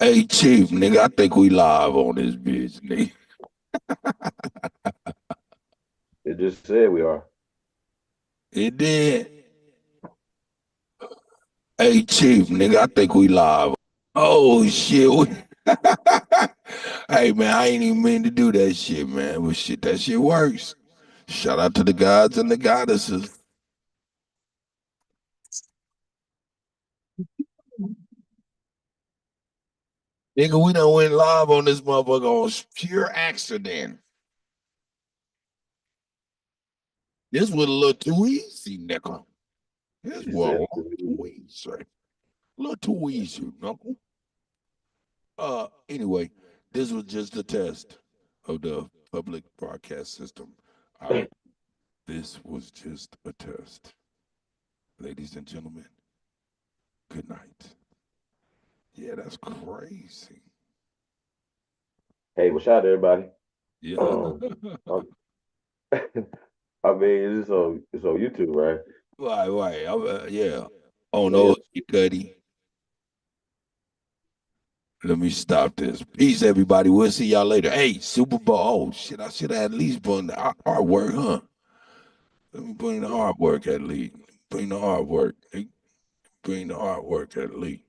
Hey, Chief, nigga, I think we live on this bitch, nigga. It just said we are. It did. Hey, Chief, nigga, I think we live. Oh, shit. Hey, man, I ain't even mean to do that shit, man. But shit, that shit works. Shout out to the gods and the goddesses. Nigga, we done went live on this motherfucker on pure accident. This was a little too easy, nigga. This He was a said, little too easy. A little too easy, knuckle. Anyway, this was just a test of the public broadcast system. I This was just a test. Ladies and gentlemen, good night. Yeah, that's crazy. "Hey, well, shout out to everybody." Yeah. Um, I'm- I mean, it's on YouTube, right? Right. Yeah. Oh Yeah, no, you Cuddy. Let me stop this. Peace, everybody. We'll see y'all later. Hey, Super Bowl. Oh shit, I should have at least bring the artwork, huh? Let me bring the artwork at least. Bring the artwork. Bring the artwork at least.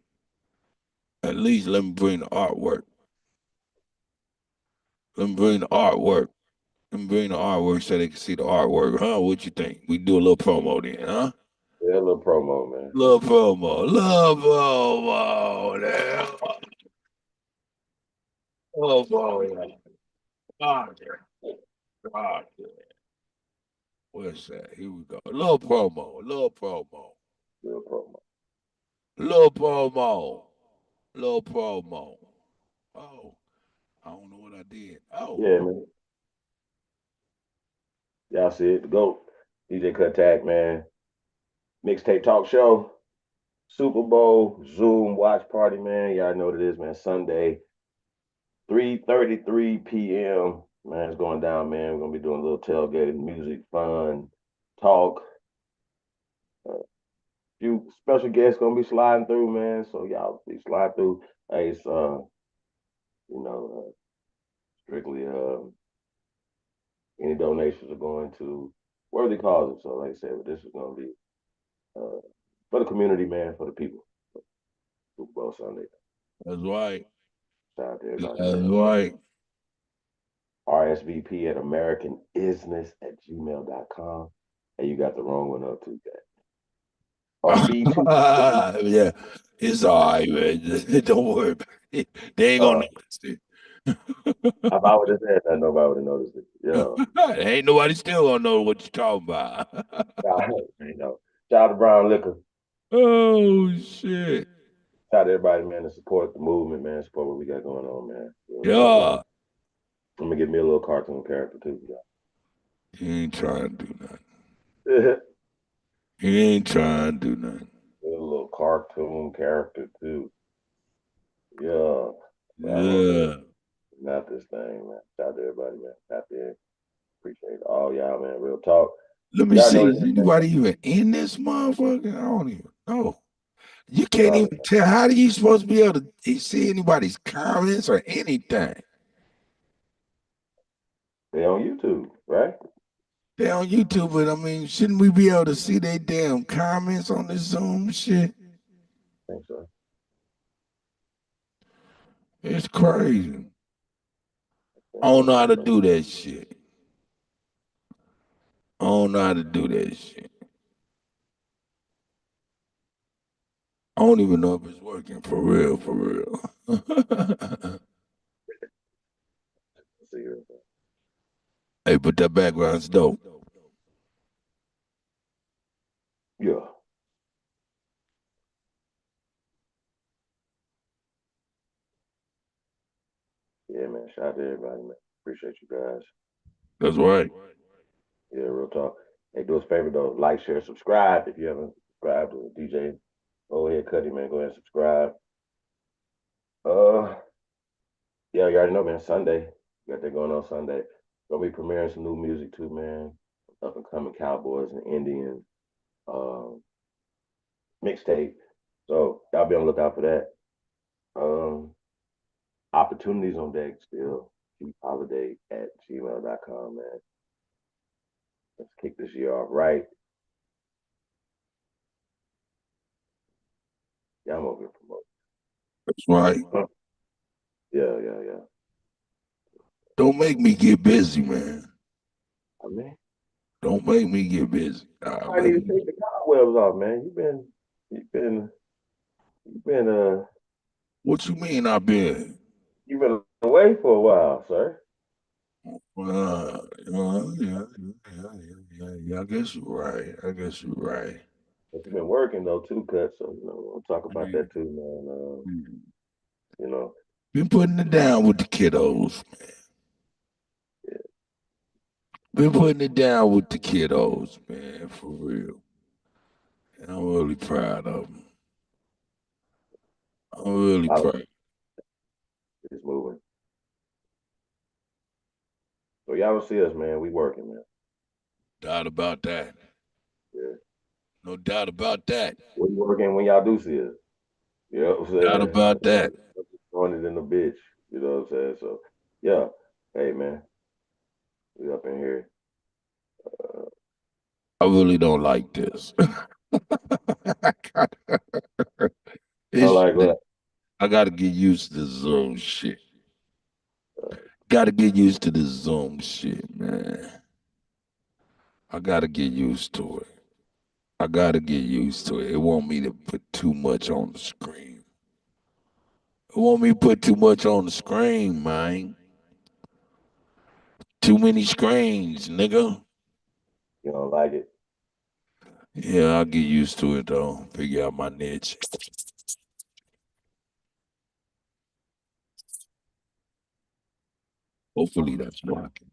At least let me bring the artwork. Let me bring the artwork. Let me bring the artwork so they can see the artwork. Huh? What you think? We do a little promo then, huh? yeah, a little promo, man. Little promo. Little promo. There. Little promo. Ah, yeah. Ah, yeah. What's that? Here we go. Little promo. Little promo. Real promo. Little promo. Little promo. Oh, I don't know what I did. Oh. Yeah, man. Y'all see it? The GOAT, DJ Cut Tag, man. Mixtape talk show, Super Bowl, Zoom watch party, man. Y'all know what it is, man. Sunday, 3:33 p.m. Man, it's going down, man. We're gonna be doing a little tailgating, music, fun, talk. Uh, few special guests gonna be sliding through, man. So y'all be slide through. Hey, it's you know, strictly any donations are going to worthy causes. So like I said, this is gonna be uh for the community, man, for the people. Super Bowl Sunday. That's right. Shout out to everybody, That's man. right. RSVP at americanisness@gmail.com. Hey, you got the wrong one up too, guys. Or B2. Yeah, it's all right, man. Don't worry about it. They ain't gonna Uh, notice it. if I would have said that, nobody would have noticed it. Yeah. Ain't nobody still gonna know what you're talking about. Shout you know, shout out to Brown Liquor. Oh shit. Shout out to everybody, man, to support the movement, man. Support what we got going on, man. Real talk, man. Yeah. I'm gonna get me a little cartoon character too, He ain't trying to do nothing. yeah. He ain't trying to do nothing. A little cartoon character too. Yeah. I'm gonna Yeah. not this thing, man. Shout out to everybody, man. Out there. Appreciate all y'all, man. Real talk. Let me Y'all see. know Is this, man. anybody even in this motherfucker? I don't even know. You can't Probably even tell. How are you supposed to be able to see anybody's comments or anything? they on YouTube, right? They on YouTube, but I mean, shouldn't we be able to see their damn comments on this Zoom shit? I think so. It's crazy. Yeah, I don't I know how think to so. do that shit. I don't know how to do that shit. I don't even know if it's working for real, for real. Let's see here. Hey, but that background's dope. Yeah. Yeah, man. Shout out to everybody, man. Appreciate you guys. That's right. Yeah, real talk. Hey, do us a favor though. Like, share, subscribe. If you haven't subscribed to DJ, go ahead, Cuddy, man. Go ahead and subscribe. Uh yeah, you already know, man. Sunday. Got that going on Sunday. Gonna be premiering some new music too, man. Up and coming Cowboys and Indians. Um, mixtape. So y'all be on the lookout for that. Um, Opportunities on deck still. Holiday@gmail.com, man. Let's kick this year off right. Yeah, I'm over here promoting. That's right. Yeah, yeah, yeah. Don't make me get busy, man. I mean, Don't make me get busy. I need to take the cobwebs off, man. You've been, you've been, What you mean I've been? you've been away for a while, sir. Yeah. I guess you're right. I guess you're right. But you've been working though too, cut. So we'll talk about Yeah. that too, man. You know, Been putting it down with the kiddos. yeah, Been putting it down with the kiddos, man, for real. And I'm really proud of them. I'm really I proud. it's moving. So y'all will see us, man. We working, man. Doubt about that. Yeah, No doubt about that. we working when y'all do see us. You know what I'm Doubt saying? about that. Throwing it in the bitch. You know what I'm saying? So yeah, hey man, we up in here. Uh, I really don't like this. I It's like what? I gotta get used to the Zoom shit. Gotta get used to the Zoom shit, man. I gotta get used to it. I gotta get used to it. It want me to put too much on the screen. It want me to put too much on the screen, man. Too many screens, nigga. You don't like it? Yeah, I'll get used to it though. Figure out my niche. Hopefully that's working.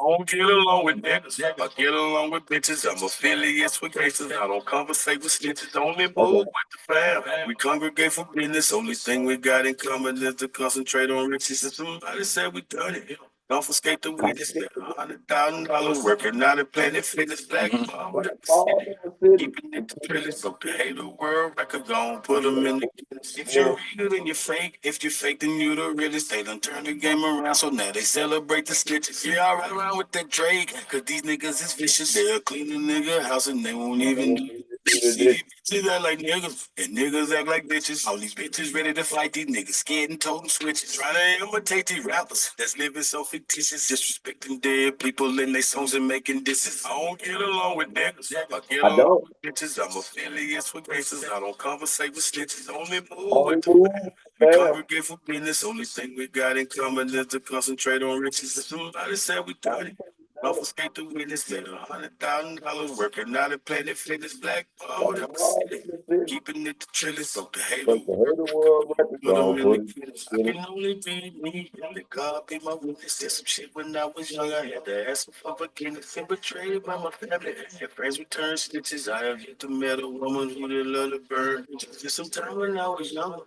I don't get along with niggas. I get along with bitches. I'm affiliates with gangsters. I don't conversate with snitches. Only Okay. move with the fam. We congregate for business. Only thing we got in common is to concentrate on riches. If somebody said we done it, confiscate the witness. $100,000 working out at Planet Fitness. Black Black Power. Ball in the city. Keeping it the realest, so the hate the world record gon' put them in the Guinness. If you're real, then you're fake. If you're fake, then you the realest. They done turn the game around, so now they celebrate the snitches. Yeah, I ride around with that Drake, cause these niggas is vicious. They'll clean a nigga house and they won't even do it. See, these bitches act like niggas, and niggas act like bitches. All these bitches ready to fight these niggas, scared and toting switches. Trying to imitate these rappers that's living so fictitious, disrespecting dead people in their songs and making disses. I don't get along with niggas, I get I along don't. with bitches. I'm affiliates with gangsters. I don't conversate with snitches. Only move Only with the move, fam. We fam. congregate for business. Only thing we got in common is to concentrate on riches. If somebody said we done it, confiscate the witness. Made $100,000 working out at Planet Fitness. Black Black Power, up the Ball city. in the city. Keeping it the trillest, so the hater But the world hater world record put them gonna in the put it Guinness. I in it. can only be me. Only God be my witness. Did some shit when I was young. I had to ask for forgiveness. Been betrayed by my family. And friends return stitches. I have yet to meet a woman who did love to burn. Just some time when I was young.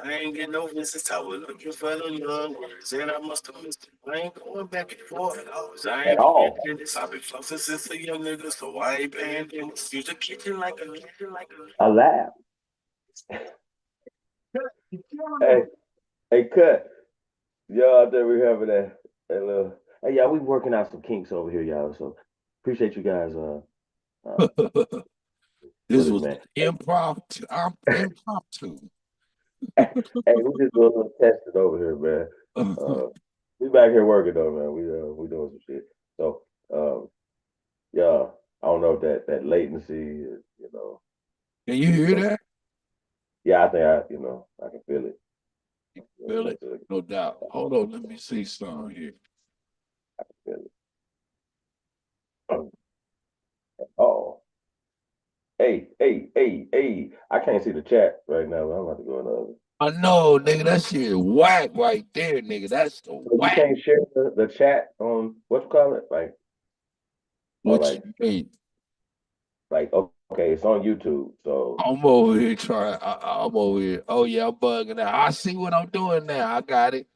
I ain't get no visits. I was looking for the love words. And I must have missed it. I ain't going back and forth. I At ain't paying all. attention. I've been flossing since a young nigga. So I ain't paying attention. Use the kitchen like a I laugh. Hey, hey, cut. Y'all out there, we having that little. Hey, y'all, we working out some kinks over here, y'all. So appreciate you guys. Uh, for This this, was man. impromptu. I'm impromptu. Hey, we just doing a little testing over here, man. Uh, we back here working though, man. We doing some shit. So, yeah, I don't know if that latency is, Can you hear so that? yeah, I think I can feel it. You You feel know, it? No doubt. Hold on, let me see something here. feel it. Oh, hey! I can't see the chat right now. But I'm about to go in the other. I know, nigga, that shit is whack right there, nigga. That's the So you whack. can't share the chat on what you call it, like or What you mean? okay, it's on YouTube. So I'm over here trying. I'm over here. Oh yeah, I'm bugging out. I see what I'm doing now. I got it.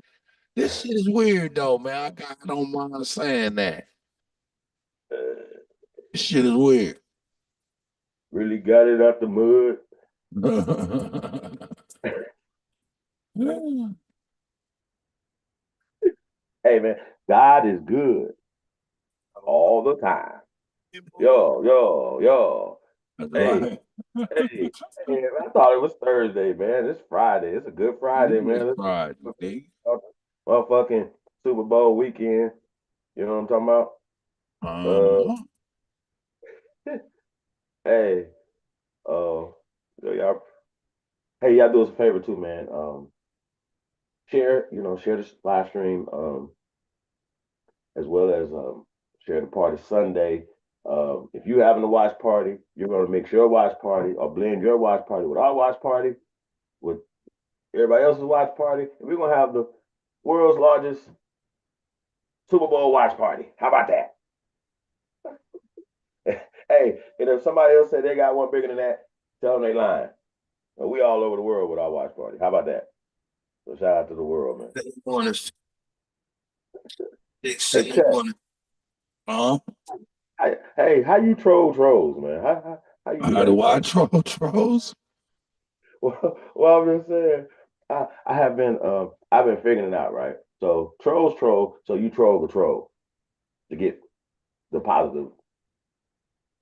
This shit is weird though, man. I don't mind saying that. uh, This shit is weird. Really got it out the mud. Hey man, God is good all the time. Yo, yo, yo. That's Hey, right. hey, hey, I thought it was Thursday, man. It's Friday. It's a good Friday, It is man. Friday, nigga. Motherfucking Super Bowl weekend. You know what I'm talking about? Uh-huh. Hey, y'all. Hey, y'all do us a favor too, man. Share this live stream, as well as share the party Sunday. If you having a watch party, you're gonna mix your watch party or blend your watch party with our watch party, with everybody else's watch party, and we're gonna have the world's largest Super Bowl watch party. How about that? Hey, and if somebody else say they got one bigger than that, tell them they lying. We all over the world with our watch party. How about that? So shout out to the world, man. They want us. They Hey, said they Chet. want to. Huh? Hey, how you troll trolls, man? How you do How do that, I bro? troll trolls? Well, I'm just saying, I've been figuring it out, right? So trolls troll, so you troll the troll to get the positive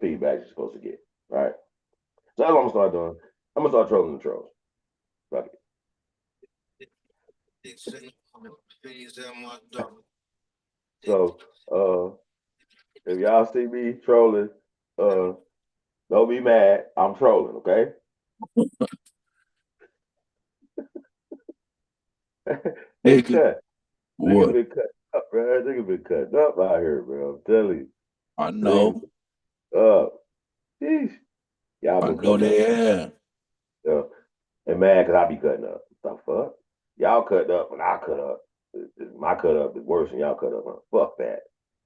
feedback you're supposed to get, right? So that's what I'm gonna start doing. I'm gonna start trolling the trolls. Fuck it. They said they want to phase out my dog. So if y'all see me trolling, uh, don't be mad. I'm trolling, okay? Hey, Nigga, Chet, niggas what? been cutting up, bro. Niggas been cutting up out here, bro. I'm telling you, I niggas know. up. Sheesh. Y'all I been know cutting up. they have. Yeah. And mad because I be cutting up. The fuck? Y'all cut up and I cut up. My cut up is worse than y'all cut up. Huh? Fuck that,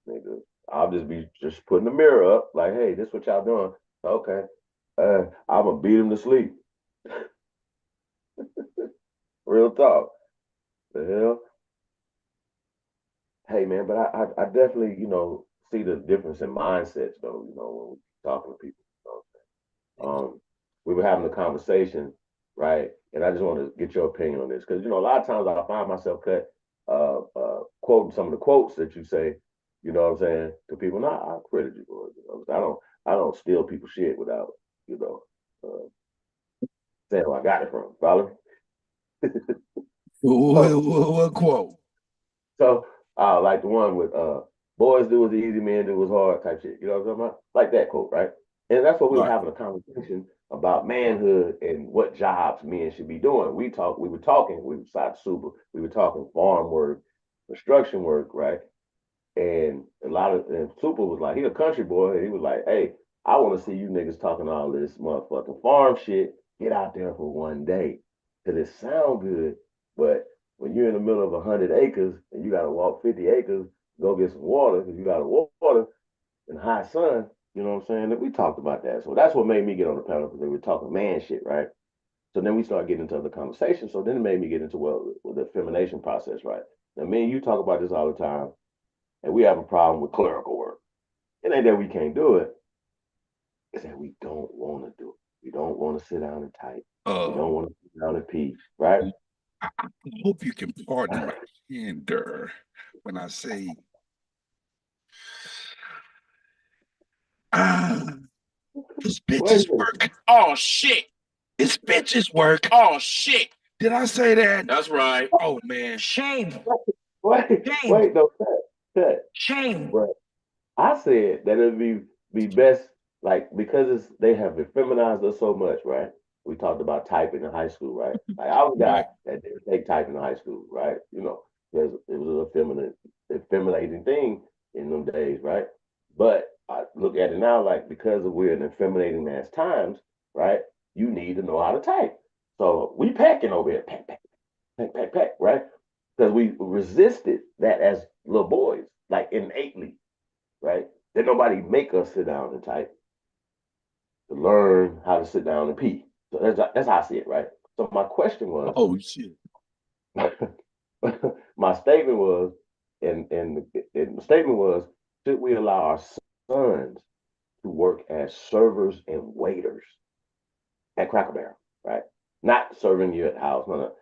nigga. I'll just be just putting the mirror up, like, hey, this what y'all doing. Okay. I'm gonna beat him to sleep. Real talk. The hell? Hey man, but I definitely, see the difference in mindsets though, when we talking to people. We were having a conversation, right? And I just want to get your opinion on this because a lot of times I find myself quoting some of the quotes that you say, you know what I'm saying, to people. Not I credit you for it. I don't steal people's shit without, you know, saying where I got it from. Follow? What, So what quote? So like the one with boys do as easy, men do as hard type shit. You know what I'm talking about? Like that quote, right? And that's what we were Right. having a conversation about manhood and what jobs men should be doing. We were side super, we were talking farm work, construction work, right? And and Super was like, he a country boy, and he was like, hey, I want to see you niggas talking all this motherfucking farm shit. Get out there for one day. Cause it sound good, but when you're in the middle of 100 acres and you gotta walk 50 acres, go get some water, because you gotta water in the hot sun, you know what I'm saying? That we talked about that. So that's what made me get on the panel because they were talking man shit, right? So then we started getting into other conversations. So then it made me get into the feminization process, right? Now me and you talk about this all the time and we have a problem with clerical work. It ain't that we can't do it, it's that we don't want to do it. We don't want to sit down and type. We Uh, don't want to sit down and pee, right? I hope you can pardon my candor when I say, ah, it's Wait a bitches minute. work. Oh shit. It's bitches work. Oh shit. Did I say that? That's right. Oh man. Shame. Shame. Wait, no, cut. Shame. But I said that it'd be best, like, because they have feminized us so much, right? We talked about typing in high school, right? Like I was a guy Right. that didn't take typing in high school, right? Because it was effeminating thing in them days, right? But I look at it now, like, because we're in effeminating ass times, right? You need to know how to type. So we packing over here, pack, pack, pack, pack, pack, right? Because we resisted that as little boys, like innately, right? Did nobody make us sit down and type to learn how to sit down and pee. So that's how I see it, right? So my question was, Oh shit. my statement was, and the statement was, should we allow our sons to work as servers and waiters at Cracker Barrel, right? Not serving you at the house, no.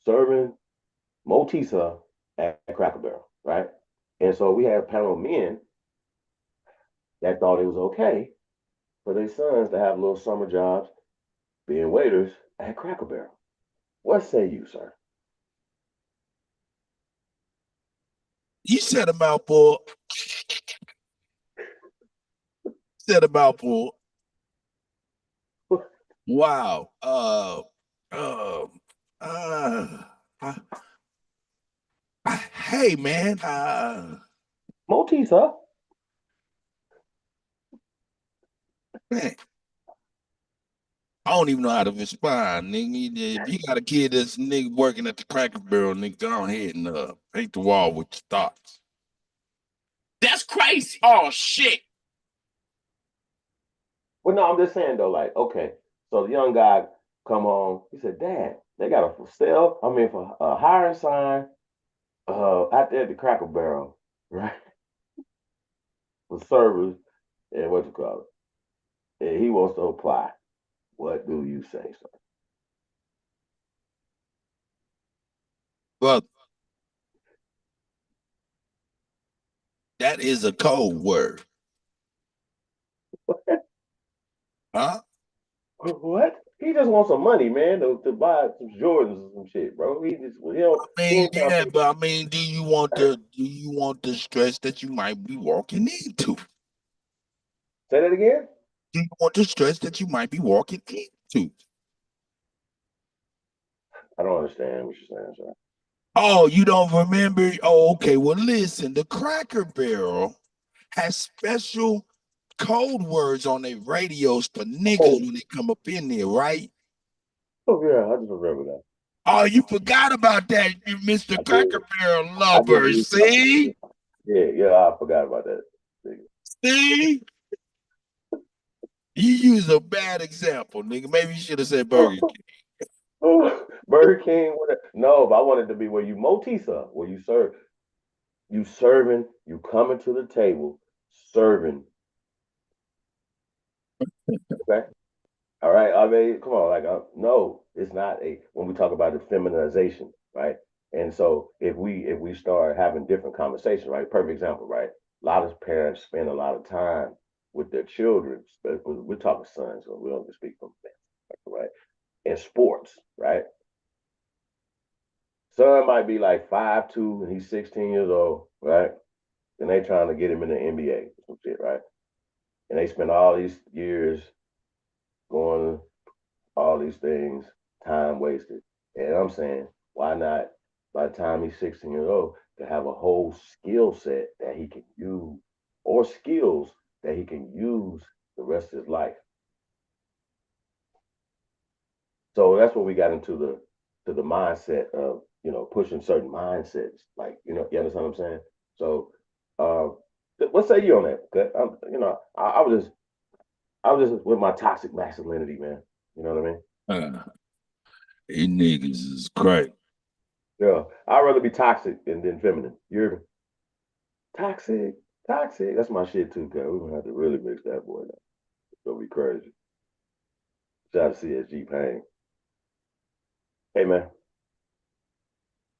Serving Motisa at Cracker Barrel, right? And so we had a panel of men that thought it was okay for their sons to have little summer jobs being waiters at Cracker Barrel. What say you, sir? You said a mouthful. Said a mouthful. Wow. Uh, uh, uh, hey man. Motisa? Man, I don't even know how to respond, nigga. If you got a kid that's nigga working at the Cracker Barrel, nigga, go ahead and paint the wall with your thoughts. That's crazy. Oh shit. Well, no, I'm just saying though, like, okay, so the young guy come home. He said, "Dad, they got a for sale. I mean, for a hiring sign, out there at the Cracker Barrel, right, for servers and what you call it. And he wants to apply. What do you say, sir?" Well, that is a code word. Huh? What? He just wants some money, man, to buy some Jordans or some shit, bro. He I mean, ain't trying to yeah, put. but I mean, do you want the stress that you might be walking into? Say that again. Do you want the stress that you might be walking into? I don't understand what you're saying, sir. Oh, you don't remember? Oh, okay. Well, listen, the Cracker Barrel has special code words on their radios for niggas Oh, when they come up in there, right? oh yeah, I just remember that. Oh, you forgot about that, you Mr. I did. Cracker Barrel I just lover. used. See? Yeah, yeah, I forgot about that. See? You use a bad example, nigga. Maybe you should have said Burger King. Burger King. No, but I wanted to be where you Motisa, where you serve, you serving, you coming to the table, serving. Okay, all right. I mean, come on, like, no, it's not a. When we talk about the feminization, right? And so if we start having different conversations, right? Perfect example, right? A lot of parents spend a lot of time with their children. We're talking sons, so we don't just speak from men, right? In sports, right? Son might be like 5'2" and he's 16 years old, right? And they trying to get him in the NBA, some shit, right? And they spend all these years going all these things, time wasted. And I'm saying, why not, by the time he's 16 years old, to have a whole skill set that he can use, or skills that he can use the rest of his life. So that's what we got into the mindset of, pushing certain mindsets. Like, you understand what I'm saying? So, uh, what say you on that? 'Cause I was just with my toxic masculinity, man. You know what I mean? Uh, you niggas is crazy. Yeah, I'd rather be toxic than feminine. You're toxic, toxic. That's my shit too, cuz we're gonna have to really mix that boy now. It's gonna be crazy. Shout out to CSG Pain. Hey man,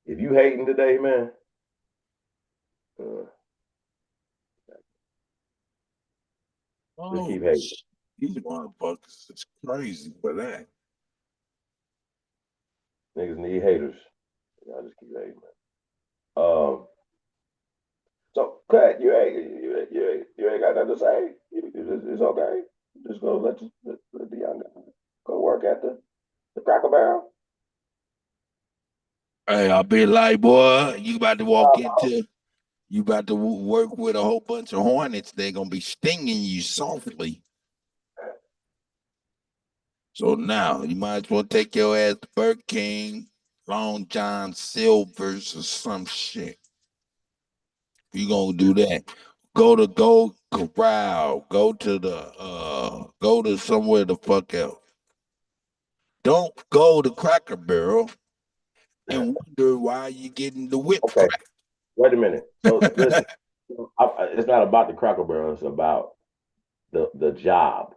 if you hating today, man, uh, just Oh, keep hating. these motherfuckers is crazy for that. Niggas need haters. Y'all just keep hating, man. So cut. You ain't got nothing to say. It's okay. Just go let the young guy go work at the Cracker Barrel. Hey, I'll be like, boy, you about to work with a whole bunch of hornets. They're gonna be stinging you softly. So now you might as well take your ass to Burger King, Long John Silver's or some shit. You gonna do that? Go corral. Go to somewhere the fuck else. Don't go to Cracker Barrel and wonder why you getting the whip Okay, crack. wait a minute. So listen, it's not about the Cracker Barrel. It's about the job,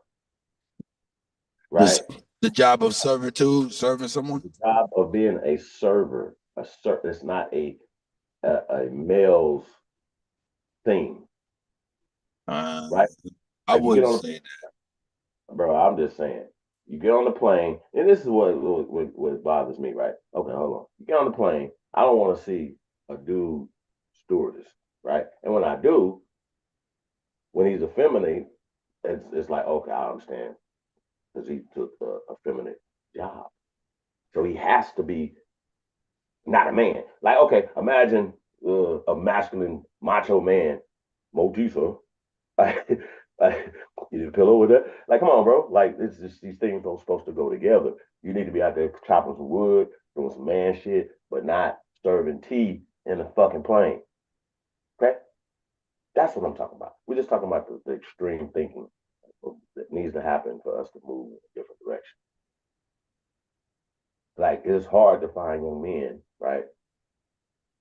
This right? the job of servitude, serving someone. The job of being a server. It's not a male's thing, Uh, right? I Like you get wouldn't on say that. bro, I'm just saying. You get on the plane, and this is what bothers me, right? Okay, hold on. You get on the plane. I don't want to see a dude stewardess, right? And when I do, when he's effeminate, it's like okay, I understand because he took a feminine job, so he has to be not a man. Like okay, imagine a masculine macho man, Motisa. Like, like you need a pillow with that. Like, come on, bro. Like, it's just these things don't supposed to go together. You need to be out there chopping some wood, doing some man shit, but not serving tea in a fucking plane. Okay, that's what I'm talking about. We're just talking about the extreme thinking that needs to happen for us to move in a different direction. Like, it's hard to find young men, right,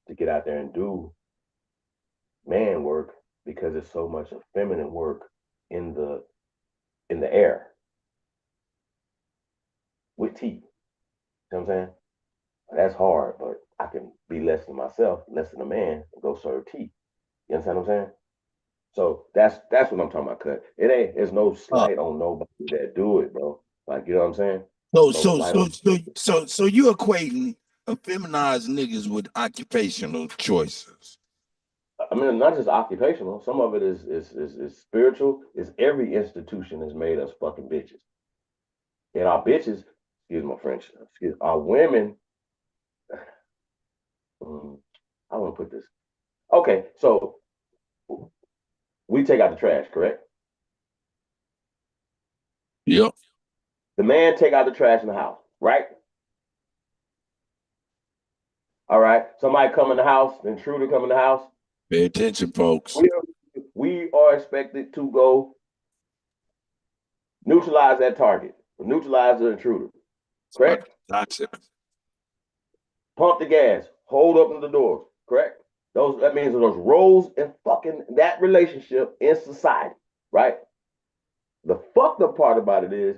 to get out there and do man work because it's so much of feminine work in the air with tea. You know what I'm saying? That's hard, but I can be less than myself, less than a man, and go serve tea. You understand what I'm saying? So that's what I'm talking about. Cut. It ain't. There's no Uh, slight on nobody that do it, bro. Like you know what I'm saying? so No so slight so on. so so so you equating effeminized niggas with occupational choices. I mean, not just occupational. Some of it is spiritual. Is every institution has made us fucking bitches, and our bitches. Excuse my French. Excuse our women. I want to put this. Okay, so we take out the trash, correct? Yep. The man take out the trash in the house, right? All right. Somebody come in the house, the intruder come in the house. Pay attention, folks. We are expected to go neutralize that target, neutralize the intruder. Correct? Gotcha. Pump the gas, hold open the doors. Correct? That means those roles in fucking that relationship in society, right? The fucked up part about it is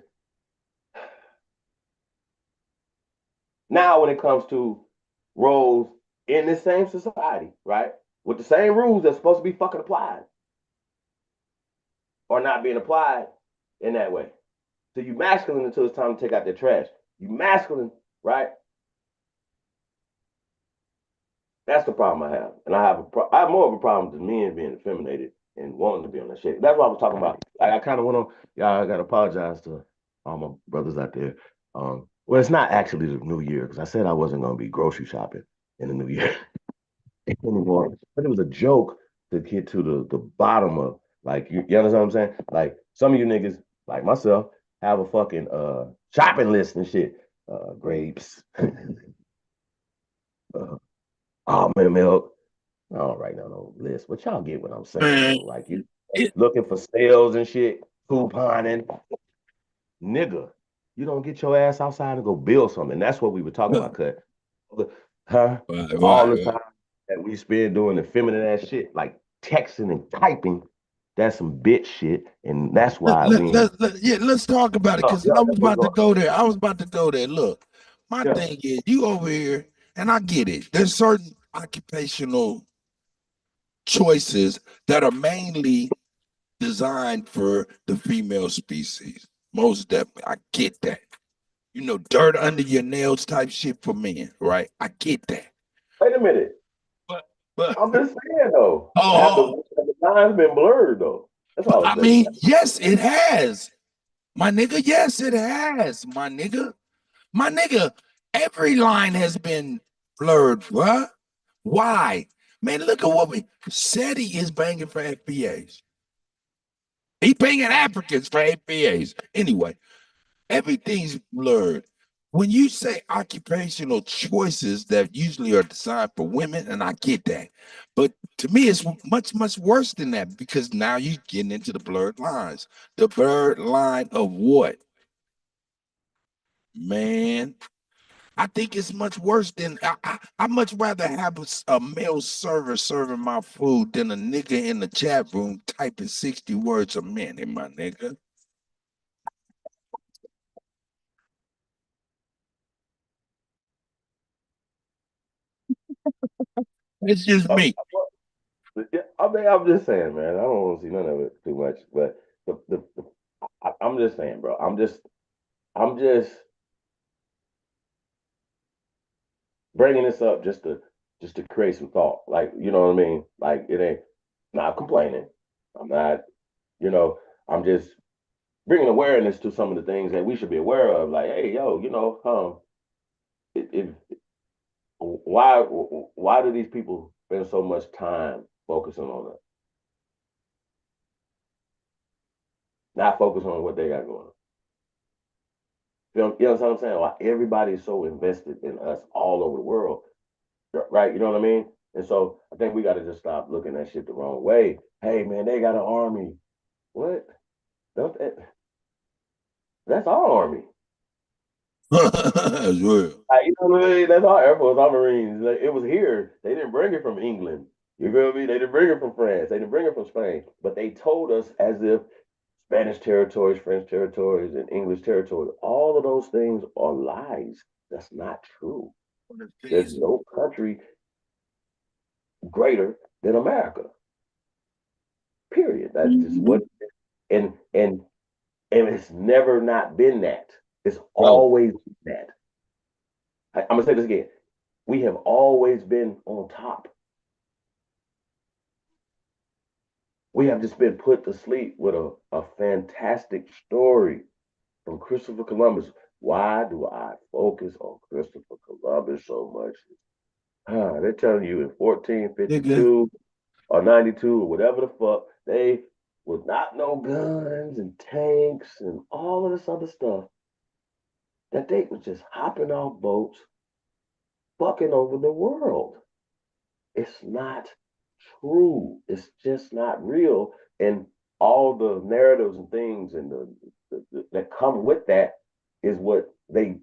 now when it comes to roles in the same society, right? With the same rules that's supposed to be fucking applied are not being applied in that way. So you masculine until it's time to take out their trash. You masculine, right? That's the problem I have, and I have more of a problem than men being effeminated and wanting to be on that shit. That's what I was talking about. I kind of went on. Yeah, I got to apologize to all my brothers out there. Well, it's not actually the new year because I said I wasn't going to be grocery shopping in the new year anymore. But it was a joke to get to the bottom of like you understand what I'm saying? Like some of you niggas, like myself, have a fucking shopping list and shit. Grapes, almond milk. I don't write down no list, but y'all get what I'm saying Man, though. Like you it, looking for sales and shit, couponing, nigga. You don't get your ass outside and go build something. That's what we were talking about, cut. Huh? right, All right, the right. time that we spend doing the feminine ass shit, like texting and typing, that's some bitch shit, and that's why we ain't. Yeah, let's talk about it Oh, because yeah, I was that's what's about to going. go there. I was about to go there. Look, my Yeah, thing is, you over here, and I get it. There's certain occupational choices that are mainly designed for the female species. Most definitely. I get that. You know, dirt under your nails type shit for men, right? I get that. wait a minute. But but I'm just saying though. Have oh, the lines been blurred though? That's but all I'm I saying. mean, yes, it has. My nigga, yes, it has. My nigga. My nigga, every line has been blurred, bruh. Why? Man, look at what we said he is banging for FBAs. He banging Africans for FBAs. Anyway, everything's blurred. When you say occupational choices that usually are designed for women, and I get that, but to me, it's much, much worse than that because now you're getting into the blurred lines. The blurred line of what? Man, I think it's much worse than I much rather have a male server serving my food than a nigga in the chat room typing 60 words a minute, my nigga. It's just Oh, me. yeah, I mean, I'm just saying, man. I don't want to see none of it too much, but I'm just saying, bro. I'm just bringing this up just to create some thought. Like, you know what I mean? Like, it ain't not complaining. I'm not, you know. I'm just bringing awareness to some of the things that we should be aware of. Like, hey, yo, if why do these people spend so much time focusing on us, not focus on what they got going on? You know what I'm saying? Why everybody is so invested in us all over the world, right? You know what I mean? And so I think we got to just stop looking at shit the wrong way. Hey, man, they got an army. What? Don't that, that's our army. That's real. Like, you know what I mean? That's our Air Force, our Marines. Like, it was here. They didn't bring it from England. You feel me? They didn't bring it from France. They didn't bring it from Spain. But they told us as if Spanish territories, French territories, and English territories, all of those things are lies. That's not true. There's no country greater than America. Period. That's just what and and it's never not been that. It's Bro, always been that. I'm gonna say this again. We have always been on top. We have just been put to sleep with a fantastic story from Christopher Columbus. Why do I focus on Christopher Columbus so much? They're telling you in nigga. 1452 or 92 or whatever the fuck, they was not no guns and tanks and all of this other stuff, that they was just hopping off boats, fucking over the world. It's not true. It's just not real. And all the narratives and things and that come with that is what they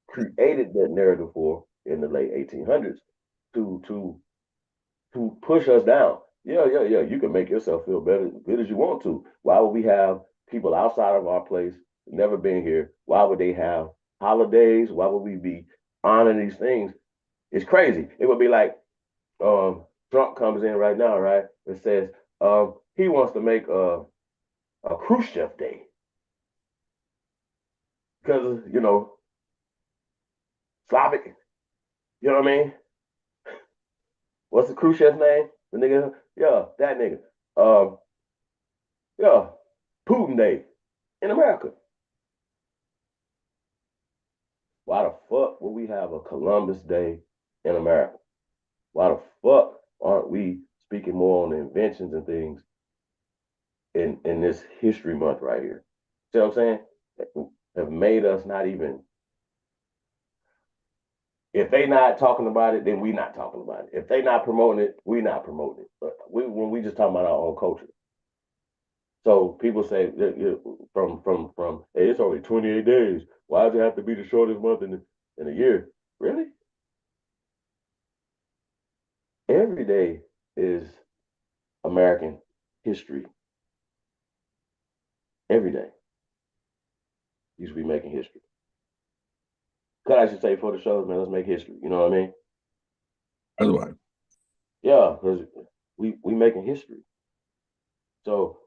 created that narrative for in the late 1800s to to to push us down. Yeah, yeah, yeah. You can make yourself feel better, good as you want to. Why would we have people outside of our place, never been here? Why would they have holidays? Why would we be honoring these things? It's crazy. It would be like Trump comes in right now, right, and says he wants to make a Khrushchev Day because Slavic. You know what I mean? What's the Khrushchev's name? The nigga, yeah, that nigga. Um, yeah, Putin Day in America. Why the fuck would we have a Columbus Day in America? Why the fuck aren't we speaking more on the inventions and things in this history month right here? See what I'm saying? Have made us not even. If they not talking about it, then we not talking about it. If they not promoting it, we not promoting it. But when we just talking about our own culture. So people say from hey, it's only 28 days. Why does it have to be the shortest month in a year? Really? Every day is American history. Every day you should be making history. Could I should say for the shows, man, let's make history. You know what I mean? That's right. Yeah, because we making history. So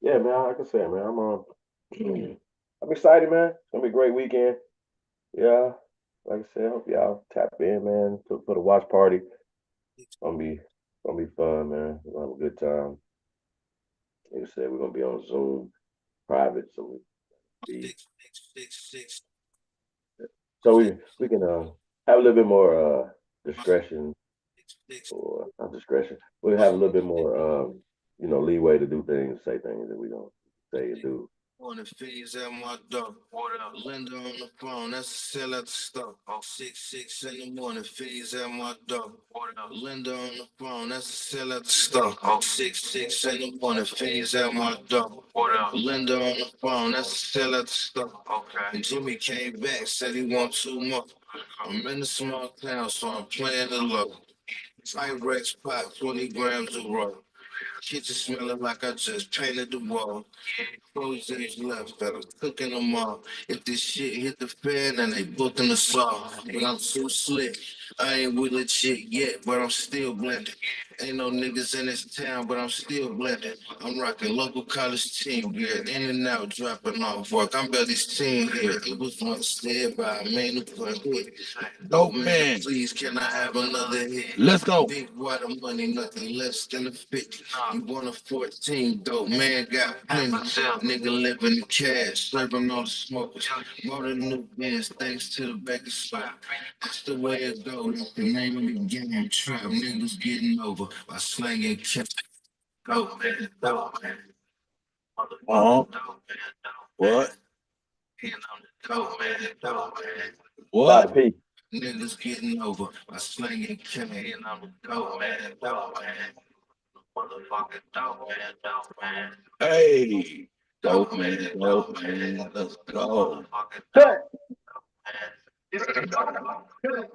yeah, man, like I said, man, I'm excited, man. It's gonna be a great weekend. Yeah, like I said, I hope y'all tap in, man, for the watch party. Gonna be fun, man. We're gonna have a good time. Like I said, we're gonna be on Zoom, private, so we can have a little bit more discretion or not discretion. We'll have a little bit more leeway to do things, say things that we don't say and do. Morning fees at my door. What up? Linda on the phone. That's a sell at the store. Oh, 6 in the morning fees at my door. What up? Linda on the phone, that's a sell at the store. 6 in the morning, fiends at my door. Linda on the phone, that's a sell at the store. And Jimmy came back, said he want 2 more. I'm in a small town, so I'm playing the low. Pyrex pot, 20 grams of raw. Kitchen smelling like I just painted the wall. Clothes left that I'm cooking them all. If this shit hit the fan, then they booking the saw. But I'm too slick. I ain't with a chick yet, but I'm still blended. Ain't no niggas in this town, but I'm still blended. I'm rocking local college team gear, in and out, dropping off work. I'm Billy's team here. It was once said by a man who put hit. Dope Dope man, man. please can I have another hit? Let's go. Big water money, nothing less than a 50. You want a 14, dope man, got plenty. Nigga living in cash, serving all the smokers. Bought a new Benz thanks to the back spot. That's the way it goes. That's the name of the game. Trap niggas getting over by slanging cash. Dope man, dope man. Motherfucker, Uh-huh. dope man, dope man. What? And I'm the dope man, dope man. Dr. What? P. Niggas getting over by slanging cash. And I'm the dope man, dope man. Motherfucker, dope man, dope man. Hey. Dope Dope man, man. dope Dope man. man. Let's go. Motherfucker, Cut. dope man.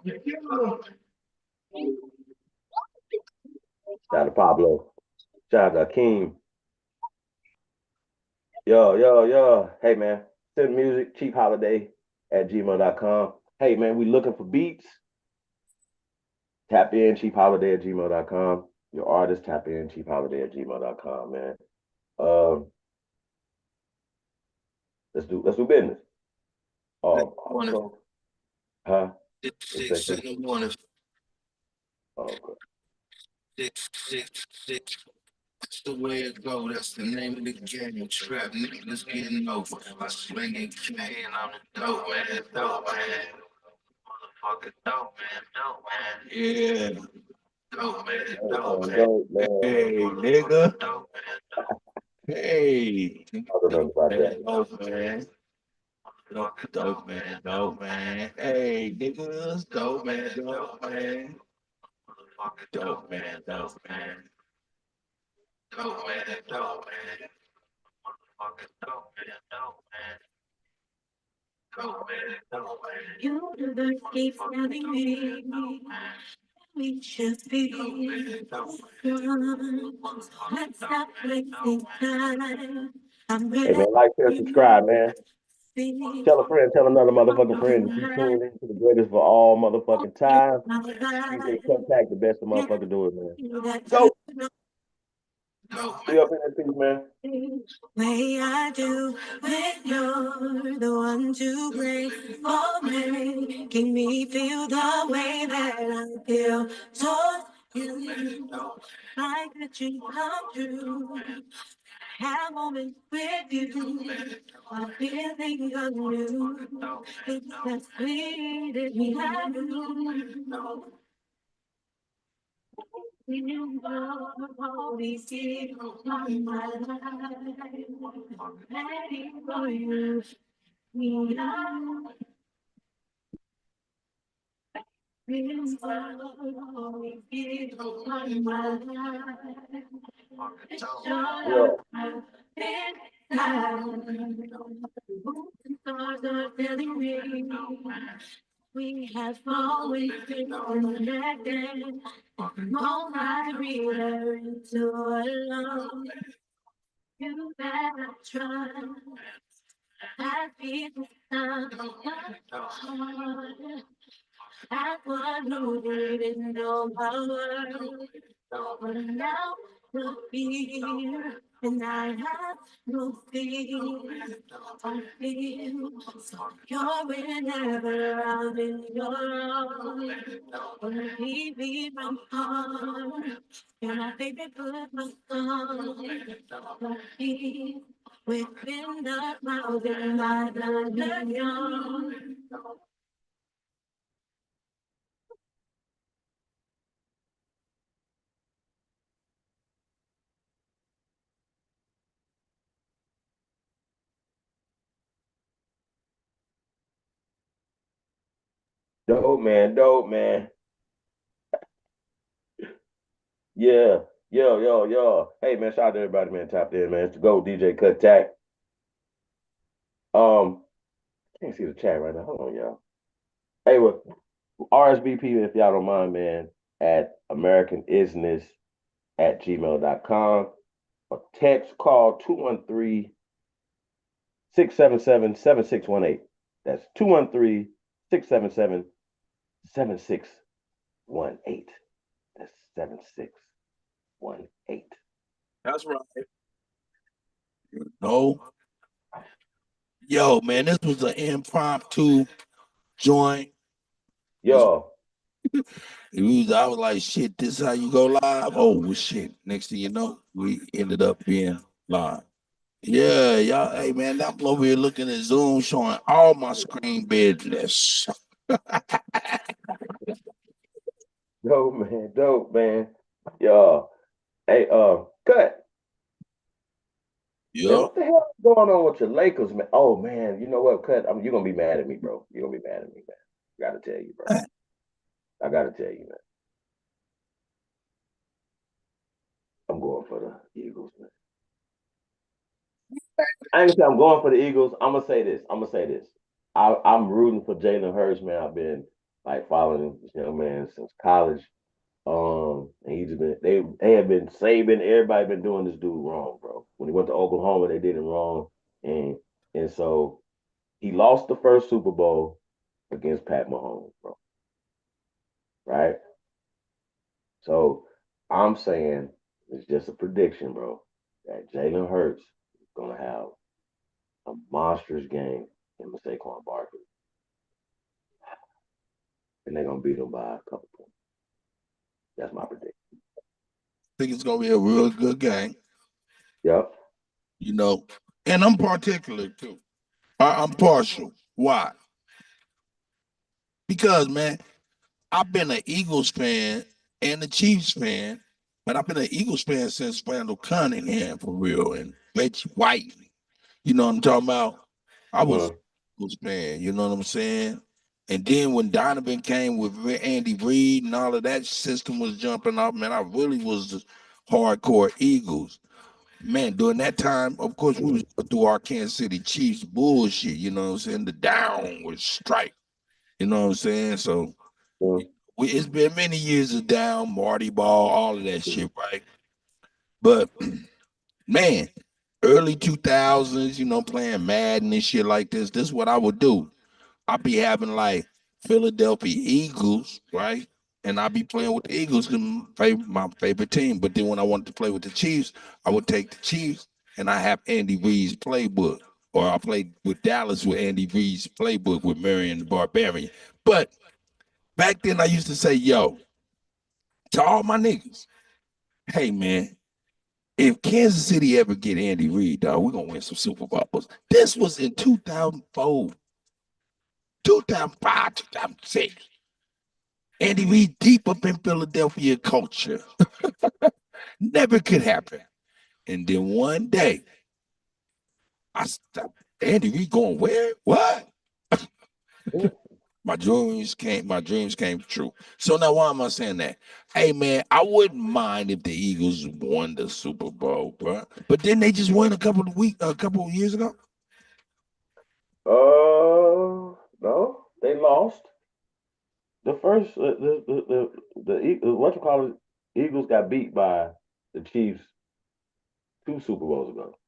Shout out to Pablo. Shout out to Akeem. Yo, yo, yo. Hey, man. Send music, cheapholiday@gmail.com. Hey, man, we looking for beats. Tap in, cheapholiday@gmail.com. Your artist, tap in, cheapholiday@gmail.com, man. Um, let's do business. Also, huh? What you say, Six in Chris? the morning. Okay. Six. That's the way it go. That's the name of the game. Trap niggas getting over. I swing and can. I'm the dope man, dope man. Motherfucker, dope man, dope man. Yeah. Dope man, Dope, dope man. man. Dope, man. Hey, Motherfucker, nigga. dope man, dope Hey. I don't know Dope about that. man. Dope man. Dope, Motherfucker, dope man. Dope man. Hey, niggas. Dope man. Dope man. Motherfucker, Dope man. Dope man. dope man, dope man. Motherfucker, dope man, dope man. Dope man, dope man. Universe keeps telling me we should be one. Let's stop wasting time. I'm Hey, ready man, like, share, subscribe, to man. see Tell a friend, tell another motherfucking friend that you my tuned into the greatest of all motherfucking time. DJ life. Cut the best of motherfucker do it, man. That you Go. know Dope We man. up in that piece, man. the way I do when you're the one to blame for making me feel the way that I feel towards you. Like a dream come true. Have moments with you. I feel things anew. It's the sweetest me I do. You know all these years of my life. Ready for you. Me, I feel all these years of my life. It's Yeah. your love. Stars are telling me we have always been connected. All I reader into a love you that I trust. I feel the sun of my heart. I was rooted in all my world. But now the fear, and I have no fear. I feel you're whenever I'm in your arms. Wanna keep me from harm. You're my favorite book, my song. My peace within the clouds and my blood. Dope, man. Dope, man. Yeah. Yo. Hey man, shout out to everybody, man. Tapped in, man. It's the GOAT DJ Kutackulous. Can't see the chat right now. Hold on, y'all. Hey, well, RSVP if y'all don't mind, man, at americanisness@gmail.com or text call 213-677-7618. That's 213-677-7618. That's 7618. That's right. No, yo, man, this was an impromptu joint. Yo, I was like, shit, this how you go live? Oh, well, shit. Next thing you know, we ended up being live. Yeah, y'all. Hey, man, I'm over here looking at Zoom, showing all my screen business. dope, man. Yo, hey, cut. Man, Yeah. what the hell is going on with your Lakers, man? Oh man, you know what, cut? You're gonna be mad at me, bro. You're gonna be mad at me, man. I gotta tell you, bro. I gotta tell you, man. I'm going for the Eagles, man. I ain't gonna say I'm going for the Eagles. I'm gonna say this. I'm rooting for Jalen Hurts, man. I've been like following this young man since college. And he's been they have been saving everybody been doing this dude wrong, bro. When he went to Oklahoma, they did him wrong, and so he lost the first Super Bowl against Pat Mahomes, bro. Right? So I'm saying it's just a prediction, bro, that Jalen Hurts is gonna have a monstrous game in Saquon Barkley, and they're gonna beat him by a couple points. That's my prediction. Think it's gonna be a real good game, Yep. you know. And I'm particular too. I'm partial. Why? Because man, I've been an Eagles fan and a Chiefs fan, but I've been an Eagles fan since Randall Cunningham for real and Reggie White. You know what I'm talking about? I was Mm-hmm. an Eagles fan, you know what I'm saying? And then when Donovan came with Andy Reid and all of that system was jumping up, man, I really was the hardcore Eagles. Man, during that time, of course, we was through our Kansas City Chiefs bullshit, you know what I'm saying? The downward strike, you know what I'm saying? So it's been many years of down, Marty Ball, all of that shit, right? But man, early 2000s, you know, playing Madden and shit like this is what I would do. I'd be having like Philadelphia Eagles, right? And I'd be playing with the Eagles because my favorite team. But then when I wanted to play with the Chiefs, I would take the Chiefs and I have Andy Reid's playbook. Or I played with Dallas with Andy Reid's playbook with Marion the Barbarian. But back then I used to say, yo, to all my niggas, hey man, if Kansas City ever get Andy Reid, dog, we're gonna win some Super Bowls. This was in 2004, 2005, 2006. Andy Reid deep up in Philadelphia culture. Never could happen. And then one day, I stopped. Andy Reid going where? What? My dreams came true. So now why am I saying that? Hey man, I wouldn't mind if the Eagles won the Super Bowl, bro. But then they just won a couple of years ago. No, they lost. The first, what you call it, Eagles got beat by the Chiefs two Super Bowls ago.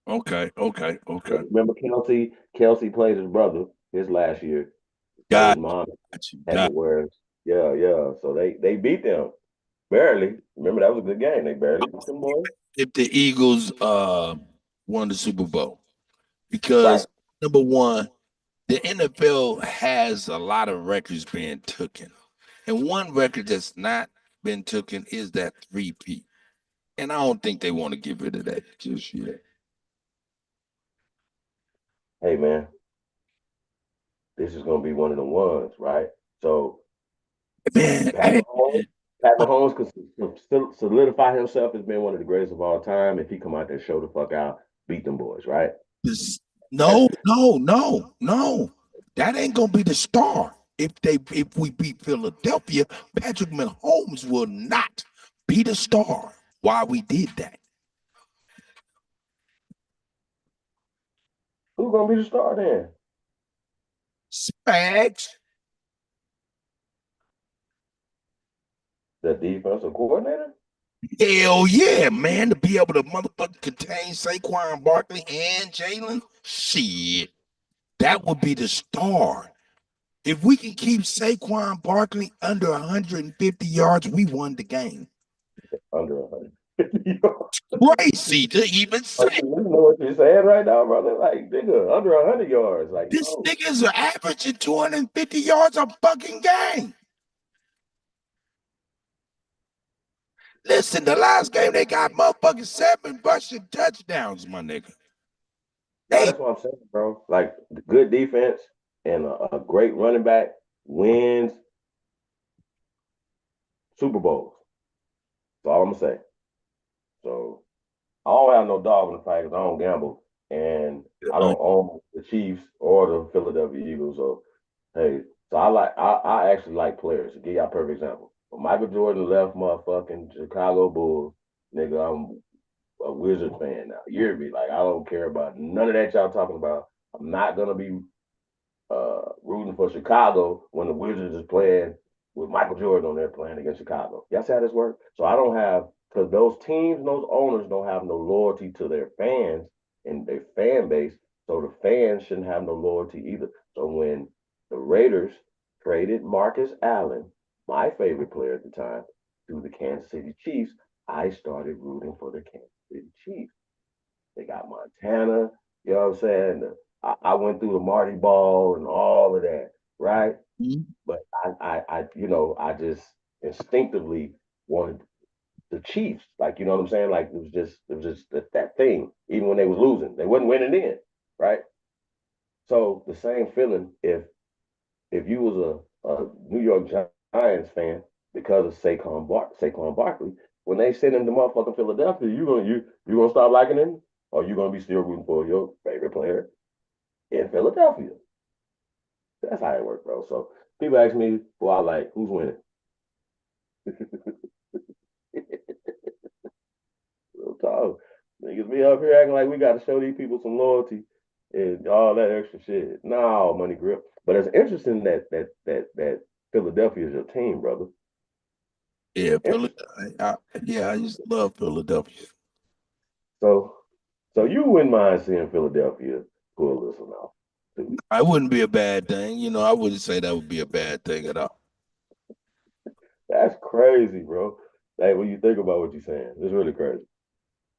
Okay. Remember Kelsey? Kelsey played his brother his last year. So his Got mom you. had to wear. Yeah. So they beat them barely. Remember that was a good game. They barely beat them boys. If the Eagles won the Super Bowl. Right. Because number one, the NFL has a lot of records being taken. And one record that's not been taken is that 3P. And I don't think they want to get rid of that just yet. Hey man, this is gonna be one of the ones, right? So Man, Pat hey, Mahomes, Pat Mahomes could solidify himself as being one of the greatest of all time if he come out there, show the fuck out, beat them boys, right? this, That's no. That ain't gonna be the star. If we beat Philadelphia, Patrick Mahomes will not Be the star. Why we did that? Who's gonna be the star then? Spags. The defensive coordinator? Hell yeah, man. To be able to motherfucking contain Saquon Barkley and Jalen. Shit. That would be the star. If we can keep Saquon Barkley under 150 yards, we won the game. Under 100. Crazy to even say. You know what you're saying right now, brother? Like, nigga, under 100 yards. Like, This no. niggas are averaging 250 yards a fucking game. Listen, the last game they got motherfucking 7 rushing touchdowns, my nigga. No, Hey, that's what I'm saying, bro. Like, good defense and a great running back wins Super Bowls. That's all I'm gonna say. So I don't have no dog in the fight because I don't gamble, and I don't own the Chiefs or the Philadelphia Eagles. So hey, so I actually like players. To give you a perfect example, when Michael Jordan left motherfucking Chicago Bulls, nigga, I'm a Wizard fan now. You hear me? Like I don't care about none of that y'all talking about. I'm not gonna be rooting for Chicago when the Wizards is playing with Michael Jordan on there playing against Chicago. Y'all see how this works? So I don't have because those teams, those owners don't have no loyalty to their fans and their fan base. So the fans shouldn't have no loyalty either. So when the Raiders traded Marcus Allen, my favorite player at the time, to the Kansas City Chiefs, I started rooting for the Kansas City Chiefs. They got Montana, you know what I'm saying? I went through the Marty Ball and all of that, right? But I just instinctively wanted the Chiefs. Like, you know what I'm saying? Like it was just that thing. Even when they was losing, they wasn't winning then, right? So the same feeling if you was a New York Giants fan because of Saquon Barkley, when they send him to motherfucking Philadelphia, you gonna stop liking him, or you gonna be still rooting for your favorite player in Philadelphia? That's how it works, bro. So people ask me who I like, who's winning. Real talk. Niggas be up here acting like we got to show these people some loyalty and all that extra shit. No, money grip. But it's interesting that Philadelphia is your team, brother. yeah, yeah, I used to love Philadelphia. So, so you wouldn't mind seeing Philadelphia pull this one off, too. It wouldn't be a bad thing. I wouldn't say that would be a bad thing at all. That's crazy, bro. Like when you think about what you're saying, it's really crazy.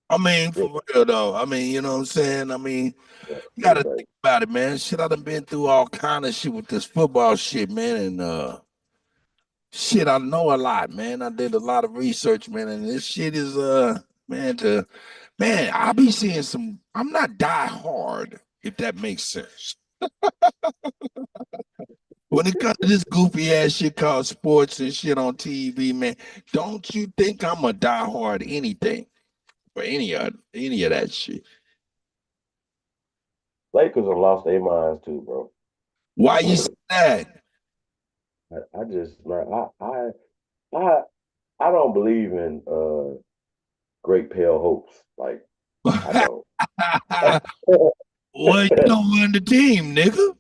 I mean, Really, for real though. I mean, you know what I'm saying? I mean, you really gotta crazy. think about it, man. Shit, I done been through all kind of shit with this football shit, man. And shit, I know a lot, man. I did a lot of research, man, and this shit is man, I be seeing some. I'm not die hard, if that makes sense. When it comes to this goofy ass shit called sports and shit on TV, man, don't you think I'm a die hard anything for any of that shit? Lakers have lost their minds too, bro. Why you say that? I just man, I I don't believe in great pale hopes. Like I don't. Well, you don't run the team, nigga.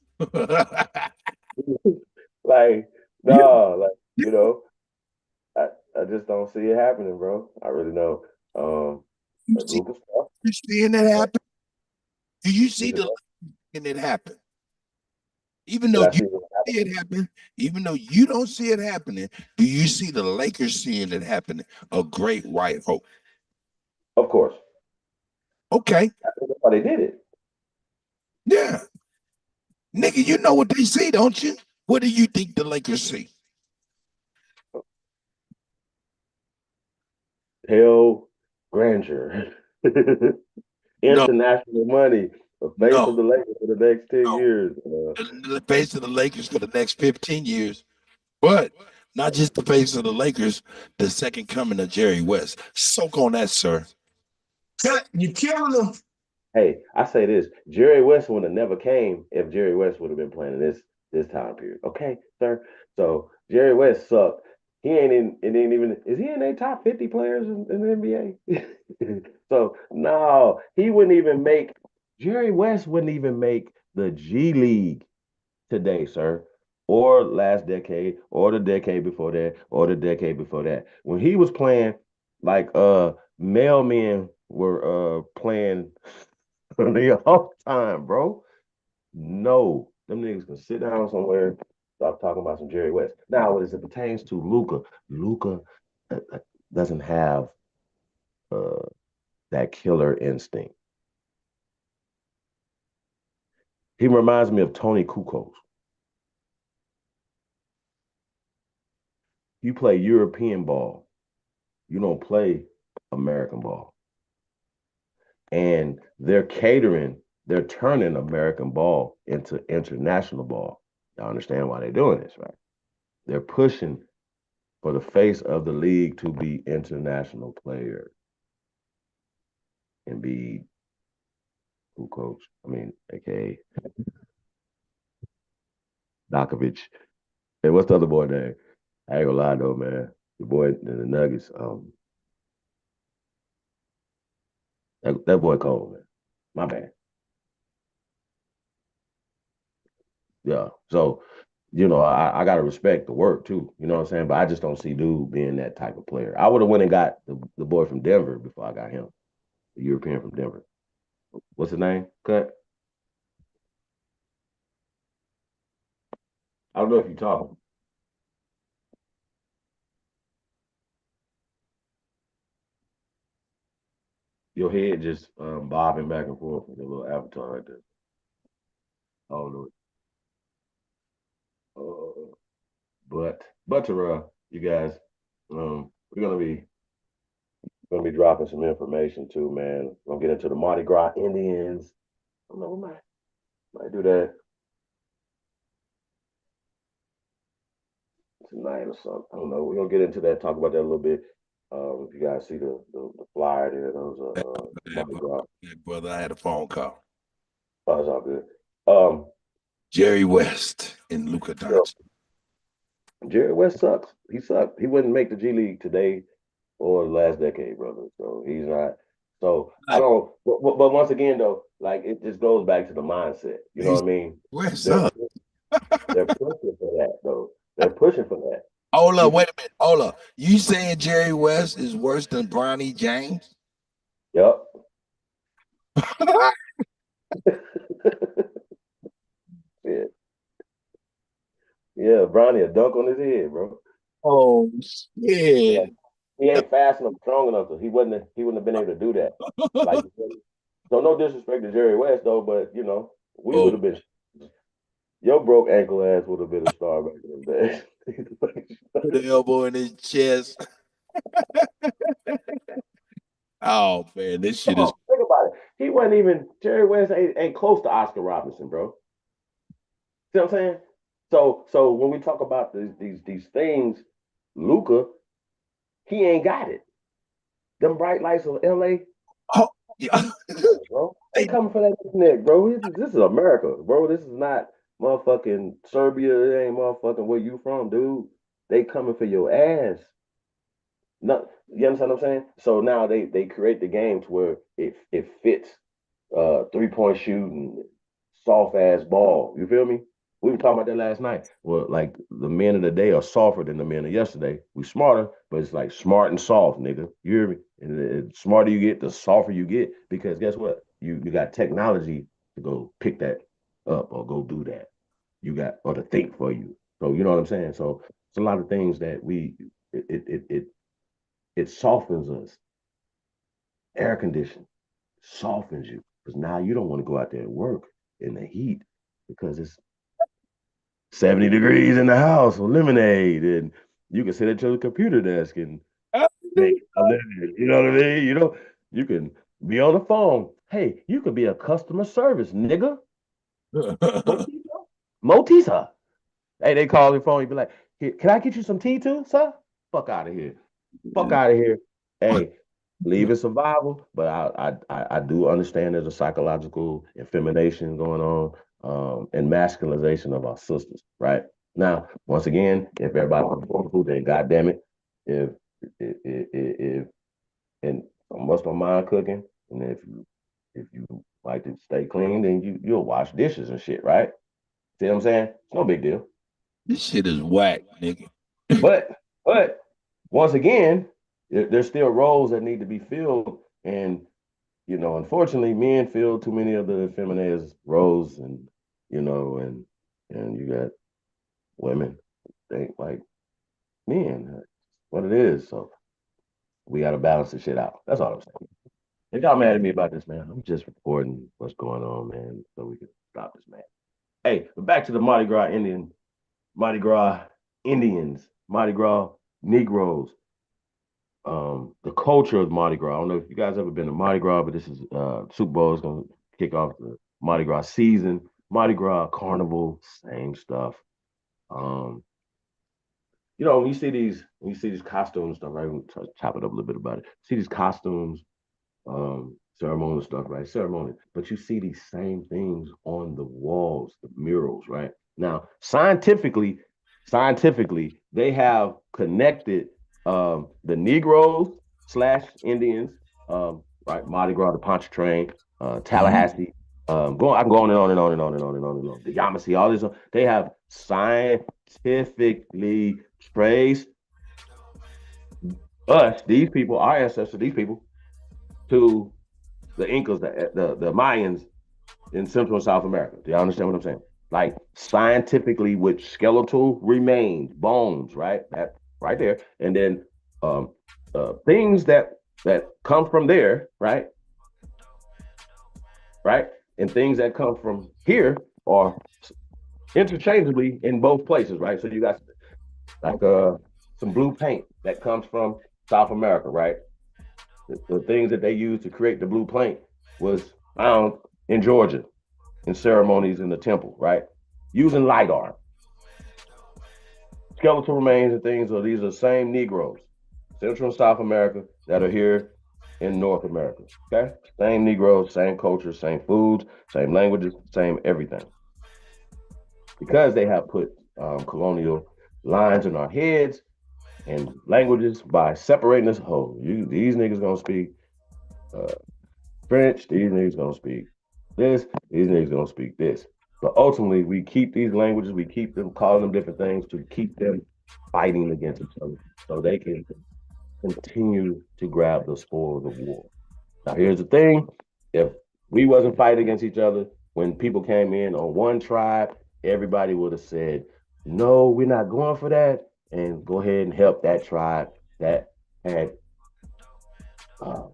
Like you, no, like you, you know, I I just don't see it happening, bro. I really don't. you A see, group of stuff. you seeing that happen? Do you You see said the what? and it happen? Even Did though I you see what happened? see it happen, even though you don't see it happening, do you see the Lakers seeing it happening? A great white hope. Of course. Okay, I think that's why they did it. yeah, nigga, you know what they see, don't you? What do you think the Lakers see? Pale grandeur. No, International money. The face no, of the Lakers for the next 10 no. years. The face of the Lakers for the next 15 years, but not just the face of the Lakers, the second coming of Jerry West. Soak on that, sir. You killing them. Hey, I say this: Jerry West would have never came if Jerry West would have been playing in this time period. Okay, sir. So Jerry West sucked. He ain't in. It ain't even. Is he in their top 50 players in the NBA? So no, he wouldn't even make. Jerry West wouldn't even make the G League today, sir, or last decade, or the decade before that, or the decade before that. When he was playing, like mailmen were playing the whole time, bro. No, them niggas can sit down somewhere, stop talking about some Jerry West. Now, as it pertains to Luca, Luca doesn't have uh, that killer instinct. He reminds me of Tony Kukoc. You play European ball, you don't play American ball. And they're turning American ball into international ball. Y'all understand why they're doing this, right? They're pushing for the face of the league to be international players and be who coach. I mean, aka Dokovic. Hey, what's the other boy name? I ain't gonna lie though, man. The boy in the Nuggets, that boy cold, man. My bad. Yeah. So, I gotta respect the work too. You know what I'm saying? But I just don't see dude being that type of player. I would have went and got the boy from Denver before I got him, the European from Denver. What's his name? Cut. I don't know if you talk. Your head just bobbing back and forth with a little avatar right there. I don't know. But to you guys, we're gonna be dropping some information too, man. We're gonna get into the Mardi Gras Indians. I don't know, we might do that tonight or something. I don't know. We're gonna get into that, talk about that a little bit. If you guys see the flyer there, those are Mardi Gras. Brother, I had a phone call. Oh, it's all good. Um, Jerry West and Luka you know, Doncic. Jerry West sucks. He sucked. He wouldn't make the G League today or the last decade, brother. So he's not. So I Like, don't. But once again, though, like it just goes back to the mindset. You know he's what I mean? West They're up. they're pushing for that, though. They're pushing for that. Hold You up, can, wait a minute. Hold up. You saying Jerry West is worse than Bronny James? yep. Yeah, yeah. Bronny a dunk on his head, bro. Oh Yeah, shit. he ain't fast enough, strong enough, so he wouldn't have been able to do that. Like, so no disrespect to Jerry West though, but we Oh, would have been. Your broke ankle ass would have been a star back in the day. put the elbow in his chest. Oh man, this Come shit is on, think about it. He wasn't even Jerry West ain't close to Oscar Robinson, bro. See what I'm saying? So when we talk about these things, Luca, he ain't got it. Them bright lights of LA, oh yeah. bro. They coming for that neck, bro. This is America, bro. This is not motherfucking Serbia. It ain't motherfucking where you from, dude. They coming for your ass. No, you understand what I'm saying? So now they create the games where it fits 3-point shooting, soft ass ball. You feel me? We were talking about that last night. Well, like the men of the day are softer than the men of yesterday. We smarter, but it's like smart and soft, nigga. You hear me? And the smarter you get, the softer you get. Because guess what? You got technology to go pick that up or go do that. You got or to think for you. So you know what I'm saying? So it's a lot of things that it softens us. Air conditioning softens you because now you don't want to go out there and work in the heat because it's 70 degrees in the house or lemonade and you can sit at your computer desk and make a living. You know what I mean? You can be on the phone. Hey, you could be a customer service nigga. Motisa? Motisa. Hey, they call your phone. You be like, "Here, can I get you some tea too, sir? Fuck out of here. Fuck out of here. Hey, leave it survival, but I do understand there's a psychological effemination going on and masculinization of our sisters, right? Now, once again, if everybody wants food, then goddamn it, if if and what's my mind cooking, and if you like to stay clean, then you'll wash dishes and shit, right? See what I'm saying? It's no big deal. This shit is whack, nigga. But but once again, there's still roles that need to be filled, and unfortunately, men fill too many of the feminine roles, and and you got women think like men. That's what it is. So we got to balance the shit out. That's all I'm saying. If y'all mad at me about this, man, I'm just reporting what's going on, man, so we can stop this, man. Hey, but back to the Mardi Gras Indians, Mardi Gras Negroes, the culture of Mardi Gras. I don't know if you guys ever been to Mardi Gras, but this is Super Bowl is gonna kick off the Mardi Gras season. Mardi Gras Carnival, same stuff. Um, when you see these costumes stuff, right? We'll chop it up a little bit about it. See these costumes, ceremonial stuff, right? Ceremony. But you see these same things on the walls, the murals, right? Now, scientifically, they have connected the Negroes slash Indians, right? Mardi Gras, the Pontchartrain, Mm-hmm. Tallahassee. I can go on and on and on and on and on and on and on. The Yamasee, all this. They have scientifically traced us, these people, our ancestors, these people, to the Incas, the Mayans in Central and South America. Do y'all understand what I'm saying? Like scientifically, with skeletal remains, bones, right? That right there, and then um, things that come from there, right, right, and things that come from here are interchangeably in both places, right? So you got like some blue paint that comes from South America, right? The things that they used to create the blue paint was found in Georgia in ceremonies in the temple, right? Using LIDAR, skeletal remains and things. So these are the same Negroes, Central and South America, that are here in North America. Okay, same Negroes, same culture, same foods, same languages, same everything. Because they have put colonial lines in our heads and languages by separating us. Oh, these niggas gonna speak uh, French. These niggas gonna speak this. These niggas gonna speak this. But ultimately, we keep these languages. We keep them calling them different things to keep them fighting against each other, so they can continue to grab the spoil of the war. Now, here's the thing: if we wasn't fighting against each other, when people came in on one tribe, everybody would have said, "No, we're not going for that," and go ahead and help that tribe that had um,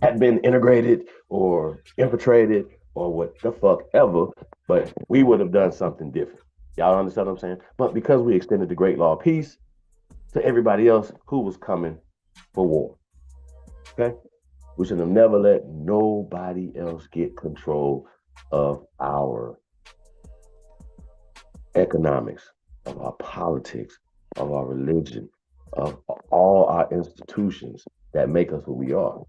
had been integrated or infiltrated or what the fuck ever, but we would have done something different. Y'all understand what I'm saying? But because we extended the Great Law of Peace to everybody else who was coming for war, okay? We should have never let nobody else get control of our economics, of our politics, of our religion, of all our institutions that make us who we are.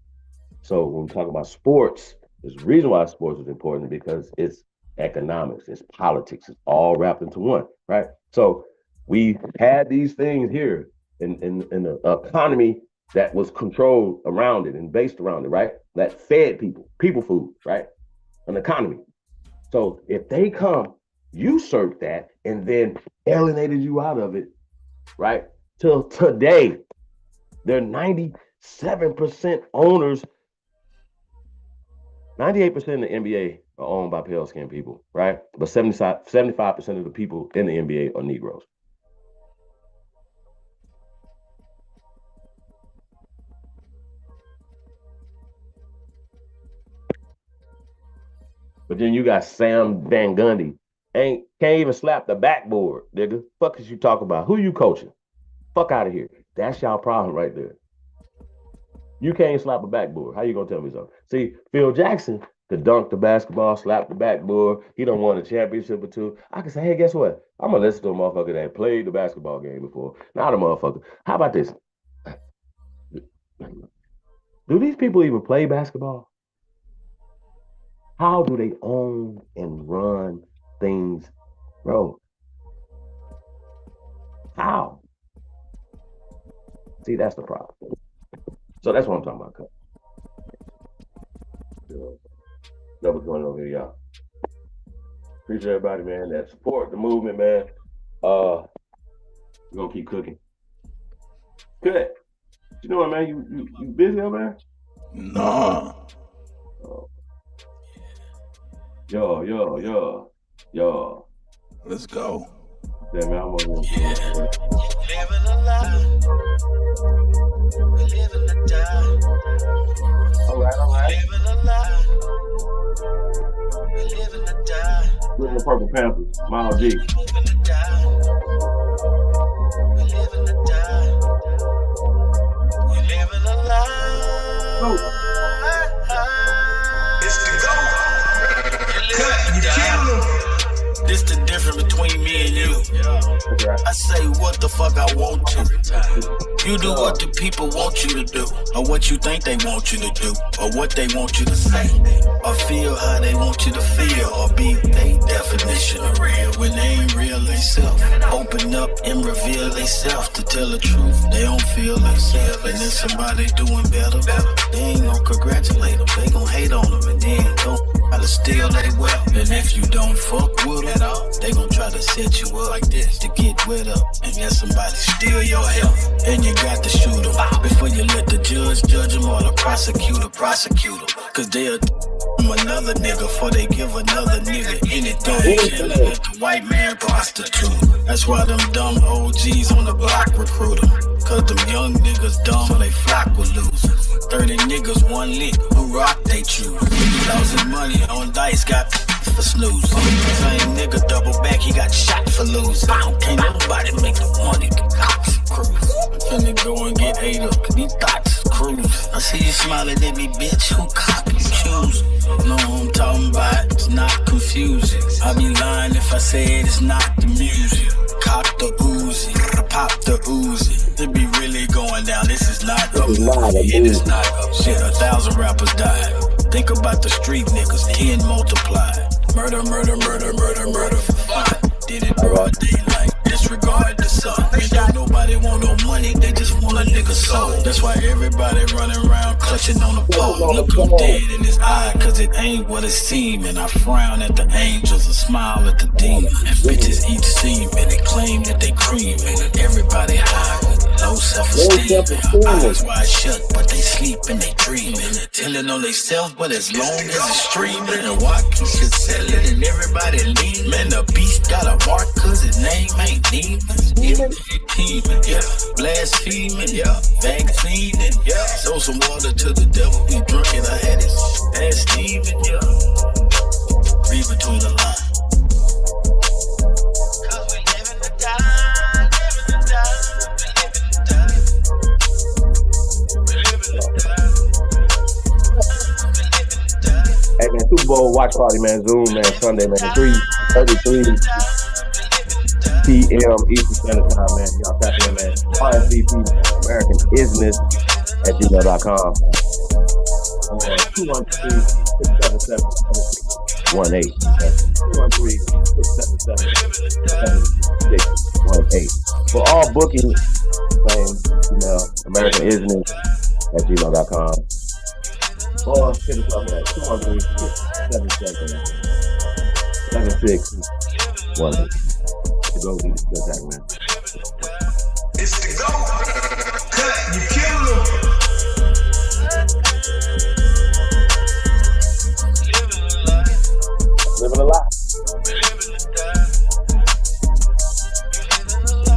So when we talk about sports, there's a reason why sports is important because it's economics, it's politics, it's all wrapped into one, right? So we had these things here in the economy that was controlled around it and based around it, right? That fed people food, right? An economy. So if they come, usurp that, and then alienated you out of it, right? Till today, they're 97% owners. 98% of the NBA are owned by pale skinned people, right? But 75% of the people in the NBA are Negroes. But then you got Sam Van Gundy. Can't even slap the backboard, nigga. Fuck is you talking about? Who you coaching? Fuck out of here. That's y'all problem right there. You can't slap a backboard. How you gonna tell me something? See, Phil Jackson could dunk the basketball, slap the backboard. He don't won a championship or two. I can say, hey, guess what? I'm gonna listen to a motherfucker that played the basketball game before. Not a motherfucker. How about this? Do these people even play basketball? How do they own and run things, bro? That's the problem. So that's what I'm talking about, cuz. Double joint over here, y'all. Appreciate everybody, man, that support the movement, man. We're gonna keep cooking. Good. You know what, man? You busy over there? Nah. Yo. Let's go. Yeah, man, I'm on Living a lie. We living a die. All right. Living a lie. We living a die. Look at the Purple Panthers, Miles G. We living a die. We living a die. We living a lie. Oh. It's the go. You kill him. This the difference between me and you. I say what the fuck I want to. You do what the people want you to do, or what you think they want you to do, or what they want you to say, or feel how they want you to feel, or be their definition of real when they ain't real themselves. Open up and reveal themselves to tell the truth. They don't feel themselves, and then somebody doing better, they ain't gonna congratulate them. They gon' hate on them, and then gon' try to steal their wealth. And if you don't fuck with them, they gon' try to set you up like this to get wet up and let somebody steal your health. And you got to shoot them before you let the judge judge them or the prosecutor prosecute them. Cause they'll another nigga before they give another nigga anything. Killing let the white man prostitute. That's why them dumb OGs on the block recruit them. Cause them young niggas dumb so they flock will lose. 30 niggas one lick, who rock they choose. Lost his money on dice, got for snooze. Same nigga double back, he got shot for losing. Can't nobody make the money, the cops cruise. I'm finna go and get ate up, these thoughts cruise. I see you smiling at me, bitch, who cock you choose? Know what I'm talking about, it's not confusing. I be lying if I say it's not the music. Cock the Uzi, pop the Uzi. It be really going down, this is not a movie. It is not up shit, 1,000 rappers died. Think about the street niggas, 10 multiplied. Murder for fun. Did it broad daylight, disregard the sun. And don't nobody want no money, they just want a nigga soul. That's why everybody running around clutching on the pole. Look him dead in his eye, cause it ain't what it seem. And I frown at the angels and smile at the demon. And bitches each seem and they claim that they cream. And everybody high with low self-esteem. Eyes wide shut, but they sleep and they dream. And they're telling on themselves, but as long as it's streaming. And why keep it selling and everybody leave? Man, the beast got a mark cause his name ain't demons. Demon, yeah. Blaspheming, yeah. Vaccine, yeah. Throw some water to the devil, he drunk it, I had it. Ass Steven, yeah. Read between the lines. Cause we live in the die, we live in the die. Hey, man, Super Bowl watch party, man. Zoom, man. Sunday, man. 3:33 p.m. Eastern Standard Time, man. Y'all tap in, man. RSVP, American Isness at gmail.com. 213-677-7618. 213-677-7618. For all booking, same email, American Isness at gmail.com. Or hit us up at 213-677-7618. To go eat the attack, man. It's the go. Cut, you kill him. Living a lot.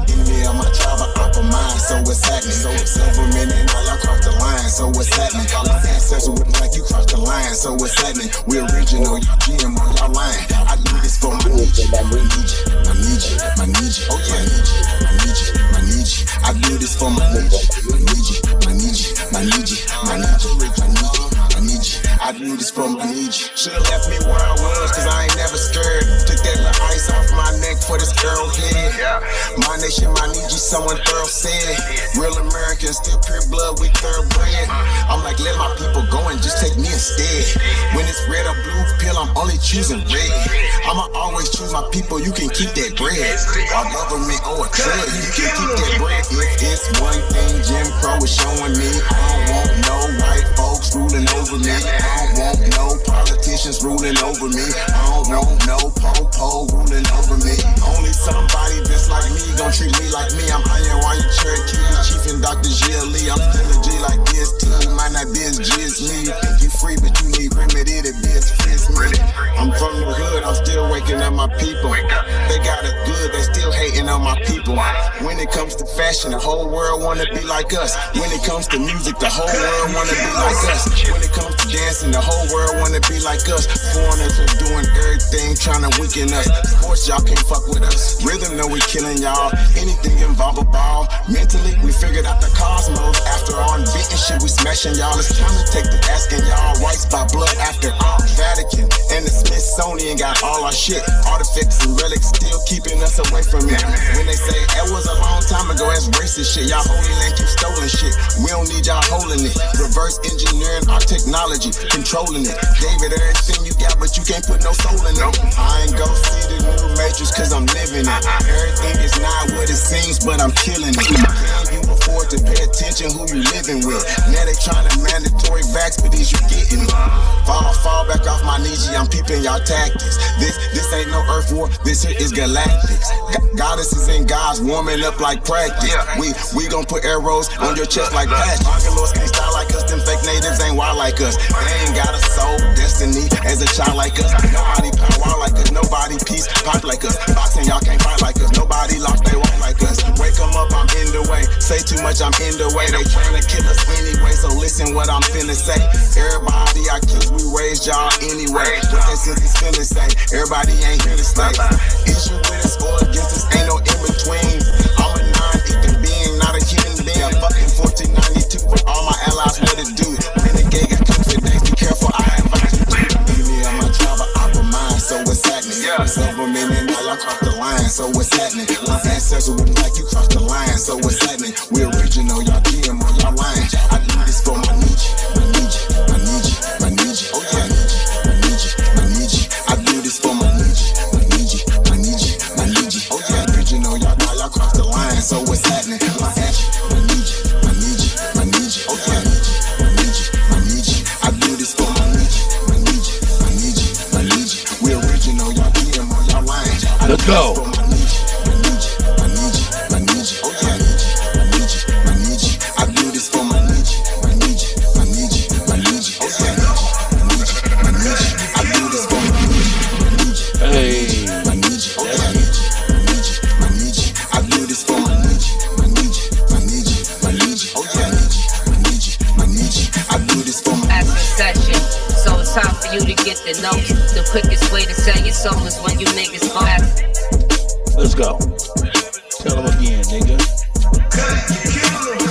Enemy on my job, I upper mind, so what's happening? So several minutes, now y'all cross the line, so what's happening? I'm ancestral with like you cross the line, so what's happening? We original, y'all GM on y'all line. I do this for my niche. I need you. I need you. I do this for my niche. I do this for my niche. Should've left me where I was, cause I ain't never scared. Took that little ice off my neck for this girl head. My nation, my niche, someone thorough said. Real Americans, still pure blood, we thoroughbred. I'm like, let my people go and just take me instead. When it's red or blue pill, I'm only choosing red. I'ma always always choose my people, you can keep that bread. Our government or a drug, you can keep that bread. If it's one thing Jim Crow is showing me, I don't want no white folks ruling over me. I don't want no politicians ruling over me. I don't want no po-po ruling over me. Only somebody just like me gon' treat me like me. I'm Iron Wire Cherokee, Chief and Dr. Jill Lee. I'm still a G like this too. Might not be as G as me. You think you free, but you need remedy to be as free as me. I'm from the hood, I'm still waking up my people. They got it good, they still hating on my people. When it comes to fashion, the whole world wanna be like us. When it comes to music, the whole world wanna be like us. When it comes to dancing, the whole world wanna be like us. Foreigners are doing everything, trying to weaken us. Sports, y'all can't fuck with us. Rhythm, know we killing y'all. Anything involve a ball. Mentally, we figured out the cosmos. After all inventing shit, we smashing y'all. It's time to take the asking y'all. Rights by blood after all. Vatican and the Smithsonian got all our shit. Artifacts and relics still keeping us away from it. When they say that was a long time ago, that's racist shit. Y'all holy land keep stolen shit. We don't need y'all holding it. Reverse engineering our technology, controlling it. David, everything you got, but you can't put no soul in it. I ain't go see the new Matrix cause I'm living it. Everything is not what it seems, but I'm killing it. Can you afford to pay attention who you living with? Now they trying to mandatory vax, but is you getting it? Fall back off my knees, I'm peeping y'all tactics. This ain't no earth war, this here is galactics. Goddesses and gods warming up like practice. We gon' put arrows on your chest like patches. Kutackulous can't style like us, them fake natives ain't wild like us. They ain't got a soul, destiny as a child like us. Nobody power like us, nobody peace pipe like us. Boxing, y'all can't fight like us, nobody lost they walk like us. Wake 'em up, I'm in the way. Say too much, I'm in the way. They tryna kill us anyway, so listen what I'm finna say. Everybody I kiss, we raised y'all anyway. What that sense is finna say, everybody ain't here to stay. Issue with us or against us, ain't no in between. I'm a non-ether being, not a human being. Fucking 1492 for all my allies, what it do? Renegade got cooked for days, be careful, I invite you to. Enemy of my tribe, I of mine, so what's happening? Silverman and all, I crossed the line, so what's happening? My ancestors wouldn't like you crossed the line, so what's happening? We original, y'all GM on y'all line. I do this for my niche, my niche, my niche, my niche. Oh yeah, my niche, my niche. I do this for my niche, my niche, my niche, my niche. Oh yeah, original, y'all crossed the line, so what's happening? My niche, my niche, my niche, my niche. Oh yeah, my niche, my niche. I do this for my niche, my niche, my niche, my niche. We original, y'all GM on y'all line. Let's go. Time for you to get the note. The quickest way to sell your soul is when you niggas go. Let's go. Tell them again, nigga.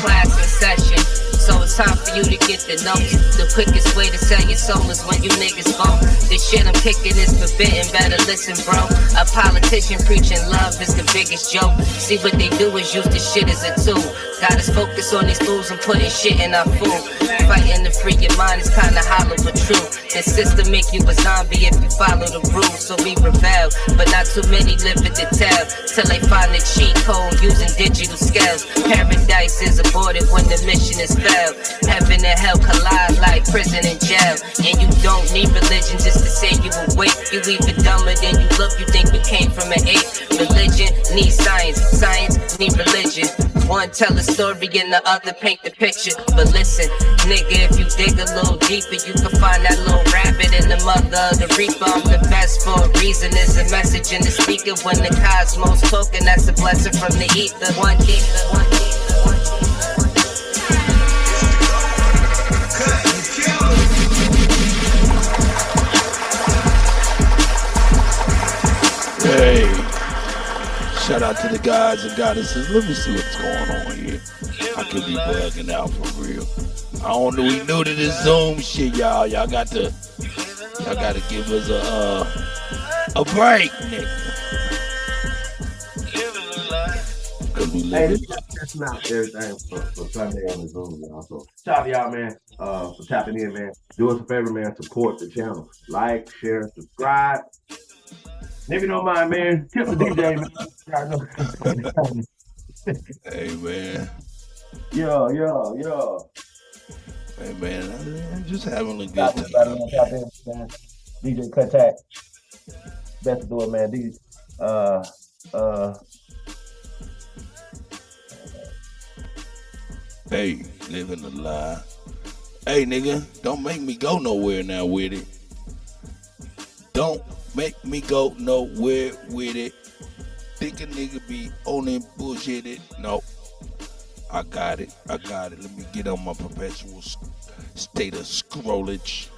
Class in session. So it's time for you to get the notes. The quickest way to sell your soul is when you niggas vote. This shit I'm kicking is forbidden, better listen, bro. A politician preaching love is the biggest joke. See what they do is use this shit as a tool. Got us focused on these fools and putting shit in our food. Fighting to free your mind is kinda hollow but true. The system make you a zombie if you follow the rules. So we rebel, but not too many live it to tell. Till they find the cheat code using digital scales. Paradise is aborted when the mission is failed. Heaven and hell collide like prison and jail. And you don't need religion just to say you awake. You even dumber than you look, you think you came from an ape. Religion needs science, science need religion. One tell a story and the other paint the picture. But listen, nigga, if you dig a little deeper, you can find that little rabbit in the mother of the reaper. I'm the best for a reason. There's a message in the speaker when the cosmos talking. That's a blessing from the ether. One ether, one ether, one ether. Hey, shout out to the guys and goddesses. Let me see what's going on here. I could be bugging out for real. I don't know. We new to this Zoom shit, y'all. Y'all got to give us a break, nigga. Cause we Hey, live that's not everything for Sunday on the Zoom, y'all. So shout out to y'all, man, for tapping in, man. Do us a favor, man. Support the channel. Like, share, subscribe. If you don't mind, man, tip the DJ, man. Y'all know. Hey man. Yeah. Hey man, I'm just having a good Tap in, man. time, Tap man. in, man. DJ Kutackulous, best to do it, man. Uh, uh, Hey, living a lie. Hey nigga, don't make me go nowhere now with it. Don't make me go nowhere with it. Think a nigga be on and bullshit it. No, I got it. Let me get on my perpetual state of scrollage.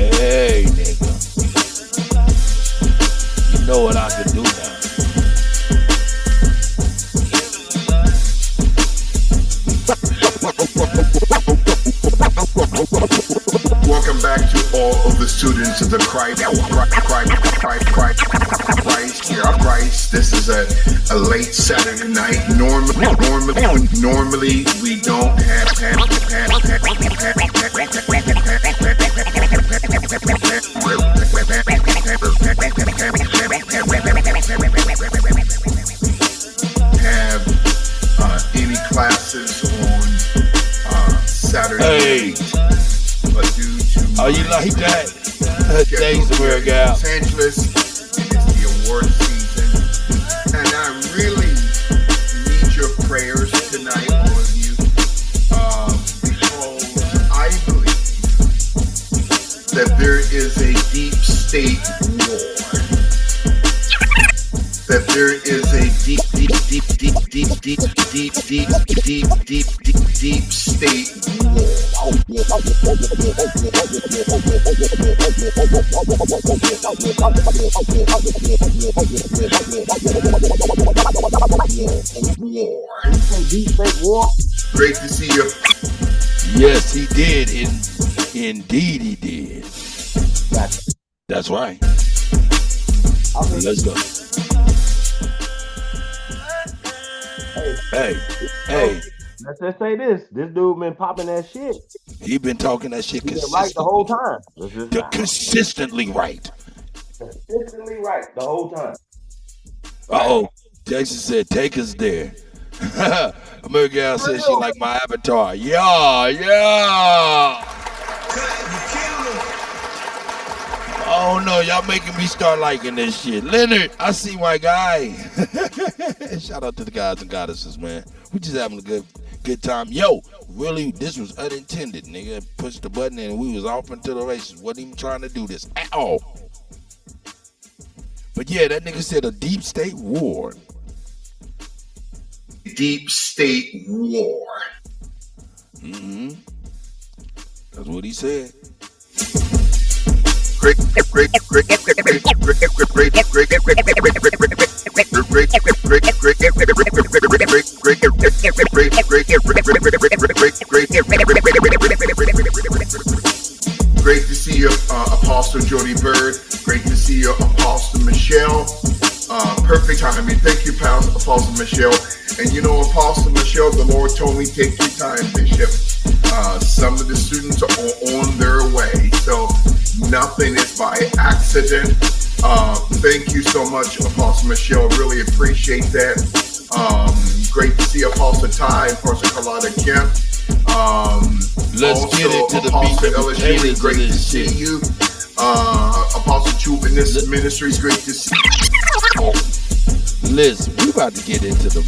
Hey nigga, you know what I can do now. Welcome back to all of the students of the Christ This is a late Saturday night. Normally we don't have any classes on Saturday Hey, night, but due to oh you like that? Thanks, schedule here in workout. Los Angeles, it is the award season, and I really need your prayers tonight, all of you, because I believe that there is a deep state war. That there is a deep state war. deep state war. Great to see you. Yes, he did. Indeed, he did. Gotcha. That's right. Okay. Let's go. Hey, Hey, let's just say this. This dude been popping that shit. he been talking that shit He been right the whole time. consistently right. Consistently right the whole time. Uh-oh. Texas said, take us there. American Gal said she like my avatar. Yeah. Oh no, y'all making me start liking this shit. Leonard, I see my guy. Shout out to the guys and goddesses, man. We just having a good time. Yo, really, this was unintended, nigga. Pushed the button and we was off into the races. Wasn't even trying to do this at all. But yeah, that nigga said a deep state war. Deep state war. Mm-hmm. That's what he said. Great to see you, Apostle Jody Bird. Great to see you, Apostle Michelle. Perfect timing. Thank you, Apostle Michelle. And you know, Apostle Michelle, the Lord told me, take your time, Bishop. Some of the students are on their way, so nothing is by accident. Thank you so much, Apostle Michelle. Really appreciate that. Great to see Apostle Ty, Apostle Carlotta Kemp. Let's also, get into the Apostle meat and Ellis potatoes Julie, of great to this see shit. you. Apostle Chu in this ministry is great to see you. Listen, we about to get into the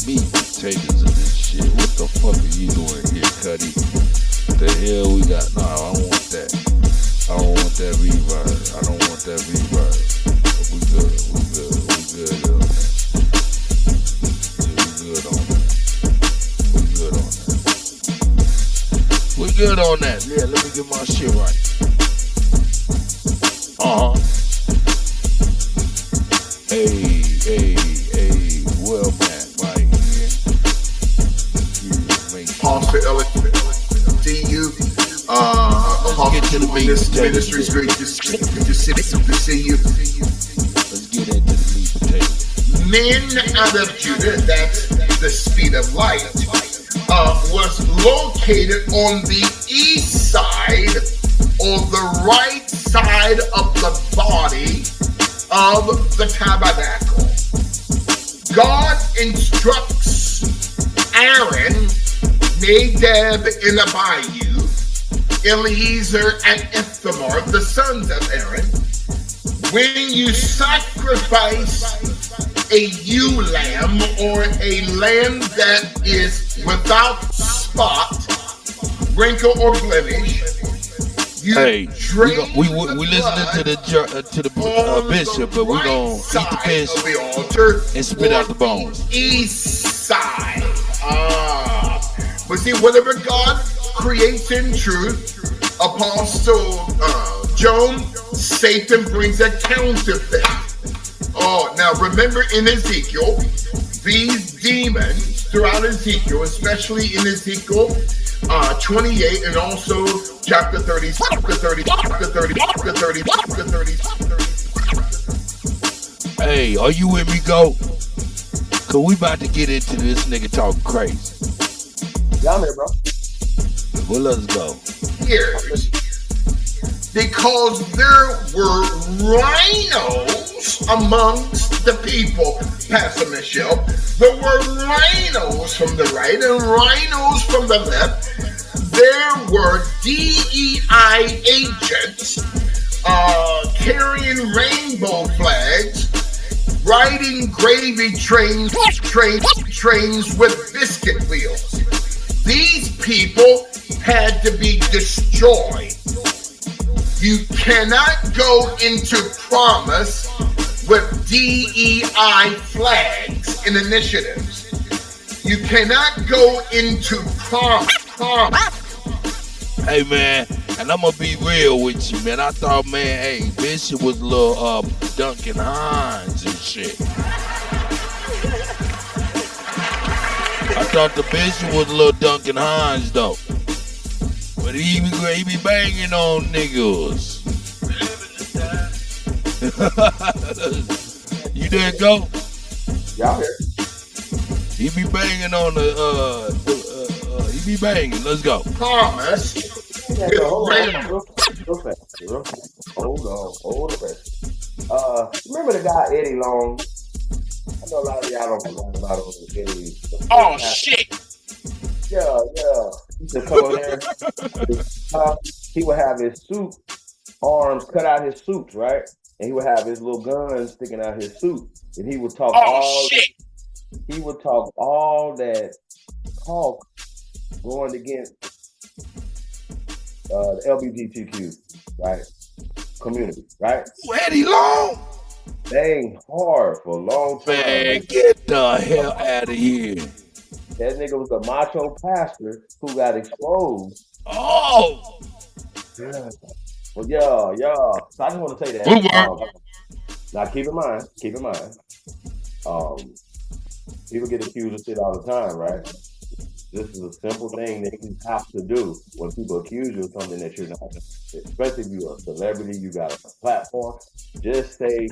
meat and potatoes of this shit. What the fuck are you doing here, Cuddy? What the hell we got? No, I don't want that. I don't want that reverb. We good on that. We good on that. Yeah, let me get my shit right. Hey, well, man, right here. Apostle Ellis, see you. get to the in meat this and potatoes. ministry. It's great to see you. Let's get into the meat and potatoes. Men out of Judah, that's the speed of light, was located on the east side or the right side of the body of the tabernacle. God instructs Aaron, Nadab and Abihu, Eleazar and Ithamar, the sons of Aaron, when you sacrifice a ewe lamb or a lamb that is without spot, wrinkle, or blemish, you drain we listening to the bishop, but we're gonna eat the fish of the altar and spit out the bones. East side. But see, whatever God creates in truth, Apostle Joan, Satan brings a counterfeit. Oh, now remember in Ezekiel, these demons throughout Ezekiel, especially in Ezekiel 28 and also chapter 30. Hey, are you with me, Go? Cause we about to get into this nigga talking crazy. Yeah, I'm here, bro. Well, let's go. Years. Because there were rhinos amongst the people, Pastor Michelle. There were rhinos from the right and rhinos from the left. There were DEI agents carrying rainbow flags, riding gravy trains with biscuit wheels. These people had to be destroyed. You cannot go into promise with DEI flags and initiatives. You cannot go into promise. Hey, man, and I'm gonna be real with you, man. I thought, man, hey, Bishop was a little Duncan Hines and shit. I thought the Bishop was a little Duncan Hines, though. But he be banging on niggas. You there, Go? Yeah, I'm here. He be banging on he be banging. Let's go. Promise. Yeah, so hold on. Real fast. Hold on. Remember the guy Eddie Long? I know a lot of y'all don't forget about him. Eddie. Oh, shit. Yeah. He used to come over there. He would have his suit arms cut out his suits, right? And he would have his little gun sticking out his suit. And he would talk He would talk all that talk going against the LGBTQ, right? Community, right? Eddie Long? Dang hard for a long time. Man, get the hell out of here. That nigga was a macho pastor who got exposed. Oh! Yeah. Well, yeah. So I just want to say that. Now keep in mind, people get accused of shit all the time, right? This is a simple thing that you have to do when people accuse you of something that you're not. Especially if you're a celebrity, you got a platform. Just say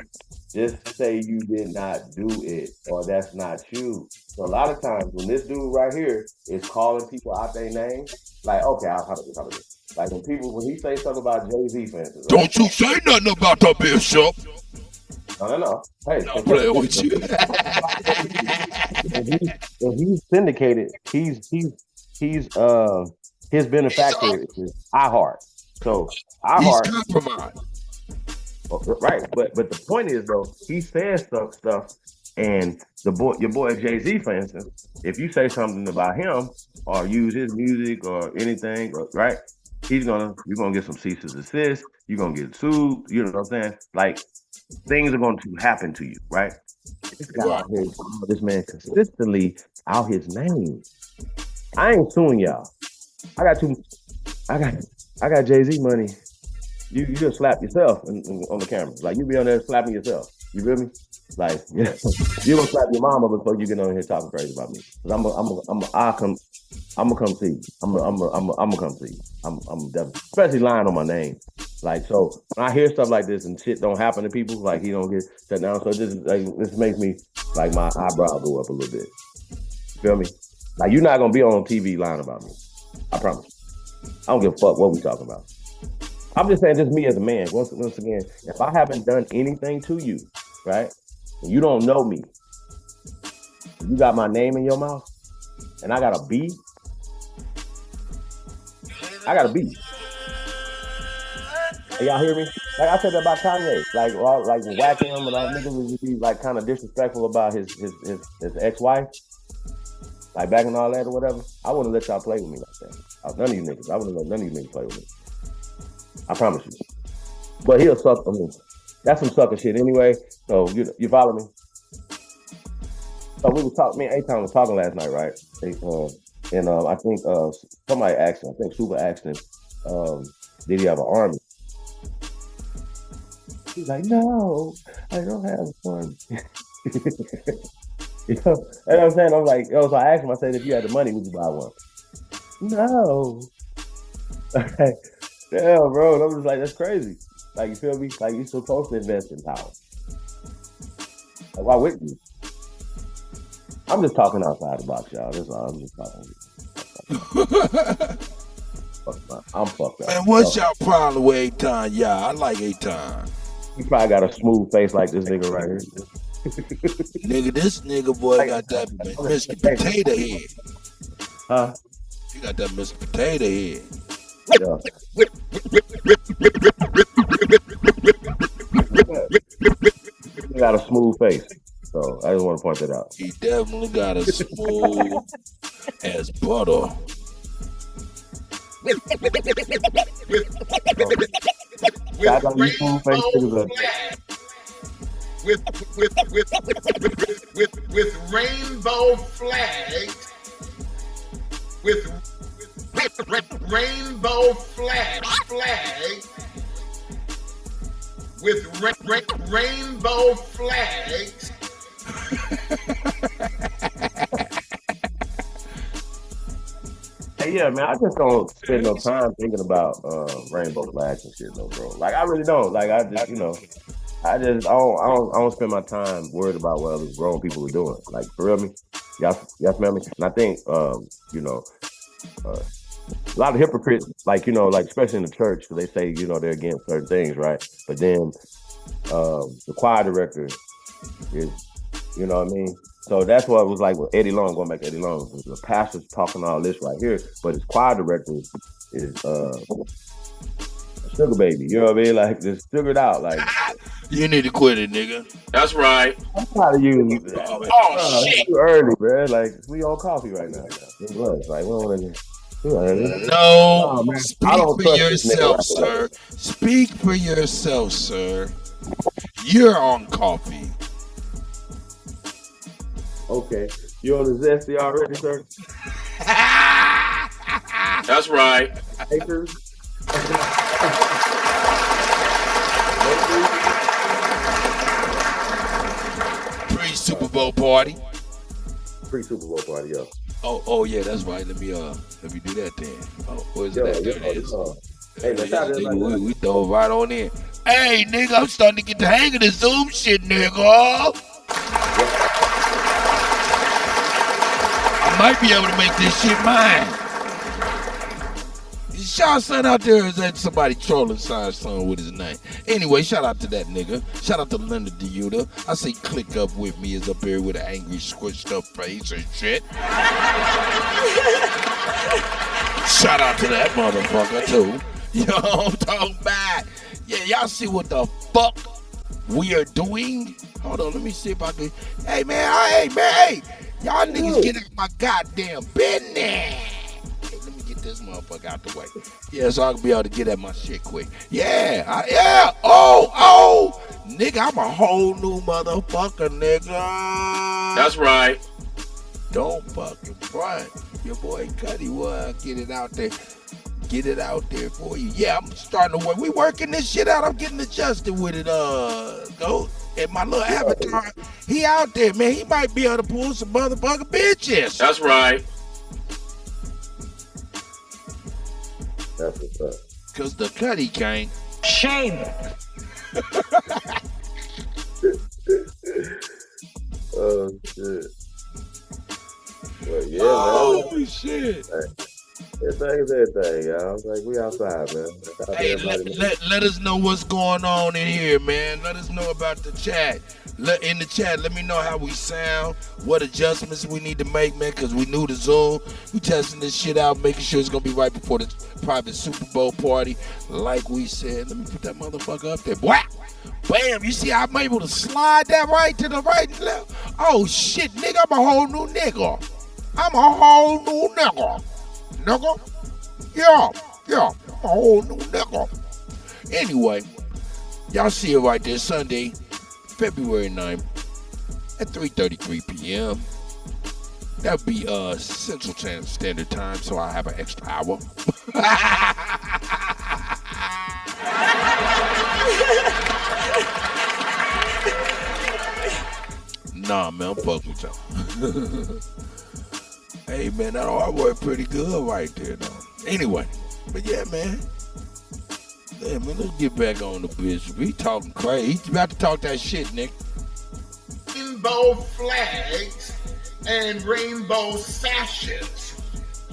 you did not do it, or that's not you. So a lot of times when this dude right here is calling people out their name, like, okay, how to do. Like when he say something about Jay-Z, for instance. Right? Don't you say nothing about the Bishop. No. Hey, I'm playing with you. If he's syndicated, he's his benefactor is iHeart. So iHeart, he's compromised. Right, but the point is though, he says stuff, and your boy Jay-Z, for instance, if you say something about him or use his music or anything, right, you're gonna get some cease and desist. You're gonna get sued. You know what I'm saying? Like things are going to happen to you, right? This guy out here, this man consistently out his name. I ain't suing y'all. I got Jay-Z money. You just slap yourself on the camera. Like you be on there slapping yourself. You feel me? Like you gonna slap your mama before you get on here talking crazy about me. Cause I'm gonna come see you. I'm gonna come see you. I'm definitely, especially lying on my name. Like, so when I hear stuff like this and shit don't happen to people, like he don't get shut down. So this makes me like my eyebrow go up a little bit. You feel me? Like you're not gonna be on TV lying about me. I promise. I don't give a fuck what we talking about. I'm just saying, just me as a man. Once again, if I haven't done anything to you, right, and you don't know me, you got my name in your mouth, and I got a B, I got a B. Hey, y'all hear me? Like I said about Kanye, like when whack him and all niggas would be like kind of disrespectful about his ex-wife, like back and all that or whatever. I wouldn't let y'all play with me like that. None of you niggas. I wouldn't let none of you niggas play with me. I promise you. But he'll suck. I mean, that's some sucker shit anyway. So you follow me? So we were talking. Me and A-Town was talking last night, right? And I think somebody asked him. I think Super asked him, did he have an army? He's like, no, I don't have an army. You know what I'm saying? I'm like, so I asked him. I said, if you had the money, would you buy one? No. Damn, bro. I'm just like, that's crazy. Like, you feel me? Like, you're supposed to invest in power. Like, why wouldn't you? I'm just talking outside the box, y'all. That's all. I'm just talking. I'm fucked up. Man, what's your problem with A-Town? Yeah, I like A-Town. He probably got a smooth face like this nigga right here. Nigga, this nigga boy got that Mr. Potato Head. Huh? You got that Mr. Potato Head. Yeah. He got a smooth face. So I just want to point that out. He definitely got a smooth as butter. I got a smooth face niggas. With rainbow flags, with rainbow flags, with rainbow flags. Hey, yeah, man, I just don't spend no time thinking about rainbow flags and shit, no, bro. Like I really don't. Like I just, I don't spend my time worried about what other grown people are doing. Like for real, me, y'all smell me? And I think, a lot of hypocrites, like especially in the church, because they say they're against certain things, right? But then the choir director is, you know what I mean? So that's what it was like with Eddie Long, going back to Eddie Long. The pastor's talking all this right here, but his choir director is sugar baby. You know what I mean? Like just figured out. Like you need to quit it, nigga. That's right. I'm proud of you. Oh shit! It's too early, bro. Like we on coffee right now. It was like we don't want to. No, speak for yourself, sir. Speak for yourself, sir. You're on coffee. Okay. You on the zesty already, sir? That's right. Acres. Pre-Super Bowl party. Pre-Super Bowl party, yo. Oh yeah, that's right. Let me do that then. Oh, where's it at? There it is. Hey, nigga, we dove right on in. Hey, nigga, I'm starting to get the hang of the Zoom shit, nigga. I might be able to make this shit mine. Shout son out there, is that somebody trolling son with his name? Anyway, shout out to that nigga. Shout out to Linda DeYuta. I say click up with me is up here with an angry squished up face and shit. Shout out to that motherfucker too. Yo, I'm talking about. Yeah, y'all see what the fuck we are doing? Hold on, let me see if I can. Hey man, hey. Y'all niggas get out my goddamn business. Hey, let me get this motherfucker out the way. Yeah, so I can be able to get at my shit quick. Yeah. Oh. Nigga, I'm a whole new motherfucker, nigga. That's right. Don't fucking front. Your boy Cuddy will get it out there. Get it out there for you. Yeah, I'm starting to work. We working this shit out. I'm getting adjusted with it. Go. And my little avatar, he out there, man. He might be able to pull some motherfucking bitches. That's right. That's what's up. Cause the Cuddy Gang. Shame. Oh shit. Well, yeah, man. Oh shit. Everything is everything, y'all. It's like we outside, man. Shout out to Hey, everybody, man. let us know what's going on in here, man. Let us know about the chat. In the chat, let me know how we sound, what adjustments we need to make, man, because we new to Zoom. We testing this shit out, making sure it's going to be right before the private Super Bowl party. Like we said, let me put that motherfucker up there. Boy, bam, you see I'm able to slide that right to the right and left. Oh, shit, nigga, I'm a whole new nigga. I'm a whole new nigga. Nigga? Yeah, I'm a whole new nigga. Anyway, y'all see it right there, Sunday, February 9th at 3:33 p.m. That'll be Central Standard Time, so I have an extra hour. Nah, man, I'm fucking with y'all. Hey, man, that artwork pretty good right there, though. Anyway, but yeah, man. Yeah, man, let's get back on the bitch. We talking crazy. He's about to talk that shit, Nick. Rainbow flags and rainbow sashes.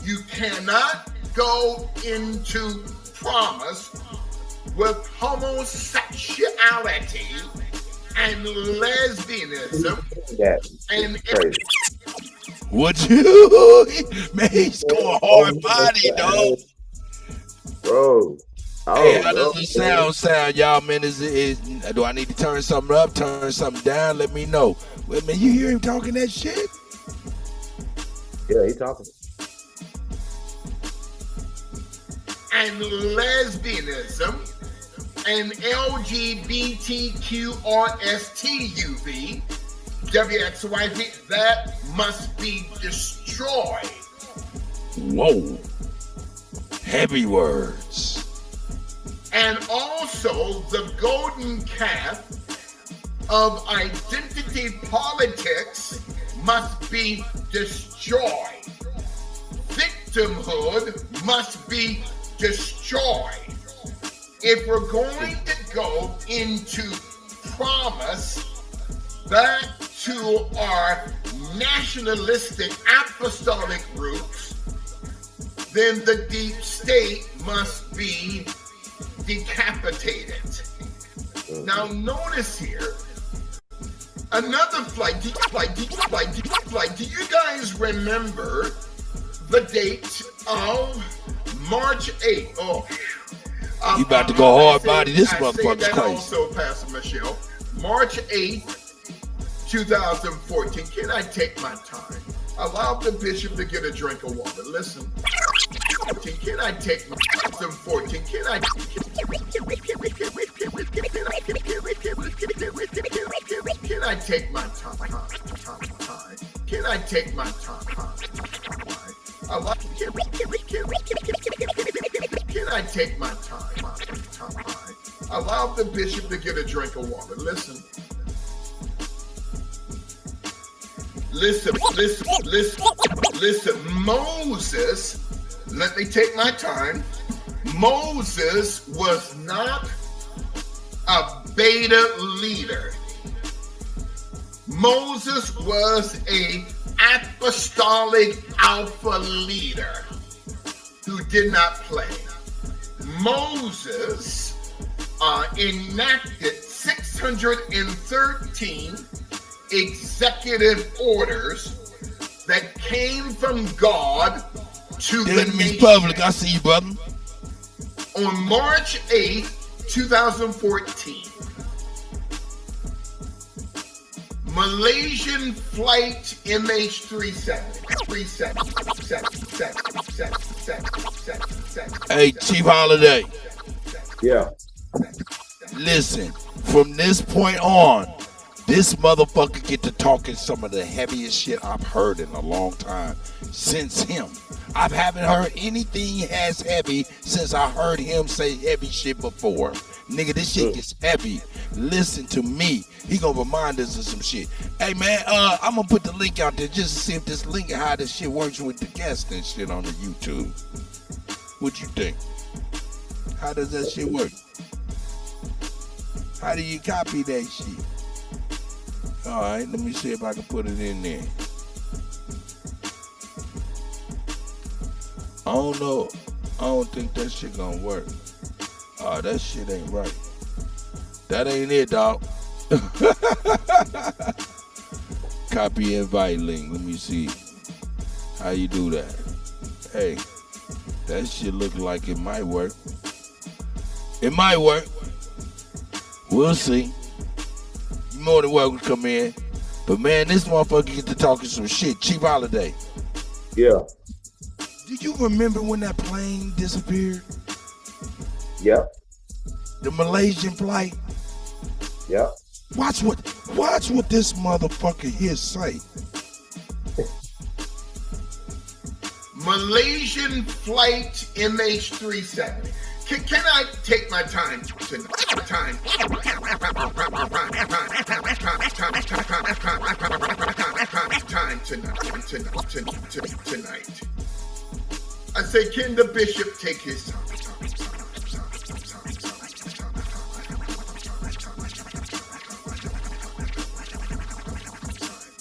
You cannot go into promise with homosexuality and lesbianism and Crazy. Would you? Man, he's going hard body, dog. Bro. Hey, how does the sound, y'all, man? Do I need to turn something up, turn something down? Let me know. Wait, man, you hear him talking that shit? Yeah, he talking. and lesbianism and LGBTQRSTUV, WXYZ, that must be destroyed. Whoa. Heavy words. And also the golden calf of identity politics must be destroyed. Victimhood must be destroyed. If we're going to go into promise back to our nationalistic apostolic roots, then the deep state must be decapitated. Now notice here, another flight. Do you guys remember the date of March 8th? Oh, you about to go hard body. This motherfucker's crazy. Also, Pastor Michelle, March 8th, 2014. Can I take my time? Allow the bishop to get a drink of water. Listen. Can I take my 2014? Can I take my time? Can I take my time? Can I take my time? Allow the bishop to get a drink of water. Listen. Listen. Moses, let me take my time. Moses was not a beta leader. Moses was a apostolic alpha leader who did not play. Moses enacted 613 executive orders that came from God to the nation. Public. I see you, brother. On March 8th, 2014, Malaysian flight MH370. Hey, Chief Holiday. Yeah. Listen, from this point on, this motherfucker get to talking some of the heaviest shit I've heard in a long time since him. I haven't heard anything as heavy since I heard him say heavy shit before. Nigga, this shit gets heavy. Listen to me. He gonna remind us of some shit. Hey man, I'm gonna put the link out there just to see if this link, how this shit works with the guests and shit on the YouTube. What you think? How does that shit work? How do you copy that shit? All right, let me see if I can put it in there. I don't know. I don't think that shit gonna work. Oh, that shit ain't right. That ain't it, dog. Copy invite link. Let me see how you do that. Hey, that shit look like it might work. It might work. We'll see. You're more than welcome to come in. But man, this motherfucker get to talking some shit. Cheap Holiday. Yeah. Do you remember when that plane disappeared? Yep. The Malaysian flight? Yep. Watch what this motherfucker here say. Malaysian flight MH370. Can I take my time tonight? Tonight. I say, can the bishop take his time?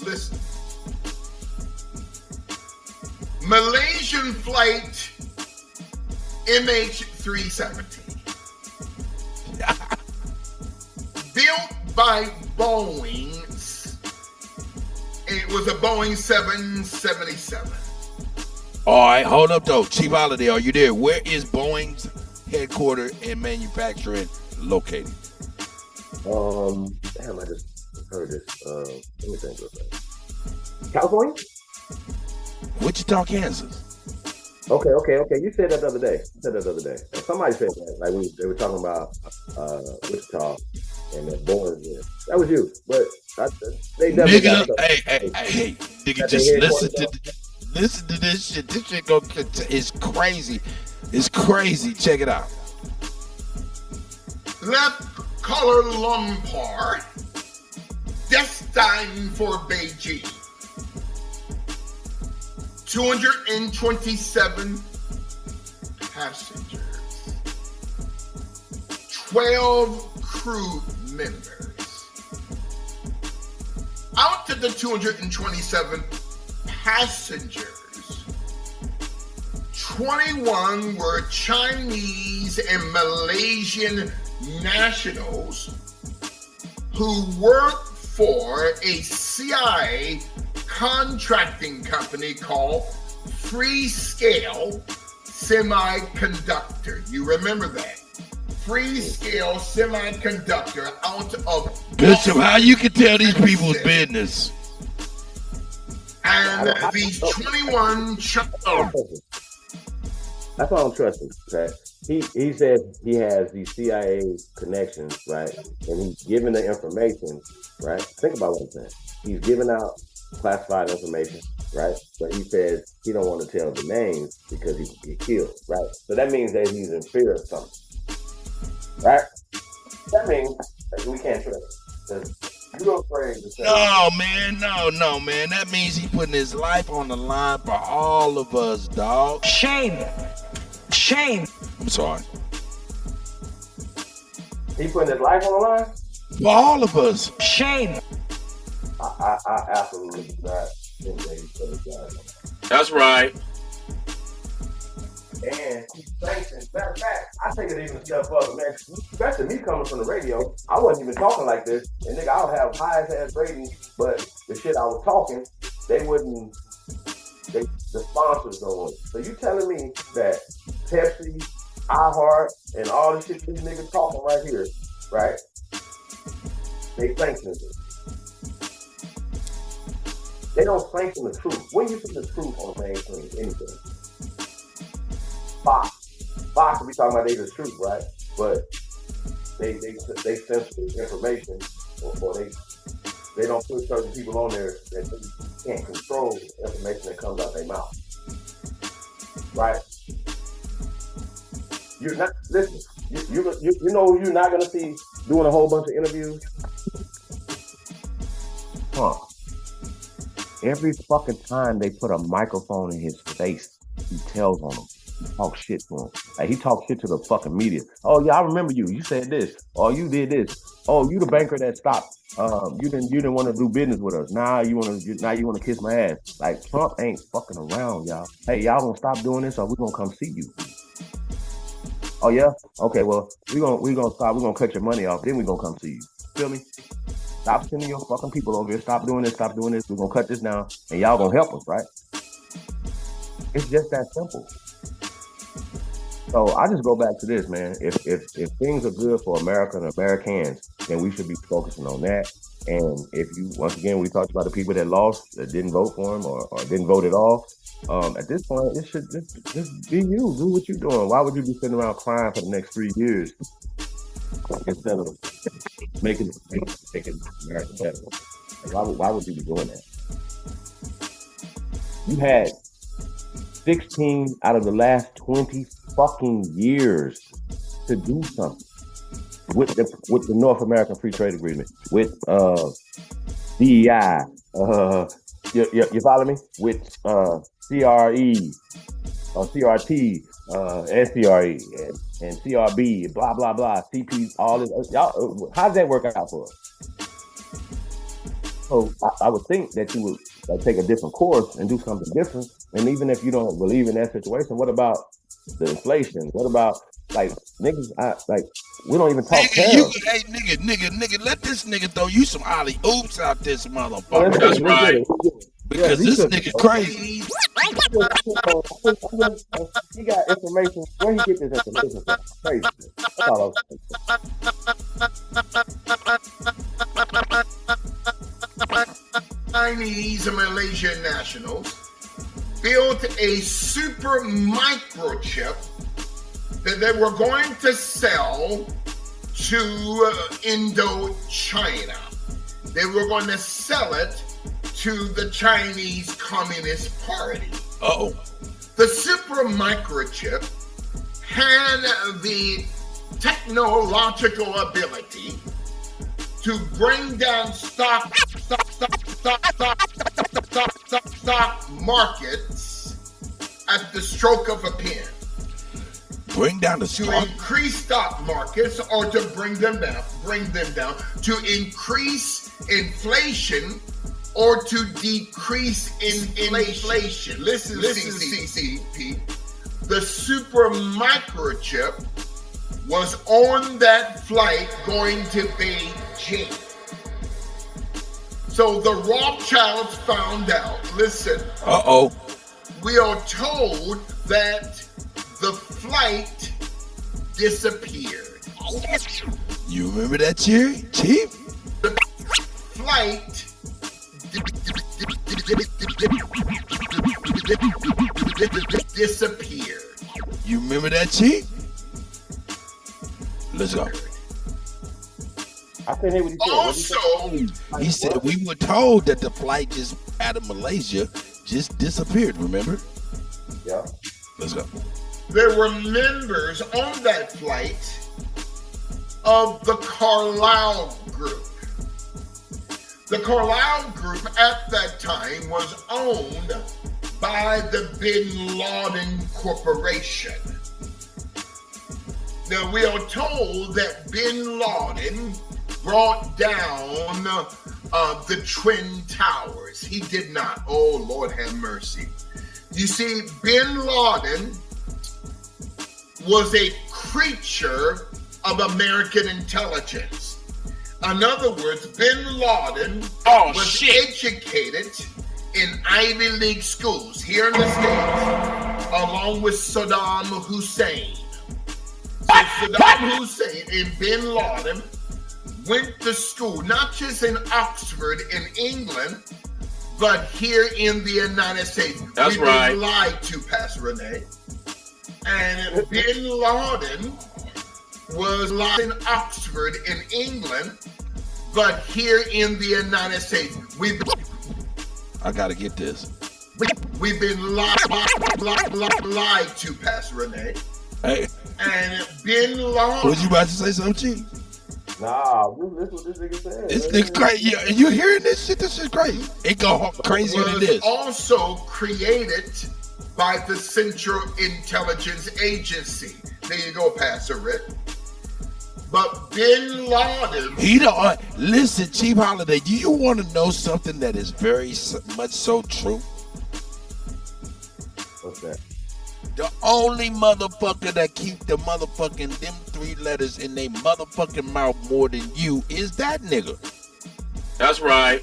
Listen. Malaysian flight MH370. Built by Boeing. It was a Boeing 777. All right, hold up though. Chief Holiday, are you there? Where is Boeing's headquarters and manufacturing located? Damn, I just heard this. Let me think of that. California? Wichita, Kansas. Okay. You said that the other day. Somebody said that, like when they were talking about Wichita and that Boeing. Yeah. That was you, but they definitely Nigga, got hey, nigga, just listen to this shit. This shit is crazy. It's crazy. Check it out. Left Kuala Lumpur, destined for Beijing. 227 passengers, 12 crew members. Out of the 227 passengers, 21 were Chinese and Malaysian nationals who worked for a CIA contracting company called Freescale Semiconductor. You remember that? Freescale Semiconductor out of Bishop, how you can tell these people's business? And these 21 That's why I don't trust him. Right? He said he has these CIA connections, right? And he's giving the information, right? Think about what I'm saying. He's giving out classified information, right? But he says he don't want to tell the names because he could get killed, right? So that means that he's in fear of something, right? That means that we can't trust him. You're afraid to say. No, man. That means he putting his life on the line for all of us, dog. Shame. I'm sorry. He putting his life on the line? For all of us. Shame. I absolutely do not think that he's putting his life on the line. That's right. And he's sanctioned. Matter of fact, I take it even a step further, man. Especially me coming from the radio, I wasn't even talking like this. And nigga, I'll have highest ratings, but the shit I was talking, the sponsors don't want it. So you telling me that Pepsi, iHeart, and all the shit these niggas talking right here, right? They sanction it. They don't sanction the truth. When you see the truth on mainstream, anything. Fox, we talking about they the truth, right? But they censor information, or they don't put certain people on there that they can't control the information that comes out their mouth, right? You're not listen. You know who you're not gonna see doing a whole bunch of interviews. Every fucking time they put a microphone in his face, he tells on them. talk shit to him. Like he talked shit to the fucking media. Oh yeah, I remember you. You said this. Oh, you did this. Oh, you the banker that stopped. You didn't want to do business with us. Now you want to kiss my ass. Like Trump ain't fucking around, y'all. Hey, y'all gonna stop doing this, or we gonna come see you. Oh yeah, okay. Well, we gonna stop. We gonna cut your money off. Then we gonna come see you. Feel me? Stop sending your fucking people over here. Stop doing this. Stop doing this. We're gonna cut this down, and y'all gonna help us, right? It's just that simple. So I just go back to this, man. If things are good for America and Americans, then we should be focusing on that. And if you once again we talked about the people that lost, that didn't vote for him or didn't vote at all. At this point, it should just be you. Do what you're doing. Why would you be sitting around crying for the next 3 years instead of making America better? Why would you be doing that? You had 16 out of the last 20 fucking years to do something with the North American Free Trade Agreement, with DEI, you follow me? With CRE or CRT, SCRE and CRB, blah blah blah, CP, all this. Y'all, how does that work out for us? So I would think that you would take a different course and do something different. And even if you don't believe in that situation, what about the inflation? What about like niggas? We don't even talk tariffs. Hey, nigga, let this nigga throw you some ollie oops out this motherfucker. Oh, That's right. Yeah, Because this nigga crazy. He got information. Where he get this information from? Crazy. That's all Chinese and Malaysian nationals built a super microchip that they were going to sell to Indochina. They were going to sell it to the Chinese Communist Party. Uh-oh. The super microchip had the technological ability to bring down stock markets at the stroke of a pen. Bring down the To stock. increase stock markets or to bring them down, to increase inflation or to decrease inflation. Listen, CCP. The super microchip was on that flight going to Beijing. So the Rothschilds found out, listen, Uh-oh. we are told that the flight disappeared. You remember that, Chief? The flight disappeared. You remember that, Chief? Let's go. I couldn't hear what he said. Also, He said we were told that the flight just out of Malaysia just disappeared, remember? Yeah. Let's go. there were members on that flight of the Carlyle Group. The Carlyle Group at that time was owned by the Bin Laden Corporation. Now, we are told that Bin Laden brought down the Twin Towers. He did not. Oh, Lord have mercy. You see, Bin Laden was a creature of American intelligence. In other words, Bin Laden was educated in Ivy League schools here in the States, along with Saddam Hussein. So Saddam Hussein and Bin Laden went to school, not just in Oxford in England, but here in the United States. That's right. Been lied to, Pastor Renee. And Bin Laden was locked in Oxford in England, but here in the United States, I gotta get this. we've been lied to, Pastor Renee. Hey, And Bin Laden. was you about to say something, Chief? Nah, this what this nigga said. This nigga crazy. Yeah, you hearing this shit? This is crazy. It go crazier than was this. also created by the Central Intelligence Agency. There you go, Pastor Rick. But Bin Laden. He don't listen, Chief Holiday. Do you want to know something that is very much so true? What's that? The only motherfucker that keep the motherfucking them 3 letters in their motherfucking mouth more than you is that nigga. That's right.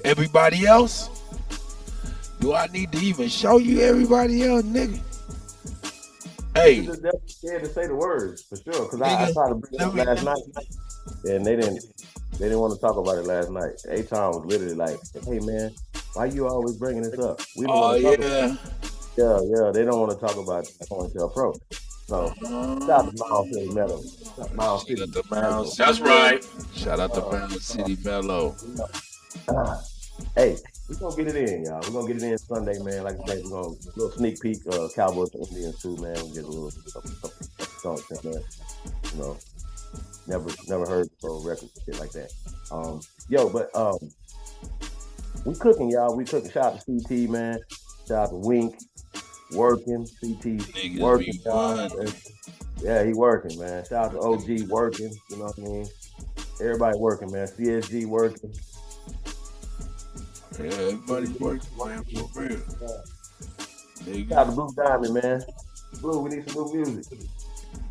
Everybody else? Do I need to even show you everybody else, nigga? Hey, You just definitely scared to say the words for sure. Because I nigga, tried to bring it up last night, and they didn't want to talk about it last night. A-Town was literally like, "Hey man, why you always bringing this up? We don't oh want to talk yeah. about it." Yeah, they don't want to talk about Ponytail Pro. So shout out to Miles City Meadow. Miles Shout City. out to Mound City. That's right. Shout out to Mound City Mellow. Hey, we're gonna get it in, y'all. We're gonna get it in Sunday, man. Like I said, we're gonna a little sneak peek, Cowboys and Indians too, man. We'll get a little songs in there. You know, never heard pro records and shit like that. But we cooking, y'all. We cooking. Shout out to CT, man. Shout out to Wink, working. CT Niggas working, be y'all. fun. Yeah, he working, man. Shout out to OG working. You know what I mean? Everybody working, man. CSG working. Yeah, everybody's working, man, for real. Shout out to Blue Diamond, man. Blue, we need some new music.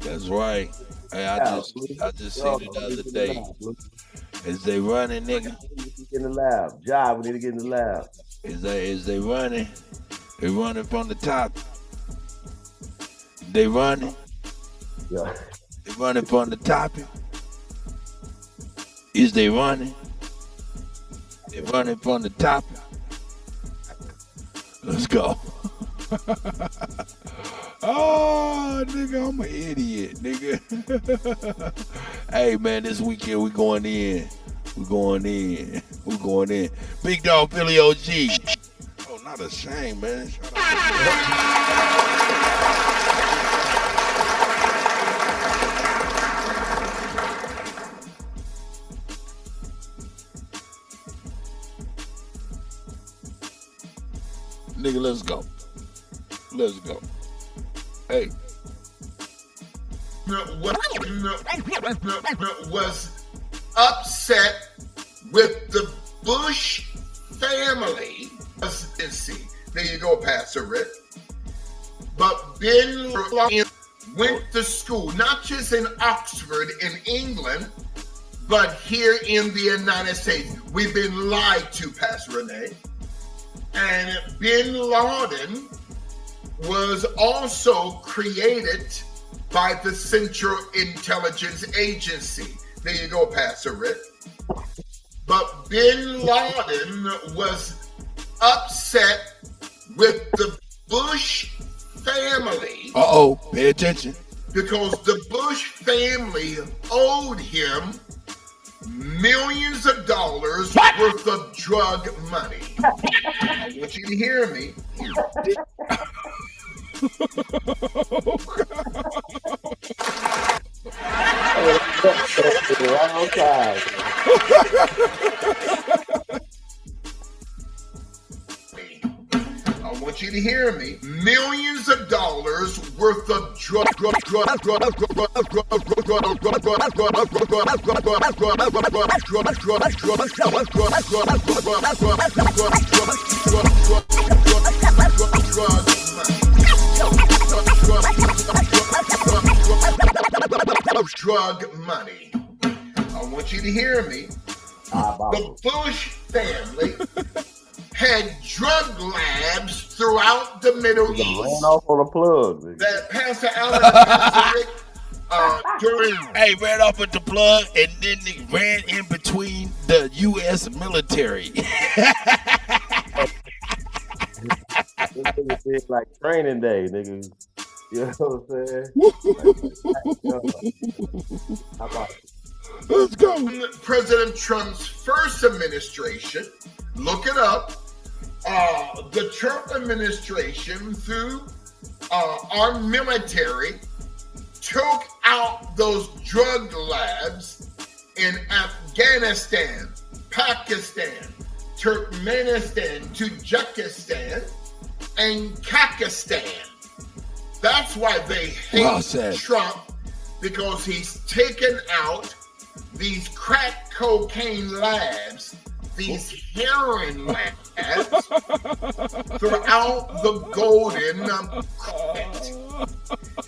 That's right. Hey, I just seen it the other day. Is they running, nigga? We need to get in the lab. Job, we need to get in the lab. Is they running? They running from the top. They running. Yeah. They running from the top. Is they running? They running from the top. Let's go. Oh, nigga, I'm an idiot, nigga. Hey, man, this weekend we going in. We going in. Big Dog Philly OG. Oh, not a shame, man. Shout out. Nigga, let's go. Let's go. Hey. Was upset with the Bush family. There you go, Pastor Rick. But Bin Laden went to school, not just in Oxford in England, but here in the United States. We've been lied to, Pastor Renee. And Bin Laden was also created by the Central Intelligence Agency. There you go, Pastor Rick. But Bin Laden was upset with the Bush family. Uh-oh, pay attention. Because the Bush family owed him millions of dollars worth of drug money. I want you to hear me. I want you to hear me. Millions of dollars worth of drug money. I want you to hear me. The Bush family had drug labs throughout the Middle East. Ran off on a plug. Nigga. That Pastor Allen and Pastor Rick during. Hey, ran off with the plug and then they ran in between the U.S. military. This nigga did like training day, nigga. You know what I'm saying? How about it? Let's go. President Trump's first administration, look it up. The Trump administration, through our military, took out those drug labs in Afghanistan, Pakistan, Turkmenistan, Tajikistan, and Kakistan. That's why they hate Trump, because he's taken out these crack cocaine labs, these heroin labs throughout the Golden Continent,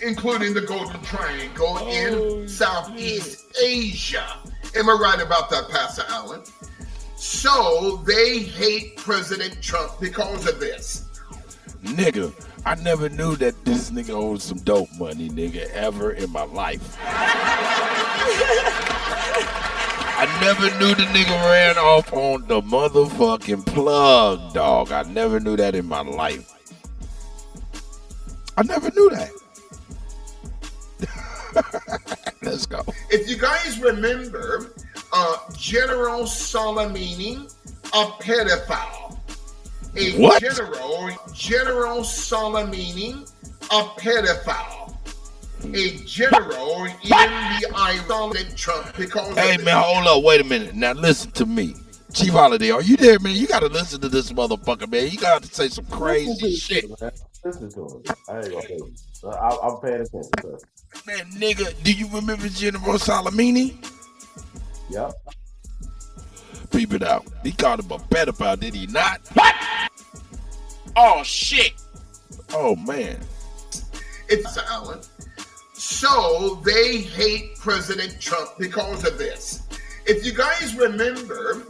including the Golden Triangle in Southeast Asia. Am I right about that, Pastor Allen? So they hate President Trump because of this. Nigga, I never knew that this nigga owed some dope money, nigga, ever in my life. I never knew the nigga ran off on the motherfucking plug, dog. I never knew that in my life. I never knew that. Let's go. If you guys remember, General Soleimani, a pedophile. What? General Soleimani, a pedophile. A general in the Iran Trump because. Hey man, hold up, wait a minute. Now listen to me. Chief Holiday, are you there, man? You gotta listen to this motherfucker, man. You gotta say some crazy shit. Listen to him. I ain't gonna tell you. I'm paying attention, sir. Man, nigga, do you remember General Soleimani? Yep. Peep it out. He called him a pedophile, did he not? What? Oh shit. Oh man. It's Alan. So they hate President Trump because of this. If you guys remember,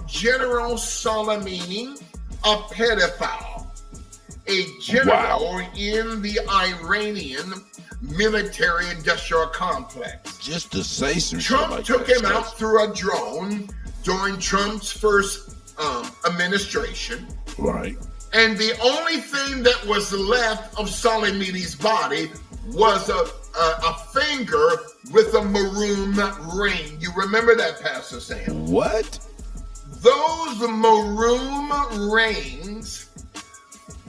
General Soleimani, a pedophile, a general in the Iranian military-industrial complex. Just to say some Trump shit like took that, him out through a drone during Trump's first administration. Right. And the only thing that was left of Soleimani's body was a finger with a maroon ring. You remember that, Pastor Sam? What? Those maroon rings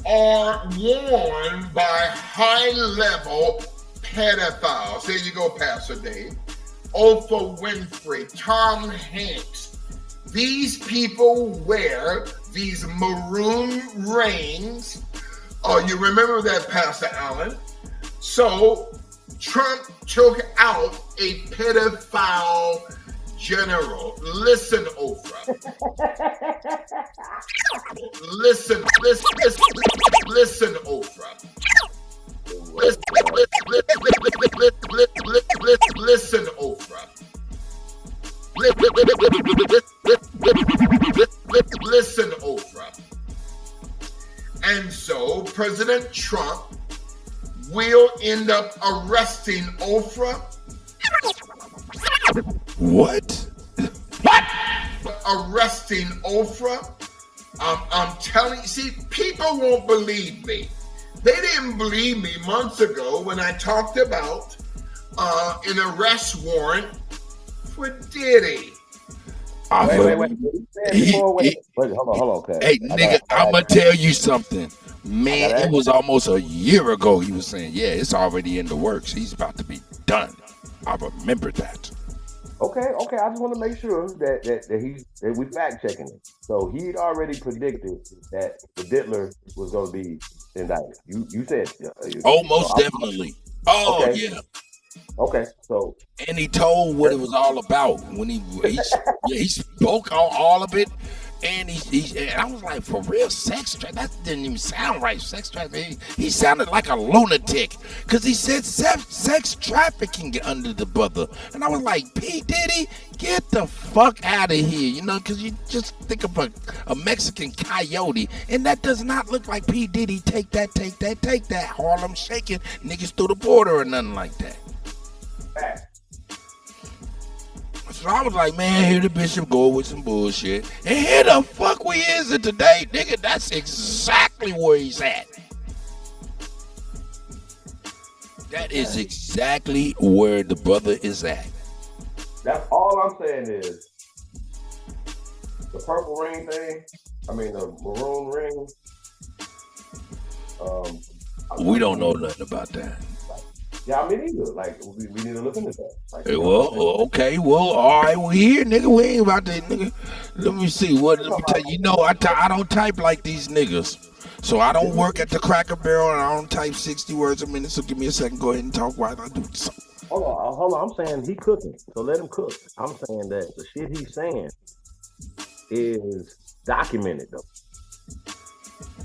are worn by high-level pedophiles. There you go, Pastor Dave. Oprah Winfrey, Tom Hanks. These people wear these maroon rings. Oh, you remember that, Pastor Allen? So Trump took out a pedophile general. Listen, Oprah. Listen, Oprah. Listen, Oprah. Listen, Oprah. And so President Trump will end up arresting Oprah. What? Arresting Oprah. I'm telling you, see, people won't believe me. They didn't believe me months ago when I talked about an arrest warrant for Diddy. Wait. Wait, hold on, okay. Hey, nigga, I'm going to tell you something. Man, it was almost a year ago he was saying, yeah, it's already in the works. He's about to be done. I remember that. Okay. I just want to make sure that we fact checking it. So he'd already predicted that the Diddler was going to be indicted. You said. Most definitely. Oh, okay. Yeah. Okay, so. And he told what it was all about when he spoke on all of it. And and I was like, for real, sex trafficking? That didn't even sound right, sex trafficking. He sounded like a lunatic because he said sex trafficking under the brother. And I was like, P. Diddy, get the fuck out of here, because you just think of a Mexican coyote. And that does not look like P. Diddy. Take that. Harlem shaking niggas through the border or nothing like that. So I was like, man, here the bishop go with some bullshit. And here the fuck we is it today, nigga. That's exactly where he's at. That is exactly where the brother is at. That's all I'm saying is the purple ring thing. I mean the maroon ring. We don't know nothing about that. Yeah, I mean either. Like we need to look into that. Like you know what I'm Well, saying? okay, well, all right, we here, nigga. We ain't about that, nigga. Let me see. What? We're Let me talking tell about you. You know, I don't type like these niggas. So I don't work at the Cracker Barrel, and I don't type 60 words a minute. So give me a second. Go ahead and talk while I do something. hold on. I'm saying he cooking, so let him cook. I'm saying that the shit he's saying is documented though.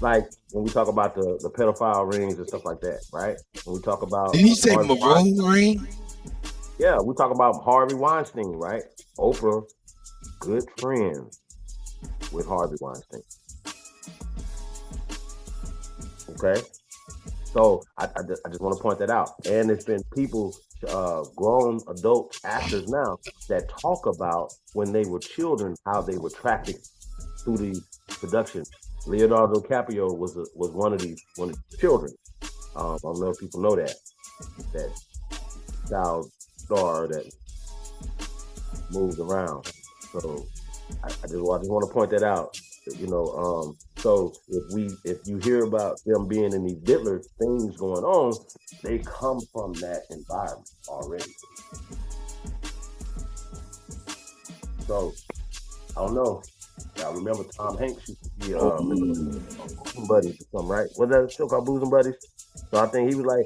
Like when we talk about the pedophile rings and stuff like that, right? When we talk about Did he say Harvey Weinstein, maroon ring? yeah, we talk about Harvey Weinstein, right? Oprah, good friends with Harvey Weinstein. Okay, so I just want to point that out. And there's been people, grown adult actors now that talk about when they were children how they were trafficked through the production. Leonardo DiCaprio was one of the children. I don't know if people know that child star that moves around. So I just want to point that out. You know, so if you hear about them being in these diddler things going on, they come from that environment already. So I don't know. I remember Tom Hanks used to be remember Boozing Buddies or something, right? Was that a show called Boozing Buddies? So I think he was like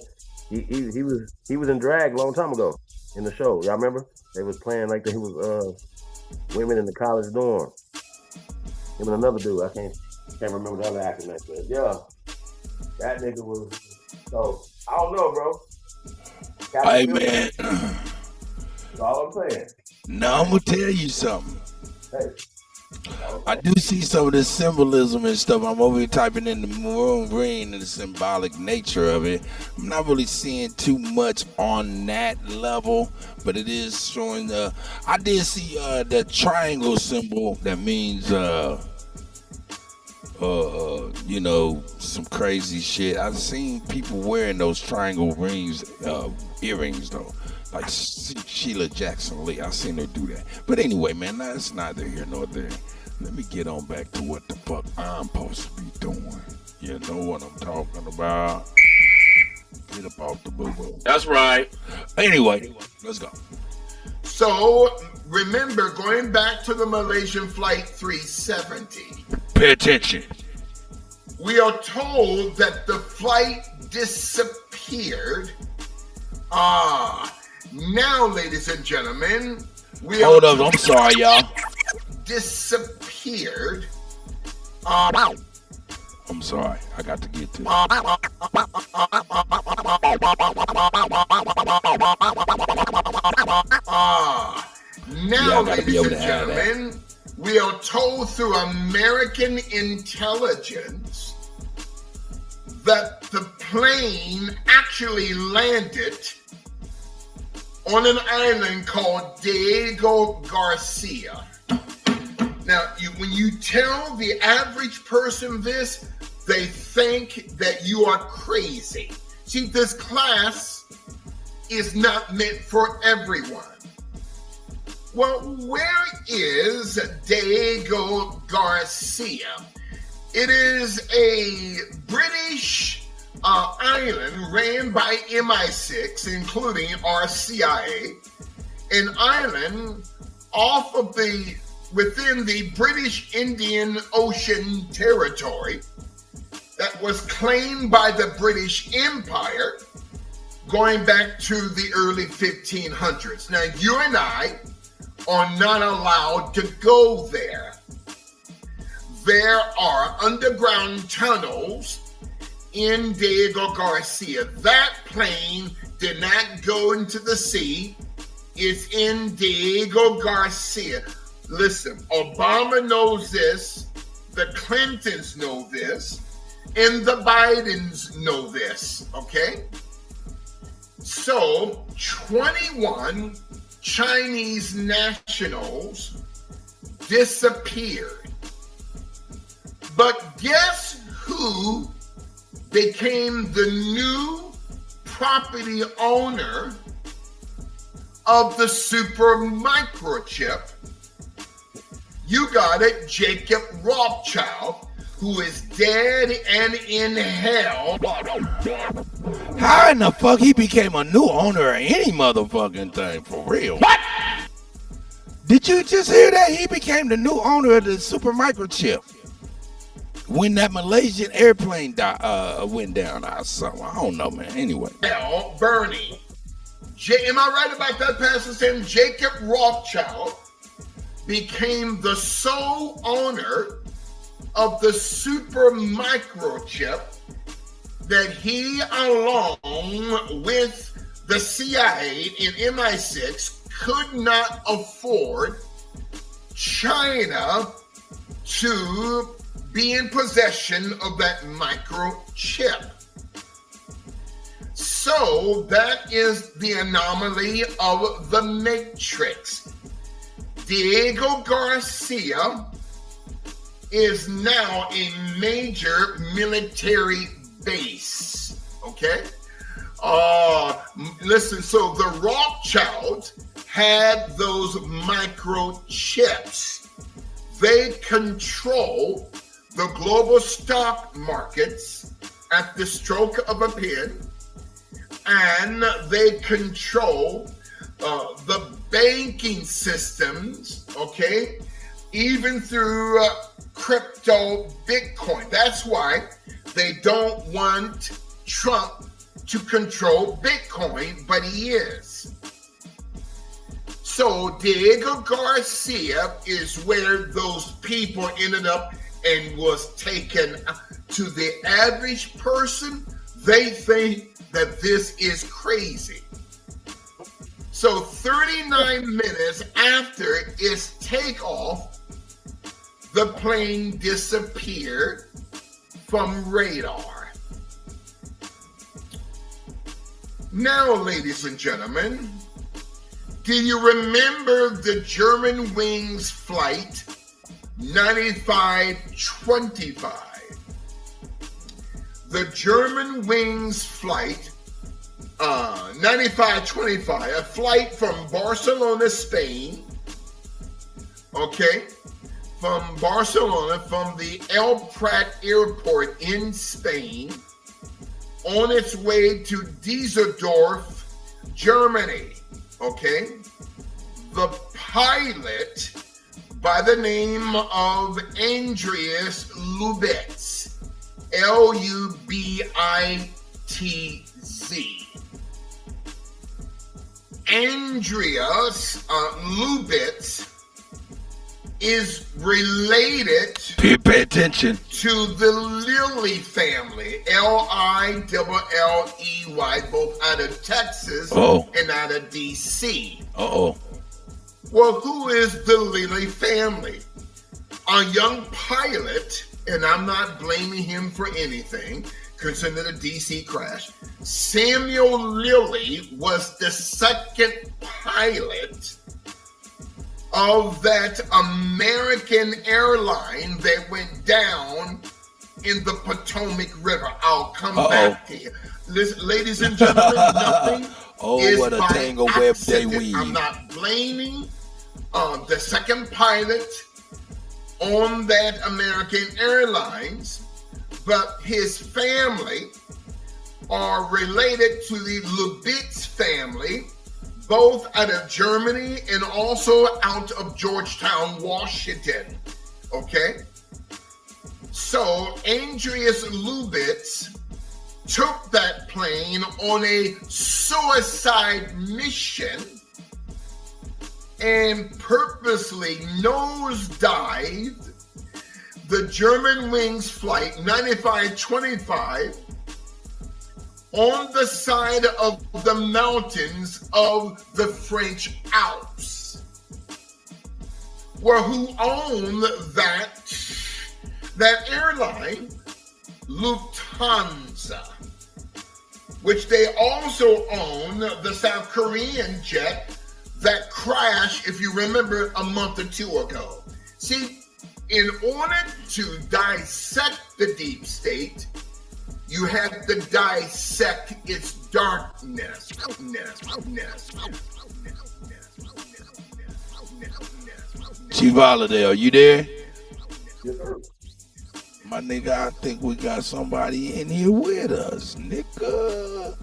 he was in drag a long time ago in the show. Y'all remember? They was playing like he was women in the college dorm. Him and another dude. I can't remember the other actor name, but yeah, that nigga was. So I don't know, bro. Captain Hey, Phillips. man. That's all I'm saying. Now I'm gonna tell you something. Hey, that's all I'm I saying. do see some of the symbolism and stuff. I'm over here typing in the maroon green and the symbolic nature of it. I'm not really seeing too much on that level, but it is showing the. I did see the triangle symbol that means you know, some crazy shit. I've seen people wearing those triangle rings, earrings though. Like Sheila Jackson Lee, I seen her do that. But anyway, man, that's neither here nor there. Let me get on back to what the fuck I'm supposed to be doing. You know what I'm talking about. Get up off the boo-boo. That's right. Anyway, let's go. So remember, going back to the Malaysian Flight 370, Pay attention. we are told that the flight disappeared. Now, ladies and gentlemen, we Hold are up, I'm sorry, y'all. disappeared. I'm sorry. I got to get to it. Now, I gotta be ladies able and to have that. gentlemen, we are told through American intelligence that the plane actually landed on an island called Diego Garcia. Now, when you tell the average person this, they think that you are crazy. See, this class is not meant for everyone. Well, where is Diego Garcia? It is a British island ran by MI6, including our CIA, an island within the British Indian Ocean territory that was claimed by the British Empire going back to the early 1500s. Now, you and I are not allowed to go there. There are underground tunnels in Diego Garcia. That plane did not go into the sea. It's in Diego Garcia. Listen, Obama knows this, the Clintons know this, and the Bidens know this, okay? So, 21 Chinese nationals disappeared. But guess who became the new property owner of the super microchip? You got it, Jacob Rothschild, who is dead and in hell. How in the fuck he became a new owner of any motherfucking thing for real? What? Did you just hear that? He became the new owner of the super microchip when that Malaysian airplane went down or something. I don't know, man. Anyway. Bernie. Am I right about that, Pastor Sam? Jacob Rothschild became the sole owner of the super microchip that he, along with the CIA and MI6, could not afford China to be in possession of that microchip. So that is the anomaly of the Matrix. Diego Garcia is now a major military base. Okay? Listen, so the Rothschilds had those microchips. They control the global stock markets at the stroke of a pen, and they control the banking systems, okay, even through crypto Bitcoin. That's why they don't want Trump to control Bitcoin, but he is. So Diego Garcia is where those people ended up and was taken. To the average person, they think that this is crazy. So 39 minutes after its takeoff, the plane disappeared from radar. Now, ladies and gentlemen, do you remember the German Wings flight 9525? The German Wings flight 9525, a flight from Barcelona, Spain, okay, from Barcelona, from the El Prat airport in Spain, on its way to Düsseldorf, Germany, okay? The pilot, by the name of Andreas Lubitz, Lubitz. Andreas Lubitz is related Pay attention to the Lilly family, Lilley, both out of Texas and out of DC. Well, who is the Lilly family? A young pilot, and I'm not blaming him for anything concerning the DC crash. Samuel Lilly was the second pilot of that American airline that went down in the Potomac River. I'll come back to you. Listen, ladies and gentlemen, nothing is what a by tangle web they accident. weave. I'm not blaming the second pilot on that American Airlines, but his family are related to the Lubitz family, both out of Germany and also out of Georgetown, Washington. Okay? So Andreas Lubitz took that plane on a suicide mission and purposely nosedived the German Wings flight 9525 on the side of the mountains of the French Alps. Well, who owned that airline? Lufthansa, which they also own the South Korean jet that crashed, if you remember, a month or two ago. See, in order to dissect the deep state, you have to dissect its darkness. Chief Holiday, are you there? Yes, sir. My nigga, I think we got somebody in here with us, nigga.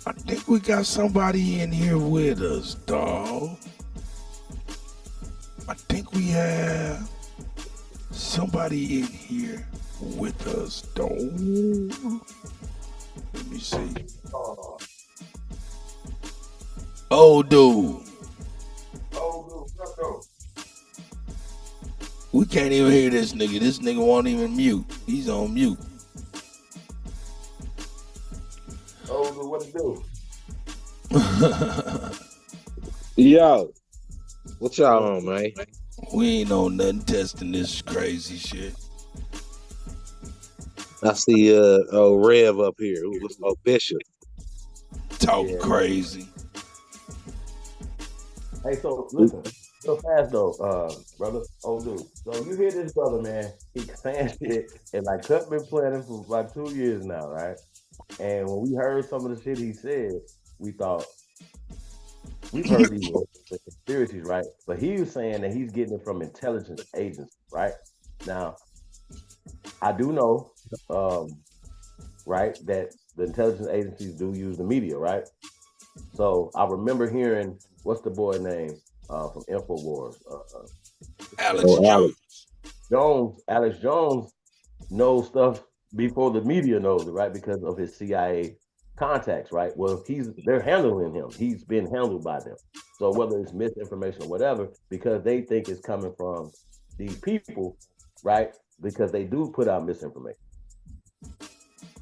I think we got somebody in here with us, dog. I think we have somebody in here with us, dog. Let me see. Oh, dude. We can't even hear this nigga. This nigga won't even mute. He's on mute. Oh, dude, what it do? Yo, what y'all on, man? We ain't on nothing testing this crazy shit. I see Rev up here. Bishop. Talking crazy. Hey, so listen, so fast though, brother. Oh, dude. So you hear this brother, man? He saying shit, and like Cut been playing him for like 2 years now, right? And when we heard some of the shit he said, we thought we've heard these conspiracies, right? But he was saying that he's getting it from intelligence agencies, right? Now, I do know, right, that the intelligence agencies do use the media, right? So I remember hearing what's the boy name from InfoWars? Alex Jones. Alex Jones knows stuff before the media knows it, right? Because of his CIA contacts, right? Well, they're handling him. He's been handled by them. So whether it's misinformation or whatever, because they think it's coming from these people, right? Because they do put out misinformation.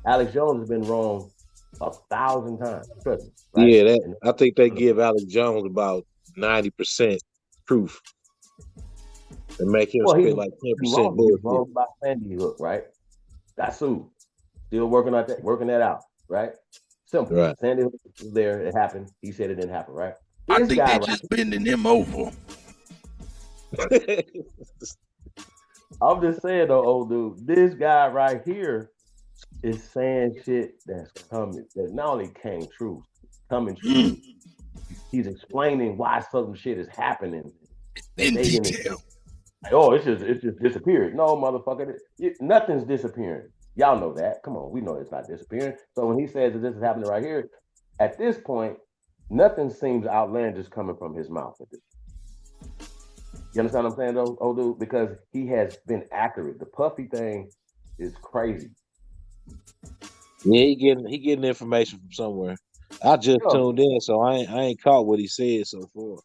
Alex Jones has been wrong 1,000 times. Trust me. Right? Yeah, I think they give Alex Jones about 90% truth and make him spit like 10% bullshit. He's wrong about Sandy Hook, right? Got sued. Still working that out, right? Simple. Right. Sandy Hook was there. It happened. He said it didn't happen, right? I think they just bending him over. I'm just saying though, old dude, this guy right here is saying shit that's coming, that not only came true, coming true. He's explaining why certain shit is happening. In detail. Oh, it's just disappeared. No, motherfucker, nothing's disappearing. Y'all know that. Come on, we know it's not disappearing. So when he says that this is happening right here, at this point, nothing seems outlandish coming from his mouth. You understand what I'm saying, though, old dude? Because he has been accurate. The Puffy thing is crazy. Yeah, he getting information from somewhere. I just tuned in, so I ain't caught what he said so far.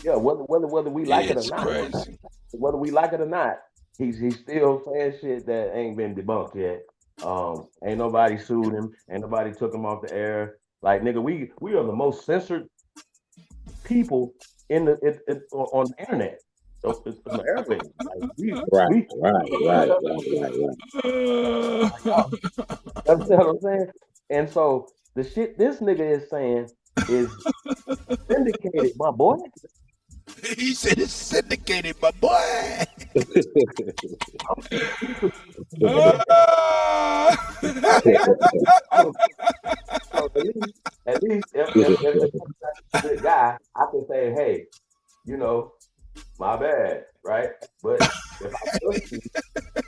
Yeah, whether we like it or not, crazy. Whether we like it or not, he's still saying shit that ain't been debunked yet. Ain't nobody sued him. Ain't nobody took him off the air. Like nigga, we are the most censored people on the internet. So it's the airwaves. Like, right. That's what I'm saying. And so the shit this nigga is saying is syndicated, my boy. He said it's syndicated, my boy. At least if a good guy, I can say, hey, you know, my bad, right? But if I trust you,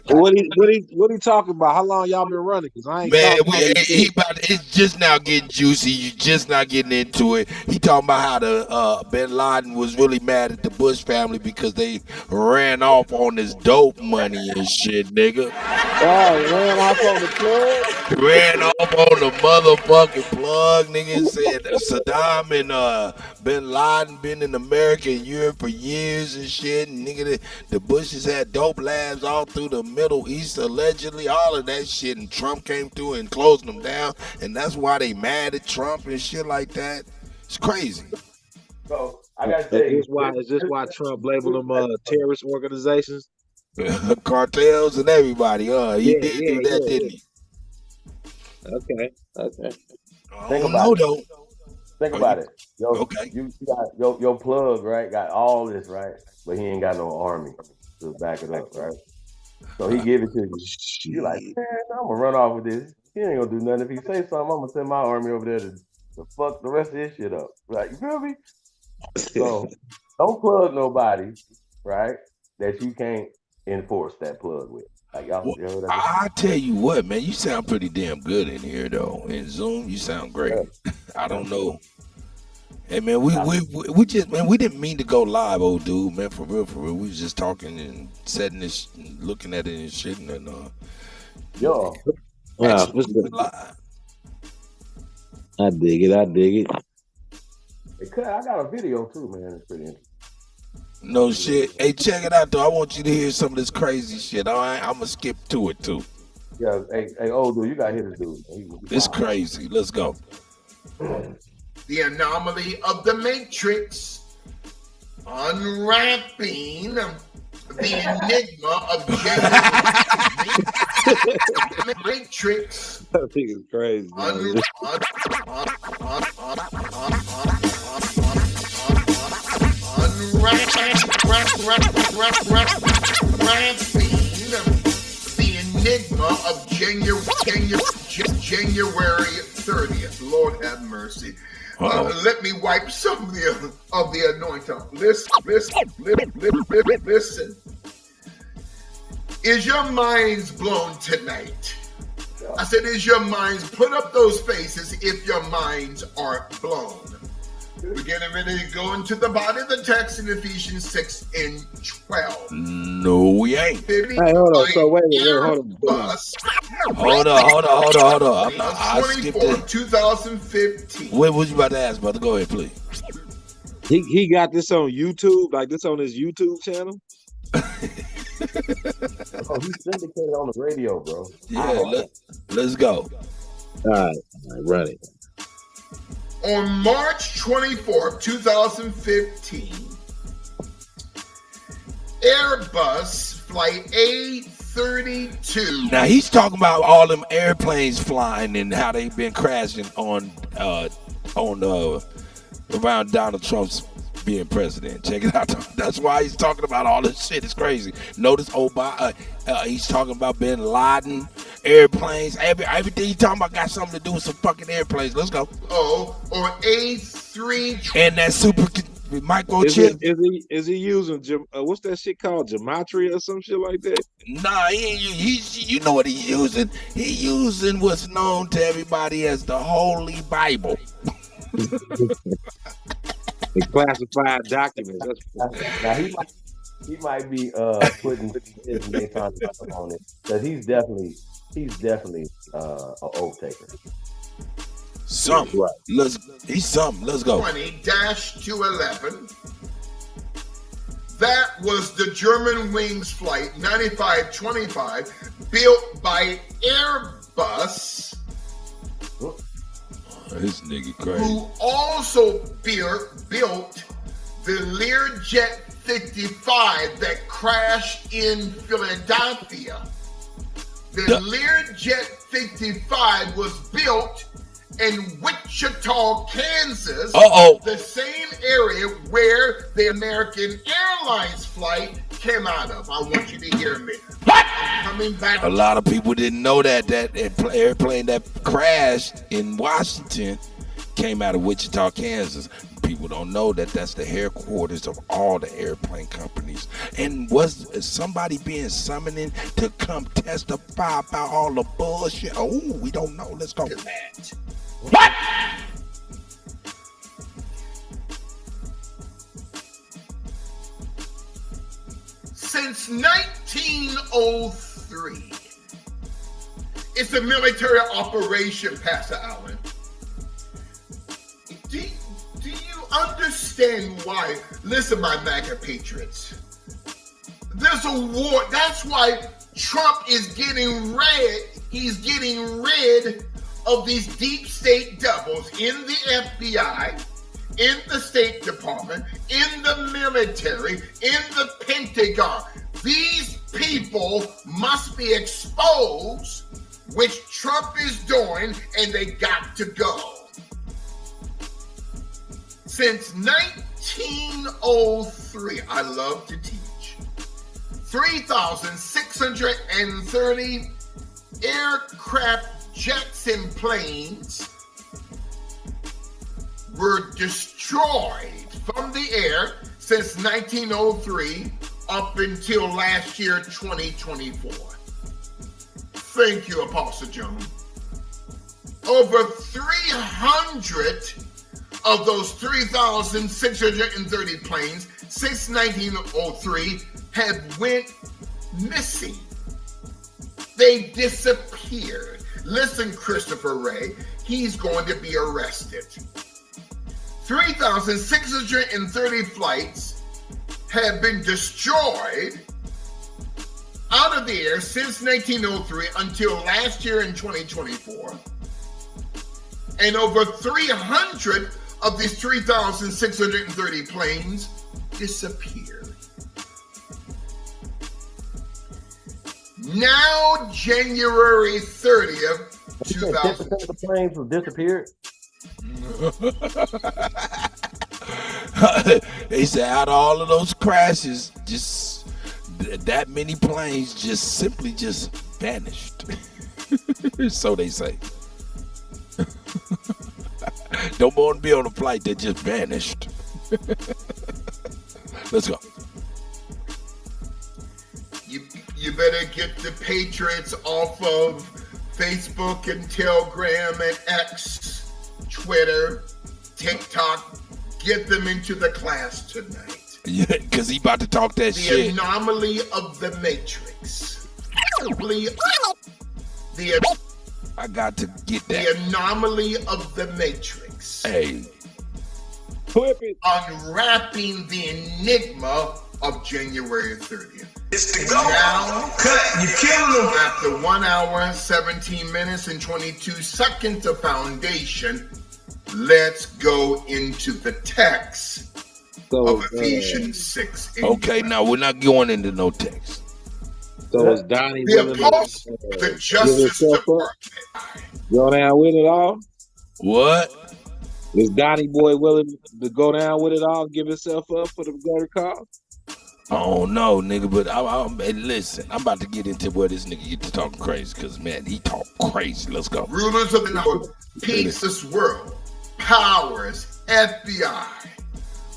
what he talking about? How long y'all been running? Because I ain't it's just now getting juicy. You just not getting into it. He talking about how the Bin Laden was really mad at the Bush family because they ran off on this dope money and shit, nigga. Ran off on the plug. Ran off on the motherfucking plug, nigga. Said Saddam and Bin Laden been in America and Europe for years and shit. And nigga, the Bushes had dope labs all through the Middle East, allegedly, all of that shit. And Trump came through and closed them down. And that's why they mad at Trump and shit like that. It's crazy. So I gotta say, is this why Trump labeled them terrorist organizations? Cartels and everybody. He did do that, didn't he? Okay. Think about it. Yo, you got your plug, right? Got all this, right? But he ain't got no army to back it up, right? So he give it to you. You're like, man, I'm gonna run off with this. He ain't gonna do nothing. If he say something, I'm gonna send my army over there to fuck the rest of his shit up. Like, you feel me? So don't plug nobody, right? that you can't enforce that plug with. Like y'all, Well, you heard that? I tell you what, man, you sound pretty damn good in here, though. In Zoom, you sound great. Yeah. I Yeah. don't know. Hey, man, we, I, we we we just, man, we didn't mean to go live, old dude, man, for real, for real. We was just talking and setting this, and looking at it and shit, and yo, Wow, actually went live. I dig it. I dig it. I got a video too, man. It's pretty interesting. No shit. Hey, check it out, though. I want you to hear some of this crazy shit. All right, I'm gonna skip to it too. Yeah, hey, old dude, you gotta hear this dude. He It's wild. crazy. Let's go. The anomaly of the Matrix, unwrapping the enigma of Matrix. I think it's crazy. Unwrapping the enigma of January 30th. Lord have mercy. Let me wipe some of the anointing. Listen. Is your minds blown tonight? I said, is your minds, put up those faces if your minds are blown. We're getting ready to go into the body of the text in Ephesians 6 and 12. No, we ain't. Hey, hold on. So wait, hold on. Hold on. I skipped 24, it. 2015. What was you about to ask, brother? Go ahead, please. He got this on YouTube, like this on his YouTube channel. Oh, he's syndicated on the radio, bro. Yeah, let's go. All right, run it. On March 24, 2015, Airbus Flight A32. Now he's talking about all them airplanes flying and how they've been crashing on around Donald Trump's being president. Check it out. That's why he's talking about all this shit. It's crazy. Notice he's talking about Bin Laden, airplanes, everything he's talking about got something to do with some fucking airplanes. Let's go. Or A3. And that super microchip. Is he using what's that shit called, gematria or some shit like that? Nah, he's you know what he's using? He's using what's known to everybody as the Holy Bible. The classified documents. Now he might be putting his name on it because he's definitely an oath taker. Something. Right. He's something. Let's go. 20-211. That was the German Wings Flight 9525, built by Airbus, This nigga crazy. who also built the Learjet 55 that crashed in Philadelphia. The Learjet 55 was built in Wichita, Kansas, the same area where the American Airlines flight came out of. I want you to hear me. I'm coming back. A lot of people didn't know that airplane that crashed in Washington came out of Wichita, Kansas. People don't know that that's the headquarters of all the airplane companies. And was somebody being summoned to come testify about all the bullshit? Oh, we don't know. Let's go. What? Since 1903, it's a military operation, Pastor Allen. Do you understand why? Listen, my MAGA patriots. There's a war. That's why Trump is getting rid. He's getting rid of these deep state devils in the FBI, in the State Department, in the military, in the Pentagon. These people must be exposed, which Trump is doing, and they got to go. Since 1903, I love to teach, 3,630 aircraft, jets, and planes were destroyed from the air since 1903 up until last year, 2024. Thank you, Apostle Jones. Over 300 of those 3,630 planes since 1903 have went missing. They disappeared. Listen, Christopher Wray, he's going to be arrested. 3,630 flights have been destroyed out of the air since 1903 until last year in 2024. And over 300 of these 3,630 planes disappeared. Now, January 30th, 2000. 10% of the planes have disappeared. They said out of all of those crashes, just that many planes just simply just vanished. So they say. Don't want to be on a flight that just vanished. Let's go. You better get the Patriots off of Facebook and Telegram and X, Twitter, TikTok. Get them into the class tonight. Yeah, because he about to talk that shit. The anomaly of the Matrix. I got to get that. The anomaly of the Matrix. Hey. Flip it. Unwrapping the enigma of January 30th. It's the And go. now, Cut. You killing them. after 1 hour, 17 minutes, and 22 seconds of foundation, let's go into the text of Ephesians 6. Okay, now we're not going into no text. So is Donnie The willing apostle, the Justice Department. go down with it all? What? Is Donnie boy willing to go down with it all, give himself up for the greater cause? I don't know, nigga, but hey, listen, I'm about to get into where this nigga get to talking crazy, because, man, he talk crazy. Let's go. Rulers of the north, peace this world, powers, FBI,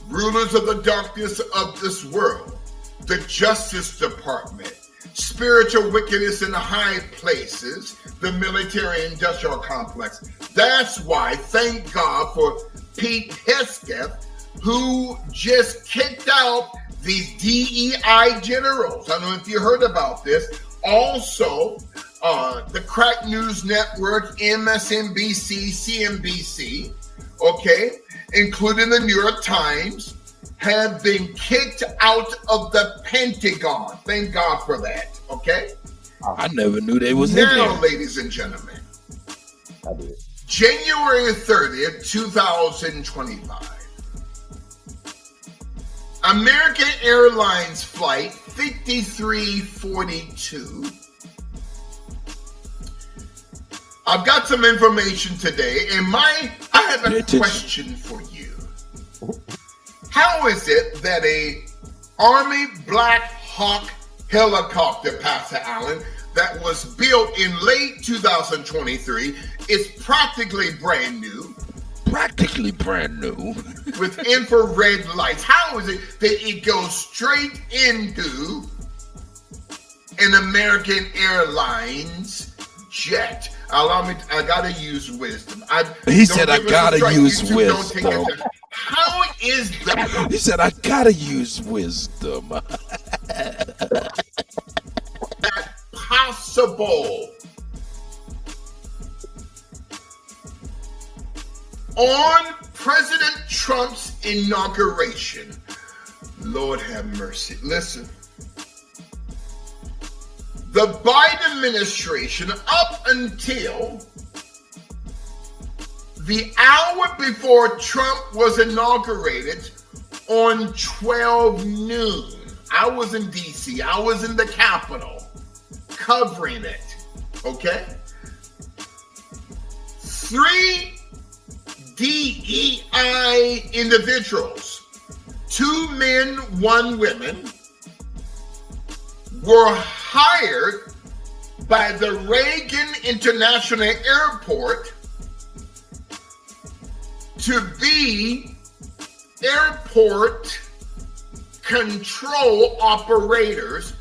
rulers of the darkness of this world, the Justice Department, spiritual wickedness in the high places, the military-industrial complex. That's why, thank God for Pete Hegseth, who just kicked out these DEI generals. I don't know if you heard about this. Also, the Crack News Network, MSNBC, CNBC, okay, including the New York Times, have been kicked out of the Pentagon. Thank God for that, okay? I never knew they was in Now, there. ladies and gentlemen, I did. January 30th, 2025. American Airlines Flight 5342. I've got some information today, and I have a question for you. How is it that a Army Black Hawk helicopter, Pastor Allen, that was built in late 2023 is practically brand new? Practically brand new. With infrared lights. How is it that it goes straight into an American Airlines jet? Allow me, I gotta use wisdom. He said I gotta use wisdom. How is that? He said I gotta use wisdom. Possible? On President Trump's inauguration, Lord have mercy. Listen, the Biden administration, up until the hour before Trump was inaugurated on 12 noon, I was in DC, I was in the Capitol covering it, okay? 3 DEI individuals, 2 men, 1 woman, were hired by the Reagan International Airport to be airport control operators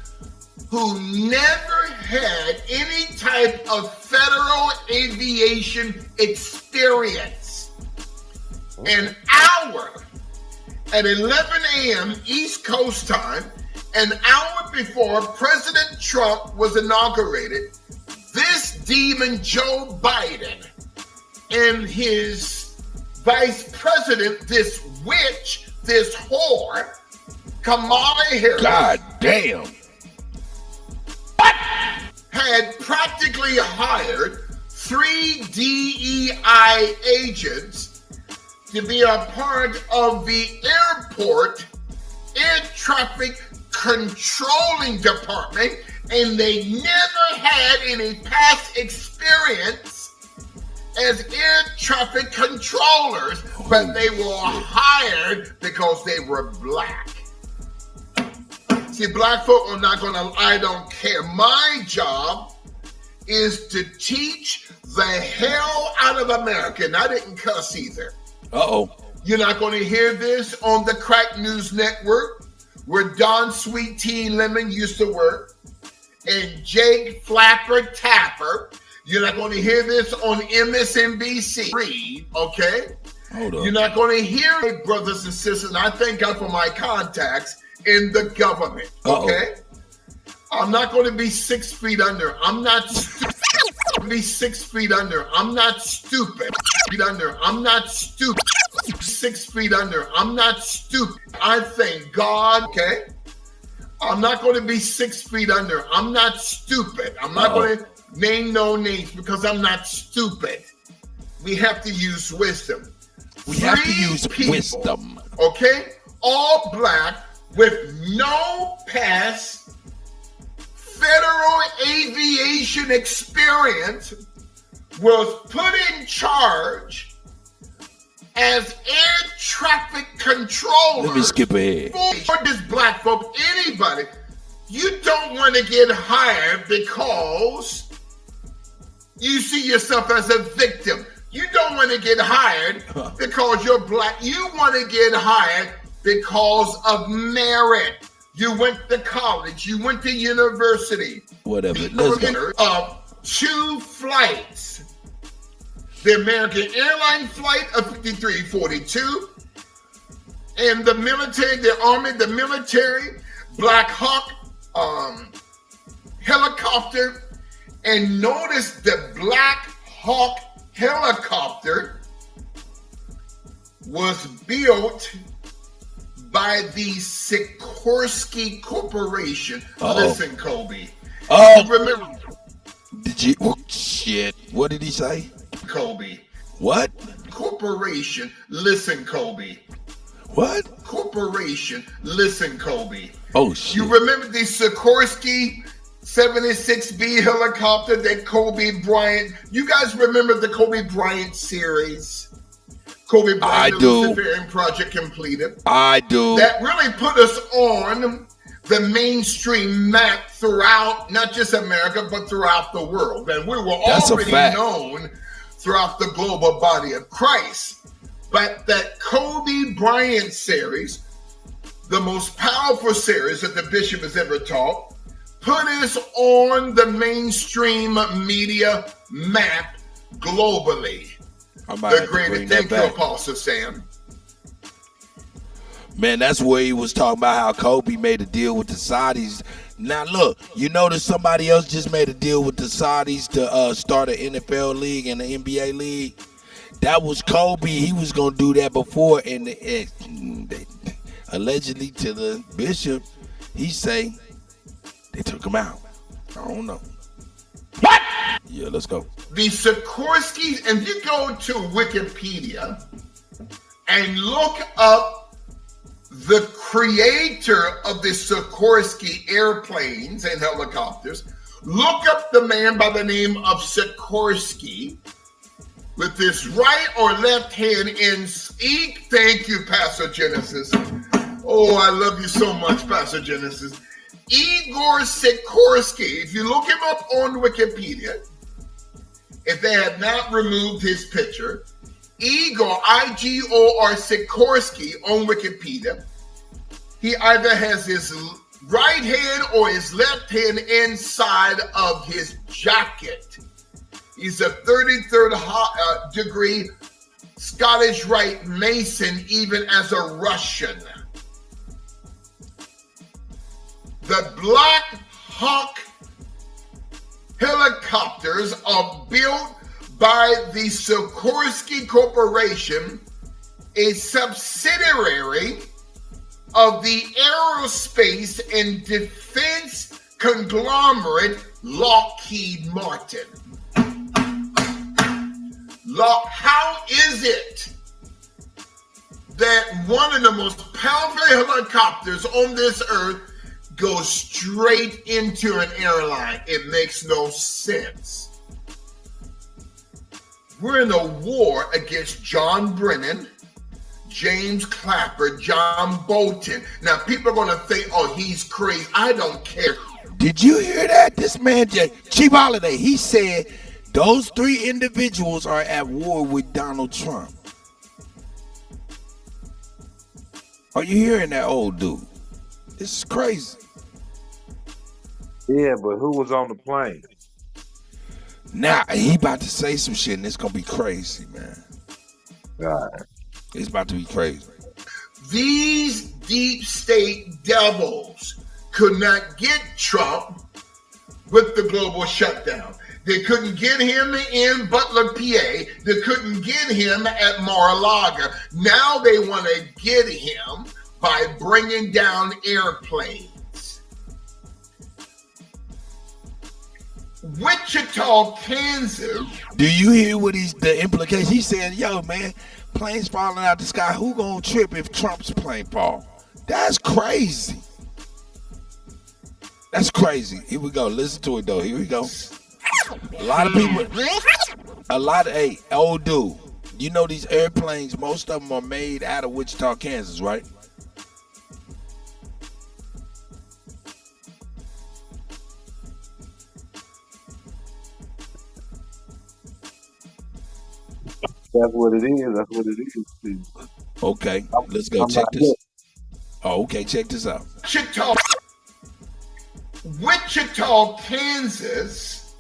who never had any type of federal aviation experience. An hour at 11 a.m. East Coast time, an hour before President Trump was inaugurated, this demon Joe Biden and his vice president, this witch, this whore, Kamala Harris. God damn. Had practically hired 3 DEI agents to be a part of the airport air traffic controlling department, and they never had any past experience as air traffic controllers, but they were hired because they were black. See, black folk are not gonna, I don't care. My job is to teach the hell out of America, and I didn't cuss either. Uh-oh. You're not gonna hear this on the Crack News Network, where Don Sweet Tea Lemon used to work, and Jake Flapper Tapper. You're not gonna hear this on MSNBC, okay? Hold on. You're not gonna hear it, brothers and sisters, and I thank God for my contacts in the government, okay? I'm not going to be 6 feet under. I'm not stupid. Be 6 feet under. I'm not stupid. Feet under. I'm not stupid. 6 feet under. I'm not stupid. I thank God, okay? I'm not going to be 6 feet under. I'm not stupid. I'm not going to name no names because I'm not stupid. We have to use wisdom. We have to use wisdom. Okay? All black, with no past federal aviation experience, was put in charge as air traffic controller. Let me skip ahead. For this black folk, anybody, you don't want to get hired because you see yourself as a victim. You don't want to get hired because you're black. You want to get hired because of merit. You went to college. You went to university. Whatever. Let's go. Of 2 flights. The American Airline flight of 5342 and the military, the Army, the military, Black Hawk helicopter. And notice the Black Hawk helicopter was built by the Sikorsky Corporation. Listen, Kobe. Remember? Did you? Oh, shit. What did he say? Kobe. What? Corporation. Listen, Kobe. What? Corporation. Listen, Kobe. Oh, shit. You remember the Sikorsky 76B helicopter that Kobe Bryant? You guys remember the Kobe Bryant series? Kobe Bryant, I do. Luciferian Project completed. I do. That really put us on the mainstream map throughout, not just America, but throughout the world. And we were already known throughout the global body of Christ. But that Kobe Bryant series, the most powerful series that the bishop has ever taught, put us on the mainstream media map globally. The greatest. Thank you, Apostle Sam. Man, that's where he was talking about how Kobe made a deal with the Saudis. Now, look, you notice somebody else just made a deal with the Saudis to start an NFL league and the NBA league. That was Kobe. He was going to do that before. And allegedly to the bishop, he say they took him out. I don't know. What? Yeah, let's go. The Sikorsky, and you go to Wikipedia and look up the creator of the Sikorsky airplanes and helicopters, look up the man by the name of Sikorsky with his right or left hand in thank you, Pastor Genesis. Oh, I love you so much, Pastor Genesis. Igor Sikorsky, if you look him up on Wikipedia, if they had not removed his picture, Igor, I-G-O-R Sikorsky on Wikipedia, he either has his right hand or his left hand inside of his jacket. He's a 33rd degree Scottish Rite Mason, even as a Russian. The Black Hawk helicopters are built by the Sikorsky Corporation, a subsidiary of the aerospace and defense conglomerate Lockheed Martin. How is it that one of the most powerful helicopters on this earth goes straight into an airline? It makes no sense. We're in a war against John Brennan, James Clapper, John Bolton. Now, people are going to think, oh, he's crazy. I don't care. Did you hear that? This man, Chief Holiday, he said those three individuals are at war with Donald Trump. Are you hearing that, old dude? This is crazy. Yeah, but who was on the plane? Now, he about to say some shit, and it's going to be crazy, man. God. It's about to be crazy. These deep state devils could not get Trump with the global shutdown. They couldn't get him in Butler, PA. They couldn't get him at Mar-a-Lago. Now they want to get him by bringing down airplanes. Wichita, Kansas. Do you hear what the implication? He's saying, yo, man, planes falling out the sky. Who gonna trip if Trump's plane fall? That's crazy. That's crazy. Here we go. Listen to it, though. Here we go. A lot of people, hey, old dude, you know these airplanes, most of them are made out of Wichita, Kansas, right? That's what it is. That's what it is. Okay, let's go. Check this. Oh, okay, check this out. Wichita, Kansas,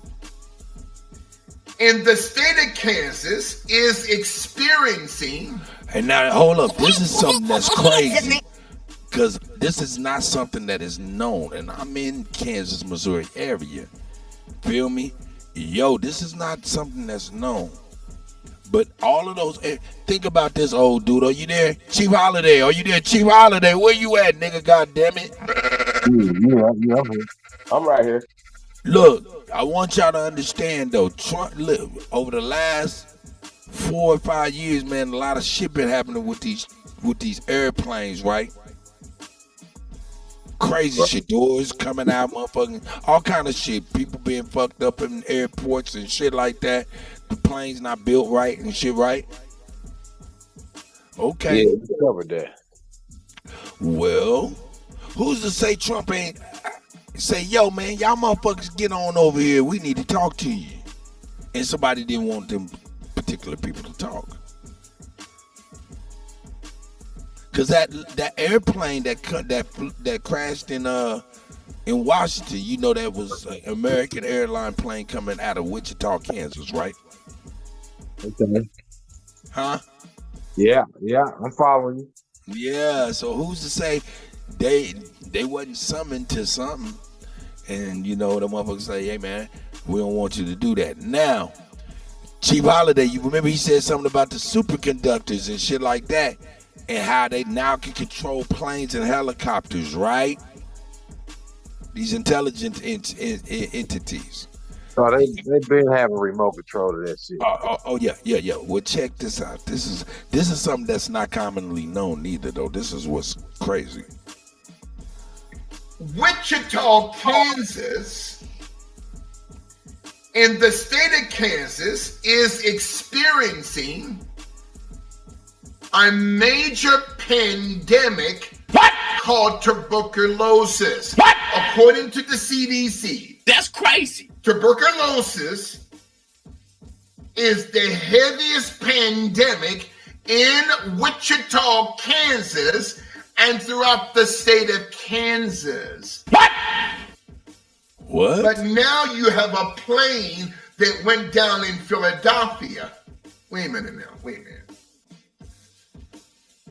and the state of Kansas is experiencing. And now, hold up. This is something that's crazy. Because this is not something that is known. And I'm in Kansas, Missouri area. Feel me? Yo, this is not something that's known. But all of those, think about this, old dude. Are you there? Chief Holiday, are you there? Chief Holiday, where you at, nigga? God damn it. I'm right here. Look, I want y'all to understand, though. Trump, look, over the last 4 or 5 years, man, a lot of shit been happening with these airplanes, right? Crazy shit, doors coming out, motherfucking, all kind of shit. People being fucked up in airports and shit like that. The plane's not built right and shit, right? Okay. Yeah, we covered that. Well, who's to say Trump ain't say, yo, man, y'all motherfuckers get on over here. We need to talk to you. And somebody didn't want them particular people to talk. Cause that airplane that crashed in Washington, you know, that was an American airline plane coming out of Wichita, Kansas, right? Okay. Huh? Yeah, I'm following you. Yeah, so who's to say they wasn't summoned to something, and you know the motherfuckers say, hey man, we don't want you to do that. Now, Chief Holiday, you remember he said something about the superconductors and shit like that, and how they now can control planes and helicopters, right? These intelligent entities. So they've been having remote control of that shit. Oh yeah. Well, check this out. This is something that's not commonly known either, though. This is what's crazy. Wichita, Kansas, and the state of Kansas is experiencing a major pandemic called tuberculosis. According to the CDC. That's crazy. Tuberculosis is the heaviest pandemic in Wichita, Kansas, and throughout the state of Kansas. What? But now you have a plane that went down in Philadelphia. Wait a minute now. Wait a minute.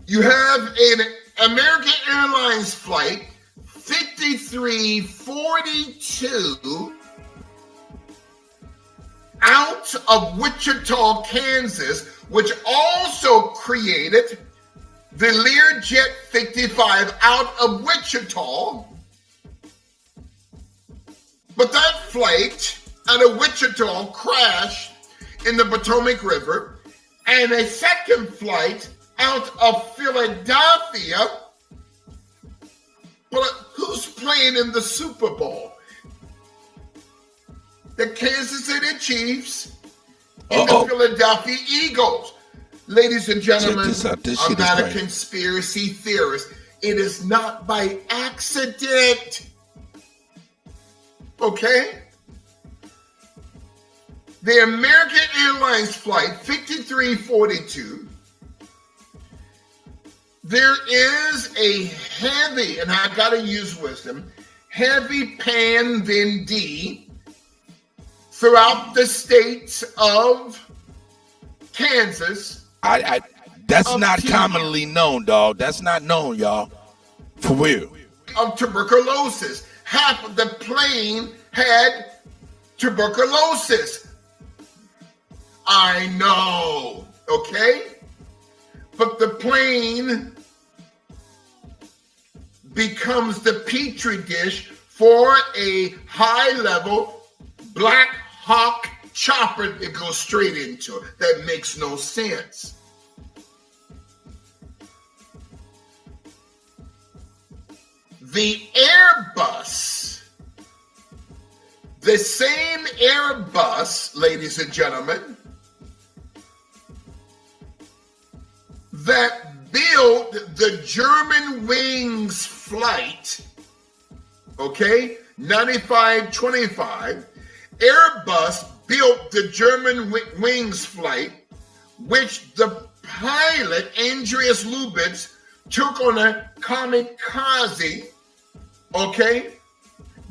You have an American Airlines flight 5342 out of Wichita, Kansas, which also created the Learjet 55 out of Wichita. But that flight out of Wichita crashed in the Potomac River, and a second flight out of Philadelphia. But who's playing in the Super Bowl? The Kansas City Chiefs and the Philadelphia Eagles. Ladies and gentlemen, I'm not a conspiracy theorist. It is not by accident. Okay? The American Airlines flight 5342, there is a heavy, and I gotta use wisdom, heavy pan then D throughout the states of Kansas. That's not commonly known, dog. That's not known, y'all. For real. Of tuberculosis. Half of the plane had tuberculosis. I know, okay? But the plane becomes the petri dish for a high-level Black Hawk chopper that goes straight into it. That makes no sense. The Airbus, the same Airbus, ladies and gentlemen, that built the German wings flight, okay, 9525, Airbus built the German wings flight, which the pilot, Andreas Lubitz, took on a kamikaze, okay,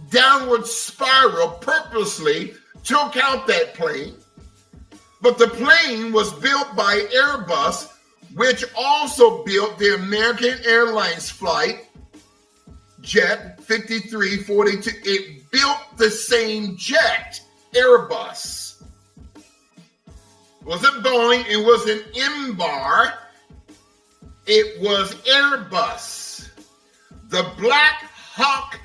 downward spiral, purposely took out that plane. But the plane was built by Airbus, which also built the American Airlines flight, Jet 5342. It built the same jet, Airbus. It wasn't Boeing, it wasn't Embraer, it was Airbus. The Black Hawk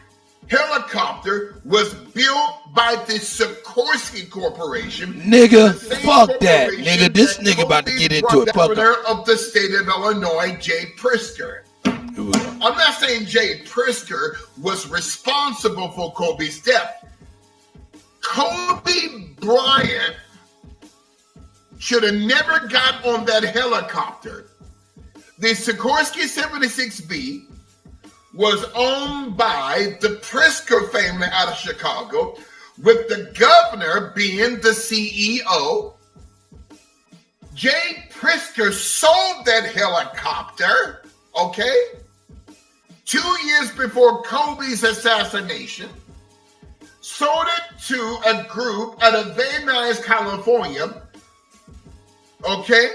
helicopter was built by the Sikorsky Corporation. Nigga, fuck that. Nigga, this nigga about to get into it. Fuck Governor of the state of Illinois, Jay Pritzker. I'm not saying Jay Pritzker was responsible for Kobe's death. Kobe Bryant should have never got on that helicopter. The Sikorsky 76B was owned by the Pritzker family out of Chicago, with the governor being the CEO. Jay Pritzker sold that helicopter, okay, 2 years before Kobe's assassination, sold it to a group out of Van Nuys, California, okay,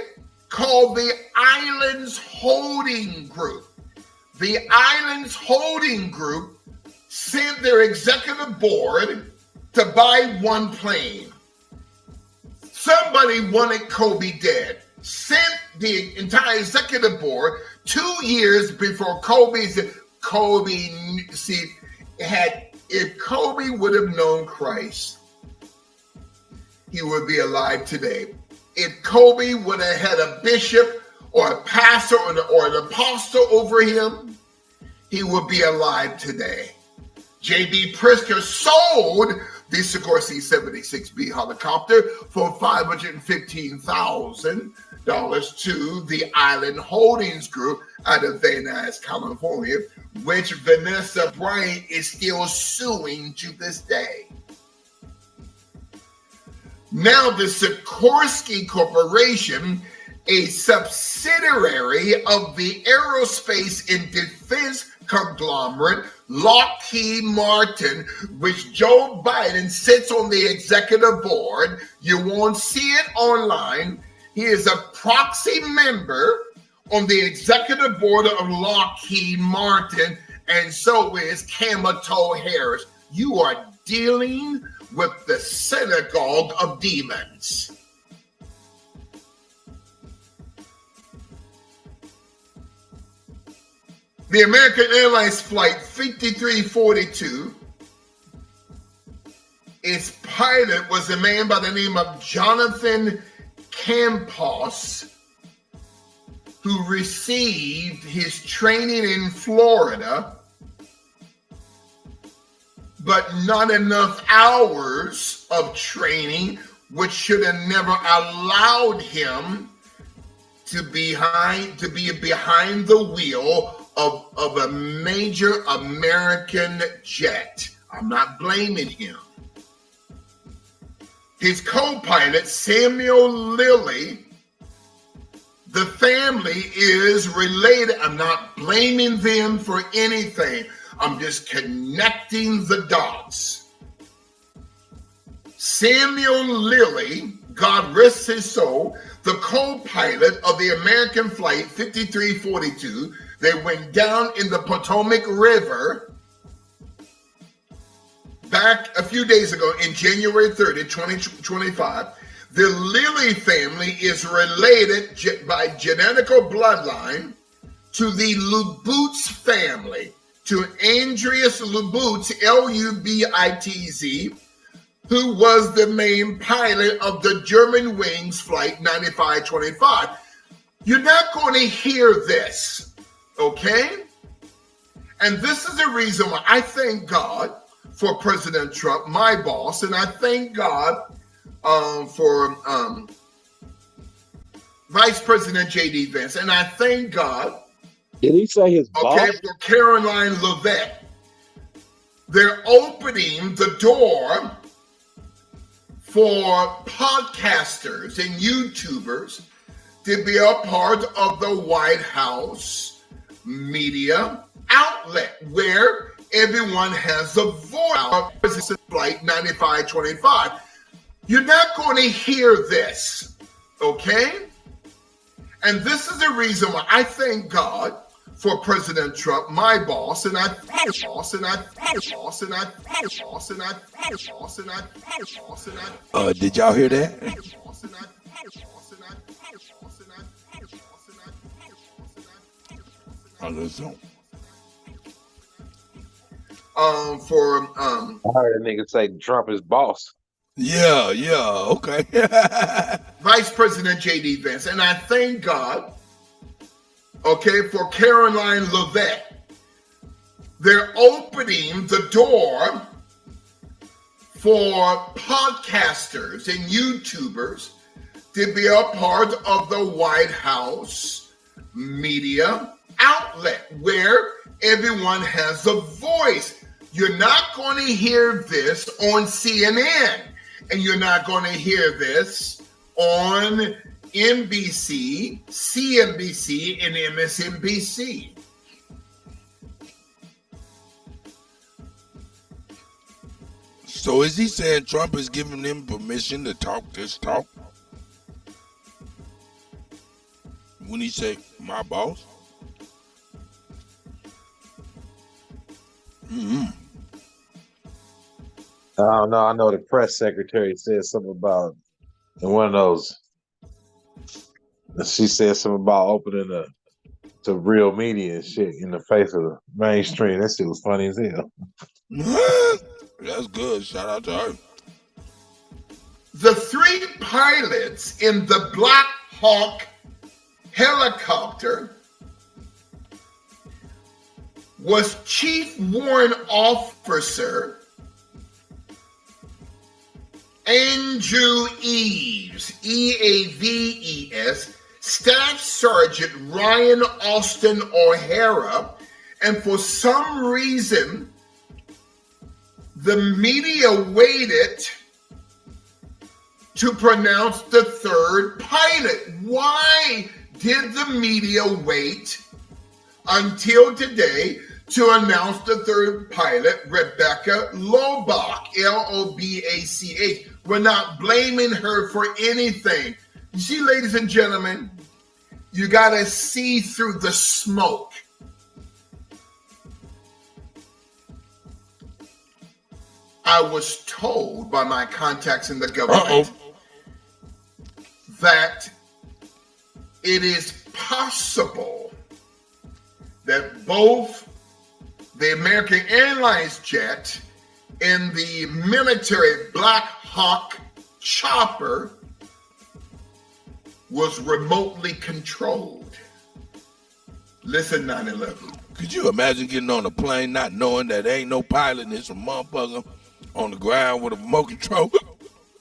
called the Islands Holding Group. The Islands Holding Group sent their executive board to buy one plane. Somebody wanted Kobe dead. Sent the entire executive board 2 years before if Kobe would have known Christ, he would be alive today. If Kobe would have had a bishop or a pastor or an apostle over him, he would be alive today. J.B. Pritzker sold the Sikorsky 76B helicopter for $515,000 to the Island Holdings Group out of Van Nuys, California, which Vanessa Bryant is still suing to this day. Now the Sikorsky Corporation, a subsidiary of the aerospace and defense conglomerate Lockheed Martin, which Joe Biden sits on the executive board. You won't see it online. He is a proxy member on the executive board of Lockheed Martin, and so is Kamala Harris. You are dealing with the synagogue of demons. The American Airlines Flight 5342, its pilot was a man by the name of Jonathan Campos, who received his training in Florida, but not enough hours of training, which should have never allowed him to be behind the wheel of a major American jet. I'm not blaming him. His co-pilot, Samuel Lilly, the family is related. I'm not blaming them for anything. I'm just connecting the dots. Samuel Lilly, God rest his soul, the co-pilot of the American Flight 5342, they went down in the Potomac River back a few days ago in January 30, 2025. The Lilly family is related by genetical bloodline to the Lubitz family, to Andreas Lubitz, Lubitz, who was the main pilot of the German Wings Flight 9525. You're not going to hear this, okay? And this is the reason why I thank God for President Trump, my boss, and I thank God for Vice President J.D. Vance, and I thank God. Did he say his boss? Okay, for Caroline Levitt. They're opening the door for podcasters and YouTubers to be a part of the White House media outlet where everyone has a voice. President Flight 9525. You're not going to hear this, okay? And this is the reason why I thank God for President Trump, my boss, and I did y'all hear that? On the Zoom. I heard a nigga say Trump is boss. Yeah, okay. Vice President J.D. Vance, and I thank God, okay, for Caroline Levitt. They're opening the door for podcasters and YouTubers to be a part of the White House media outlet where everyone has a voice. You're not going to hear this on CNN, and you're not going to hear this on NBC, CNBC, and MSNBC. So is he saying Trump is giving them permission to talk this talk? When he say, my boss? Mm-hmm. I don't know. I know the press secretary said something about in one of those. She said something about opening to real media and shit in the face of the mainstream. That shit was funny as hell. That's good. Shout out to her. The three pilots in the Black Hawk helicopter was Chief Warrant Officer Andrew Eaves, Eaves, Staff Sergeant Ryan Austin O'Hara, and for some reason, the media waited to pronounce the third pilot. Why did the media wait until today to announce the third pilot, Rebecca Lobach, Lobach? We're not blaming her for anything. You see, ladies and gentlemen, you got to see through the smoke. I was told by my contacts in the government that it is possible that both the American Airlines jet and the military Black Hawk chopper was remotely controlled. Listen, 9/11. Could you imagine getting on a plane not knowing that there ain't no pilot and it's a motherfucker on the ground with a remote control?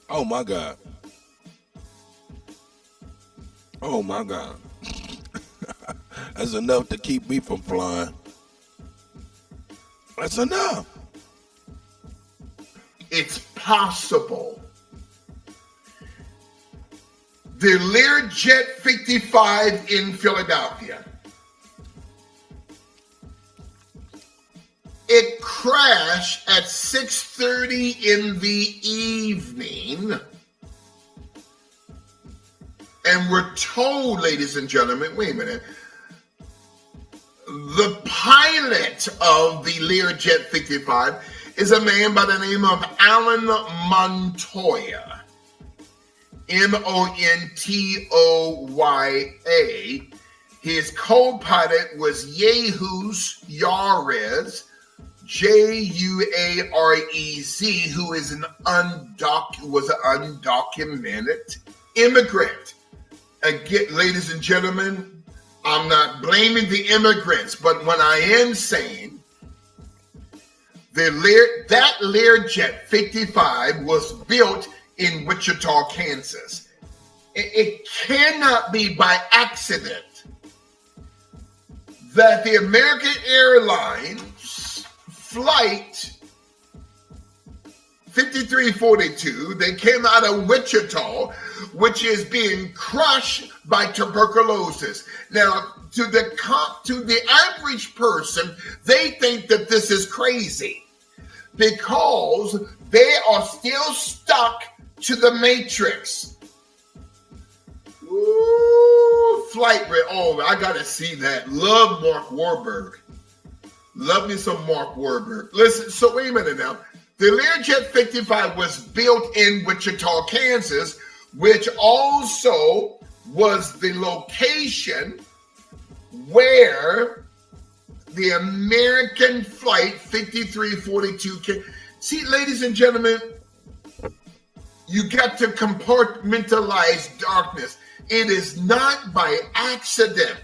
Oh my God. Oh my God. That's enough to keep me from flying. That's enough. It's possible. The Learjet 55 in Philadelphia. It crashed at 6:30 in the evening. And we're told, ladies and gentlemen, wait a minute, the pilot of the Learjet 55 is a man by the name of Alan Montoya. Montoya. His co-pilot was Jesus Juarez, Juarez, who is an undocumented immigrant. Again, ladies and gentlemen, I'm not blaming the immigrants, but what I am saying, that Learjet 55 was built in Wichita, Kansas. It cannot be by accident that the American Airlines flight 5342, they came out of Wichita, which is being crushed by tuberculosis. Now, to the average person, they think that this is crazy because they are still stuck to the matrix. Ooh, flight rate. Oh, I gotta see that. Love Mark Wahlberg. Love me some Mark Wahlberg. Listen, so wait a minute now. The Learjet 55 was built in Wichita, Kansas, which also was the location where the American flight 5342 came. See, ladies and gentlemen, you got to compartmentalize darkness. It is not by accident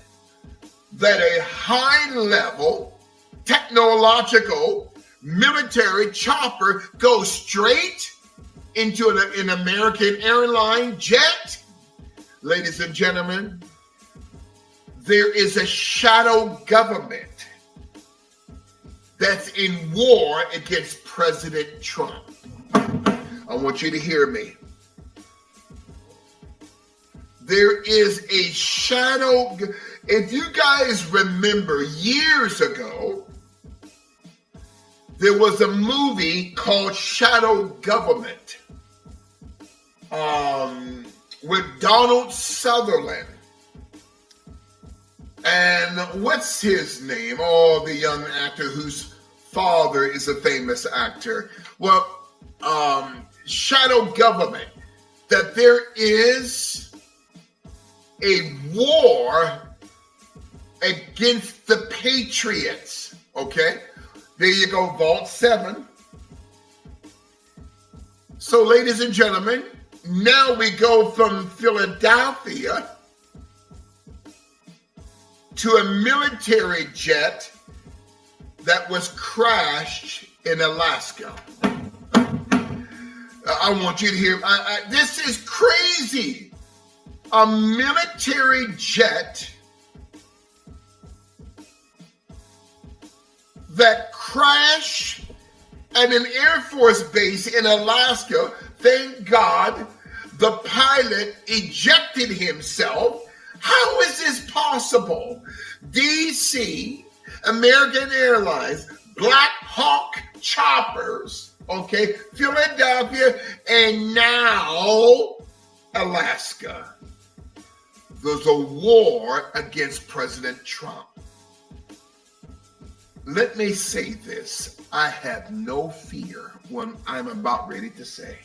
that a high-level technological military chopper goes straight into an American airline jet. Ladies and gentlemen, there is a shadow government that's in war against President Trump. I want you to hear me. There is a shadow. If you guys remember years ago, there was a movie called Shadow Government with Donald Sutherland. And what's his name? Oh, the young actor whose father is a famous actor. Well, Shadow Government, that there is a war against the patriots, okay? There you go, Vault 7. So, ladies and gentlemen, now we go from Philadelphia to a military jet that was crashed in Alaska. I want you to hear, this is crazy. A military jet that crashed at an Air Force base in Alaska. Thank God The pilot ejected himself. How is this possible? DC, American Airlines, Black Hawk choppers, okay, Philadelphia, and now Alaska. There's a war against President Trump. Let me say this. I have no fear when I'm about ready to say.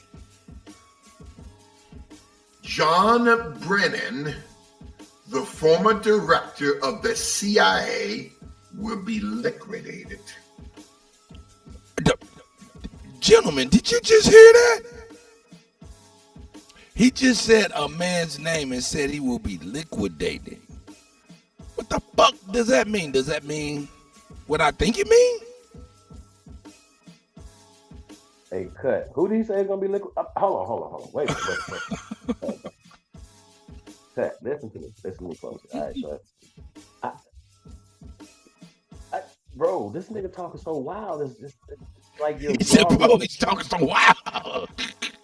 John Brennan, the former director of the CIA, will be liquidated. Gentlemen, did you just hear that? He just said a man's name and said he will be liquidated. What the fuck does that mean? Does that mean what I think it mean? Hey, cut. Who did he say is gonna be liquid? Hold on. Wait. Cut. Listen to me close. All right, so bro, this nigga talking so wild. It's like you're. He said, bro, he's talking so wild.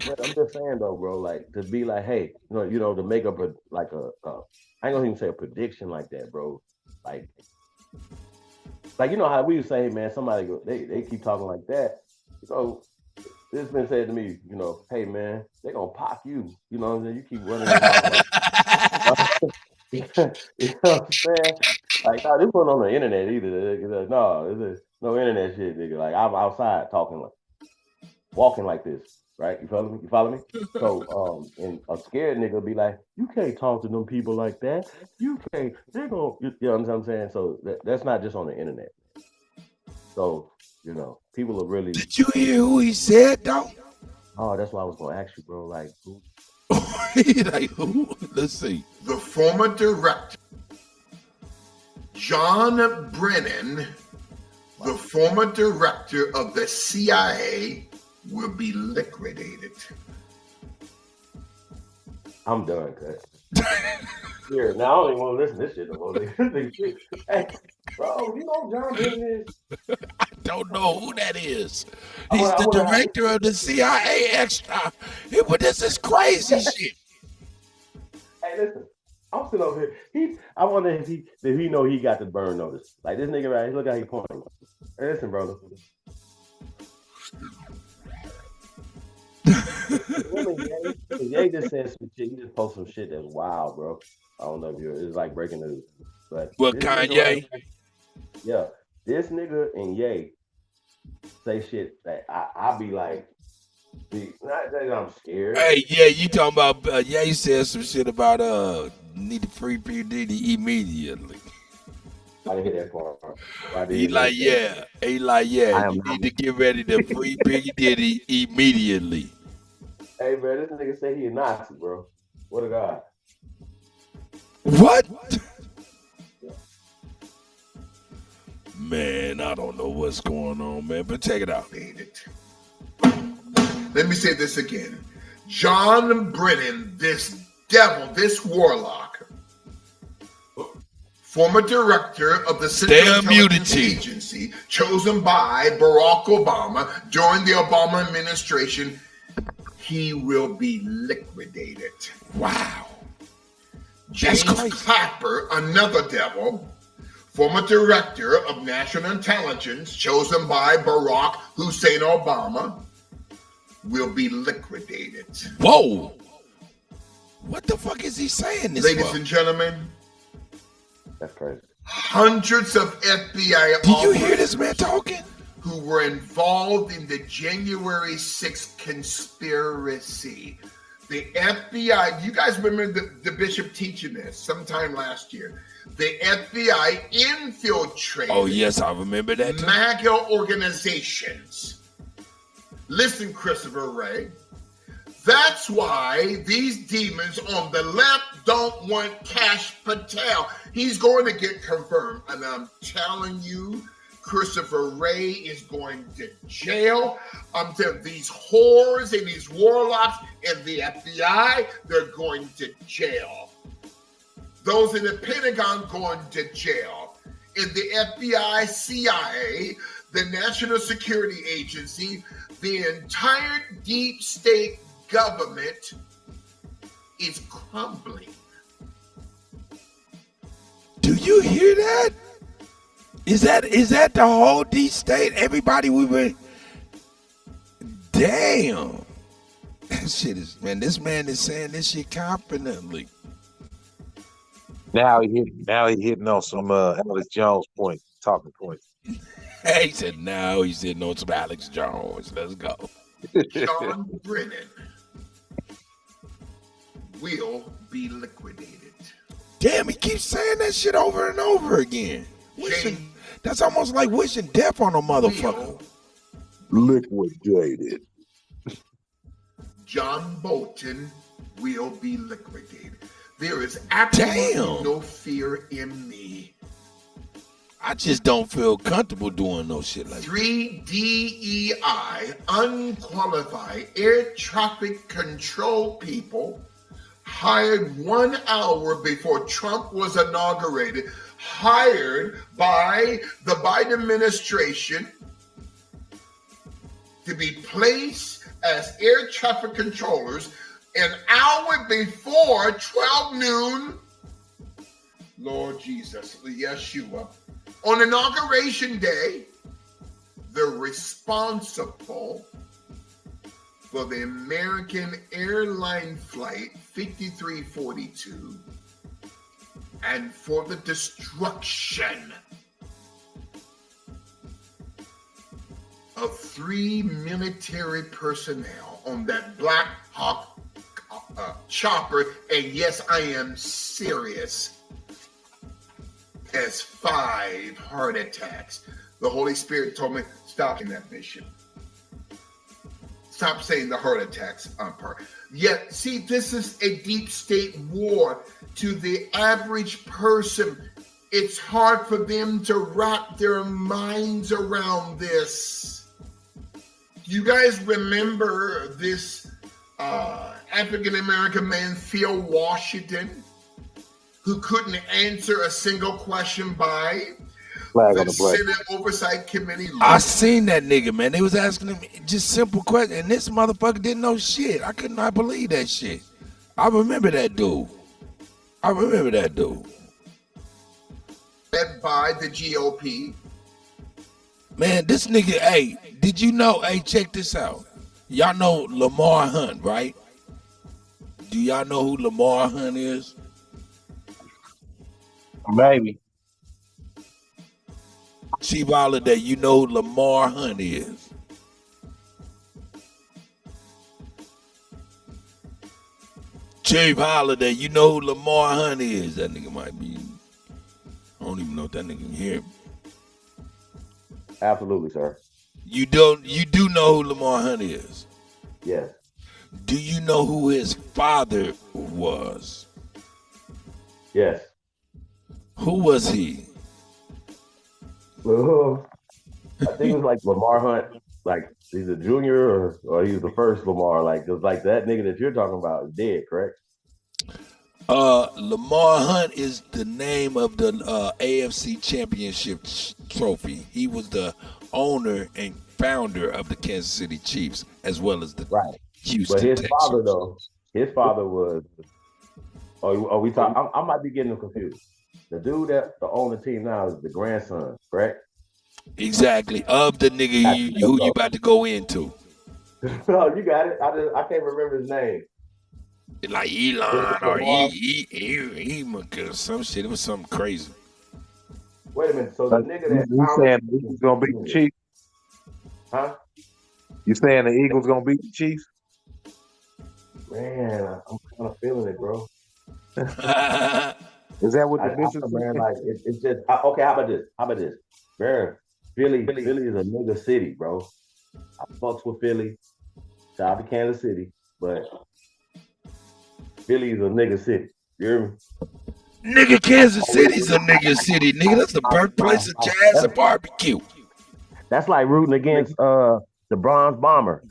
But I'm just saying though, bro, like to be like, hey, you know, to make up a I ain't gonna even say a prediction like that, bro. Like you know how we say, man, somebody go, they keep talking like that. So it's been said to me, you know, hey man, they gonna pop you. You know what I'm saying? You keep running your mouth like, you know what I'm saying? Like, no, this wasn't on the internet either. No, it's no internet shit, nigga. Like I'm outside walking like this, right? You follow me? So and a scared nigga be like, you can't talk to them people like that. You can't, they're gonna, you know what I'm saying? So that's not just on the internet. So, you know, people are really. Did you hear who he said though? Oh, that's why I was gonna ask you, bro. Like who? Like who? Let's see. The former director, John Brennan, the former director of the CIA, will be liquidated. I'm done, cut. Here, now I don't even want to listen to this shit no more. Hey, bro, you know John Brennan is? I don't know who that is. He's the director of the CIA extra. This is crazy shit. Hey, listen, I'm sitting over here. I wonder if he know he got the burn notice. Like this nigga right here, look how he pointing. Hey, listen, brother. Ye just said some shit. He just posted some shit that's wild, bro. I don't know if it's like breaking news. But Kanye? Yeah, this nigga and Ye say shit that I be like, not that I'm scared. Hey, yeah, you talking about Ye said some shit about need to free P. Diddy immediately. I didn't hear that part. He like, yeah. You need to get ready to free P. Diddy immediately. Hey, man, this nigga say he a Nazi, bro. What a god. What? Man, I don't know what's going on, man, but check it out. Let me say this again. John Brennan, this devil, this warlock, former director of the Central Intelligence Agency, chosen by Barack Obama during the Obama administration, he will be liquidated. Wow. James Clapper, another devil, former director of national intelligence, chosen by Barack Hussein Obama, will be liquidated. Whoa. What the fuck is he saying this Ladies and gentlemen, that's crazy. Hundreds of FBI Did you hear this man talking? Who were involved in the January 6th conspiracy. The FBI, you guys remember the bishop teaching this sometime last year. The FBI infiltrated. Oh, yes, I remember that too. MAGA organizations. Listen, Christopher Ray. That's why these demons on the left don't want Kash Patel. He's going to get confirmed. And I'm telling you, Christopher Ray is going to jail. I'm telling these whores and these warlocks and the FBI, they're going to jail. Those in the Pentagon going to jail. In the FBI, CIA, the National Security Agency, the entire deep state government is crumbling. Do you hear that? Is that the whole D state? Everybody we were. Damn. That shit is, man. This man is saying this shit confidently. Now he hitting on some Alex Jones talking points. He said now he's sitting on some Alex Jones. Let's go. John Brennan will be liquidated. Damn, he keeps saying that shit over and over again. That's almost like wishing death on a motherfucker. Liquidated. John Bolton will be liquidated. There is absolutely no fear in me. I just don't feel comfortable doing no shit like that. 3 DEI, unqualified air traffic control people, hired 1 hour before Trump was inaugurated, hired by the Biden administration to be placed as air traffic controllers an hour before 12 noon. Lord Jesus, Yeshua. On Inauguration Day, they're responsible for the American airline flight 5342 and for the destruction of 3 military personnel on that Black Hawk chopper. And yes, I am serious. As 5 heart attacks. The Holy Spirit told me, stop in that mission. Stop saying the heart attacks part. Yet, see, this is a deep state war. To the average person, it's hard for them to wrap their minds around this. You guys remember this African-American man, Phil Washington, who couldn't answer a single question by the Senate Oversight Committee? I seen that nigga, man. They was asking him just simple questions, and this motherfucker didn't know shit. I could not believe that shit. I remember that dude. Led by the GOP. Man, this nigga, hey, did you know, hey, check this out. Y'all know Lamar Hunt, right? Do y'all know who Lamar Hunt is? Maybe. Chief Holiday, you know who Lamar Hunt is? Chief Holiday, you know who Lamar Hunt is? That nigga might be. I don't even know if that nigga can hear me. Absolutely, sir. You do know who Lamar Hunt is? Yes. Do you know who his father was? Yes. Who was he? I think it was like Lamar Hunt. Like he's a junior or he was the first Lamar. Like just like that nigga that you're talking about is dead, correct? Lamar Hunt is the name of the AFC Championship trophy. He was the owner and founder of the Kansas City Chiefs, as well as the Houston But his Texans. father, though, his father was. Oh, we talk. I might be getting them confused. The dude that own the team now is the grandson, correct? Exactly, of the nigga who you about to go into. No, you got it. I can't remember his name. Like Elon or some shit. It was something crazy. Wait a minute. So the nigga that you saying the Eagles gonna beat the Chiefs? Huh? You saying the Eagles gonna beat the Chiefs? Man, I'm kind of feeling it, bro. Is that what the bishops man? Like it's just okay. How about this? Man, Philly is a nigga city, bro. I fucks with Philly. Shout out to Kansas City, but Philly is a nigga city. You hear me? Nigga, Kansas City's a nigga city, nigga. That's the birthplace of jazz and barbecue. That's like rooting against the Bronze Bomber.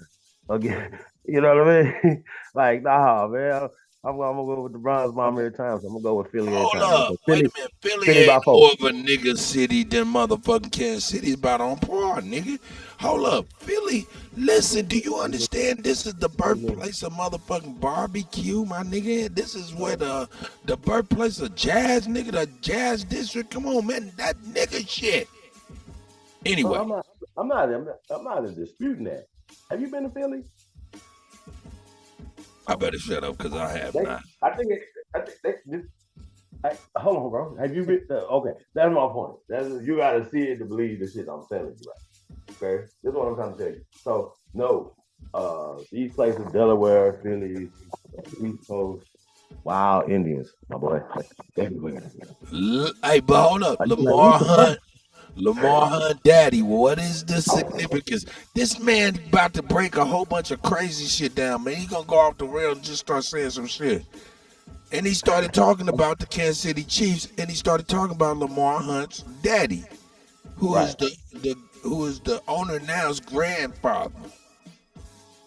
Again, you know what I mean? Like, nah, man. I'm gonna go with the Bronze Bomber every time. So I'm gonna go with Philly every Hold time, man. up. So Wait Philly, a minute. Philly Philly ain't by 4. more of a nigga city than motherfucking Kansas City. Is about on par, nigga. Hold up. Philly, listen, do you understand this is the birthplace of motherfucking barbecue, my nigga? This is where the birthplace of jazz, nigga, the jazz district. Come on, man. That nigga shit. No, Anyway, I'm not disputing that. Have you been to Philly? I better shut up because I have They, not. I think it, I think they, hold on, bro. Have you been? Okay, that's my point. You got to see it to believe the shit I'm telling you. Right? Okay, this is what I'm trying to tell you. So no, these places, Delaware, Philly, East Coast, wild Indians, my boy, everywhere. Hey, but hold up. Like, we some fun. Lamar Hunt daddy, what is the significance? This man about to break a whole bunch of crazy shit down, man. He gonna go off the rail and just start saying some shit. And he started talking about the Kansas City Chiefs, and he started talking about Lamar Hunt's daddy, who Right. is who is the owner now's grandfather.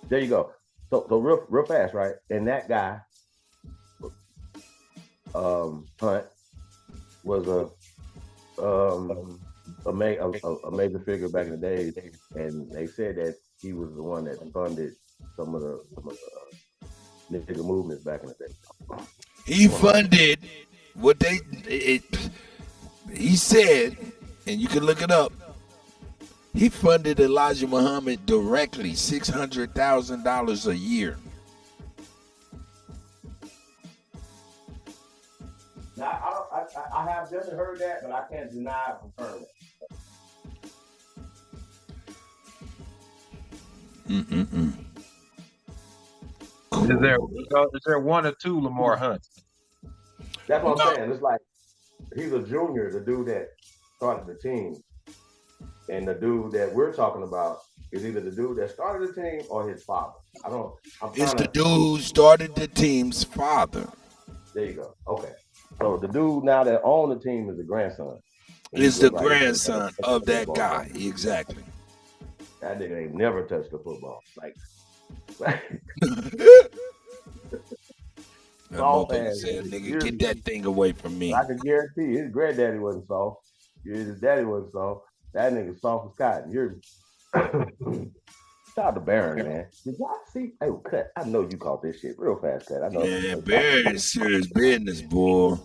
There you go. So real fast, right? And that guy, Hunt, was a major figure back in the day, and they said that he was the one that funded some of the nigga movements back in the day. He funded what he said, and you can look it up. He funded Elijah Muhammad directly, $600,000 a year. Now, I have definitely heard that, but I can't deny or confirm it. Is there one or two Lamar Hunts? That's what I'm saying. It's like he's a junior, the dude that started the team, and the dude that we're talking about is either the dude that started the team or his father. It's the dude who started the team's father. There you go. Okay. So the dude now that owns the team is the grandson. Is the grandson of that guy. Exactly. That nigga ain't never touched the football. Like that motherfucker said, nigga, get that thing away from me. I can guarantee his granddaddy wasn't soft. His daddy wasn't soft. That nigga soft as cotton. You're shout out to Barron, man. Did y'all see? Hey, Cut. I know you caught this shit real fast, Cut. I know. Man, Barron is serious business, boy.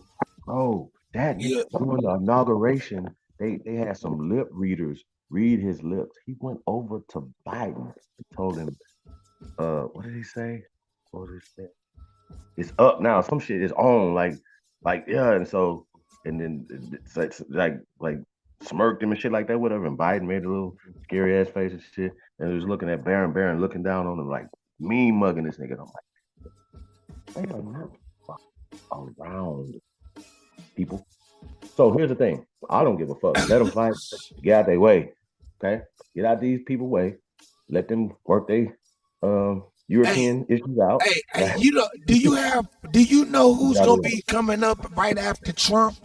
Oh, that during the inauguration, they had some lip readers read his lips. He went over to Biden and told him, what did he say? What was it? It's up now. Some shit is on. Like yeah. And so, and then it's like smirked him and shit like that, whatever. And Biden made a little scary ass face and shit. And he was looking at Barron looking down on him like mean mugging this nigga. And I'm like, they are not around people. So here's the thing. I don't give a fuck. Let them fight. Get out their way. Okay? Get out these people's way. Let them work their European issues out. Hey, do you know who's gonna be coming up right after Trump?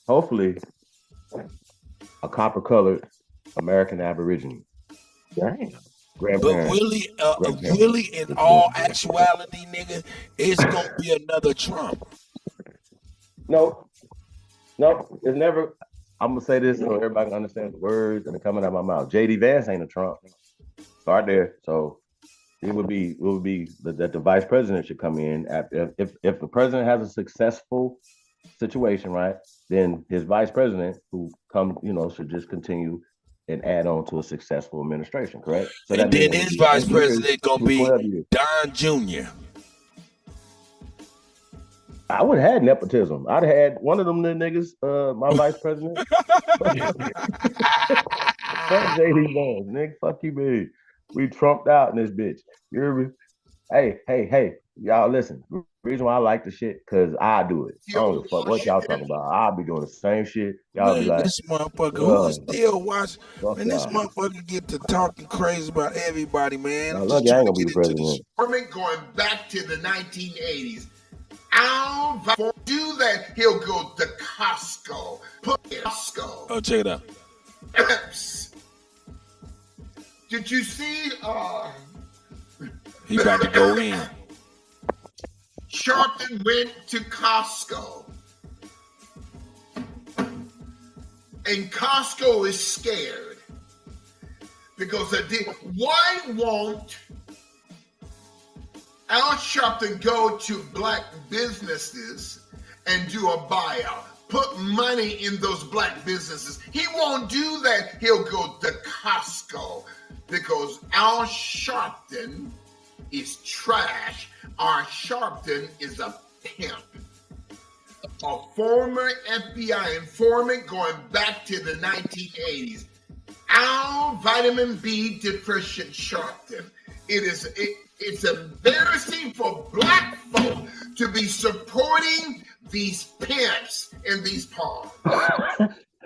Hopefully a copper-colored American Aborigine. Damn. But really, in all actuality, nigga, it's gonna be another Trump. No, it's never. I'm gonna say this so everybody can understand the words that are coming out of my mouth. J.D. Vance ain't a Trump. Start there. So it would be that the vice president should come in after if the president has a successful situation, right? Then his vice president who should just continue and add on to a successful administration, correct? So and then his vice president gonna be Don Jr. I would have had nepotism. I'd have had one of them little niggas, my vice president. Fuck JD Vance, nigga. Fuck you, baby. We trumped out in this bitch. You hear me? Hey, y'all listen. The reason why I like the shit, cause I do it. I don't give a fuck what y'all talking about. I'll be doing the same shit. Y'all be like, this motherfucker who still watch, man, this motherfucker get to talking crazy about everybody, man. I'm just trying to get into this. Going back to the 1980s. I'll do that. He'll go to Costco. Oh, check it out. Did you see? He about to go in. Sharpton went to Costco. And Costco is scared. Because why won't Al Sharpton go to black businesses and do a buyout? Put money in those black businesses. He won't do that. He'll go to Costco because Al Sharpton is trash. Al Sharpton is a pimp. A former FBI informant going back to the 1980s. Al Vitamin B Deficient Sharpton. It's embarrassing for black folk to be supporting these pimps in these ponds.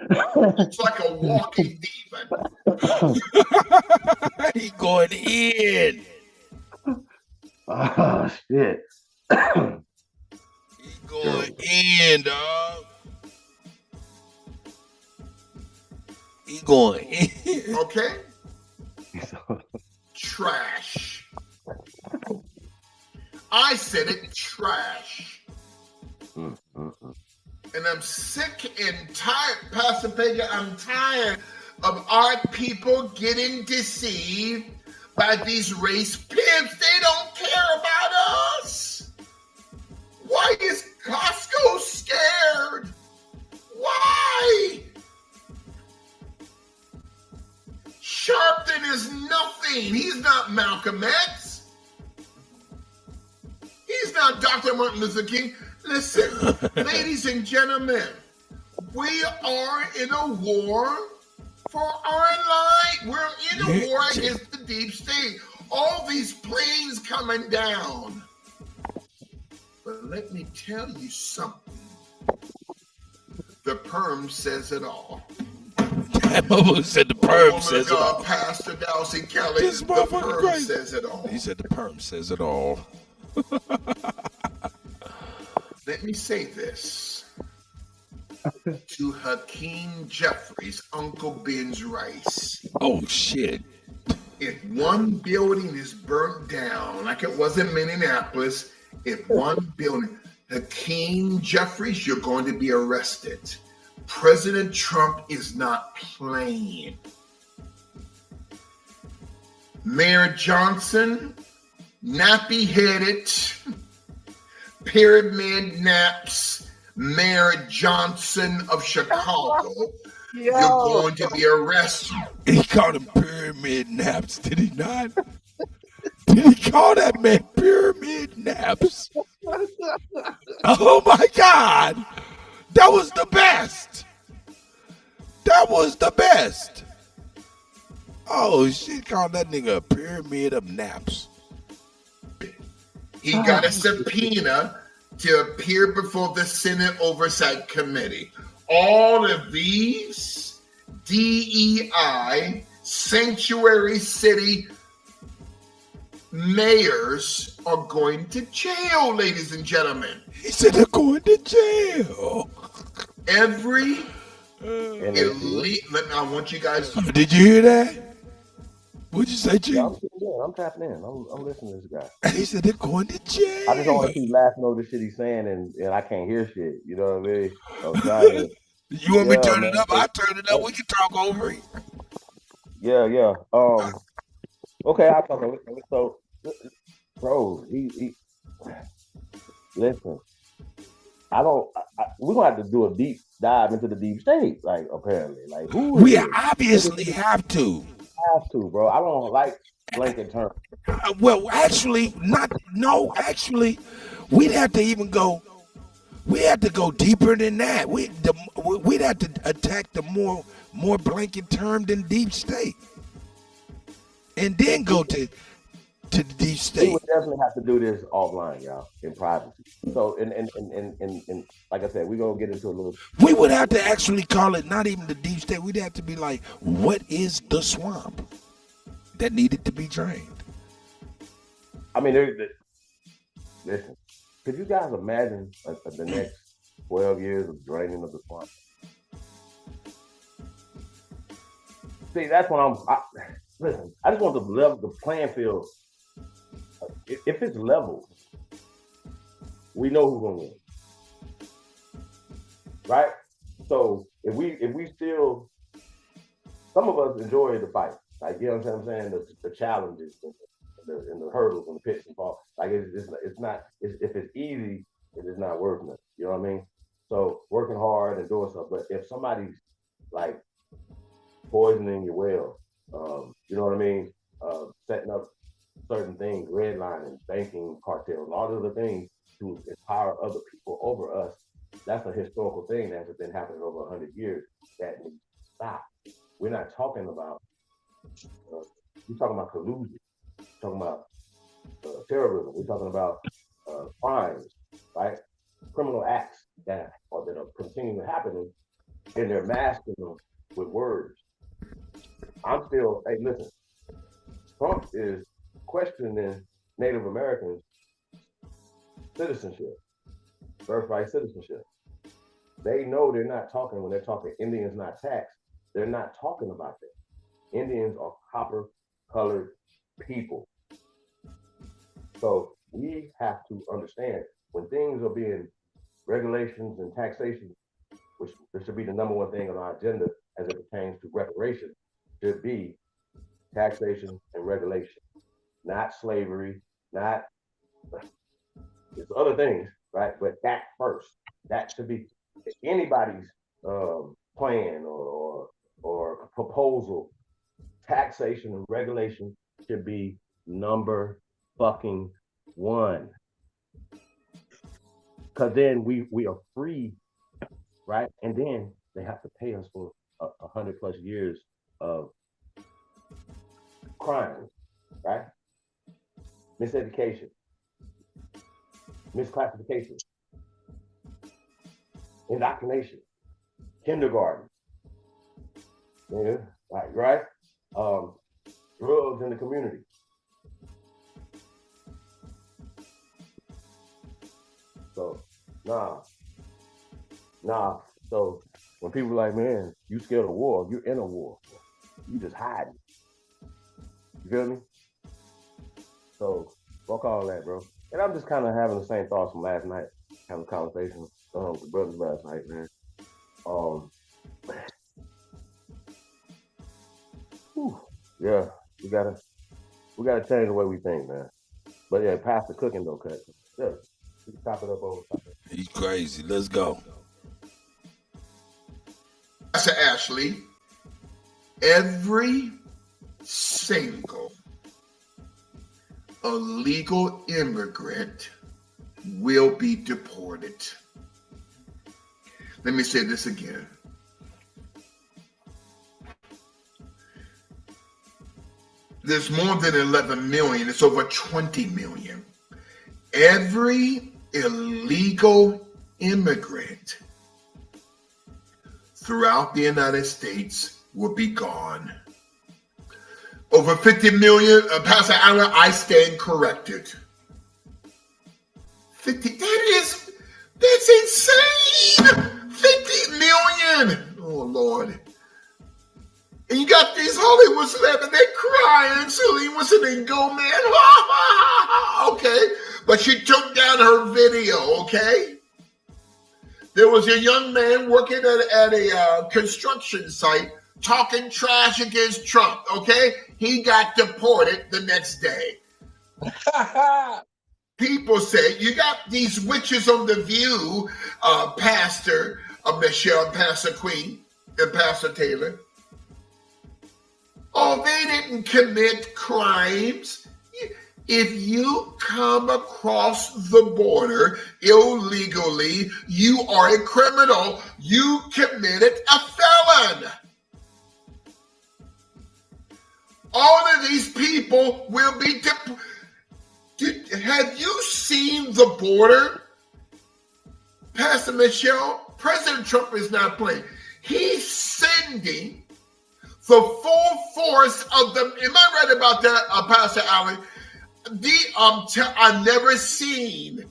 It's like a walking demon. He going in. Oh shit. He going in, dog. He going in. Okay? Trash. I said it, trash. And I'm sick and tired, Pastor Pega, I'm tired of our people getting deceived by these race pimps. They don't care about us. Why is Costco scared? Why? Sharpton is nothing. He's not Malcolm X. He's not Dr. Martin Luther King. Listen, ladies and gentlemen, we are in a war for our life. We're in a war against the deep state. All these planes coming down. But let me tell you something. The perm says it all. That motherfucker said the perm says it all. Pastor Dowsey Kelly, This the motherfucker perm crazy. says it all. He said the perm says it all. Let me say this to Hakeem Jeffries, Uncle Ben's Rice. Oh, shit. If one building is burnt down, like it was in Minneapolis, if one building, Hakeem Jeffries, you're going to be arrested. President Trump is not playing. Mayor Johnson, nappy-headed, pyramid naps, Mayor Johnson of Chicago, you're going to be arrested. He called him pyramid naps, did he not? Did he call that man pyramid naps? Oh my God. That was the best. That was the best. Oh shit, called that nigga a pyramid of naps. He got a subpoena to appear before the Senate Oversight Committee. All of these DEI sanctuary city mayors are going to jail, ladies and gentlemen. He said they're going to jail. Every elite. I want you guys to. Did you hear that? What'd you say, Chief? Yeah, I'm tapping in. I'm listening to this guy. He said they're going to jail. I just don't want to keep laughing over the shit he's saying, and I can't hear shit. You know what I mean? I'm trying to, You want me to turn it up? I turn it up. We can talk over it. Yeah. Okay, I'll talk over it. So, bro, he listen. We're gonna have to do a deep dive into the deep state. Like, apparently, like who? We obviously have to. Have to, bro. I don't like blanket terms. Well, actually, actually, we'd have to even go. We had to go deeper than that. We'd have to attack the more blanket term than deep state, and then go to the deep state. We would definitely have to do this offline, y'all, in privacy. So, and like I said, we're gonna get into a little. We would have to actually call it not even the deep state. We'd have to be like, what is the swamp that needed to be drained? I mean, listen. Could you guys imagine the next 12 years of draining of the swamp? See, that's what listen, I just want the playing field. If it's level, we know who's gonna win, right? So if we still, some of us enjoy the fight, like, you know what I'm saying, the challenges and the hurdles and the pits and falls. Like it's not if it's easy, it is not worth it. You know what I mean? So working hard and doing stuff. But if somebody's like poisoning your well, you know what I mean? Setting up certain things, redlining, banking cartels, all the other things to empower other people over us. That's a historical thing that has been happening over 100 years that needs to stop. We're not talking about, we're talking about collusion, we're talking about terrorism, we're talking about crimes, right? Criminal acts that are continuing happening, and they're masking them with words. I'm still, hey, listen, Trump is questioning Native Americans' citizenship, birthright citizenship. They know they're not talking, when they're talking Indians not taxed, they're not talking about that. Indians are copper colored people. So we have to understand when things are being regulations and taxation, which should be the number one thing on our agenda as it pertains to reparations, should be taxation and regulation, not slavery, not it's other things, right? But that first, that should be anybody's plan or proposal. Taxation and regulation should be number fucking one. Because then we are free, right? And then they have to pay us for 100+ years of crimes, right? Miseducation, misclassification, indoctrination, kindergarten, yeah, right? Drugs in the community. So, nah. So when people are like, man, you scared of war, you're in a war. You just hiding. You feel me? So fuck all that, bro. And I'm just kind of having the same thoughts from last night, having a conversation with the brothers last night, man. Yeah, we gotta change the way we think, man. But yeah, past the cooking though, cut. Yeah, we can top it up over top. He's crazy. Let's go. Pastor Ashley, every single illegal immigrant will be deported. Let me say this again. There's more than 11 million. It's over 20 million. Every illegal immigrant throughout the United States will be gone. Over 50 million, Pastor Allen, I stand corrected. 50, that's insane. 50 million. Oh, Lord. And you got these Hollywood celebrities, they're crying. Celine, what's her name? Go, man. Okay. But she took down her video, okay? There was a young man working at a construction site talking trash against Trump, okay? He got deported the next day. People say, you got these witches on The View, Pastor Michelle, Pastor Queen, and Pastor Taylor. Oh, they didn't commit crimes. If you come across the border illegally, you are a criminal. You committed a felon. All of these people will be deported. Have you seen the border? Pastor Michelle, President Trump is not playing. He's sending the full force of them. Am I right about that, Pastor Allen? I've never seen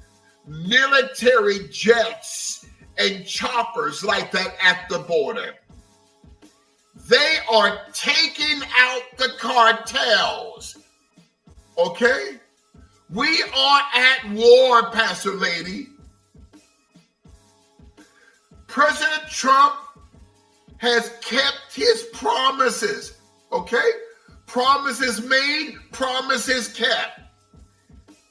military jets and choppers like that at the border. They are taking out the cartels. Okay? We are at war, Pastor Lady. President Trump has kept his promises, okay? Promises made, promises kept.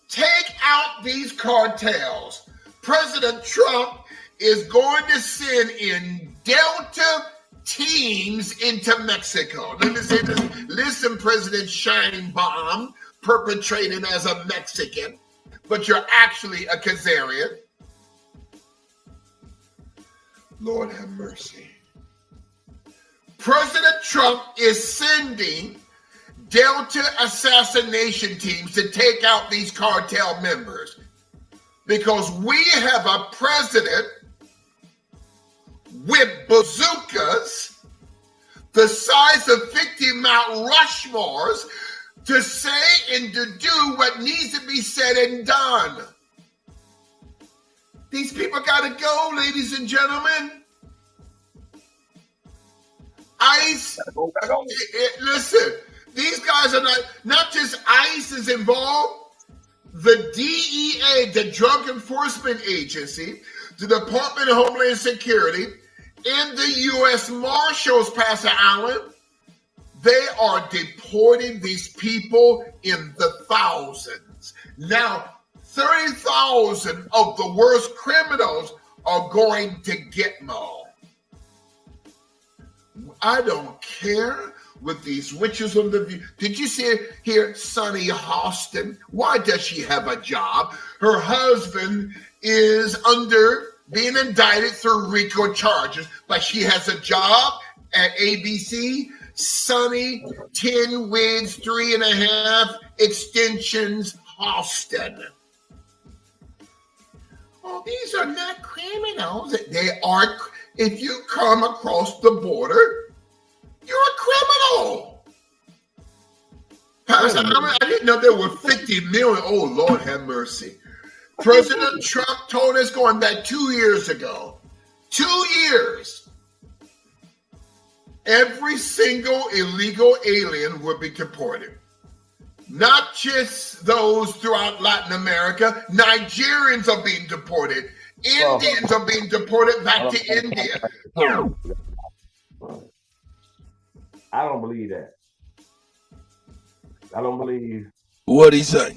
Take out these cartels. President Trump is going to send in Delta teams into Mexico. Let me say this. Listen, President Shine Bomb, perpetrated as a Mexican, but you're actually a Khazarian. Lord have mercy. President Trump is sending Delta assassination teams to take out these cartel members because we have a president with bazookas the size of 50 Mount Rushmores to say and to do what needs to be said and done. These people got to go, ladies and gentlemen. ICE, listen, these guys are not just ICE is involved. The DEA, the Drug Enforcement Agency, the Department of Homeland Security, and the U.S. Marshals, Pastor Allen, they are deporting these people in the thousands. Now, 30,000 of the worst criminals are going to Gitmo. I don't care with these witches on the view. Did you see here, Sonny Hostin? Why does she have a job? Her husband is being indicted through RICO charges, but she has a job at ABC. Sonny, 10 wigs, 3.5 extensions, Hostin. Oh, these are not criminals. They are. If you come across the border, you're a criminal. Pastor, I didn't know there were 50 million. Oh, Lord have mercy. President Trump told us going back 2 years ago, 2 years, every single illegal alien would be deported. Not just those throughout Latin America. Nigerians are being deported. Indians are being deported back to India. I don't believe that. I don't believe. What'd he say?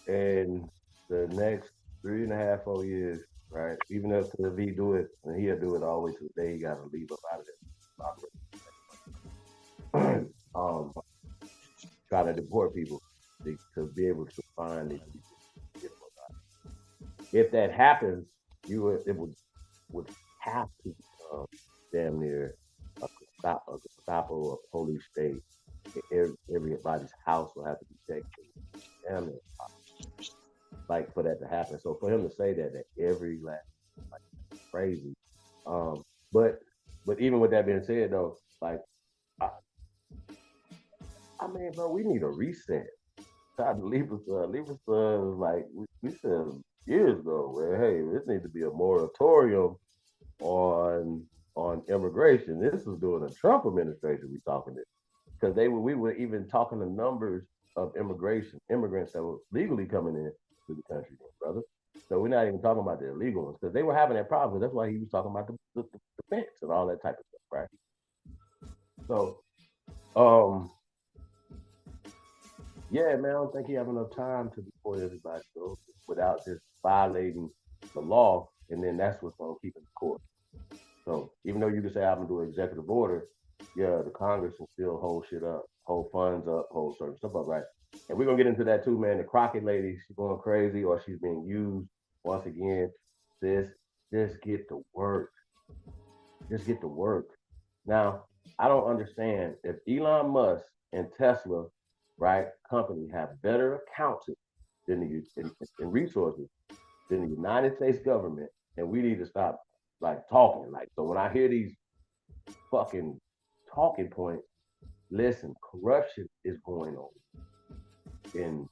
In the next 3.5, 4 years, right? Even if he do it, and he'll do it all the way to the day he got to leave up out of there. Try to deport people to be able to find these people. If that happens, it would have to become damn near a Gestapo, a police state. Everybody's house will have to be checked. Damn near like for that to happen. So for him to say that every last like crazy. But even with that being said though, like I mean, bro, we need a reset. Leave us like we said years ago, where hey, this needs to be a moratorium on immigration. This was during the Trump administration we talking this. Because we were even talking the numbers of immigrants that were legally coming in to the country, brother. So we're not even talking about the illegal ones because they were having that problem. That's why he was talking about the fence and all that type of stuff, right? So, yeah, man, I don't think he have enough time to deport everybody though, without just violating the law, and then that's what's going to keep him in court. So even though you can say I'm gonna do an executive order, yeah, the Congress will still hold shit up, hold funds up, hold certain stuff up, right? And we're gonna get into that too, man. The Crockett lady, she's going crazy, or she's being used once again. Just get to work. Just get to work. Now, I don't understand if Elon Musk and Tesla, right, company have better accountants than in resources than the United States government, and we need to stop like talking. Like, so when I hear these fucking talking points, listen, corruption is going on. And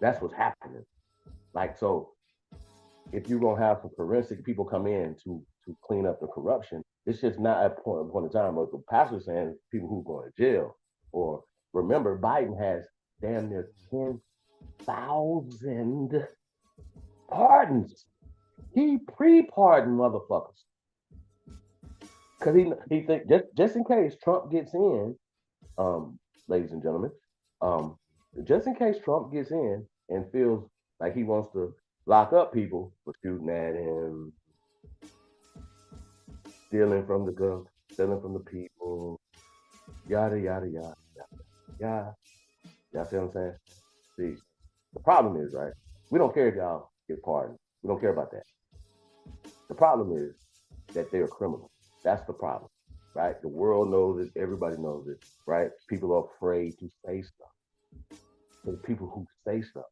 that's what's happening. Like, so if you're gonna have some forensic people come in to clean up the corruption, it's just not at point in time. But the pastor's saying people who are going to jail. Or remember, Biden has damn near 10,000 pardons. He pre-pardoned motherfuckers. because he think just in case Trump gets in, ladies and gentlemen, um, just in case Trump gets in and feels like he wants to lock up people for shooting at him, stealing from the government, stealing from the people, yada yada yada yada. Y'all see what I'm saying? See, the problem is, right? We don't care if y'all get pardoned. We don't care about that. The problem is that they're criminals. That's the problem, right? The world knows it. Everybody knows it, right? People are afraid to say stuff. So the people who say stuff,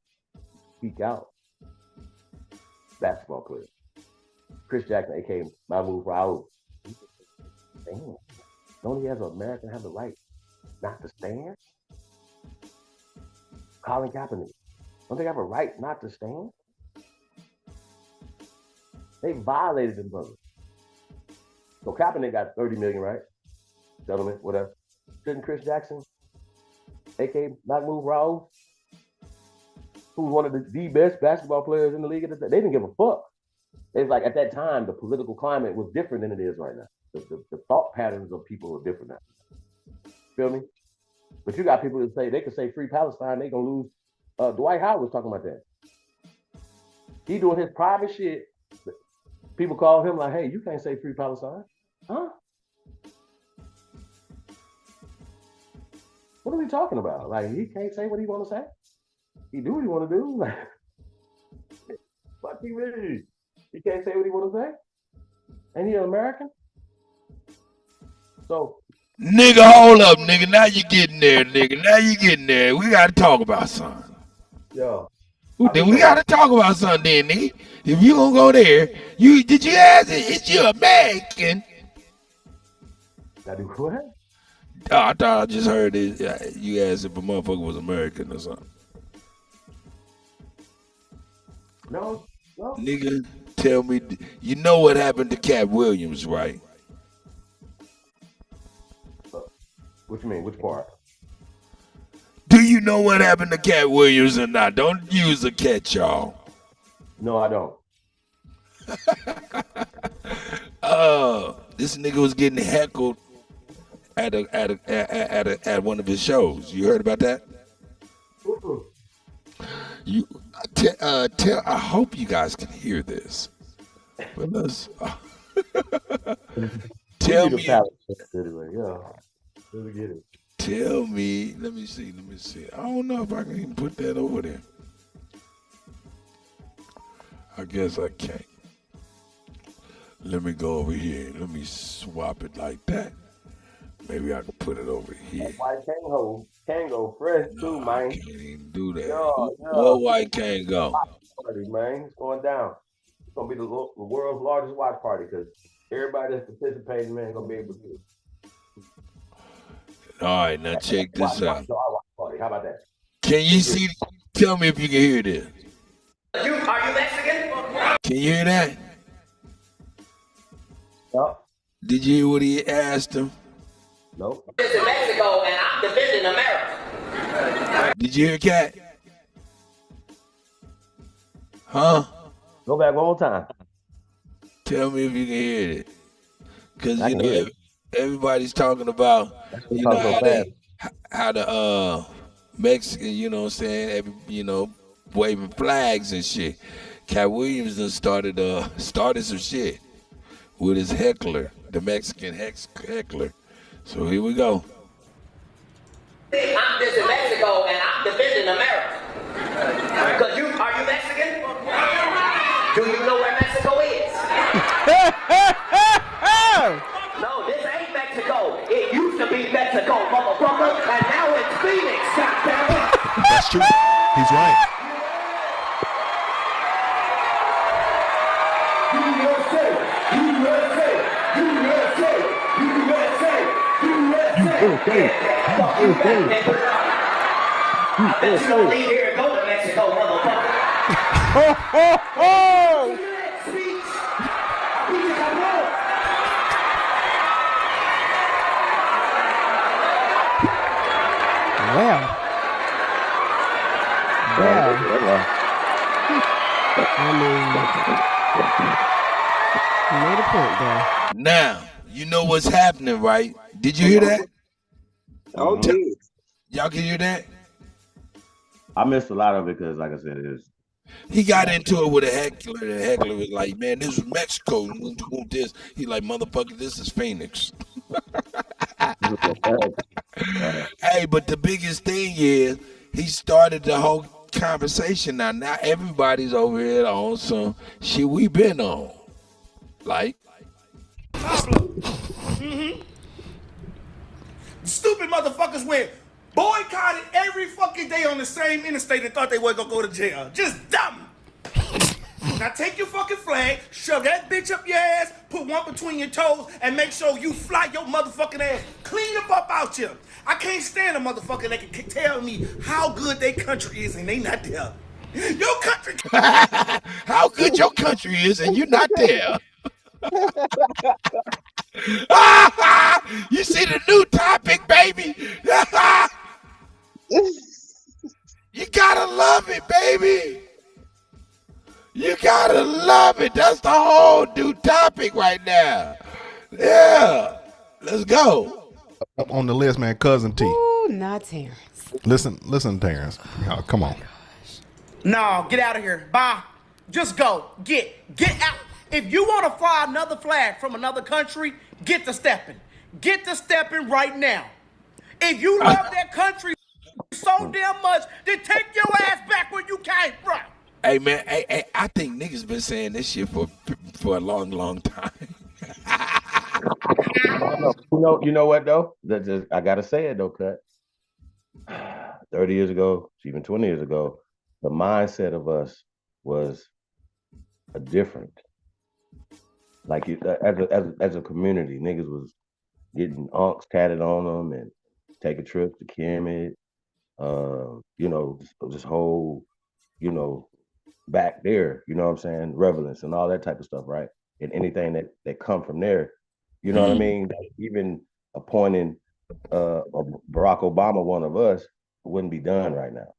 speak out. Basketball players. Chris Jackson, aka Mahmoud Raoul. Damn. Don't he as an American have the right not to stand? Colin Kaepernick. Don't they have a right not to stand? They violated them brothers. So Kaepernick got 30 million, right? Gentlemen, whatever. Shouldn't Chris Jackson, aka Mahmoud Raoul, who's one of the best basketball players in the league at the time, they didn't give a fuck. It's like at that time, the political climate was different than it is right now. The thought patterns of people are different now. Feel me? But you got people that say they could say free Palestine, they gonna lose. Dwight Howard was talking about that. He doing his private shit. People call him like, hey, you can't say free Palestine. Huh? What are we talking about? Like, he can't say what he want to say? He do what he want to do? Like, fuck he really? He can't say what he want to say? Ain't he an American? So, nigga, hold up, nigga. Now you getting there, nigga. Now you getting there. We gotta talk about something. yo. Then we gotta talk about something, then, nigga. If you gonna go there, did you ask it? Is you American? I do what? Oh, I thought I just heard it. You asked if a motherfucker was American or something. No. Nigga, tell me, you know what happened to Cat Williams, right? What you mean? Which part? Do you know what happened to Cat Williams or not? Don't use a catch-all. No, I don't. This nigga was getting heckled at one of his shows. You heard about that? I hope you guys can hear this. But let's tell me. Anyway, yeah. Let me get it. Tell me. Let me see. I don't know if I can even put that over there. I guess I can't. Let me go over here. Let me swap it like that. Maybe I can put it over here. White Kango fresh too, man. I can't even do that. Yo. What White Kango? Party, man. It's going down. It's gonna be the world's largest watch party because everybody that's participating, man, gonna be able to do it. All right, now check this out. Party. How about that? Can you see? Tell me if you can hear this. Are you Mexican? Can you hear that? No. Did you hear what he asked him? No. I'm in Mexico and I'm defending America. Did you hear Cat? Huh? Go back one more time. Tell me if you can hear it. Because, you know, everybody's talking about, you know, how the Mexican, you know what I'm saying, waving flags and shit. Cat Williams done started some shit with his heckler, the Mexican heckler. So here we go. I'm just in Mexico and I'm defending America. Because are you Mexican? Do you know where Mexico is? No, this ain't Mexico. It used to be Mexico, motherfucker, and now it's Phoenix, goddammit. That's true. He's right. I bet you don't leave here and go to Mexico, motherfucker. I mean, you made a point there. Now, you know what's happening, right? Did you hear that? Oh, did. Y'all can hear that? I missed a lot of it because, like I said, it is. He got into it with a heckler. The heckler was like, "Man, this is Mexico. You want this?" He like, "Motherfucker, this is Phoenix." Hey, but the biggest thing is he started the whole conversation. Now everybody's over here on some shit we been on, like. Stupid motherfuckers went boycotted every fucking day on the same interstate and thought they weren't gonna go to jail. Just dumb. Now take your fucking flag, shove that bitch up your ass, put one between your toes, and make sure you fly your motherfucking ass clean up out here. I can't stand a motherfucker that can tell me how good their country is and they not there. Your country. How good your country is and you're not there. You see the new topic, baby. You gotta love it, baby. You gotta love it. That's the whole new topic right now. Yeah. Let's go. Up on the list, man, Cousin T. Ooh, not Terrence. Listen, Terrence. Oh, come on. No, get out of here. Bye. Just go. Get out. If you want to fly another flag from another country, get to stepping. Get to stepping right now. If you love that country so damn much, then take your ass back where you came from. Hey man, hey, I think niggas been saying this shit for a long time. You know what though? I gotta say it though, Cut. 30 years ago, even 20 years ago, the mindset of us was a different. Like as a community, niggas was getting unks tatted on them and taking trips to Kemet. This whole, back there, you know what I'm saying, relevance and all that type of stuff, right? And anything that come from there, you know what I mean? Even appointing Barack Obama, one of us, wouldn't be done right now.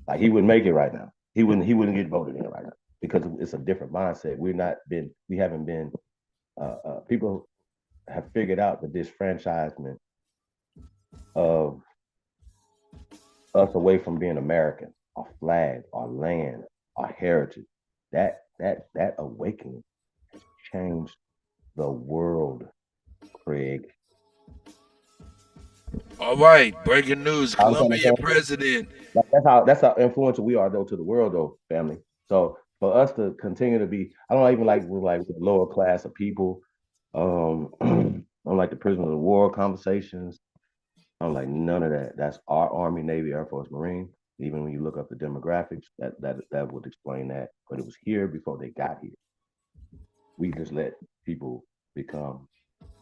Like he wouldn't make it right now. He wouldn't get voted in right now because it's a different mindset. We haven't been. People have figured out the disfranchisement of us away from being American, our flag, our land, our heritage. That awakening has changed the world, Craig. All right, breaking news: Colombia president. That's how influential we are though to the world though, family. So for us to continue to be, I don't even like the lower class of people. I don't like the prisoner of war conversations. I don't like none of that. That's our Army, Navy, Air Force, Marine. Even when you look up the demographics, that would explain that. But it was here before they got here. We just let people become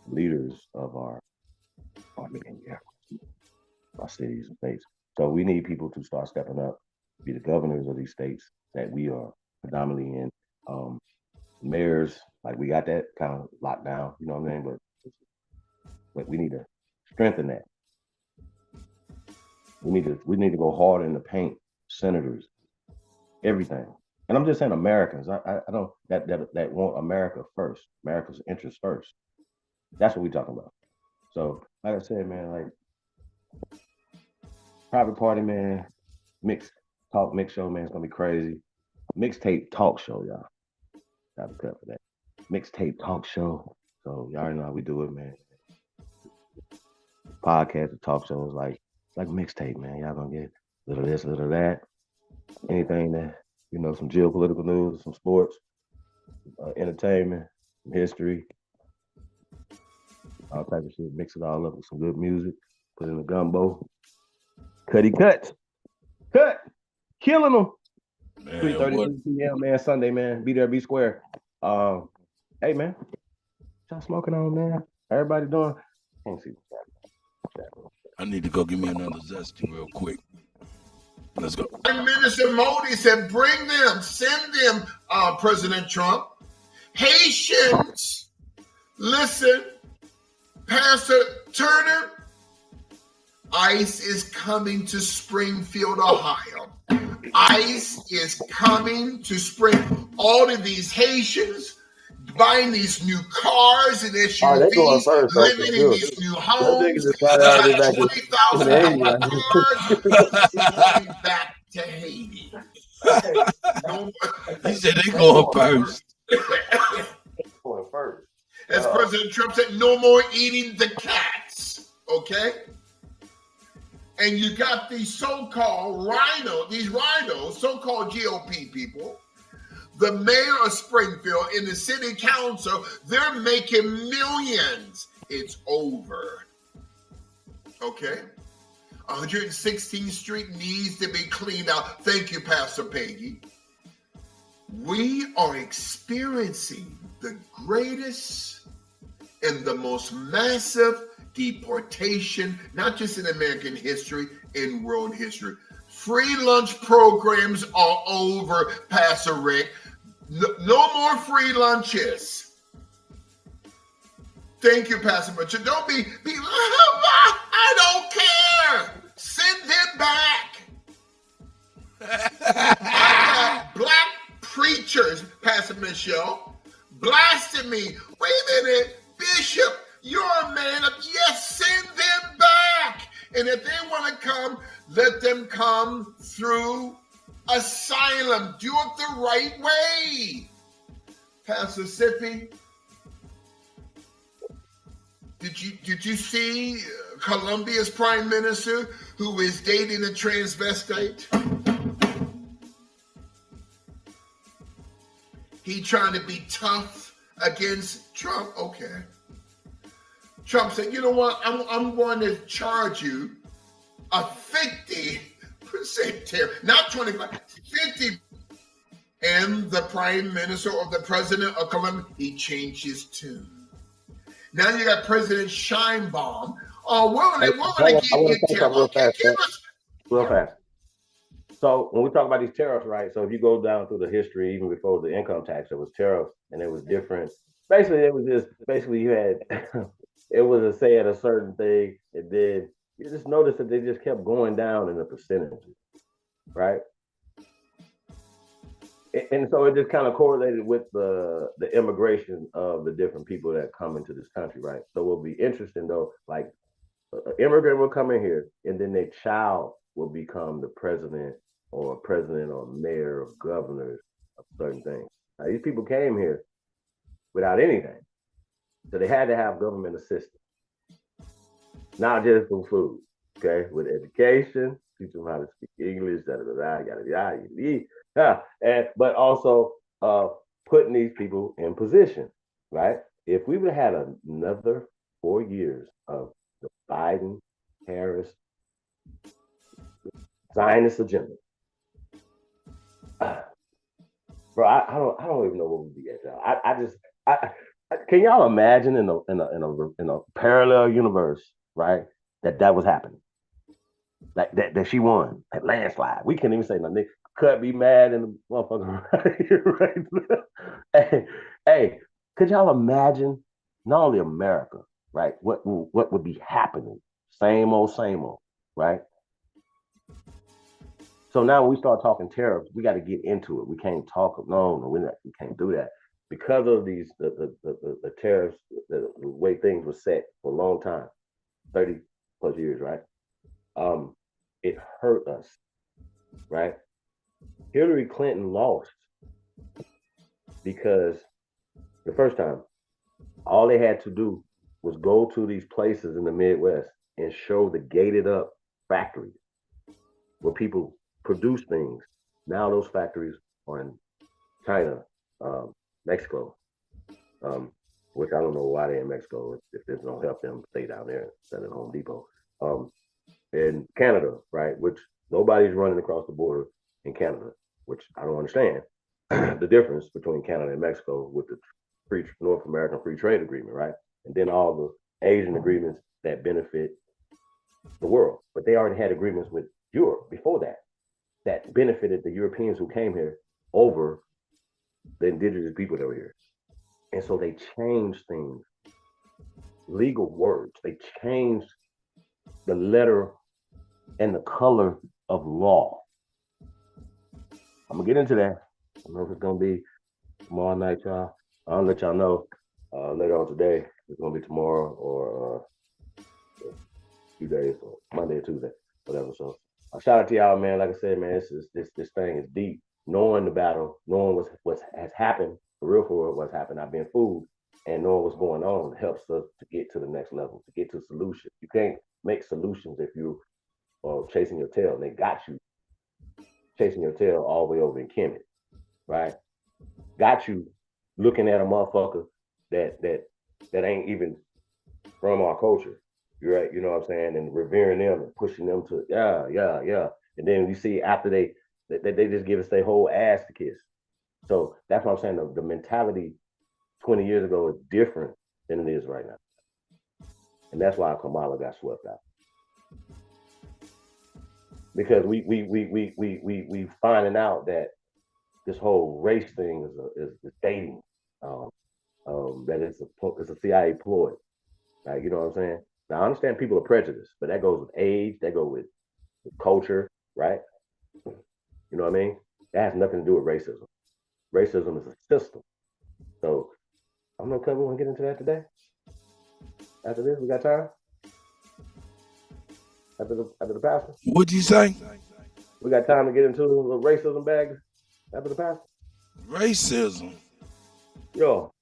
leaders of our Army and Air Force, our cities and states. So we need people to start stepping up, be the governors of these states that we are predominantly in. Mayors, like we got that kind of locked down, you know what I mean? But we need to strengthen that. We need to go hard in the paint. Senators, everything. And I'm just saying Americans. I don't that want America first, America's interests first. That's what we're talking about. So, like I said, man, like private party, man, mix show, man, it's gonna be crazy. Mixtape talk show, y'all. Gotta cut for that. Mixtape talk show. So y'all already know how we do it, man. Podcast and talk shows like mixtape, man. Y'all gonna get a little of this, a little of that. Anything that, some geopolitical news, some sports, entertainment, some history, all type of shit. Mix it all up with some good music. Put in the gumbo. Cutty cut. Killing them. 3:33 p.m. man, Sunday, man. Be there, be square. Hey, man. What y'all smoking on, man? Everybody doing? Can't see. I need to go give me another zesty real quick. Let's go. Prime Minister Modi said, bring them, send them, President Trump. Haitians, listen, Pastor Turner, ICE is coming to Springfield, Ohio. ICE is coming to Spring. All of these Haitians, buying these new cars and Oh, they going SUVs, first, though, for living in sure. these new Them homes. niggas decided You all got this back in the $20,000 80s. cars going back to Haiti. No, He said they They going going first. going first. as President Trump said, no more eating the cats. Okay? And you got these so-called rhinos, so-called GOP people, the mayor of Springfield and the city council, they're making millions. It's over. Okay? 116th Street needs to be cleaned out. Thank you, Pastor Peggy. We are experiencing the greatest and the most massive deportation, not just in American history, in world history. Free lunch programs are over, Pastor Rick. No more free lunches. Thank you, Pastor Mitchell. Don't be I don't care. Send them back. I got black preachers, Pastor Michelle, blasting me. Wait a minute, Bishop, you're a man of, yes, send them back. And if they want to come, let them come through asylum. Do it the right way. Pastor Sippy, did you see Colombia's prime minister who is dating a transvestite? He trying to be tough against Trump. Okay. Trump said, you know what? I'm going to charge you a 50% tariff, not 25, 50. And the prime minister or the president of Colombia, he changed his tune. Now you got President Scheinbaum. Oh, we're going to give you tariff. Real fast. So when we talk about these tariffs, right? So if you go down through the history, even before the income tax, there was tariffs and it was different. Basically, it was just you had it was a say at a certain thing, and then you just noticed that they just kept going down in the percentages, right? And so it just kind of correlated with the immigration of the different people that come into this country, right? So it will be interesting though, like an immigrant will come in here and then their child will become the president or mayor or governor of certain things. Now these people came here without anything. So they had to have government assistance. Not just for food, okay? With education, teach them how to speak English, but also putting these people in position, right? If we would have had another 4 years of the Biden, Harris, Zionist agenda, bro, I don't even know what would be at y'all. Can y'all imagine in a parallel universe, right? That was happening, like that she won that landslide. We can't even say nothing. Could be mad in the motherfucker right here, right? Hey, could y'all imagine not only America, right? What would be happening? Same old, right? So now when we start talking tariffs, we got to get into it. We can't talk. No, we can't do that because of these the tariffs, the way things were set for a long time, 30 plus years, right? It hurt us, right? Hillary Clinton lost because the first time, all they had to do was go to these places in the Midwest and show the gated up factories where people produce things. Now those factories are in China, Mexico, which I don't know why they're in Mexico. If this don't help them, stay down there instead of Home Depot. In Canada, right, which nobody's running across the border in Canada, which I don't understand the difference between Canada and Mexico with the North American Free Trade Agreement, right? And then all the Asian agreements that benefit the world. But they already had agreements with Europe before that benefited the Europeans who came here over the indigenous people that were here. And so they changed things, legal words. They changed the letter and the color of law. I'm gonna get into that. I don't know if it's gonna be tomorrow night, y'all. I'll let y'all know later on today. It's gonna be tomorrow or a few days, or Monday or Tuesday, whatever. So shout out to y'all, man. Like I said, man, this thing is deep. Knowing the battle, knowing what has happened for real, what's happened. I've been fooled, and knowing what's going on helps us to get to the next level, to get to solutions. You can't make solutions if you are chasing your tail. And they got you chasing your tail all the way over in Kemet, right? Got you looking at a motherfucker that ain't even from our culture. You're right, you know what I'm saying, and revering them and pushing them to yeah. And then you see after they just give us their whole ass to kiss. So that's what I'm saying. The mentality 20 years ago is different than it is right now, and that's why Kamala got swept out, because we finding out that this whole race thing is dating, that it's a CIA ploy. Like, you know what I'm saying? Now I understand people are prejudiced, but that goes with age, that goes with culture, right? You know what I mean? That has nothing to do with racism. Racism is a system. So I don't know, Cub, we want to get into that today. After this, we got time. After the pastor. What'd you say? We got time to get into a little racism bag after the pastor. Racism. Yo,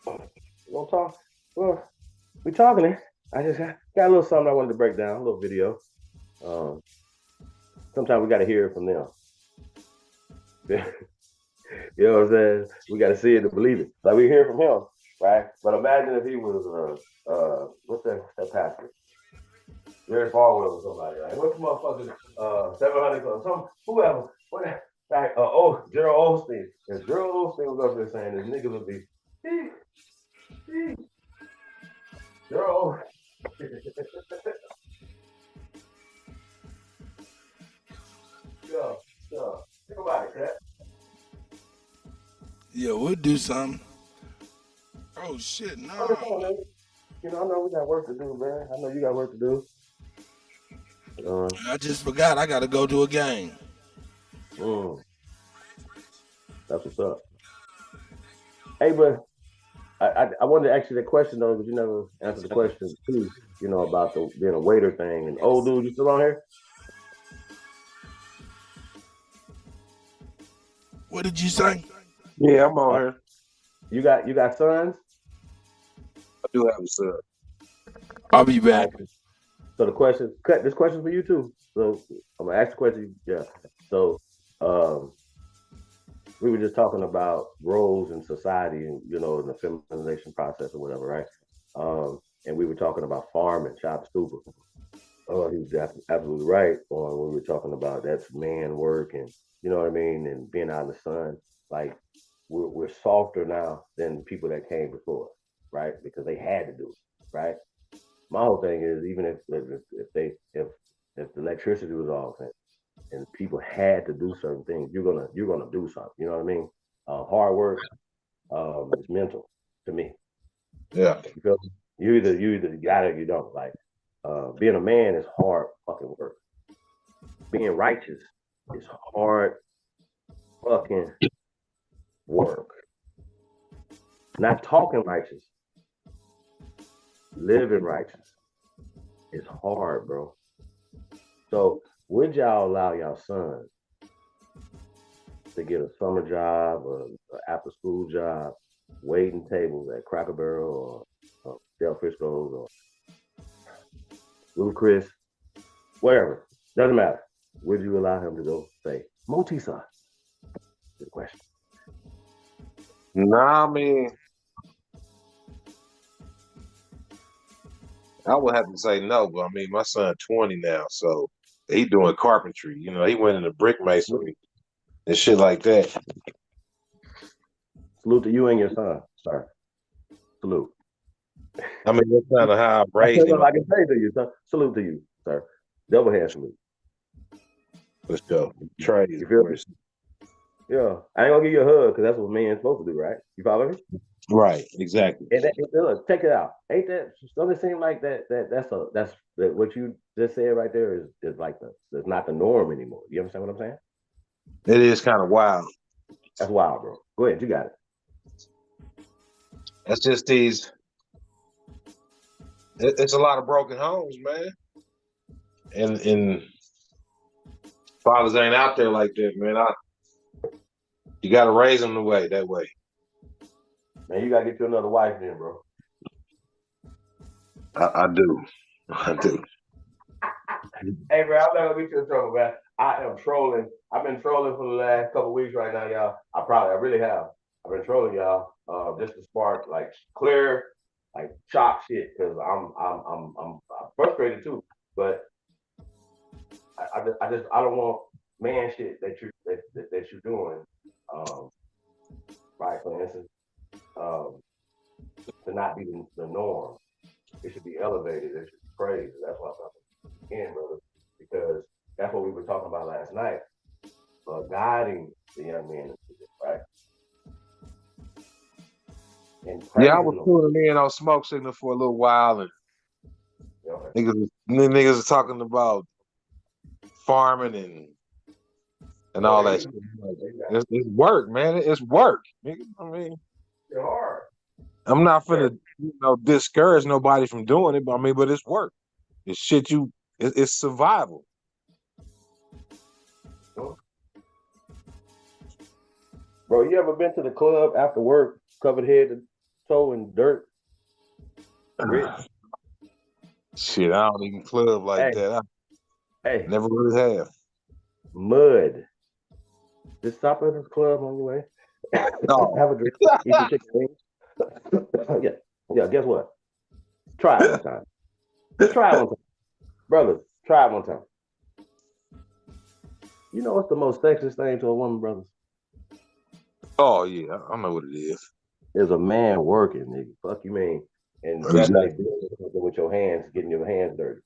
we gonna talk. Well, we talking it. I just got a little something I wanted to break down, a little video. Sometimes we got to hear it from them. You know what I'm saying? We got to see it to believe it. Like we hear from him, right? But imagine if he was, what's that pastor? Jerry Falwell or somebody. Like, what's the motherfucker? 700 or something. Whoever. What? Like, Gerald Osteen. If Gerald Osteen was up there saying this, niggas would be, Gerald. Yeah. Think about it, Cat. Yeah, we'll do something. Oh shit, no. You know, I know we got work to do, man. I know you got work to do. I just forgot I gotta go to a game. That's what's up. Hey, but I wanted to ask you that question though, because you never answered the question too. You know, about the being a waiter thing. And old dude, you still on here? What did you say? Yeah, I'm on here. You got sons? I do have a son. I'll be back. So this question's for you too. So I'm gonna ask the question. Yeah. So we were just talking about roles in society and, you know, in the feminization process or whatever, right? And we were talking about farming, child super. Oh, he was absolutely right on when we were talking about that's man work and, you know what I mean, and being out in the sun. Like we're softer now than people that came before, right? Because they had to do it, right? My whole thing is, even if the electricity was off and people had to do certain things, you're gonna do something. You know what I mean? Hard work is mental to me. Yeah. You feel me? You either got it or you don't. Like being a man is hard fucking work. Being righteous is hard fucking work. Not talking righteous, living righteous is hard, bro. So would y'all allow y'all sons to get a summer job or an after school job, waiting tables at Cracker Barrel or Del Frisco's or Blue Chris, wherever, doesn't matter. Would you allow him to go say Motisa? Good question. Nah, I mean, I would have to say no, but I mean, my son 20 now, so he doing carpentry. You know, he went into brick masonry and shit like that. Salute to you and your son, sir. Salute. I mean, that's kind of how I raised That's him. all I can say to you, sir. Salute to you, sir. Double hand salute. Let's go. Trade. You feel me? Yeah. I ain't gonna give you a hug because that's what men's supposed to do, right? You follow me? Right. Exactly. And look, check it out. Ain't that? Don't it seem like that's what you just said right there is like it's not the norm anymore. You understand what I'm saying? It is kind of wild. That's wild, bro. Go ahead, you got it. That's just these. It's a lot of broken homes, man, and fathers ain't out there like that, man. You got to raise them that way. Man, you gotta get you another wife then, bro. I do. I do. Hey, bro, I'm not gonna get you in trouble, man. I am trolling. I've been trolling for the last couple of weeks right now, y'all. I really have. I've been trolling y'all, just to spark like clear, like shock shit, because I'm frustrated too. But I don't want man shit that you're doing, um, right? For instance, um, to not be the norm. It should be elevated. It should be praised. That's what I'm talking again, brother, because that's what we were talking about last night. Guiding the young men into this, right? And Yeah, I praising was them. tuning in on Smoke Signal for a little while, and niggas are talking about farming and all that shit. It's work, man. It's work. Nigga. I mean, it's hard. I'm not finna, discourage nobody from doing it, but it's work. It's shit it's survival. Bro, you ever been to the club after work, covered head to toe in dirt? Shit, I don't even club like that. Hey, never really have. Mud. Just stop at the club on your way. No. Have a drink. Eat some chicken wings. Yeah. Guess what? Try it one time. Just try it one time, brothers. Try it one time. You know what's the most sexist thing to a woman, brothers? Oh yeah, I know what it is. Is a man working, nigga. Fuck you mean? And definitely doing something with your hands, getting your hands dirty.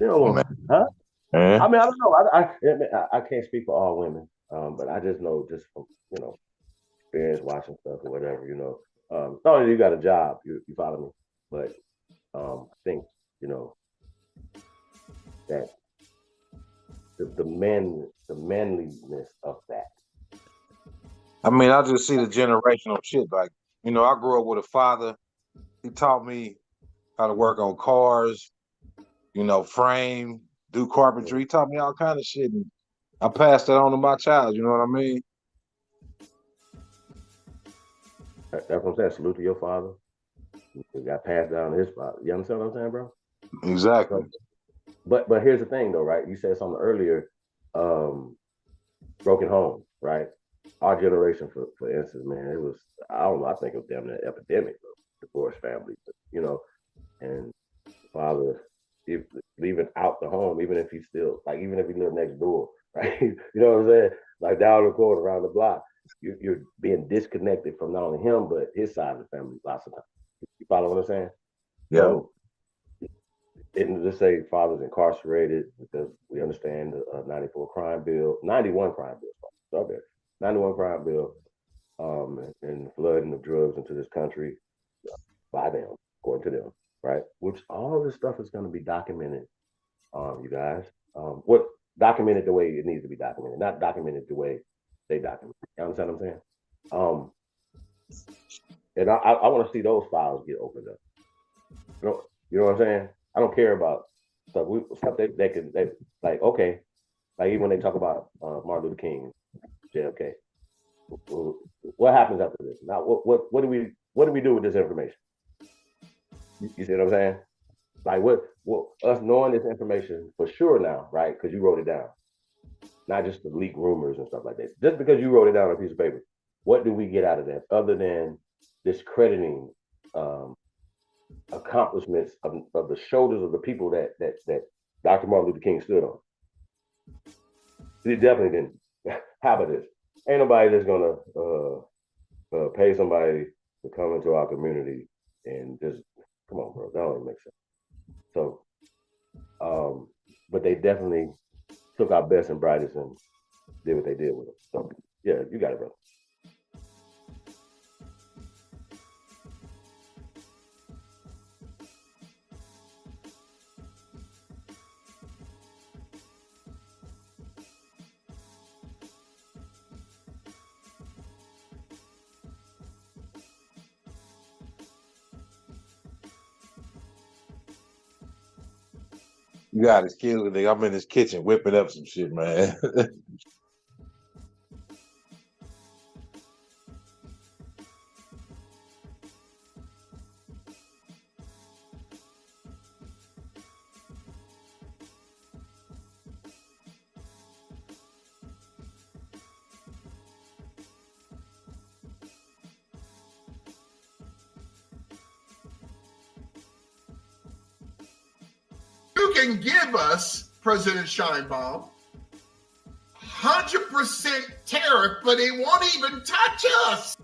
You know, huh? I mean, I don't know. I can't speak for all women, but I just know, just from experience watching stuff or whatever. Not only you got a job, you follow me, but I think that the manliness of that. I mean, I just see the generational shit. Like, I grew up with a father. He taught me how to work on cars, frame, do carpentry. He taught me all kind of shit. And I passed that on to my child. You know what I mean? That's what I'm saying. Salute to your father. It got passed down to his father. You understand what I'm saying, bro? Exactly. So, but here's the thing, though, right? You said something earlier. Broken homes, right? Our generation, for instance, man, it was, I don't know, I think it was damn near epidemic of divorced families, and father leaving out the home, even if he's still, like, even if he lived next door, right? You know what I'm saying? Like down the corner, around the block, you're being disconnected from not only him, but his side of the family lots of times. You follow what I'm saying? Yeah. So, and just say father's incarcerated because we understand the 91 crime bill, 91 crime bill, and the flooding of drugs into this country by them, according to them, right? Which all this stuff is going to be documented, you guys. What documented the way it needs to be documented, not documented the way they document. You understand what I'm saying? And I want to see those files get opened up. You know what I'm saying? I don't care about stuff. Stuff they can like, okay, like even when they talk about Martin Luther King, JFK. What happens after this? Now, what do we do with this information? You see what I'm saying? Like what us knowing this information for sure now, right? Because you wrote it down, not just the leak rumors and stuff like that. Just because you wrote it down on a piece of paper, what do we get out of that other than discrediting accomplishments of the shoulders of the people that Dr. Martin Luther King stood on? He definitely didn't. How about this? Ain't nobody that's gonna pay somebody to come into our community and just come on, bro. That don't even make sense. So, but they definitely took our best and brightest and did what they did with them. So, yeah, you got it, bro. You got excuse me, nigga. I'm in this kitchen whipping up some shit, man. You can give us, President Scheinbaum, 100% tariff, but it won't even touch us.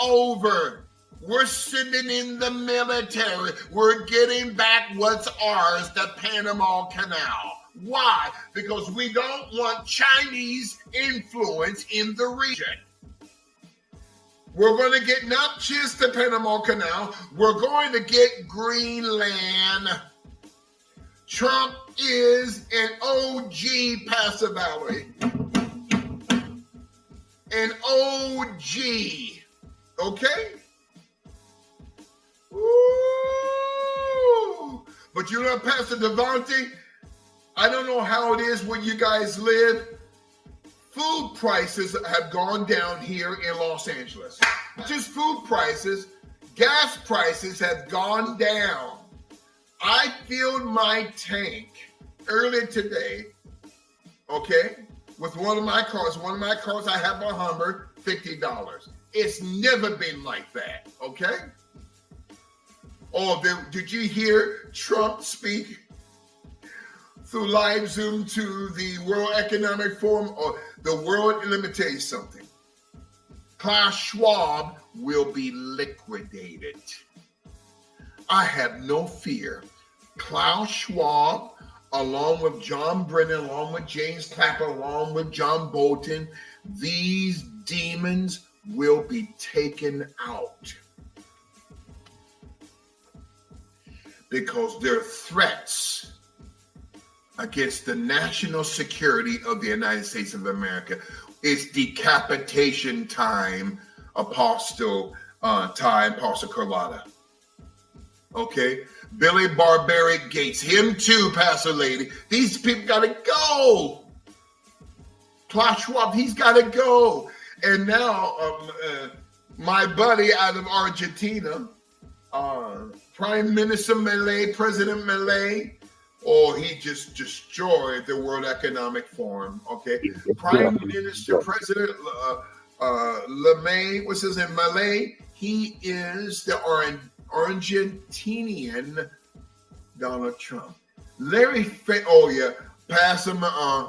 Over. We're sitting in the military. We're getting back what's ours, the Panama Canal. Why? Because we don't want Chinese influence in the region. We're going to get not just the Panama Canal, we're going to get Greenland. Trump is an OG Pastor Valley. An OG. Okay? Ooh. But you know, Pastor Devontae, I don't know how it is where you guys live. Food prices have gone down here in Los Angeles. Not just food prices, gas prices have gone down. I filled my tank earlier today, okay, with one of my cars. One of my cars, I have a Hummer, $50. It's never been like that, okay? Oh, did you hear Trump speak through live Zoom to the World Economic Forum or the world? Let me tell you something. Klaus Schwab will be liquidated. I have no fear. Klaus Schwab, along with John Brennan, along with James Clapper, along with John Bolton, these demons will be taken out. Because they're threats against the national security of the United States of America. It's decapitation time, Apostle Carlotta. Okay? Billy Barbaric Gates, him too, Pastor Lady. These people got to go. Klaus Schwab, he's got to go. And now, my buddy out of Argentina, Prime Minister Milei, President Milei, he just destroyed the World Economic Forum. Okay, Prime Minister President LeMay, what's his name? Milei. He is the Argentinian Donald Trump. Pastor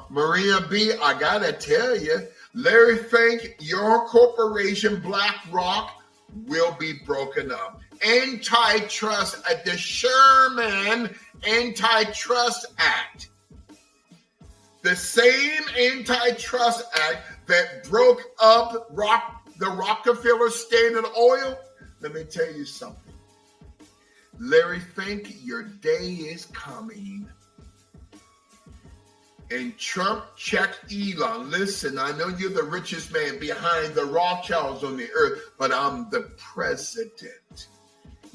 Maria B. I gotta tell you, Larry Fink, your corporation BlackRock will be broken up. Antitrust at the Sherman Antitrust Act. The same Antitrust Act that broke up the Rockefeller Standard Oil. Let me tell you something. Larry Fink, your day is coming. And Trump checked Elon. Listen, I know you're the richest man behind the Rothschilds on the earth, but I'm the president.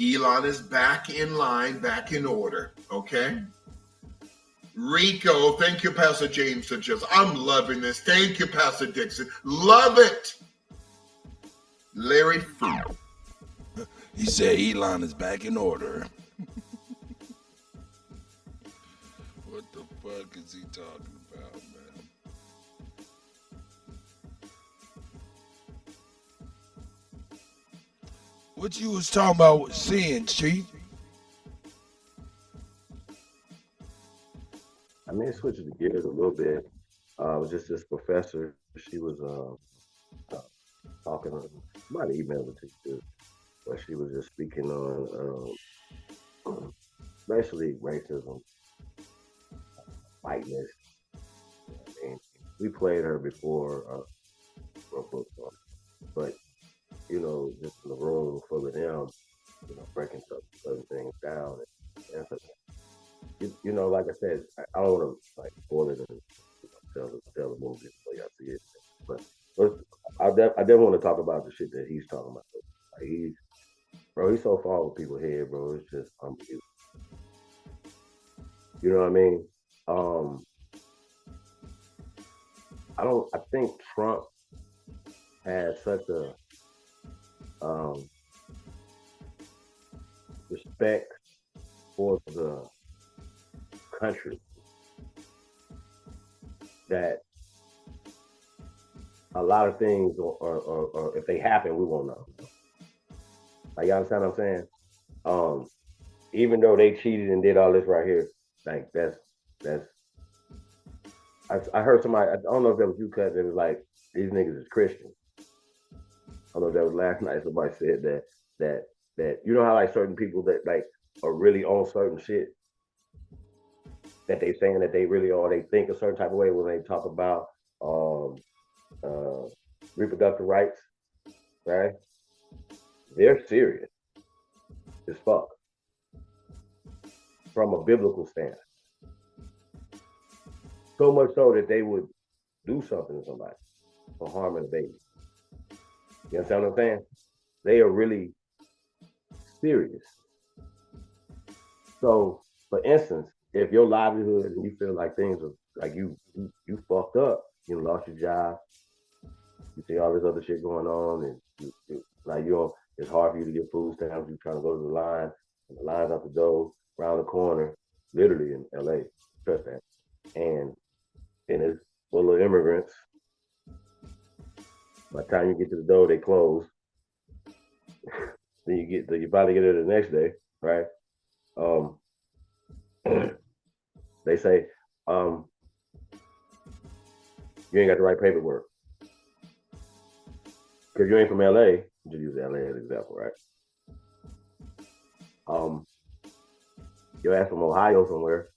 Elon is back in line, back in order, okay? Rico, thank you, Pastor James. I'm loving this. Thank you, Pastor Dixon. Love it. Larry Fink. He said Elon is back in order. What the fuck is he talking about, man? What you was talking about seeing, Chief? I mean, switching the gears a little bit. It was just this professor. She was talking. I might have emailed it to you, but she was just speaking on especially racism, whiteness. I mean, we played her before for a book on it, but just in the room full of them, breaking certain things down. And like I said, I don't want to spoil it and tell the movie before y'all see it. But I definitely want to talk about the shit that he's talking about. Like he's so far with people's head, bro. It's just unbelievable. You know what I mean? Um, I think Trump has such a um, respect for the country that a lot of things, or if they happen, we won't know. Like, you understand what I'm saying? Um, Even though they cheated and did all this right here, like that's. I heard somebody. I don't know if that was you, cut. It was like these niggas is Christian. I don't know if that was last night. Somebody said that that you know how like certain people that like are really on certain shit that they saying that they really are. They think a certain type of way when they talk about um uh reproductive rights, right? They're serious as fuck from a biblical stance. So much so that they would do something to somebody for harming a baby. You understand what I'm saying? They are really serious. So, for instance, if your livelihood and you feel like things are like you fucked up, you lost your job, you see all this other shit going on, and like it's hard for you to get food stamps. You're trying to go to the line, and the line's out the door, around the corner, literally in LA. Trust that. And it's full of immigrants. By the time you get to the door, they close. Then you finally get there the next day, right? Um, they say, you ain't got the right paperwork. Because you ain't from LA, just use LA as an example, right? Your ass from Ohio somewhere,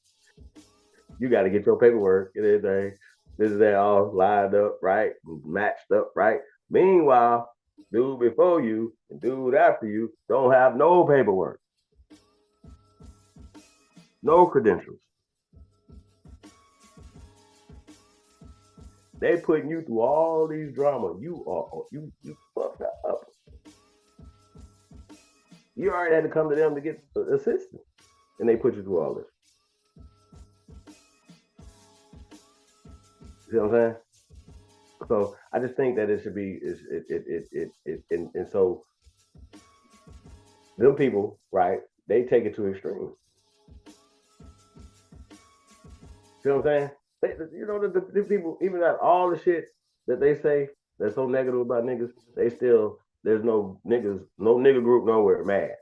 you got to get your paperwork and everything. This is that all lined up, right? Matched up, right? Meanwhile, dude before you and dude after you don't have no paperwork, no credentials. They putting you through all these drama. You fucked up. You already had to come to them to get assistance, and they put you through all this. You know what I'm saying? So I just think that it should be and so them people, right? They take it to extreme. You know what I'm saying? The people, even at all the shit that they say that's so negative about niggas, they still there's no niggas, no nigga group nowhere mad.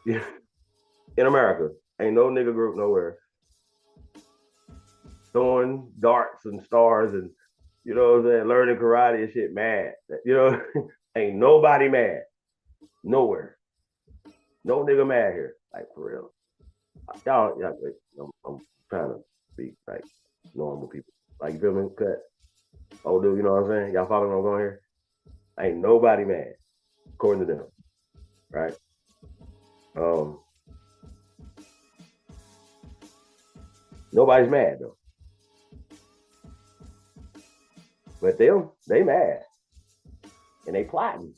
In America, ain't no nigga group nowhere throwing darts and stars and you know what I'm saying, learning karate and shit mad. You know, ain't nobody mad. Nowhere. No nigga mad here. Like for real. I'm trying to be like normal people. Like you feel me? Cut. Oh dude, you know what I'm saying? Y'all following what I'm going here? Ain't nobody mad, according to them. Right? Nobody's mad though. But they mad. And they plotting,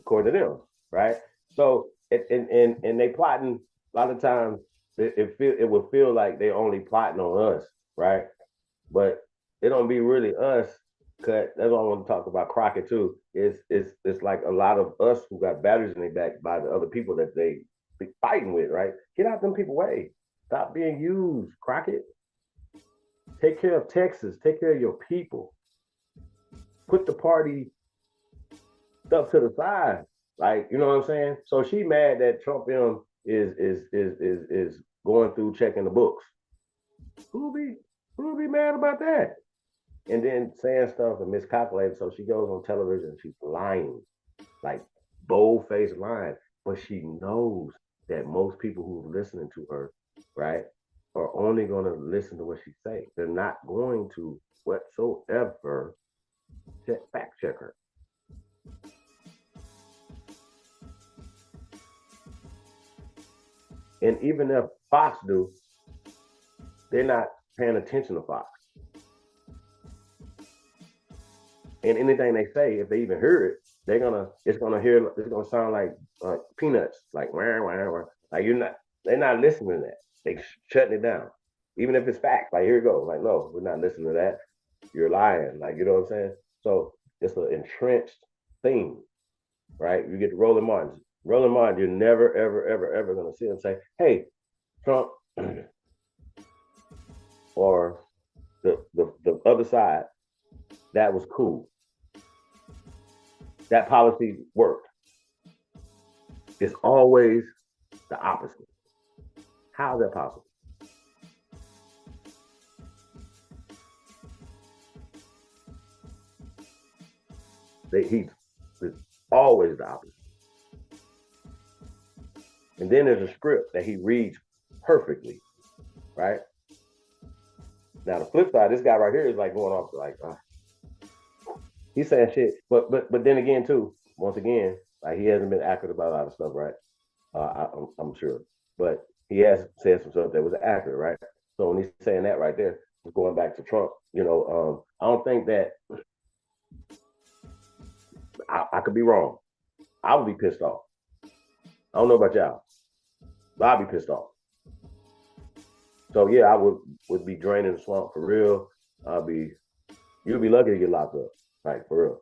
according to them, right? So and they plotting a lot of times it would feel like they only plotting on us, right? But it don't be really us. Cut. That's what I want to talk about Crockett too. It's like a lot of us who got batteries in their back by the other people that they be fighting with, right? Get out them people way. Stop being used, Crockett. Take care of Texas. Take care of your people. Put the party stuff to the side. Like, you know what I'm saying? So she mad that Trump is going through checking the books. Who'll be mad about that? And then saying stuff and miscalculating. So she goes on television and she's lying, like bold-faced lying. But she knows that most people who are listening to her, right, are only going to listen to what she say. They're not going to whatsoever fact check her. And even if Fox do, they're not paying attention to Fox. And anything they say, if they even hear it, it's gonna sound like peanuts, like wah, wah, wah. Like they're not listening to that. They shutting it down. even if it's facts. Like, here you go. Like, no, we're not listening to that. You're lying. Like, you know what I'm saying? So it's an entrenched thing, right? You get the Roland Martins. Roland Martin, you're never, ever, ever, ever going to see him say, hey, Trump or the other side, that was cool. That policy worked. It's always the opposite. How is that possible? He's always the opposite. And then there's a script that he reads perfectly, right? Now the flip side, this guy right here is like going off like he's saying shit, but then again too, once again, like he hasn't been accurate about a lot of stuff, right? I'm sure, but he has said some stuff that was accurate, right? So when he's saying that right there, going back to Trump, I don't think that I could be wrong. I would be pissed off. I don't know about y'all, but I'd be pissed off. So yeah, I would be draining the swamp for real. You'd be lucky to get locked up, like for real,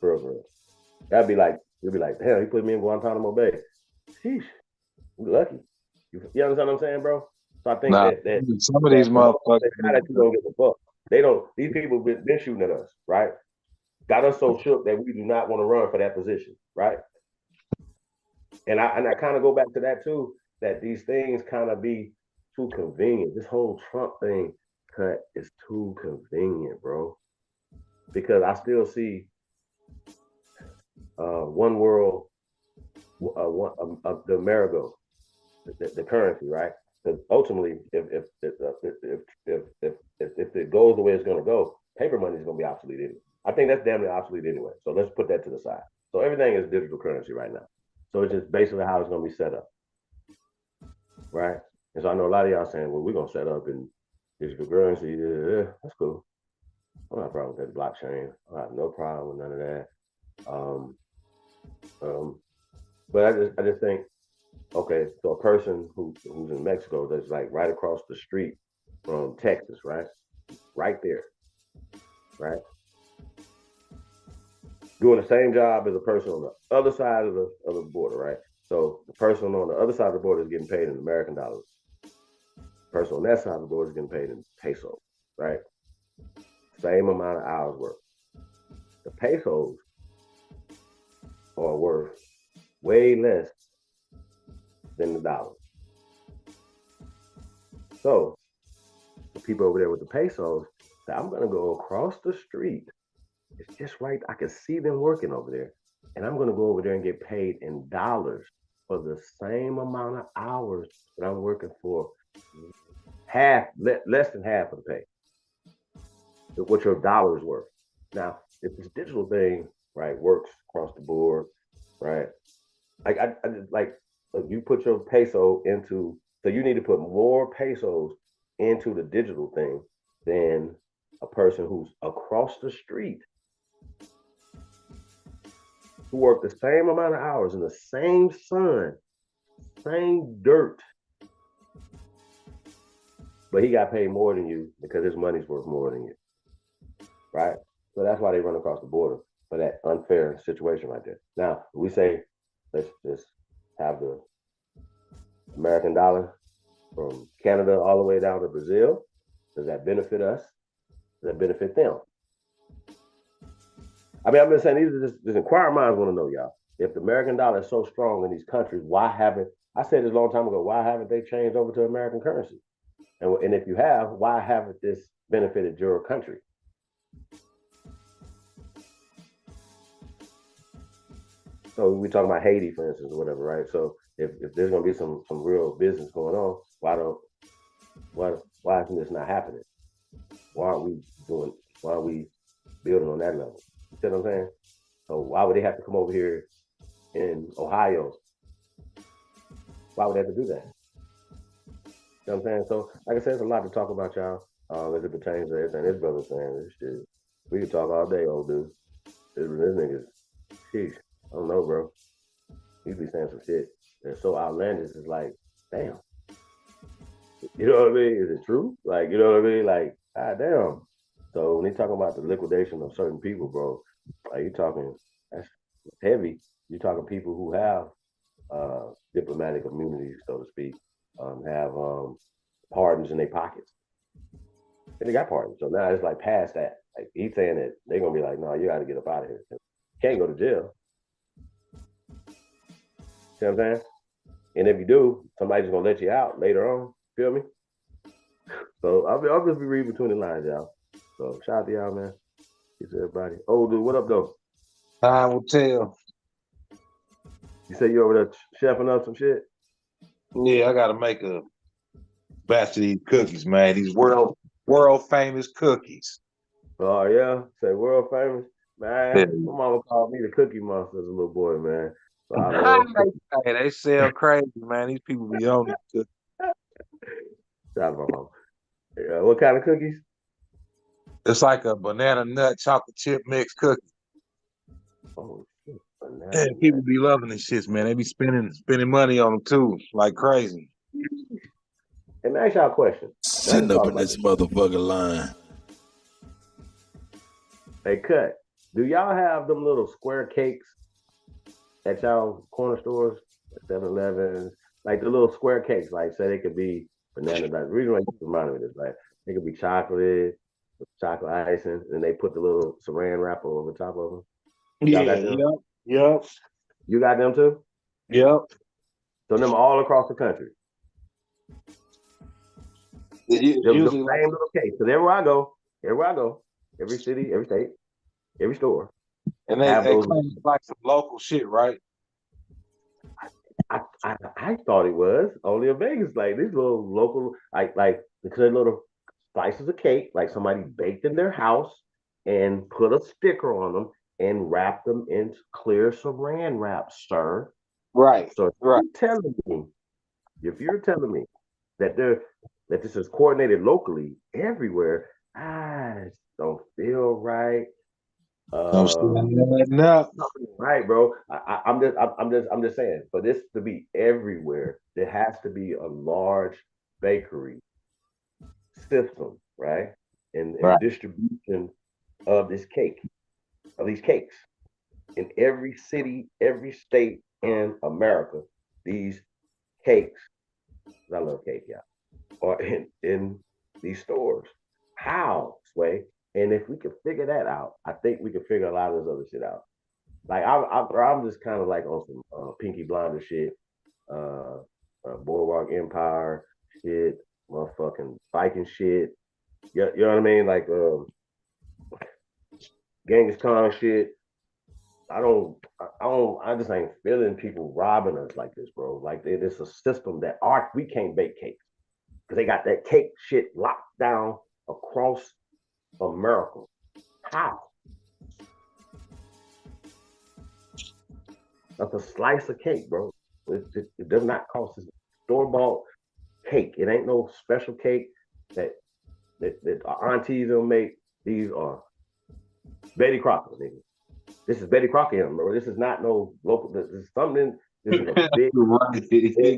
for real, for real. That'd be like, you'd be like, damn, he put me in Guantanamo Bay. Sheesh, you lucky. You understand what I'm saying, bro? So I think that some of these motherfuckers, that you don't give a fuck. They don't. These people been shooting at us, right? Got us so shook that we do not want to run for that position, right? And I kind of go back to that too. That these things kind of be too convenient. This whole Trump thing cut is too convenient, bro. Because I still see one world, the Amerigo, the currency, right? Because ultimately, if it goes the way it's going to go, paper money is going to be obsolete anyway. I think that's damn near obsolete anyway. So let's put that to the side. So everything is digital currency right now. So it's just basically how it's going to be set up, right? And so I know a lot of y'all saying, well, we're going to set up in digital currency. Yeah, that's cool. I don't have a problem with that blockchain. I have no problem with none of that. But I just think, okay, so a person who's in Mexico that's like right across the street from Texas, right? Right there, right? Doing the same job as a person on the other side of the border, right? So the person on the other side of the border is getting paid in American dollars. The person on that side of the border is getting paid in pesos, right? Same amount of hours worked. The pesos are worth way less than the dollars. So the people over there with the pesos say, I'm going to go across the street. It's just right. I can see them working over there. And I'm going to go over there and get paid in dollars for the same amount of hours that I'm working for less than half of the pay. What your dollar is worth. Now, if this digital thing, right, works across the board, right? Like I just like you put your peso into, so you need to put more pesos into the digital thing than a person who's across the street who worked the same amount of hours in the same sun, same dirt, but he got paid more than you because his money's worth more than you, right? So that's why they run across the border for that unfair situation right there. Now, we say, let's just have the American dollar from Canada all the way down to Brazil. Does that benefit us? Does that benefit them? I mean, I'm just saying, these are just inquiring minds want to know, y'all. If the American dollar is so strong in these countries, why haven't, I said this a long time ago, why haven't they changed over to American currency? And if you have, why haven't this benefited your country? So we talking about Haiti, for instance, or whatever, right? So if there's gonna be some real business going on, why isn't this not happening? Why aren't we building on that level? You see what I'm saying? So why would they have to come over here in Ohio? Why would they have to do that? You know what I'm saying? So like I said, there's a lot to talk about, y'all, as it pertains to everything this brother's saying. This shit. We could talk all day, old dude. This nigga's, sheesh. I don't know, bro. He be saying some shit that's so outlandish. It's like, damn. You know what I mean? Is it true? Like, you know what I mean? Like, damn. So when they talking about the liquidation of certain people, bro, like you talking that's heavy. You're talking people who have diplomatic immunity, so to speak, have pardons in their pockets. And they got pardons. So now it's like past that. Like he's saying that they're gonna be like, no, you gotta get up out of here. You can't go to jail. See what I'm saying? And if you do, somebody's gonna let you out later on. Feel me? So I'll just be reading between the lines, y'all. So shout out to y'all, man. Peace to everybody. Oh, dude, what up, though? Time will tell. You say you over there chefing up some shit? Yeah, I gotta make a batch of these cookies, man. These world famous cookies. Oh yeah, say world famous, Yeah. man. My mama called me the Cookie Monster as a little boy, man. So I love cookies. Hey, they sell crazy, man. These people be on these cookies. Shout out to my mama. What kind of cookies? It's like a banana nut chocolate chip mix cookie. Oh shit, Yeah, banana people nut. be loving these shits, man. They be spending money on them too, like crazy. Let me ask y'all a question. I Sitting just up thought in about this this. motherfucker line. Hey, cut. Do y'all have them little square cakes at y'all corner stores, 7-Elevens, like the little square cakes, like say they could be banana nut. The reason why you reminded me of this, right? They could be chocolate with chocolate icing, and they put the little saran wrapper over top of them. Y'all Yeah, got them? yep. You got them too? So them all across the country. The Usually like, same little case. So everywhere I go, every city, every state, every store and have they those. claim it's like some local shit, right? I thought it was only in Vegas, like these little local, like because little slices of cake, like somebody baked in their house and put a sticker on them and wrapped them in clear saran wrap, sir. Right, So right. if you're telling me that that this is coordinated locally everywhere, I just don't feel right. No shit Uh, ain't adding up. Right, bro. I'm just saying, for this to be everywhere, there has to be a large bakery system, right? And Right. distribution of this cake, of these cakes. In every city, every state in America, these cakes, I love cake, yeah, are in these stores. How, Sway? And if we could figure that out, I think we could figure a lot of this other shit out. Like I'm just kind of like on some Pinky Blinder shit, uh, Boardwalk Empire shit, motherfucking Viking shit. You know what I mean? Like Genghis Khan shit. I just ain't feeling people robbing us like this, bro. Like it's a system that we can't bake cakes because they got that cake shit locked down across America. How? That's a slice of cake, bro. It does not cost us store bought cake. It ain't no special cake that that our aunties will make. These are Betty Crocker, nigga. This is Betty Crocker, bro. This is not no local. This is something. This is a big.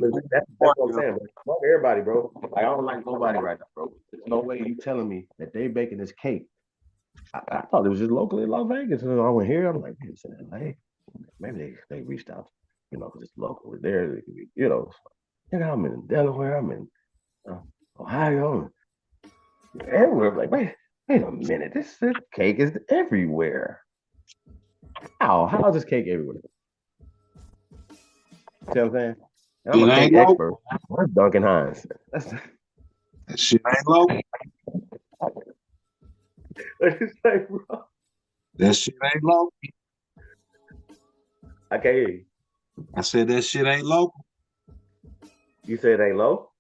That's what I'm saying, bro. Fuck everybody, bro. Like I don't like nobody right now, bro. There's no way you telling me that they baking this cake. I thought it was just locally in Las Vegas, and I went here. I'm like, man, it's in LA. Maybe they reached out, because it's local. There, it could be, I'm in Delaware. I'm in Ohio. Everywhere. Like, wait a minute. This cake is everywhere. How is this cake everywhere? See what I'm saying? And I'm It a ain't cake local. expert. That's Duncan Hines. That shit ain't local. What you say, bro? That shit ain't local. I can't hear you. I said that shit ain't local. You said it ain't low?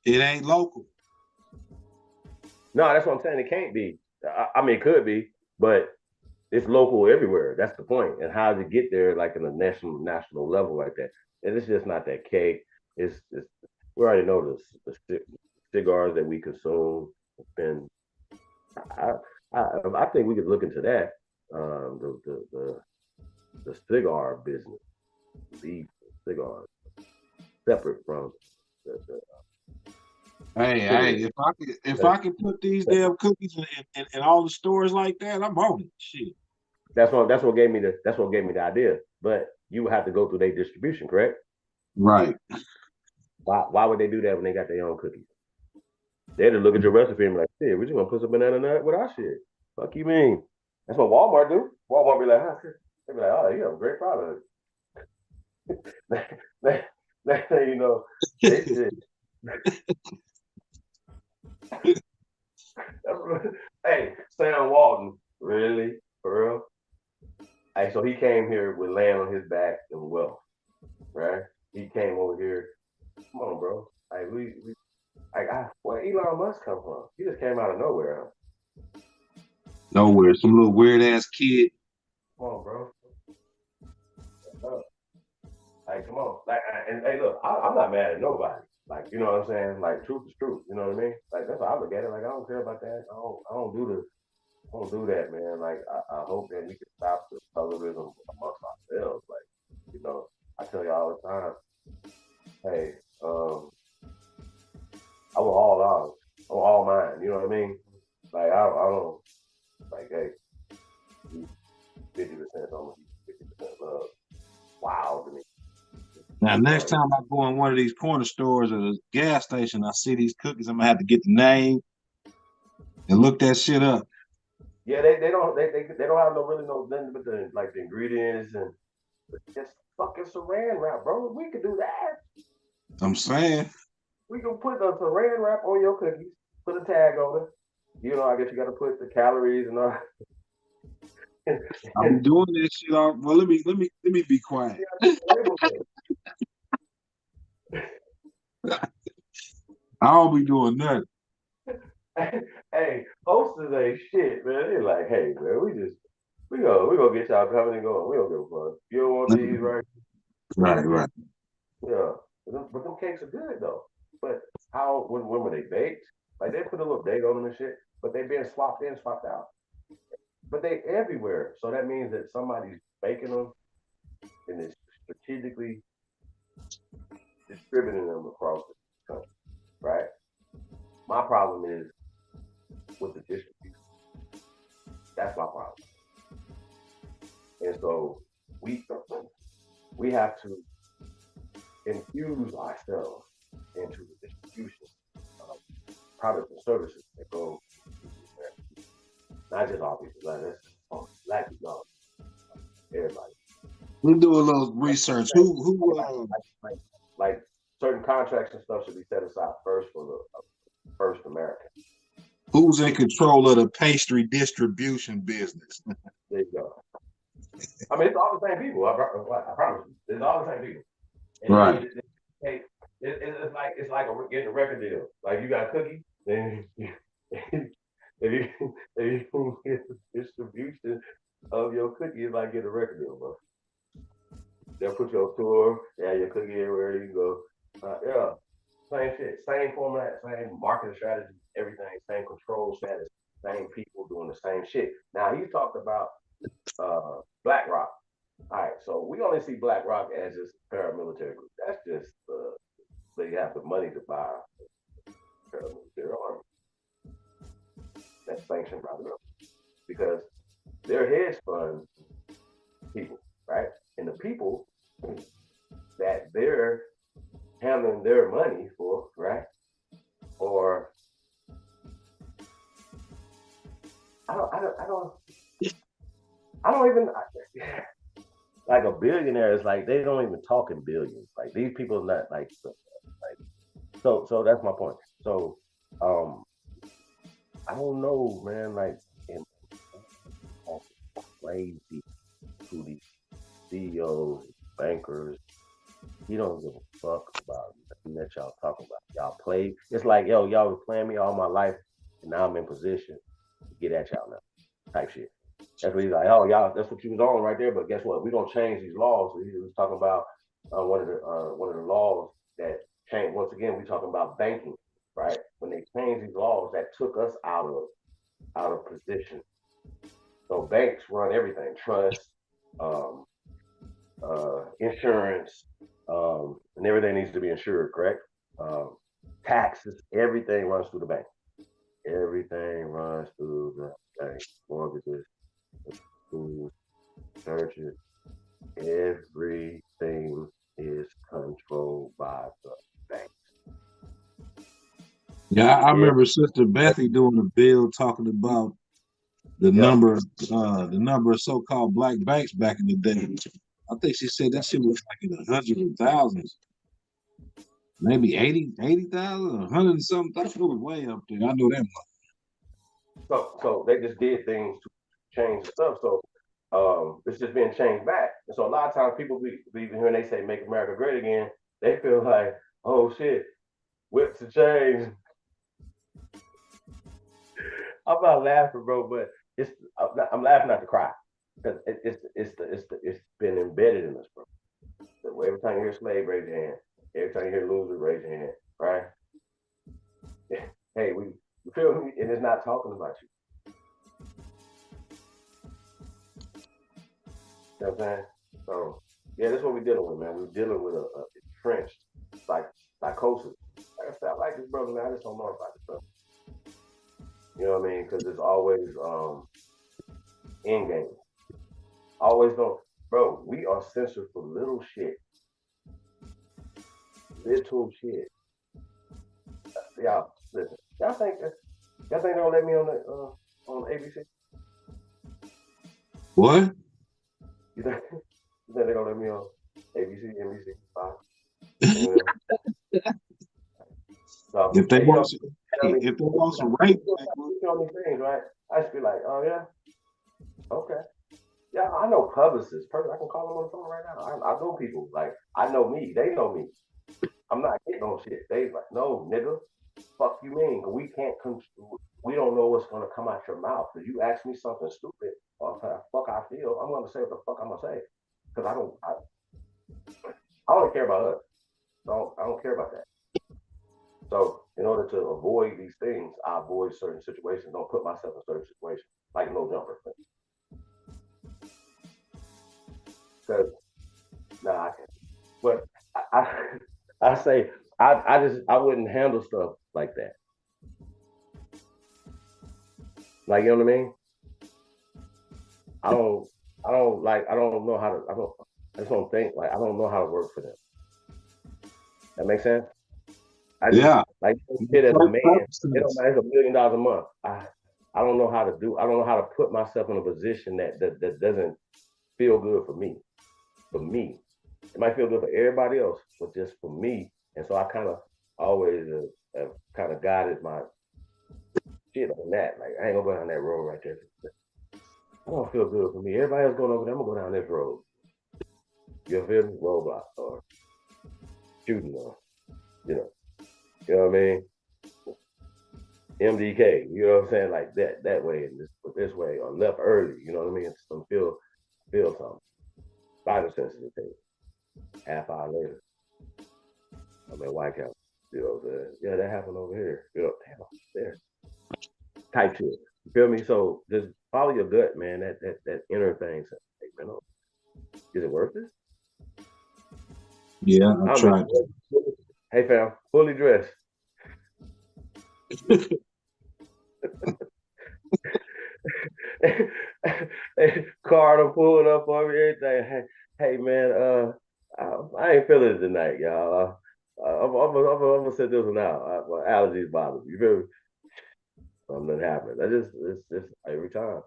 It ain't local. No, that's what I'm saying. It can't be. I mean, it could be, but it's local everywhere. That's the point. And how to get there, like in a national level like that. And it's just not that cake. It's we already know the cigars that we consume. And I, I think we could look into that. The cigar business, the cigars, separate from the Hey, if I could put these damn cookies in all the stores like that, I'm on it. Shit. That's what gave me the idea. But you would have to go through their distribution, correct? Right. Why would they do that when they got their own cookies? They just look at your recipe and be like, "Shit, we're just gonna put some banana nut with our shit." Fuck you mean? That's what Walmart do. Walmart be like, huh? They be like, "Oh, you have a great product." You know, they shit. Hey, Sam Walton, really, for real? Hey, so he came here with land on his back and wealth, right? He came over here. Come on, bro. Like where Elon Musk come from? He just came out of nowhere. Huh? Nowhere. Some little weird ass kid. Come on, bro. Like, come on. Like, and hey, look, I'm not mad at nobody. Like, you know what I'm saying? Like, truth is truth. You know what I mean? Like, that's how I look at it. Like, I don't care about that. I don't do that, man. Like, I hope that we can stop the colorism amongst ourselves. Like, you know, I tell you all the time, hey, I want all ours. I want all mine. You know what I mean? Like, I don't, like, hey, 50% on 50% love. Wow to me. Now, next time I go in one of these corner stores or the gas station, I see these cookies, I'm gonna have to get the name and look that shit up. Yeah, they don't have nothing but the ingredients and just fucking saran wrap, bro. We could do that. I'm saying. We can put the saran wrap on your cookies, put a tag on it. You know, I guess you got to put the calories and all. I'm doing this shit. Well, let me be quiet. I don't be doing nothing. Hey, hostess ain't shit, man. They're like, hey, man, we gonna get y'all coming and going. We don't give a fuck. You don't want these, right? Right. Yeah, but them cakes are good though. But when were they baked? Like they put a little date on them and shit, but they being swapped in, swapped out. But they everywhere, so that means that somebody's baking them and is strategically distributing them across the country, right? My problem is with the distribution. That's my problem. And so we have to infuse ourselves into the distribution of products and services that go not just our people, like that's black people, everybody. We do a little research. Like certain contracts and stuff should be set aside first for the first American. Who's in control of the pastry distribution business? There you go. I mean, it's all the same people. I promise you, it's all the same people. And right. It's like getting a record deal. Like you got a cookie, then if you get the distribution of your cookie, it's like getting a record deal, bro. They'll put you on tour, yeah, your cookie everywhere you go. Yeah, same shit, same format, same marketing strategy, everything, same control status, same people doing the same shit. Now he talked about BlackRock. All right, so we only see BlackRock as just a paramilitary group. That's just they have the money to buy paramilitary army. That's sanctioned by the government because they're hedge fund people, right? And the people that they're handling their money for, right? Or I don't even like a billionaire is like they don't even talk in billions. Like these people are not like so that's my point. So I don't know, man, like crazy to these CEOs, bankers. You don't give a fuck about nothing that y'all talking about. Y'all play. It's like, yo, y'all been playing me all my life, and now I'm in position to get at y'all now. Type shit. That's what he's like, oh, y'all, that's what you was on right there. But guess what? We're gonna change these laws. So he was talking about one of the laws that changed. Once again, we're talking about banking, right? When they changed these laws, that took us out of position. So banks run everything: trust, insurance, and everything needs to be insured, correct? taxes, everything runs through the bank. Everything runs through the bank. Mortgages, schools, churches, everything is controlled by the bank. Yeah, I remember Sister Bethy doing a bill talking about the number of so-called black banks back in the day. I think she said that shit was like in the hundreds of thousands, maybe 80,000, 100 and something. That shit was way up there. I know that much. So they just did things to change the stuff. So it's just being changed back. And so a lot of times people be hearing they say "Make America Great Again," they feel like, oh shit, whips have changed. I'm not laughing, bro, but I'm laughing not to cry because it's been embedded in us, bro. So every time you hear slave, raise your hand. Every time you hear loser, raise your hand. Right? Hey, you feel me? And it's not talking about you. You know what I'm saying? So yeah, that's what we're dealing with, man. We're dealing with a entrenched psychosis. Like I said, I like this brother, man. I just don't know about this brother. You know what I mean? Because it's always end game. Always don't, bro. We are censored for little shit. Little shit. Y'all listen. Y'all think they're gonna let me on ABC? What? You think they're gonna let me on ABC, NBC, Fox? So, if they want some right, on these things, right? I just be like, oh yeah, okay. Yeah, I know publicists. I can call them on the phone right now. I know people. Like, I know me. They know me. I'm not getting on shit. They like, no, nigga. Fuck you mean? We can't. We don't know what's gonna come out your mouth. If you ask me something stupid or fuck I feel, I'm gonna say what the fuck I'm gonna say. Because I don't care about us. I don't care about that. So in order to avoid these things, I avoid certain situations. Don't put myself in certain situations, like no jumper. Because I can't. But I say I wouldn't handle stuff like that. Like, you know what I mean? I don't know how to. I just don't think, like, I don't know how to work for them. That makes sense? Like, shit as a man, it don't matter, it's $1 million a month. I don't know how to do. I don't know how to put myself in a position that doesn't feel good for me. For me, it might feel good for everybody else, but just for me. And so I kind of always have kind of guided my shit on that. Like, I ain't gonna go down that road right there. I don't feel good for me. Everybody else going over there, I'm gonna go down this road. You feel me? Roadblock or shooting or, you know what I mean? MDK, you know what I'm saying? Like that way and this way, or left early, you know what I mean? Some feel something. Spider sensitive thing. Half hour later, I'm at White House. You know what I'm saying? Yeah, that happened over here. You know, damn, there. Type shit. You feel me? So just follow your gut, man. That inner thing. Hey, man, is it worth it? Yeah, I tried. Hey, fam, fully dressed. Carter pulled up on me, everything. Hey man, I ain't feeling it tonight, y'all. I'm gonna sit this one out. My allergies bother me. You feel me? Something happened. It's just every time.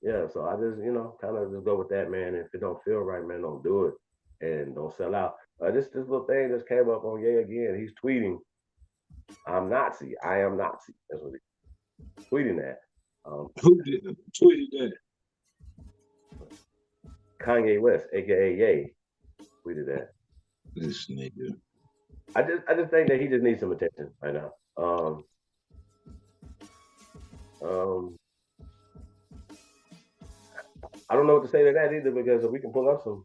Yeah, so I just kind of just go with that, man. If it don't feel right, man, don't do it and don't sell out. This little thing just came up on Ye again. He's tweeting, "I'm Nazi. I am Nazi." That's what he's tweeting that. Who tweeted that? Kanye West, aka Ye, tweeted that. This nigga. I just think that he just needs some attention right now. I don't know what to say to that either, because we can pull up some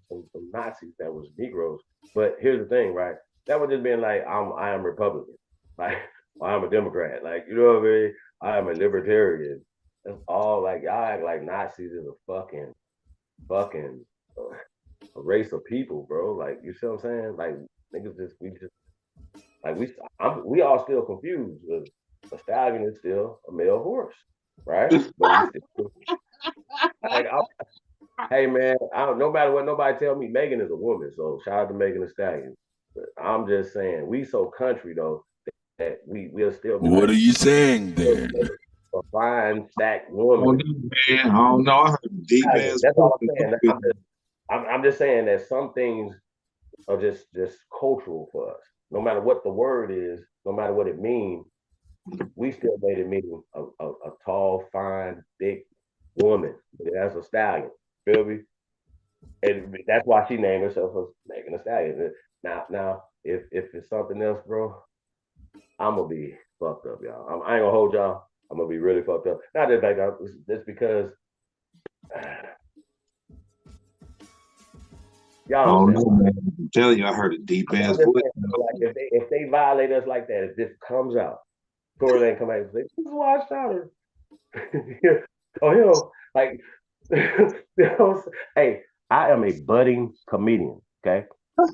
Nazis that was Negroes. But here's the thing, right? That would just been like I am Republican, like I'm a Democrat, like, you know what I mean? I am a libertarian. That's all. Like, y'all act like Nazis is a fucking a race of people, bro. Like, you see what I'm saying? Like, niggas we just Like we all still confused. A stallion is still a male horse, right? But we still like, hey man, no matter what nobody tell me, Megan is a woman. So shout out to Megan Thee Stallion. But I'm just saying, we so country though that we'll still be What like are you saying there? a fine stacked Oh, woman. man. I don't know. I heard deep ass That's all I'm saying. voice. I'm just saying that some things are just cultural for us. No matter what the word is, no matter what it means, we still made it mean a tall, fine, thick woman. That's a stallion. Feel me? And that's why she named herself Megan Thee Stallion. Now, if it's something else, bro, I'm gonna be fucked up, y'all. I ain't gonna hold y'all. I'm gonna be really fucked up. Not just like just because I y'all don't understand know, why. man. I'm telling you, I heard a deep I'm ass just voice. saying, like if they violate us like that, if this comes out, Tory Lane come back and say, "This is why I shot her." Oh, like, hey, I am a budding comedian. Okay,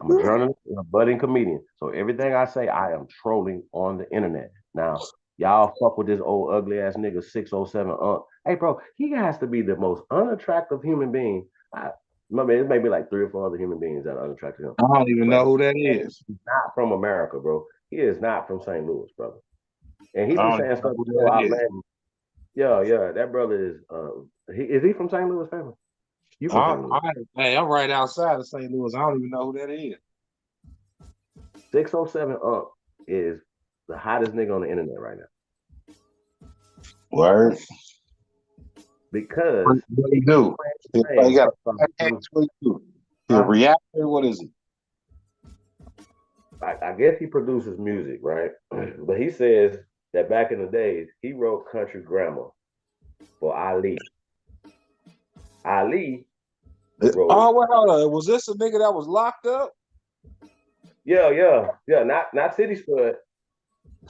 I'm a journalist and a budding comedian. So everything I say, I am trolling on the internet. Now, y'all fuck with this old ugly ass nigga 607 Hey, bro, he has to be the most unattractive human being. I mean, it may be like 3 or 4 other human beings that are unattractive to him, I don't even but know who that is. he's not from America, bro. He is not from St. Louis, brother. And he I be don't even saying know stuff who so that is. outlandish. Yeah, that brother is. Is he from St. Louis, family? You from St. Louis? Hey, I'm right outside of St. Louis. I don't even know who that is. 607 is the hottest nigga on the internet right now Word. because What do you do? He hey, got a podcast. What do you do? He a reactor? What is he? I guess he produces music, right? But he says that back in the days he wrote country grammar for Ali. Ali wrote, Oh, well, hold on. Was this a nigga that was locked up? yeah, not City Spud,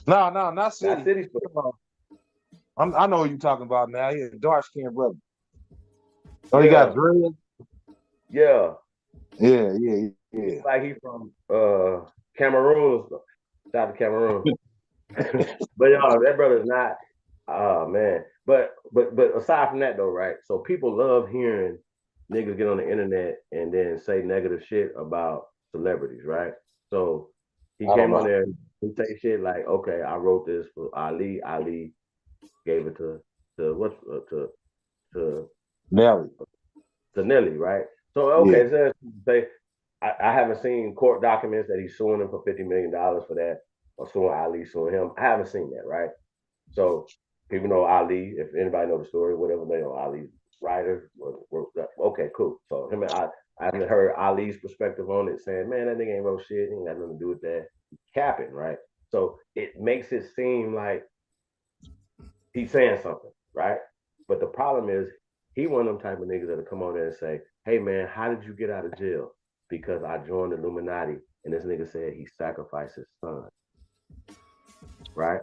No, not not City. City Spud. I know who you talking about now. He's a dark skinned brother. Oh, he got Yeah, dreads? yeah. Yeah. Like he from Cameroon, South of Cameroon. But that brother's not. Oh man. But aside from that though, right? So people love hearing niggas get on the internet and then say negative shit about celebrities, right? So he I don't came on know. there and he say shit like, okay, I wrote this for Ali. Ali gave it to what to Nelly. to Nelly, right? So Yeah. okay, so say I haven't seen court documents that he's suing him for $50 million for that, or suing Ali, suing him. I haven't seen that, right? So people know Ali. If anybody know the story, whatever they know, Ali's writer. Okay, cool. So him and I haven't heard Ali's perspective on it, saying, "Man, that nigga ain't wrote shit. He ain't got nothing to do with that." Capping, right? So it makes it seem like he's saying something, right? But the problem is, he one of them type of niggas that'll come on there and say, "Hey man, how did you get out of jail?" Because I joined the Illuminati, and this nigga said he sacrificed his son, right?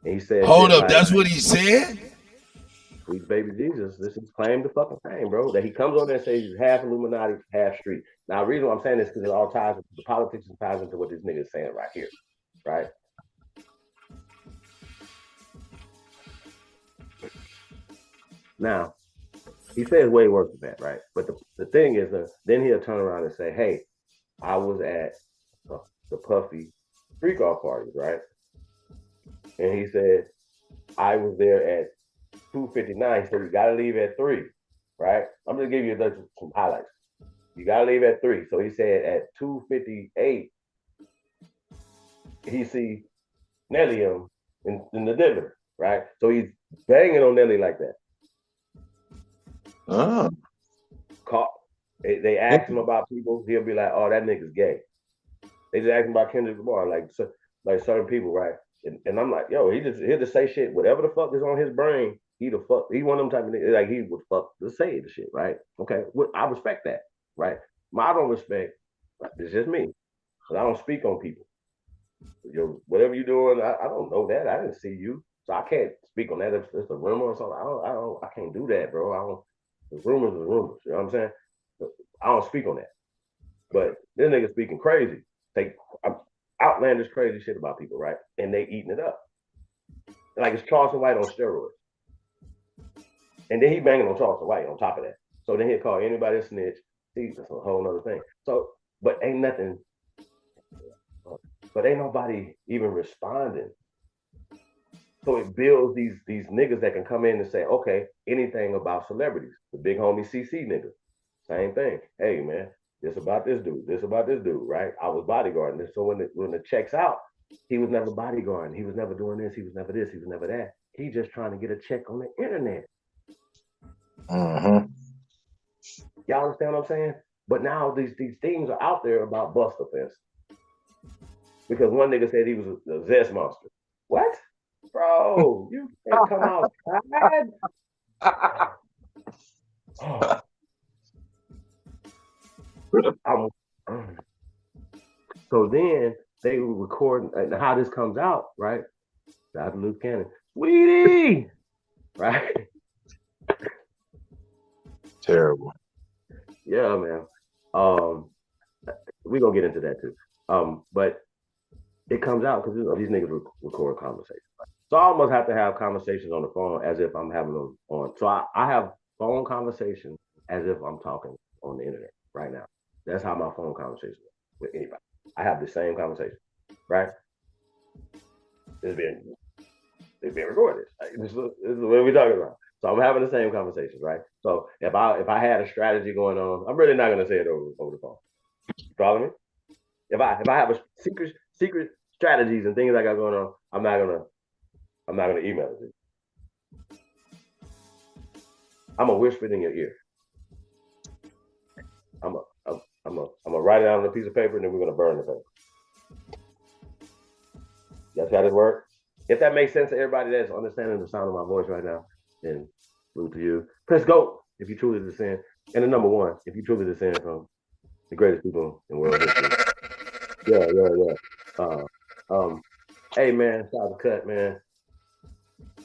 And he said Hold shit up, like, that's what he said? "Sweet baby Jesus, this is claim to fucking fame, bro." That he comes on there and says he's half Illuminati, half street. Now, the reason why I'm saying this is because it all ties into the politics and ties into what this nigga is saying right here, right? Now, he says way worse than that, right? But the thing is, then he'll turn around and say, "Hey, I was at the Puffy freak off parties, right?" And he said, "I was there at 2:59." He said, "You got to leave at 3, right?" I'm going to give you some highlights. You got to leave at 3. So he said at 2:58, he see Nelly in the dinner, right? So he's banging on Nelly like that. Oh. Caught. They ask him about people, he'll be like, "Oh, that nigga's gay." They just ask him about Kendrick Lamar, like certain people, right? And I'm like, yo, he'll just say shit, whatever the fuck is on his brain. He one of them type of niggas, like he would fuck to say the shit, right? Okay, I respect that, right? I don't respect. It's just me, but I don't speak on people. Whatever you're doing, I don't know that. I didn't see you, so I can't speak on that. If it's a rumor or something, I can't do that, bro. I don't. The rumors are rumors. You know what I'm saying? I don't speak on that. But this nigga speaking crazy. outlandish, crazy shit about people, right? And they eating it up. Like it's Charleston White on steroids. And then he banging on Charleston White on top of that. So then he'll call anybody a snitch. See, that's a whole other thing. So, but ain't nobody even responding. So it builds these niggas that can come in and say, okay, anything about celebrities. The big homie CC nigga, same thing. Hey man, this about this dude, right? I was bodyguarding this. So when the checks out, he was never bodyguarding. He was never doing this. He was never this. He was never that. He just trying to get a check on the internet. Mm-hmm. Y'all understand what I'm saying? But now these things are out there about bust offense. Because one nigga said he was a zest monster. What? Bro, you can't come outside. So then they were recording, and how this comes out, right? Dr. Luke Cannon, sweetie, right? Terrible. Yeah, man. We're gonna get into that too. But it comes out because these niggas record conversations. Right? So I almost have to have conversations on the phone as if I'm having them on. So I have phone conversations as if I'm talking on the internet right now. That's how my phone conversation is with anybody. I have the same conversation, right? It's being recorded. This is what we're talking about. So I'm having the same conversations, right? So if I had a strategy going on, I'm really not gonna say it over the phone. Follow me? If I have a secret strategies and things I got going on, I'm not gonna email it to you. I'm gonna whisper it in your ear. I'm gonna write it out on a piece of paper and then we're gonna burn the paper. That's how this works. If that makes sense to everybody that's understanding the sound of my voice right now, then salute to you. Press go if you truly descend. And the number one, if you truly descend from the greatest people in world history. Yeah. Hey man, shout out to Cut, man.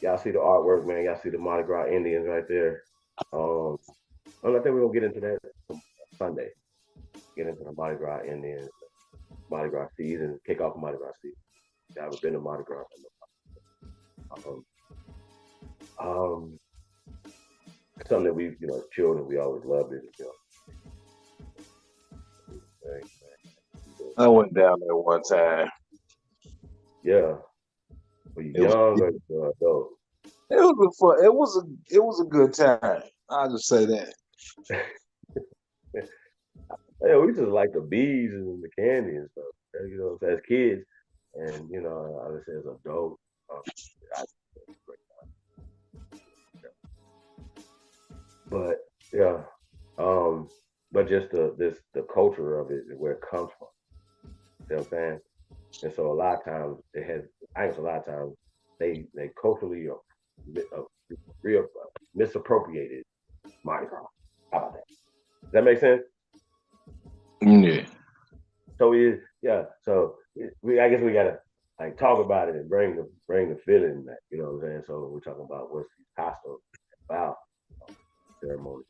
Y'all see the artwork, man. Y'all see the Mardi Gras Indians right there. I think we're gonna get into that Sunday. Get into the Mardi Gras Indians, Mardi Gras season, kick off Mardi Gras season. Y'all ever been to Mardi Gras? Something that we, children, we always loved it. I went down there one time. Yeah. Were you young or adult? It was a good time. I'll just say that. Yeah, we just like the bees and the candy and stuff. As kids, and I would say as adults, but yeah, but just the culture of it and where it comes from. You know what I'm saying? And so a lot of times they culturally real misappropriated Mardi Gras. How about that? Does that make sense? Yeah. So I guess we gotta talk about it and bring the feeling back. You know what I'm saying? So we're talking about what's these costumes about ceremony.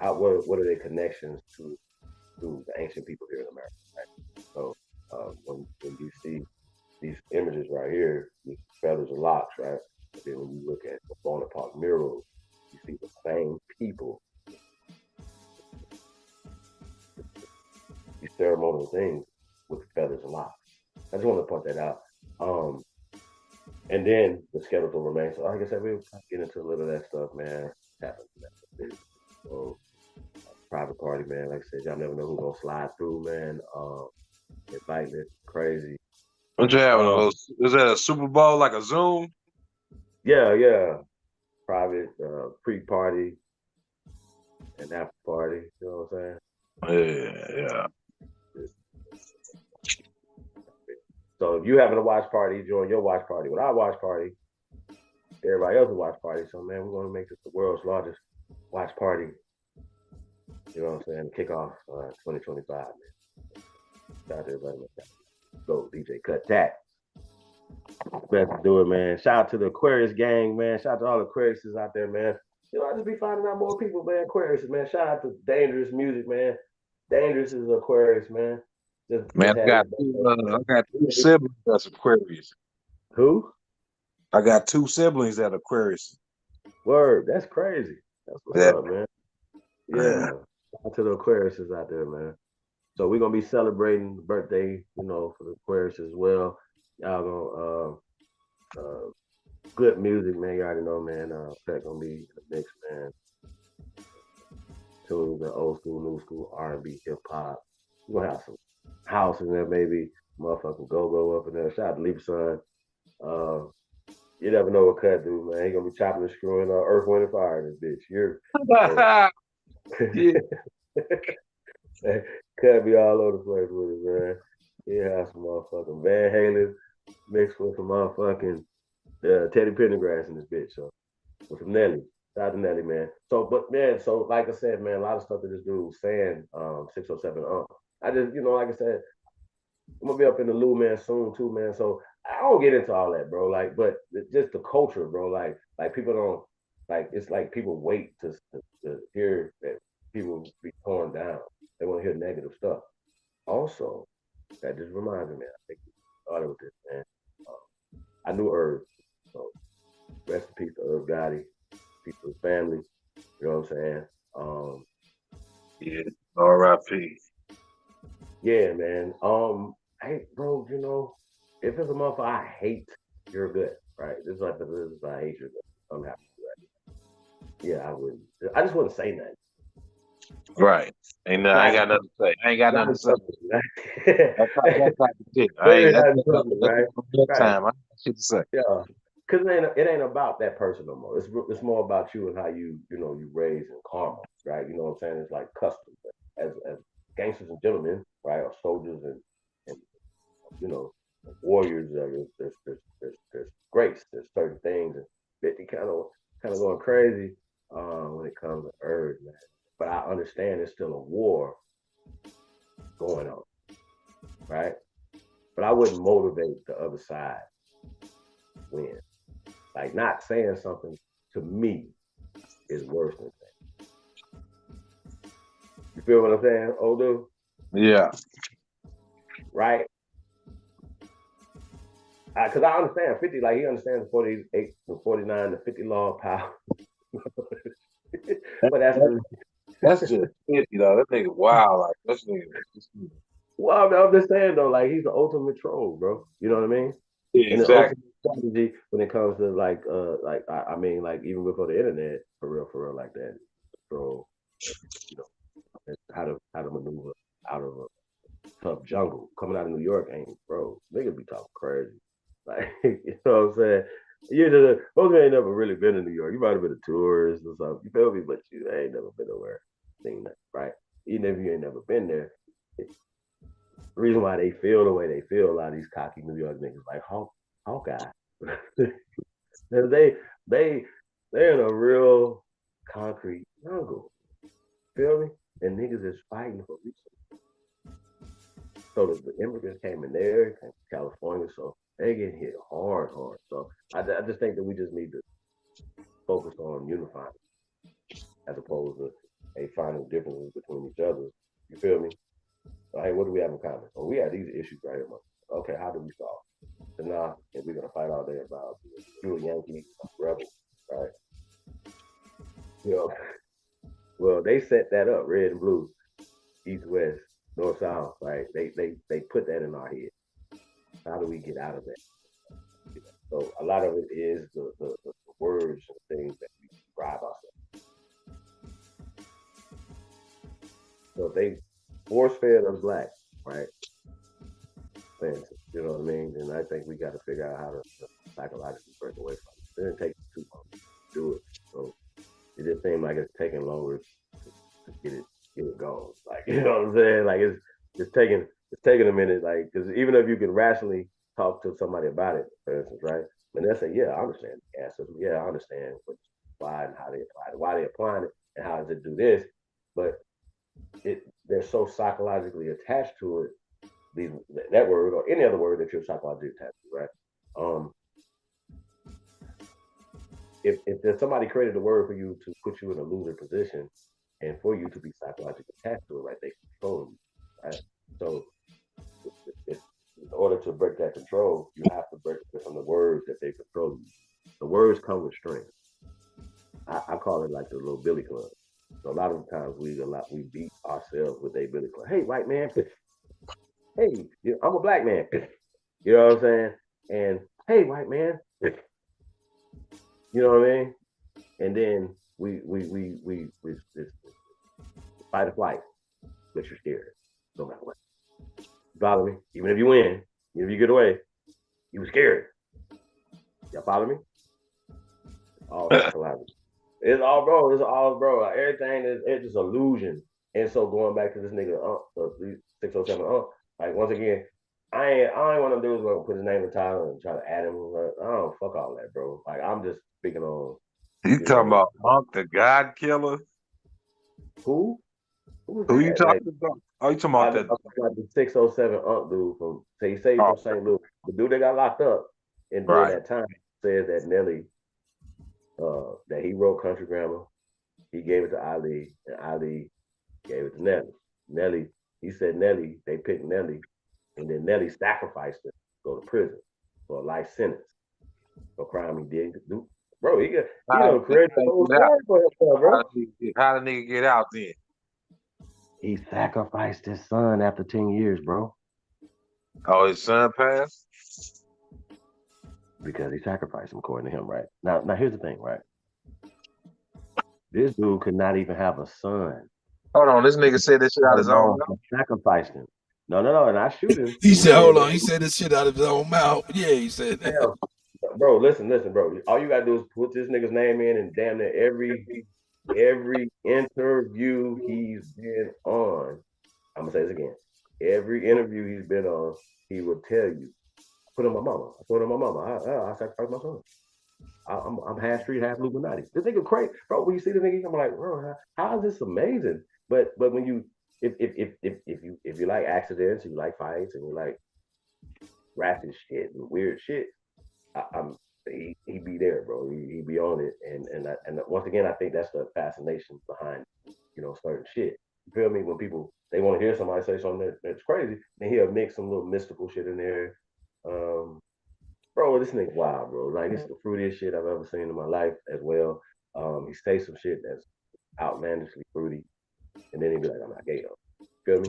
What are their connections to the ancient people here in America? Right? So when you see these images right here, these feathers and locks, right? And then when you look at the Bonaparte murals, you see the same people. These ceremonial things with feathers and locks. I just want to point that out. And then the skeletal remains. So like I said, we'll get into a little of that stuff, man. So, private party, man. Like I said, y'all never know who's gonna slide through, man. Inviting it crazy. What you having? Is that a Super Bowl, like a Zoom? Yeah. Private pre-party and after party. You know what I'm saying? Yeah. So if you having a watch party, join your watch party with our watch party. Everybody else's watch party. So man, we're gonna make this the world's largest watch party. You know what I'm saying? Kick off 2025, man. Shout out to everybody. Go DJ Kutackulous. Best to do it, man. Shout out to the Aquarius gang, man. Shout out to all the Aquariuses out there, man. I just be finding out more people, man. Aquarius, man. Shout out to Dangerous Music, man. Dangerous is Aquarius, man. Man, Just had his I got two siblings that's Aquarius. who? I got two siblings that Aquarius. Word. That's crazy. That's what's Yeah. up, man. Yeah. Shout out to the Aquariuses out there, man. So we're gonna be celebrating the birthday, for the Aquarius as well. Y'all gonna good music, man. You already know, man. Pet gonna be in the mix, man. To the old school, new school, R&B, hip hop. We're gonna have some house in there, maybe. Motherfucking go up in there. Shout out to Leap Son. Uh, you never know what Cut do, man. He gonna be chopping and screwing Earth, Wind, and Fire in this bitch. You're so Yeah. Cut be all over the place with it, man. He has some motherfucking Van Halen mixed with some motherfucking Teddy Pendergrass in this bitch. So with some Nelly. Shout out to Nelly, man. So, but man, so like I said, man, a lot of stuff that this dude was saying, 607 I just, like I said, I'm gonna be up in the Lou, man, soon too, man. So I don't get into all that, bro. Like, but just the culture, bro. Like people don't like. It's like people wait to hear that people be torn down. They want to hear negative stuff. Also, that just reminds me, man. I think we started with this, man. I knew Irv, so rest in peace to Irv Gotti, peace to his family. You know what I'm saying? Yeah. R.I.P. Yeah, man. Hey, bro, if it's a motherfucker I hate, you're good, right? This is like this is I hate you're good. I'm happy with that. Yeah, I wouldn't. I just wouldn't say nothing. Right. I ain't got nothing to say. I ain't got nothing to say. That's type of shit. Clearly That's not in public, right? that Right. time. I got shit to say. Yeah. Cause it ain't about that person no more. It's more about you and how you raise in karma, right? You know what I'm saying? It's like custom as gangsters and gentlemen, right? Or soldiers and warriors. There's grace. There's certain things and 50 kind of going crazy when it comes to Earth, man. But I understand there's still a war going on, right? But I wouldn't motivate the other side win. Like not saying something to me is worse than that. You feel what I'm saying, old dude? Yeah. Right? Because I understand 50, like he understands the 48, the 49, the 50 law of power. But that's just 50 though. That nigga wild. Like this nigga. Well, I'm just saying though, like he's the ultimate troll, bro. You know what I mean? Yeah, And the exactly. ultimate strategy when it comes to I mean, like even before the internet, for real, like that, troll, how to maneuver out of a tough jungle. Coming out of New York ain't, bro. Niggas be talking crazy. Like, you know what I'm saying? Most of you ain't never really been to New York. You might have been a tourist or something. You feel me? But you ain't never been nowhere. Seen that, right? Even if you ain't never been there, the reason why they feel the way they feel, a lot of these cocky New York niggas like Hawkeye. They're in a real concrete jungle. Feel me? And niggas is fighting for resources. So the immigrants came in there, came to California, so they get hit hard. So I just think that we just need to focus on unifying as opposed to finding differences between each other. You feel me? So, hey, what do we have in common? Well, we have these issues right here. Okay, how do we solve? So now, if we're gonna fight all day about you a Yankee, rebel, right? Well, they set that up, red and blue, east, west, north, south, right? They put that in our head. How do we get out of that? So a lot of it is the words and things that we describe ourselves. So if they force fed us black, right? You know what I mean? And I think we got to figure out how to psychologically break away from it. It didn't take too long to do it. So it just seemed like it's taking longer to get it going. Like, you know what I'm saying? Like it's taking a minute. Like, because even if you can rationally talk to somebody about it, for instance, right? And they'll say, yeah, I understand the gas system. Yeah, I understand why and how they apply it, why they applying it, and how does it do this. But they're so psychologically attached to it, that word or any other word that you're psychologically attached to, right? If there's somebody created a word for you to put you in a loser position, And for you to be psychologically attached to it, right, they control you, right? So if in order to break that control, you have to break it from the words that they control you. The words come with strings. I call it like the little billy club. So a lot of times we beat ourselves with a billy club. Hey, white man. Hey, I'm a black man. You know what I'm saying? And hey, white man. You know what I mean? And then we it's fight or flight, but you're scared no matter what. You follow me? Even if you win, even if you get away, you were scared. Y'all follow me? All psychological. It's all bro. It's all bro. Like, everything is it's just illusion. And so going back to this nigga 607 like once again, I ain't want to do is like put his name in the title and try to add him. I don't fuck all that, bro. Like I'm just speaking on. You talking about Unc the God Killer? Who? Who's Who that? you talking about? Oh, you talking about that? Like the 607 dude from say from St. Louis. The dude that got locked up and during that time said that Nelly that he wrote Country Grammar, he gave it to Ali, and Ali gave it to Nelly. Nelly, he said Nelly, they picked Nelly, and then Nelly sacrificed him to go to prison for a life sentence for crime he did do. Bro, he done created a whole story for himself, bro. How the nigga get out then? He sacrificed his son after 10 years, bro. Oh, his son passed? Because he sacrificed him, according to him, right? Now here's the thing, right? This dude could not even have a son. Hold on, this nigga said this shit out his own mouth. Sacrificed him. No, and I shoot him. He said, hold on, he said this shit out of his own mouth. Yeah, he said that. Bro, listen, bro. All you gotta do is put this nigga's name in, and damn near every interview he's been on, I'm gonna say this again. Every interview he's been on, he will tell you, put on my mama. I put on my mama. I sacrificed my son. I'm half street, half Illuminati. This nigga crazy, bro. When you see the nigga, I'm like, bro, how is this amazing? But when you if you like accidents, you like fights, and you like ratchet shit and weird shit, he be there, bro. He be on it, and once again, I think that's the fascination behind certain shit. You feel me? When people they want to hear somebody say something that's crazy, then he'll mix some little mystical shit in there. Bro, this nigga wild, bro. Like this is the fruitiest shit I've ever seen in my life as well. He says some shit that's outlandishly fruity, and then he be like, "I'm not gay though." Feel me?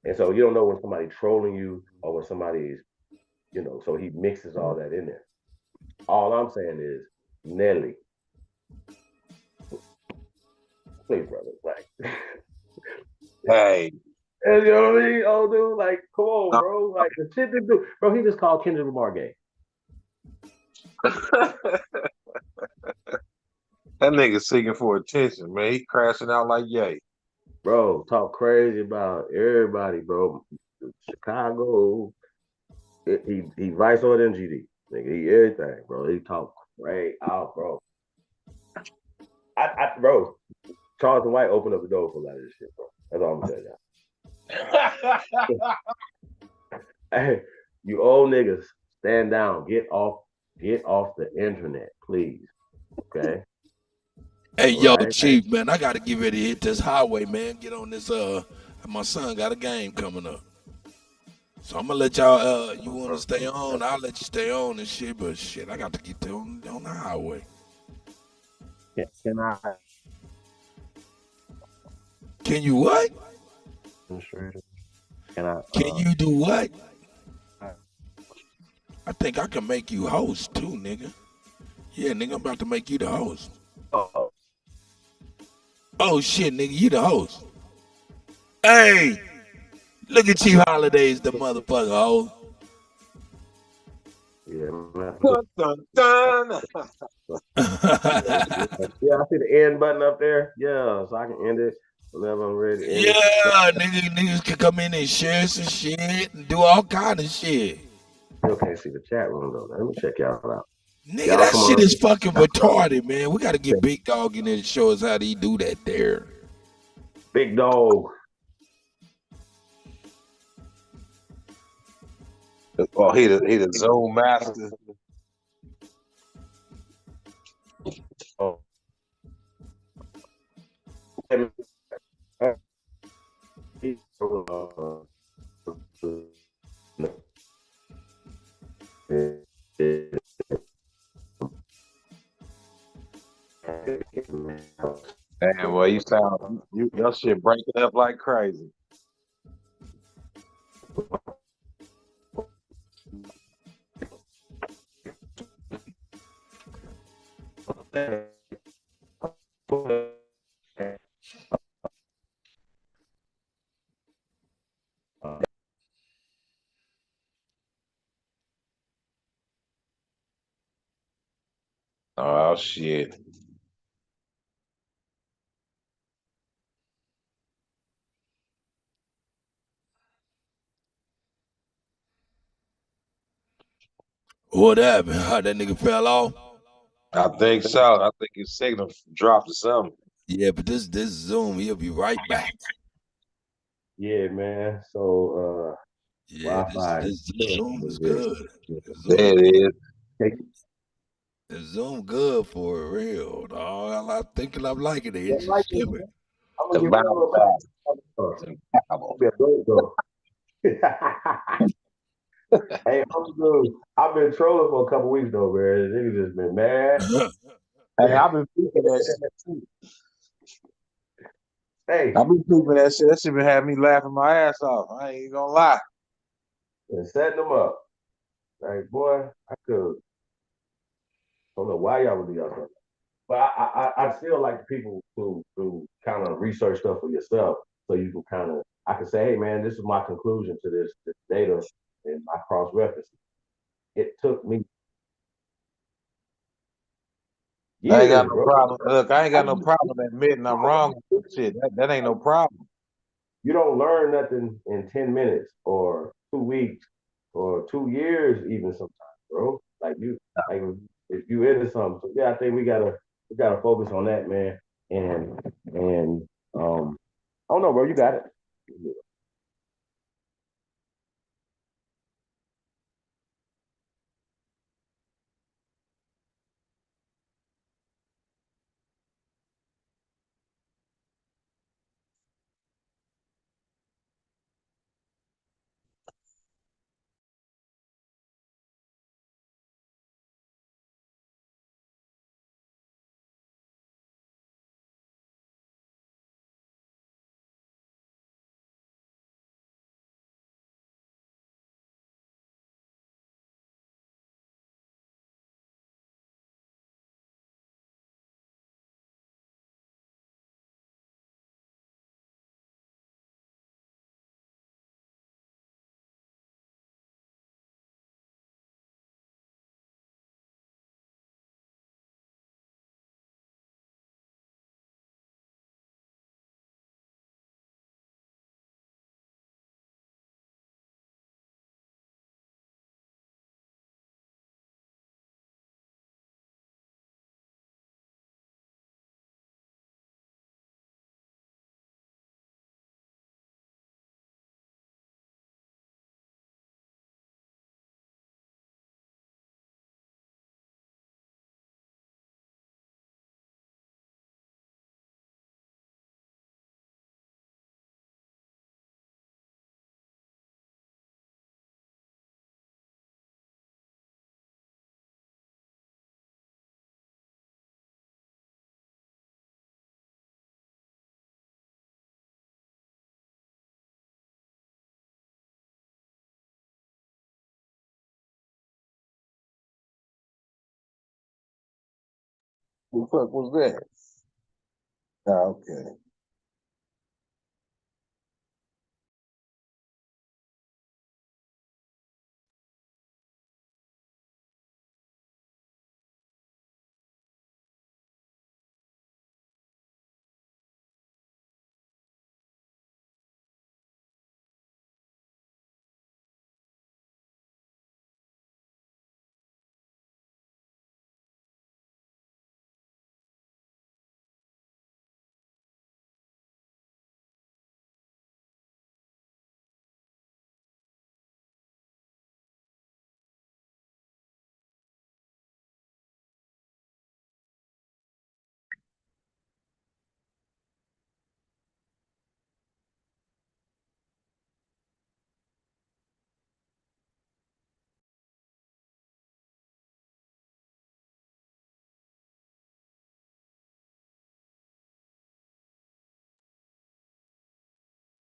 And so you don't know when somebody's trolling you or when somebody's, so he mixes all that in there. All I'm saying is, Nelly, please, brother, like, hey, you know what I mean? Oh, dude, like, come on, bro. Like the shit this dude, bro. He just called Kendrick Lamar gay. That nigga seeking for attention, man. He crashing out like yay. Bro, talk crazy about everybody, bro. Chicago. He vice or than GD. Nigga, he everything, bro. He talk right out, bro. Bro, Charleston White opened up the door for a lot of this shit, bro. That's all I'm telling you. Hey, you old niggas, stand down. Get off the internet, please. Okay. Hey, yo, Chief, man, I gotta get ready to hit this highway, man. Get on this. My son got a game coming up, so I'm gonna let y'all. You wanna stay on? I'll let you stay on and shit. But shit, I got to get on the highway. Can I? Can you what? Can I? Can you do what? I think I can make you host too, nigga. Yeah, nigga, I'm about to make you the host. Oh shit, nigga, you the host. Hey, look at Chief Holidays, the motherfucker host. Yeah, dun, dun. Yeah, I see the end button up there. Yeah, so I can end it whenever I'm ready. Yeah, niggas can come in and share some shit and do all kind of shit. Still can't see the chat room though. Let me check y'all out. Nigga, y'all that shit is fucking retarded, man. We gotta get Big Dog in there to show us how he do that there. Big Dog. Oh, he the Zoom master. Oh. Man, well, you sound your shit breaking up like crazy. Oh shit. What happened? How that nigga fell off? I think so. I think his signal dropped or something. Yeah, but this Zoom, he'll be right back. Yeah, man. So Yeah, Wi-Fi this Zoom is is good. This There Zoom it good. is. This Zoom good for real, dog. I'm thinking I'm liking it. It's like just it, different. man. I'm The gonna give you a bounce little back. back. It's I'll impeccable. be a good though. Hey, dude, I've been trolling for a couple weeks though, man. Niggas just been mad. Hey, I've been peeping that shit too. Hey, I've been peeping that shit. That shit been having me laughing my ass off. I ain't even gonna lie. and setting them up. Like, boy, I could. Don't know why y'all would do y'all something. But I still like people to kind of research stuff for yourself, so you can kind of I can say, hey man, this is my conclusion to this data, and I cross reference. It took me I ain't got years, no bro. problem. Look, I ain't I got no problem admitting I'm wrong with this shit. That ain't no problem. You don't learn nothing in 10 minutes or 2 weeks or 2 years, even sometimes, bro. Like if you into something, so yeah, I think we gotta focus on that, man. And I don't know, bro. You got it. Who the fuck was that? Oh, okay.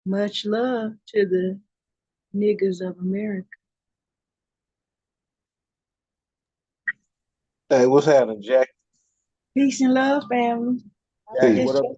Much love to the niggas of America. Hey, what's happening, Jack? Peace and love, family. I was Hey, what just up?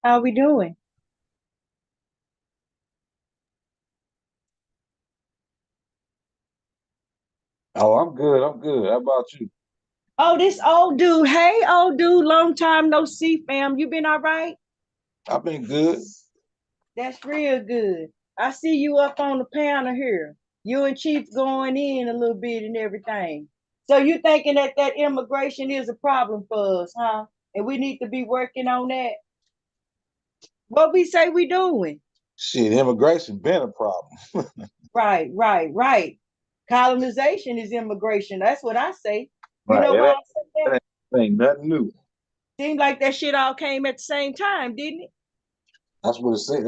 how we doing? Oh, I'm good. I'm good. How about you? Oh, this old dude. Hey, old dude. Long time no see, fam. You been all right? I've been good. That's real good. I see you up on the panel here. You and Chief going in a little bit and everything. So you thinking that immigration is a problem for us, huh? And we need to be working on that. What we say we doing? Shit, immigration been a problem. Right, right, right. Colonization is immigration. That's what I say. You Right. know It why ain't, I said that? it ain't nothing new. Seemed like that shit all came at the same time, didn't it? That's what it said.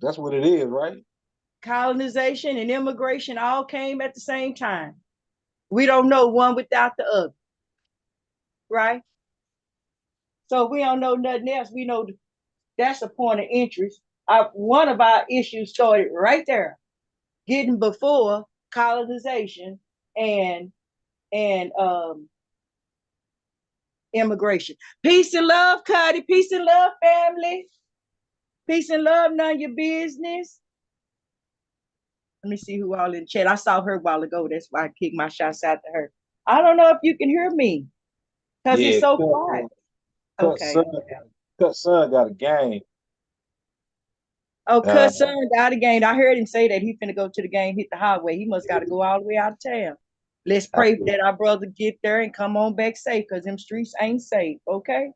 That's what it is, right? Colonization and immigration all came at the same time. We don't know one without the other, right? So if we don't know nothing else, we know that's a point of interest. One of our issues started right there, getting before colonization and and immigration. Peace and love, Cuddy. Peace and love, family. Peace and love, none of your business. Let me see who all in the chat. I saw her a while ago. That's why I kicked my shots out to her. I don't know if you can hear me because it's Yeah, so quiet. cut Okay. son, cut son got a game. Oh, Uh, cuz son got a game. I heard him say that he finna go to the game, hit the highway. He must got to go all the way out of town. Let's I pray feel that our brother get there and come on back safe because them streets ain't safe. Okay.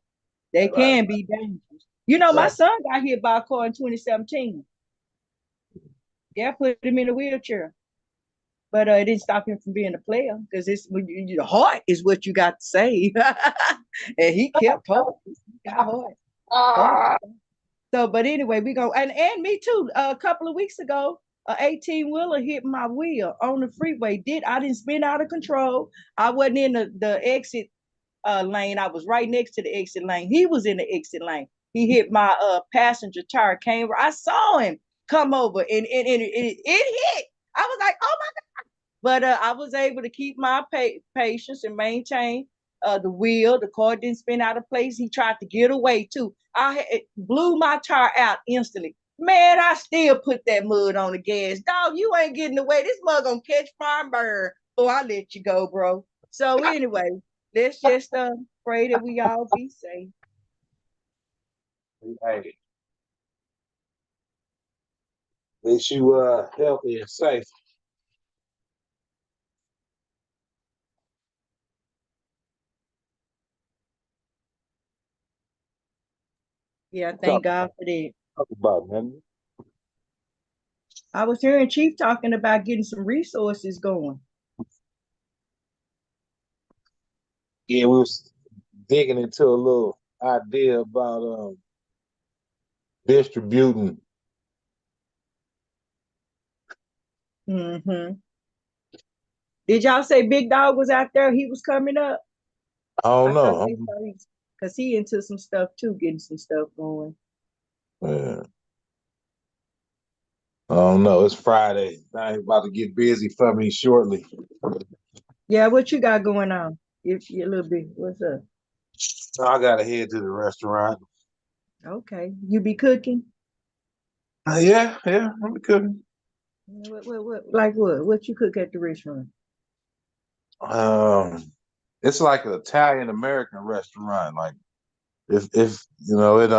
They right, can be dangerous. You know, my right. son got hit by a car in 2017. Yeah, put him in a wheelchair. But it didn't stop him from being a player because it's when the heart is what you got to say. And he kept talking. He got heart. Heart. So, but anyway, we go and me too. A couple of weeks ago, a 18 wheeler hit my wheel on the freeway. I didn't spin out of control. I wasn't in the exit lane. I was right next to the exit lane. He was in the exit lane. He hit my passenger tire. Came. I saw him come over and it hit. I was like, oh my. But I was able to keep my patience and maintain the wheel. The car didn't spin out of place. He tried to get away too. It blew my tire out instantly. Man, I still put that mud on the gas. Dog, you ain't getting away. This mug gonna catch fire and burn. Oh, I let you go, bro. So anyway, let's just pray that we all be safe. Hey, wish you healthy and safe. Yeah, Talk, thank God for that. talk about it, man. I was hearing Chief talking about getting some resources going. Yeah, we was digging into a little idea about distributing. Mm-hmm. Did y'all say Big Dog was out there? He was coming up. I don't I thought know. they started because he into some stuff too, getting some stuff going. Yeah, I don't know. It's Friday. I ain't about to get busy for me shortly. Yeah, what you got going on? You a little bit. What's up? So I gotta head to the restaurant. Okay, you be cooking? Yeah, I'm cooking. What? Like what? What you cook at the restaurant? Um, it's like an Italian American restaurant. Like if you know it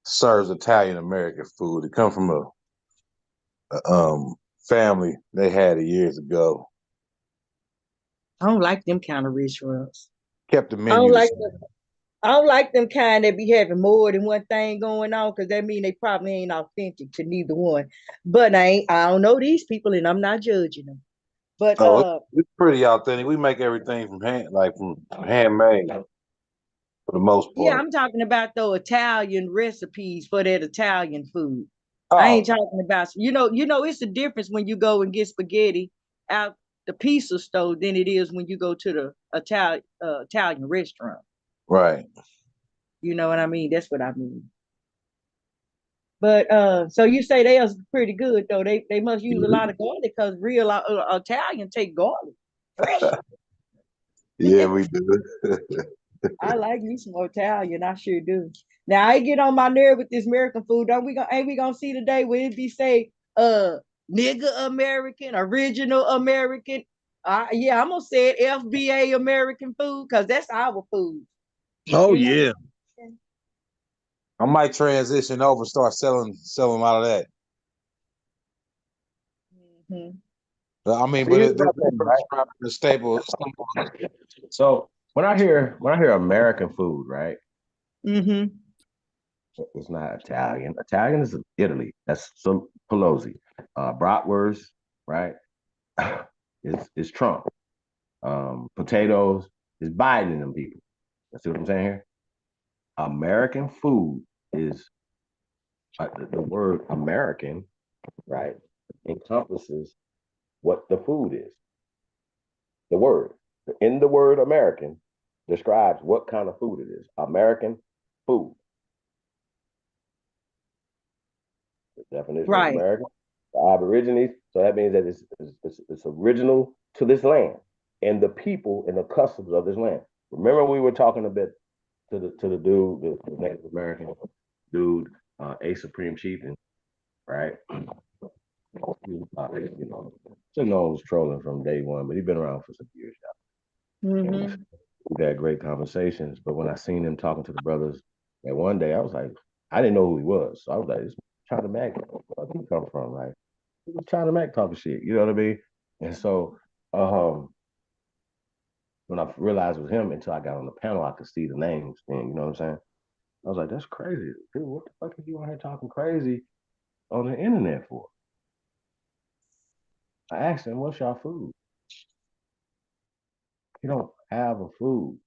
serves Italian American food. It comes from a family they had it years ago. I don't like them kind of restaurants. Kept the I don't menu the like same. them. I don't like them kind that be having more than one thing going on because that mean they probably ain't authentic to neither one. But I don't know these people and I'm not judging them. But So it's pretty authentic. We make everything from handmade for the most yeah, part. I'm talking about those Italian recipes for that Italian food. I ain't Oh, talking about it's a difference when you go and get spaghetti out the pizza stove than it is when you go to the Italian restaurant. right. You know what I mean? That's what I mean. But so you say they are pretty good though. They must use a lot of garlic because real Italian take garlic fresh. Yeah, we do. I like me some Italian. I sure do. Now I get on my nerve with this American food. Don't we gonna ain't we gonna see today where it be say nigga American, original American? Yeah, I'm gonna say it FBA American food because that's our food. Oh You know. yeah. I might transition over, start selling a lot of that. Mm-hmm. I mean, See, but here's this my thing, right? the staple. So when I hear American food, right? Mm-hmm. It's not Italian. Italian is Italy. That's some Pelosi. Bratwurst, right? is Trump. Potatoes is Biden and them people. See what I'm saying here? American food is the word American, right? Encompasses what the food is. The word in the word American describes what kind of food it is. American food. The definition of Right. American, the Aborigines. So that means that it's original to this land and the people and the customs of this land. Remember, we were talking a bit to the dude, the Native American dude, a Supreme Chieftain, right? Should know I was trolling from day one, but he's been around for some years now. And Mm-hmm. we've had great conversations. But when I seen him talking to the brothers that one day, I was like, I didn't know who he was. So I was like, this China Mac, where did he come from? Like, it was China Mac talking shit. You know what I mean? And so when I realized it was him, until I got on the panel, I could see the names. And you know what I'm saying? I was like, that's crazy. Dude, what the fuck are you on here talking crazy on the internet for? I asked him, what's y'all food? You don't have a food.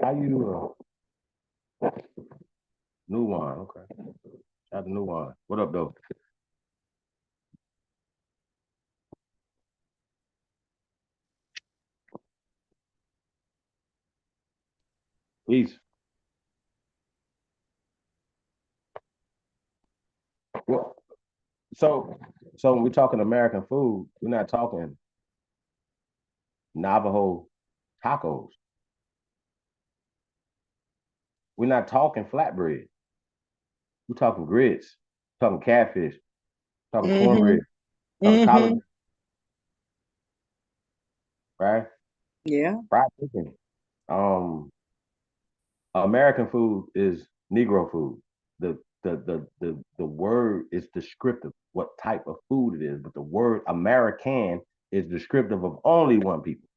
How you new wine? Okay. Shout the new wine. What up, though? Peace. Well, so when we're talking American food, we're not talking Navajo tacos. We're not talking flatbread. We're talking grits, talking catfish, talking Mm-hmm. cornbread, talking collard, Mm-hmm. right? Yeah. Fried chicken. Um, American food is Negro food. The word is descriptive, what type of food it is, but the word American is descriptive of only one people.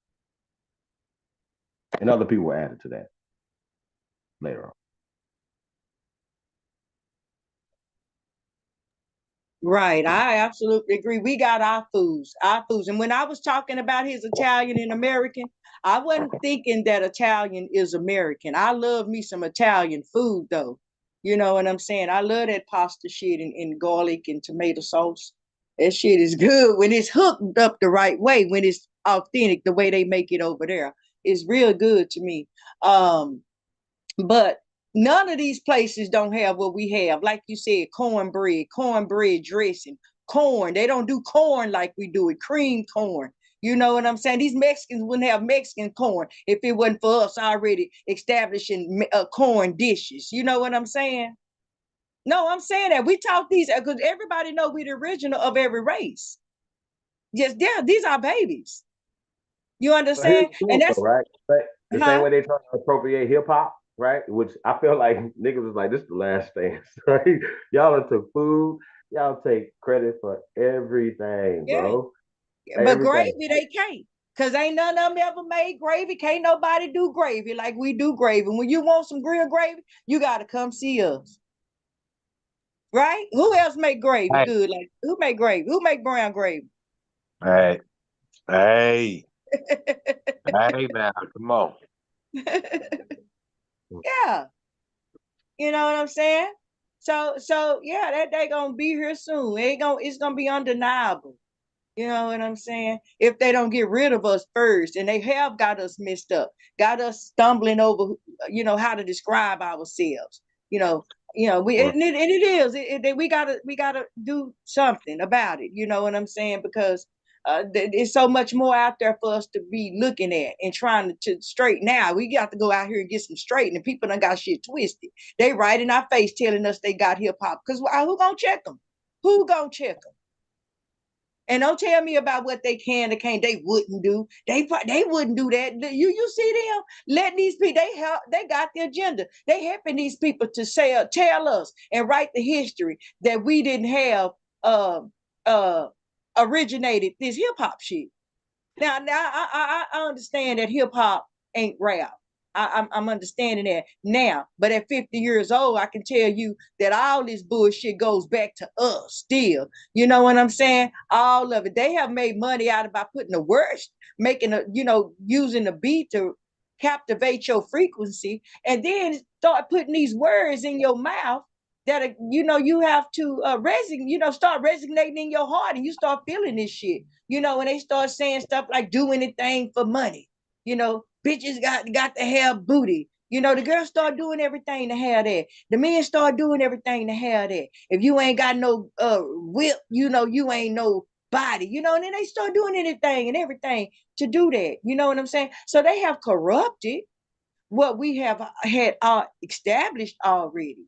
And other people were added to that later on. Right. I absolutely agree. We got our foods, our foods. And when I was talking about his Italian and American, I wasn't thinking that Italian is American. I love me some Italian food though. You know what I'm saying? I love that pasta shit and garlic and tomato sauce. That shit is good when it's hooked up the right way, when it's authentic, the way they make it over there. It's real good to me. But none of these places don't have what we have. Like you said, cornbread dressing, corn. They don't do corn like we do it, cream corn. You know what I'm saying? These Mexicans wouldn't have Mexican corn if it wasn't for us already establishing corn dishes. You know what I'm saying? No, I'm saying that we taught these because everybody know we the original of every race. Just yeah, these are babies. You So here's understand? the And thing, though, that's right? The same huh? way they try to appropriate hip hop, right? Which I feel like niggas was like, this is the last stance, right? Y'all done took food, y'all take credit for everything, Yeah. bro. But Everything. gravy, they can't. Cause ain't none of them ever made gravy. Can't nobody do gravy like we do gravy. When you want some grilled gravy, you gotta come see us. Right? Who else make gravy Hey, good? Like who make gravy? Who make brown gravy? Hey, hey, hey now, come on. Yeah. You know what I'm saying? So yeah, that they gonna be here soon. It's gonna be undeniable. You know what I'm saying? If they don't get rid of us first, and they have got us messed up, got us stumbling over, how to describe ourselves. You know, we Well, and it is. We gotta do something about it. You know what I'm saying? Because there's so much more out there for us to be looking at and trying to straighten out. We got to go out here and get some straight. And people done got shit twisted. They right in our face telling us they got hip hop. Because who gonna check them? Who gonna check them? And don't tell me about what they can or can't. They wouldn't do. They wouldn't do that. You see them letting these people. They got the agenda. They helping these people to say tell us and write the history that we didn't have uh uh originated this hip hop shit. Now I understand that hip hop ain't rap. I'm understanding that now, but at 50 years old, I can tell you that all this bullshit goes back to us still. You know what I'm saying? All of it. They have made money out of by putting the worst, making using the beat to captivate your frequency, and then start putting these words in your mouth that you have to start resonating in your heart, and you start feeling this shit. When they start saying stuff like do anything for money, bitches got to have booty. The girls start doing everything to have that. The men start doing everything to have that. If you ain't got no whip, you ain't no body, and then they start doing anything and everything to do that. You know what I'm saying? So they have corrupted what we have had established already.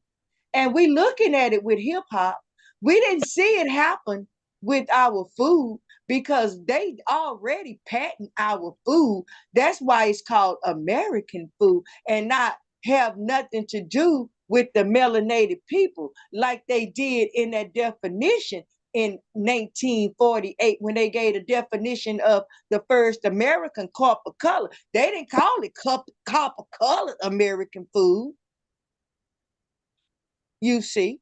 And we looking at it with hip hop. We didn't see it happen with our food because they already patent our food. That's why it's called American food and not have nothing to do with the melanated people like they did in that definition in 1948 when they gave the definition of the first American copper color. They didn't call it copper colored American food. You see,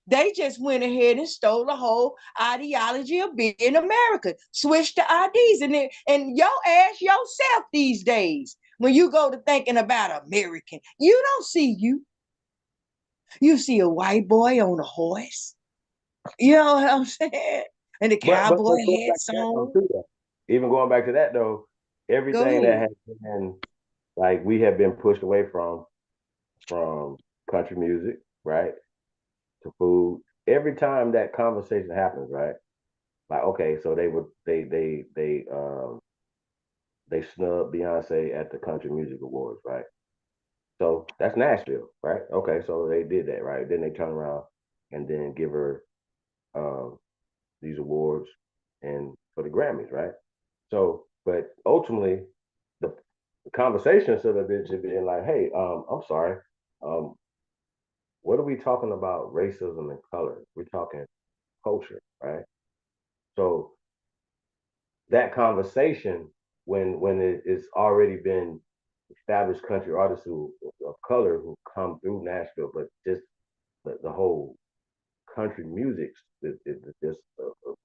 they just went ahead and stole the whole ideology of being American, switched the IDs, and yo ask yourself these days when you go to thinking about American, you don't see you. You see a white boy on a horse. You know what I'm saying? And the but cowboy going back hats to that though, on. too, though. Even going back to that though, Go everything that ahead. has been like we have been pushed away from country music, right, to food. Every time that conversation happens, right, like okay, so they snubbed Beyonce at the Country Music Awards, right? So that's Nashville, right? Okay, so they did that, right? Then they turn around and then give her um, these awards and for the Grammys, right? So, but ultimately, the conversation should have been like, hey, I'm sorry, um, what are we talking about? Racism and color. We're talking culture, right? So that conversation, when it's already been established country artists of color who come through Nashville, but just the whole country music is just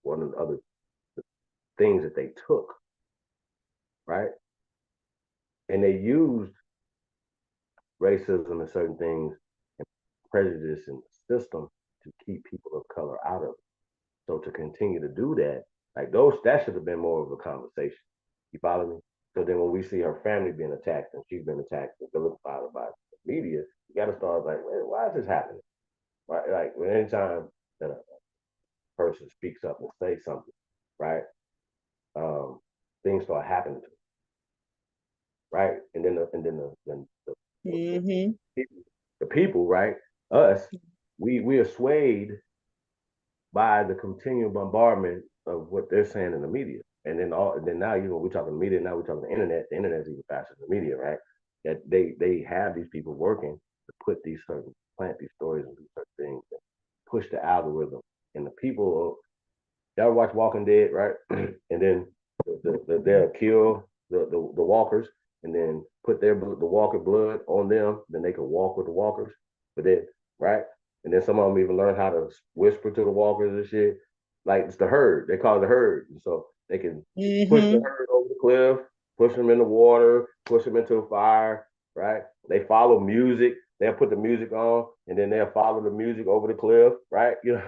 one of the other things that they took, right? And they used racism and certain things and prejudice and system to keep people of color out of it. So to continue to do that, like that should have been more of a conversation. You follow me? So then when we see her family being attacked and she's been attacked and vilified by the media, you got to start like, why is this happening? Right? Like when anytime that a person speaks up and says something, right? Um, things start happening to them, right? And then Mm-hmm. the people, right? Us, we are swayed by the continual bombardment of what they're saying in the media. And then now we're talking media, now we're talking the internet. The internet's even faster than the media, right? That they have these people working to plant these stories and do certain things and push the algorithm. And the people y'all watch Walking Dead, right? And then they'll kill the walkers and then put the walker blood on them, then they can walk with the walkers. But then, right? And then some of them even learn how to whisper to the walkers and shit. Like it's the herd. They call it the herd. And so They can push the herd over the cliff, push them in the water, push them into a fire, right? They follow music. They'll put the music on, and then they'll follow the music over the cliff, right? You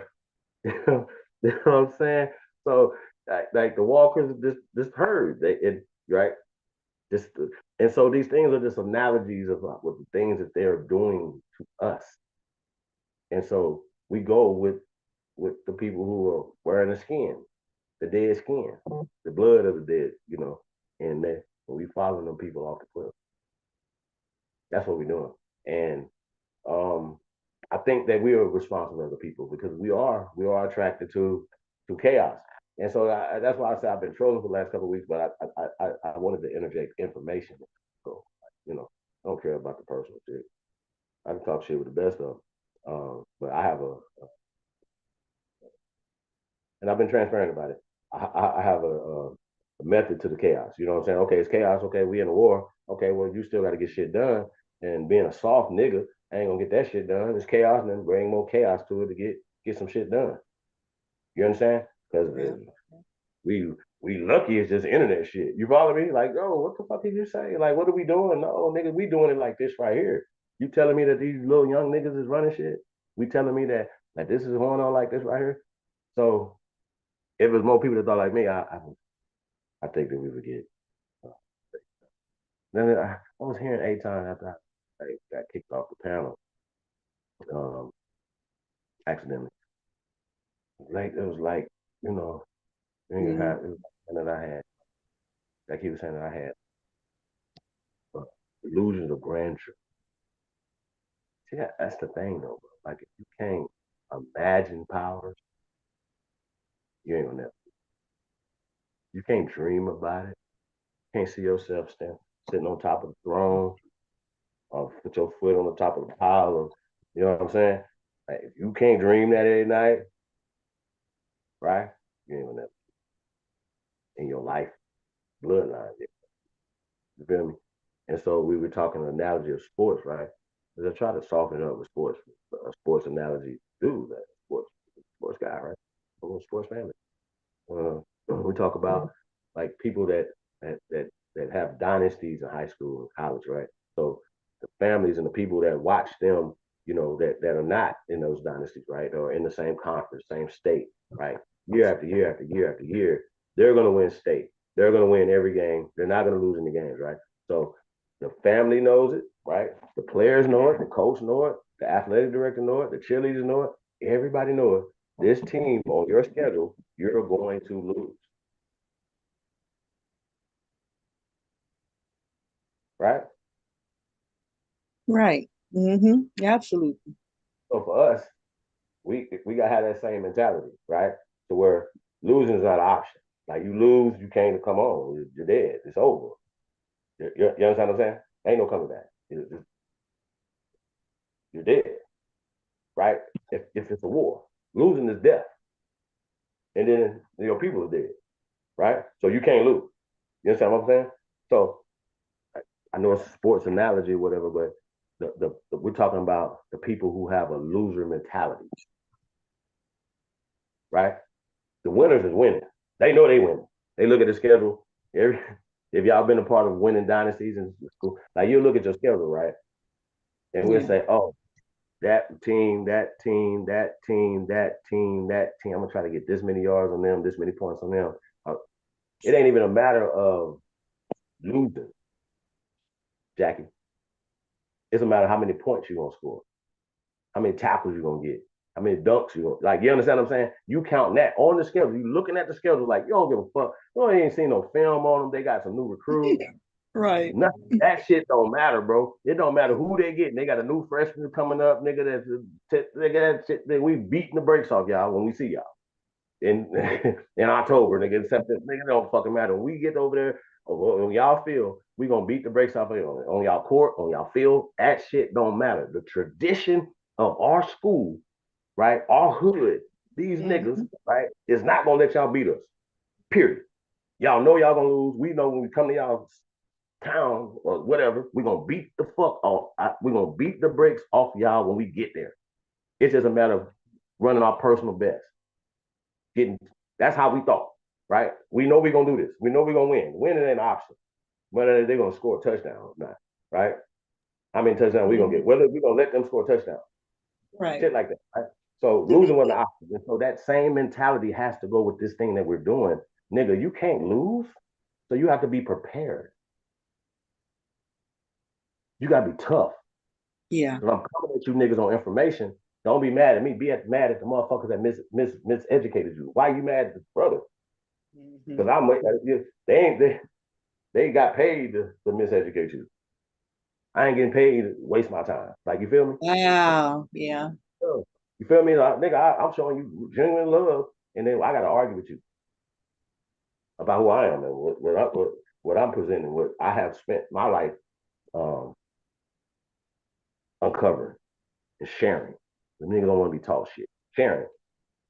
know what I'm saying? So, like the walkers, this herd, right? Just and so these things are just analogies of what the things that they're doing to us. And so we go with the people who are wearing the skin, the dead skin, the blood of the dead, and that when we follow them people off the cliff. That's what we're doing. And I think that we are responsible as a people because we are attracted to chaos. And so that's why I say I've been trolling for the last couple of weeks, but I wanted to interject information. So I don't care about the personal shit. I can talk shit with the best of them. But I have and I've been transparent about it. I have a method to the chaos. You know what I'm saying? Okay, it's chaos. Okay, we in a war. Okay, well, you still got to get shit done. And being a soft nigga, I ain't gonna get that shit done. It's chaos, and then bring more chaos to it to get some shit done. You understand? Because we lucky it's just internet shit. You follow me? Like, oh, what the fuck did you say? Like, what are we doing? No, nigga, we doing it like this right here. You telling me that these little young niggas is running shit? We telling me that this is going on like this right here? So if it was more people that thought like me, I think that we would get. Then I was hearing A-Time after I got kicked off the panel accidentally. Like it was like had, and that I had, like he was saying that I had illusions of grandeur. See, that's the thing though, bro. Like if you can't imagine powers, you ain't gonna never. You can't dream about it. You can't see yourself sitting on top of the throne or put your foot on the top of the pile of, you know what I'm saying? Like, if you can't dream that every night, right? You ain't gonna never in your life bloodline. You feel me? And so we were talking an analogy of sports, right? Because I try to soften it up with sports. A sports analogy do that. Sports guy, right? I'm a sports family. We talk about like people that have dynasties in high school and college, right? So the families and the people that watch them, that are not in those dynasties, right, or in the same conference, same state, right? Year after year after year after year, they're going to win state. They're going to win every game. They're not going to lose any games, right? So the family knows it, right? The players know it. The coach know it. The athletic director know it. The cheerleaders know it. Everybody know it. This team on your schedule, you're going to lose. Right? Right. Absolutely. So for us, we gotta have that same mentality, right? To where losing is not an option. Like you lose, you can't come on. You're dead. It's over. You understand what I'm saying? Ain't no coming back. You're dead, right? If it's a war, losing is death, and then your people are dead, right? So you can't lose. You understand what I'm saying? So I know it's a sports analogy, or whatever, but we're talking about the people who have a loser mentality, right? The winners is winning. They know they win. They look at the schedule. If y'all been a part of winning dynasties in school, like you look at your schedule, right? And we'll say, oh, that team, that team, that team, that team, that team. I'm gonna try to get this many yards on them, this many points on them. It ain't even a matter of losing, Jackie. It's a matter of how many points you're gonna score, how many tackles you're gonna get, how many dunks you gonna like. You understand what I'm saying? You count that on the schedule. You looking at the schedule like you don't give a fuck. You ain't seen no film on them. They got some new recruits. Right. Nothing. That shit don't matter, bro. It don't matter who they get. They got a new freshman coming up, nigga. They got that shit. We beating the brakes off y'all when we see y'all in in October, nigga. Except that nigga don't fucking matter. When we get over there on y'all field, we gonna beat the brakes off of you on y'all court, on y'all field. That shit don't matter. The tradition of our school, right? Our hood, these niggas, right, is not gonna let y'all beat us. Period. Y'all know y'all gonna lose. We know when we come to y'all town or whatever, we're gonna beat the fuck off. We're gonna beat the brakes off y'all when we get there. It's just a matter of running our personal best. That's how we thought, right? We know we're gonna do this. We know we're gonna win. Winning ain't an option. Whether they're gonna score a touchdown or not, right? How many touchdowns we gonna get? Whether we're gonna let them score a touchdown. Right. Shit like that, right? So losing wasn't an option. And so that same mentality has to go with this thing that we're doing. Nigga, you can't lose. So you have to be prepared. You gotta be tough. Yeah. When I'm coming at you niggas on information, don't be mad at me. Be mad at the motherfuckers that miseducated you. Why you mad at the brother? Because they got paid to miseducate you. I ain't getting paid to waste my time. Like, you feel me? Wow. Yeah. You feel me? Nigga, I'm showing you genuine love, and then I got to argue with you about who I am and what I'm presenting, what I have spent my life um, uncovering and sharing. The nigga don't want to be taught shit. Sharing.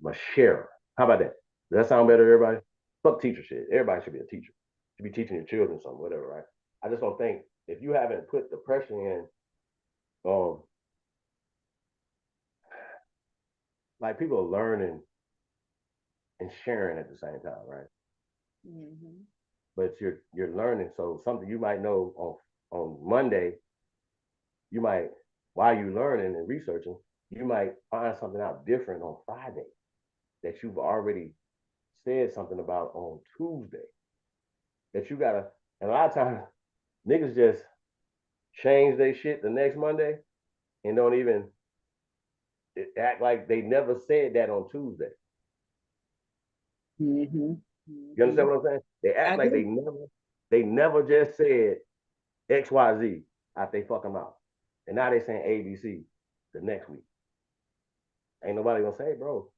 I'm a sharer. How about that? Does that sound better to everybody? Fuck teacher shit. Everybody should be a teacher. Should be teaching your children something, whatever, right? I just don't think if you haven't put the pressure in, like people are learning and sharing at the same time, right? But you're learning. So something you might know on Monday, you might, while you learning and researching, you might find something out different on Friday that you've already said something about on Tuesday. That you gotta, and a lot of times niggas just change their shit the next Monday and don't even act like they never said that on Tuesday. You understand what I'm saying? They act like they never just said XYZ out they fucking mouth. And now they saying ABC the next week. Ain't nobody gonna say, bro,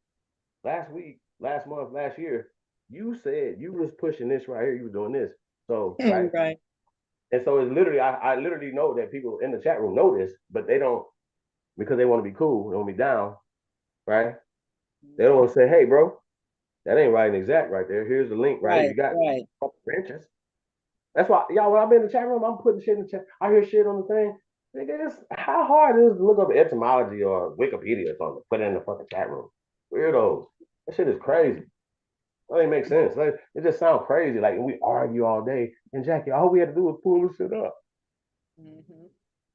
last week, last month, last year, you said you was pushing this right here, you were doing this. So, right? Right. And so it's literally, I literally know that people in the chat room know this, but they don't, because they want to be cool, they want to be down, right? They don't want to say, hey, bro, that ain't right and exact right there. Here's the link right here. You got branches. That's why, y'all, when I'm in the chat room, I'm putting shit in the chat. I hear shit on the thing. Nigga, how hard it is to look up etymology or Wikipedia or something, put it in the fucking chat room. Weirdos. That shit is crazy. That ain't make sense. Like, it just sounds crazy. Like, we argue all day. And Jackie, all we had to do was pull this shit up.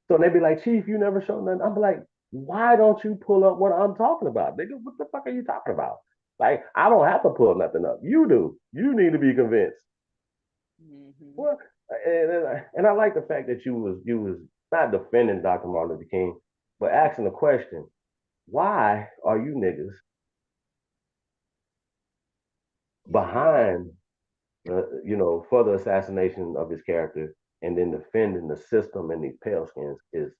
So they be like, Chief, you never showed nothing. I'm like, why don't you pull up what I'm talking about? Nigga, what the fuck are you talking about? Like, I don't have to pull nothing up. You do. You need to be convinced. Well, and I like the fact that you was not defending Dr. Martin Luther King, but asking the question, why are you niggas behind for the assassination of his character and then defending the system and these pale skins is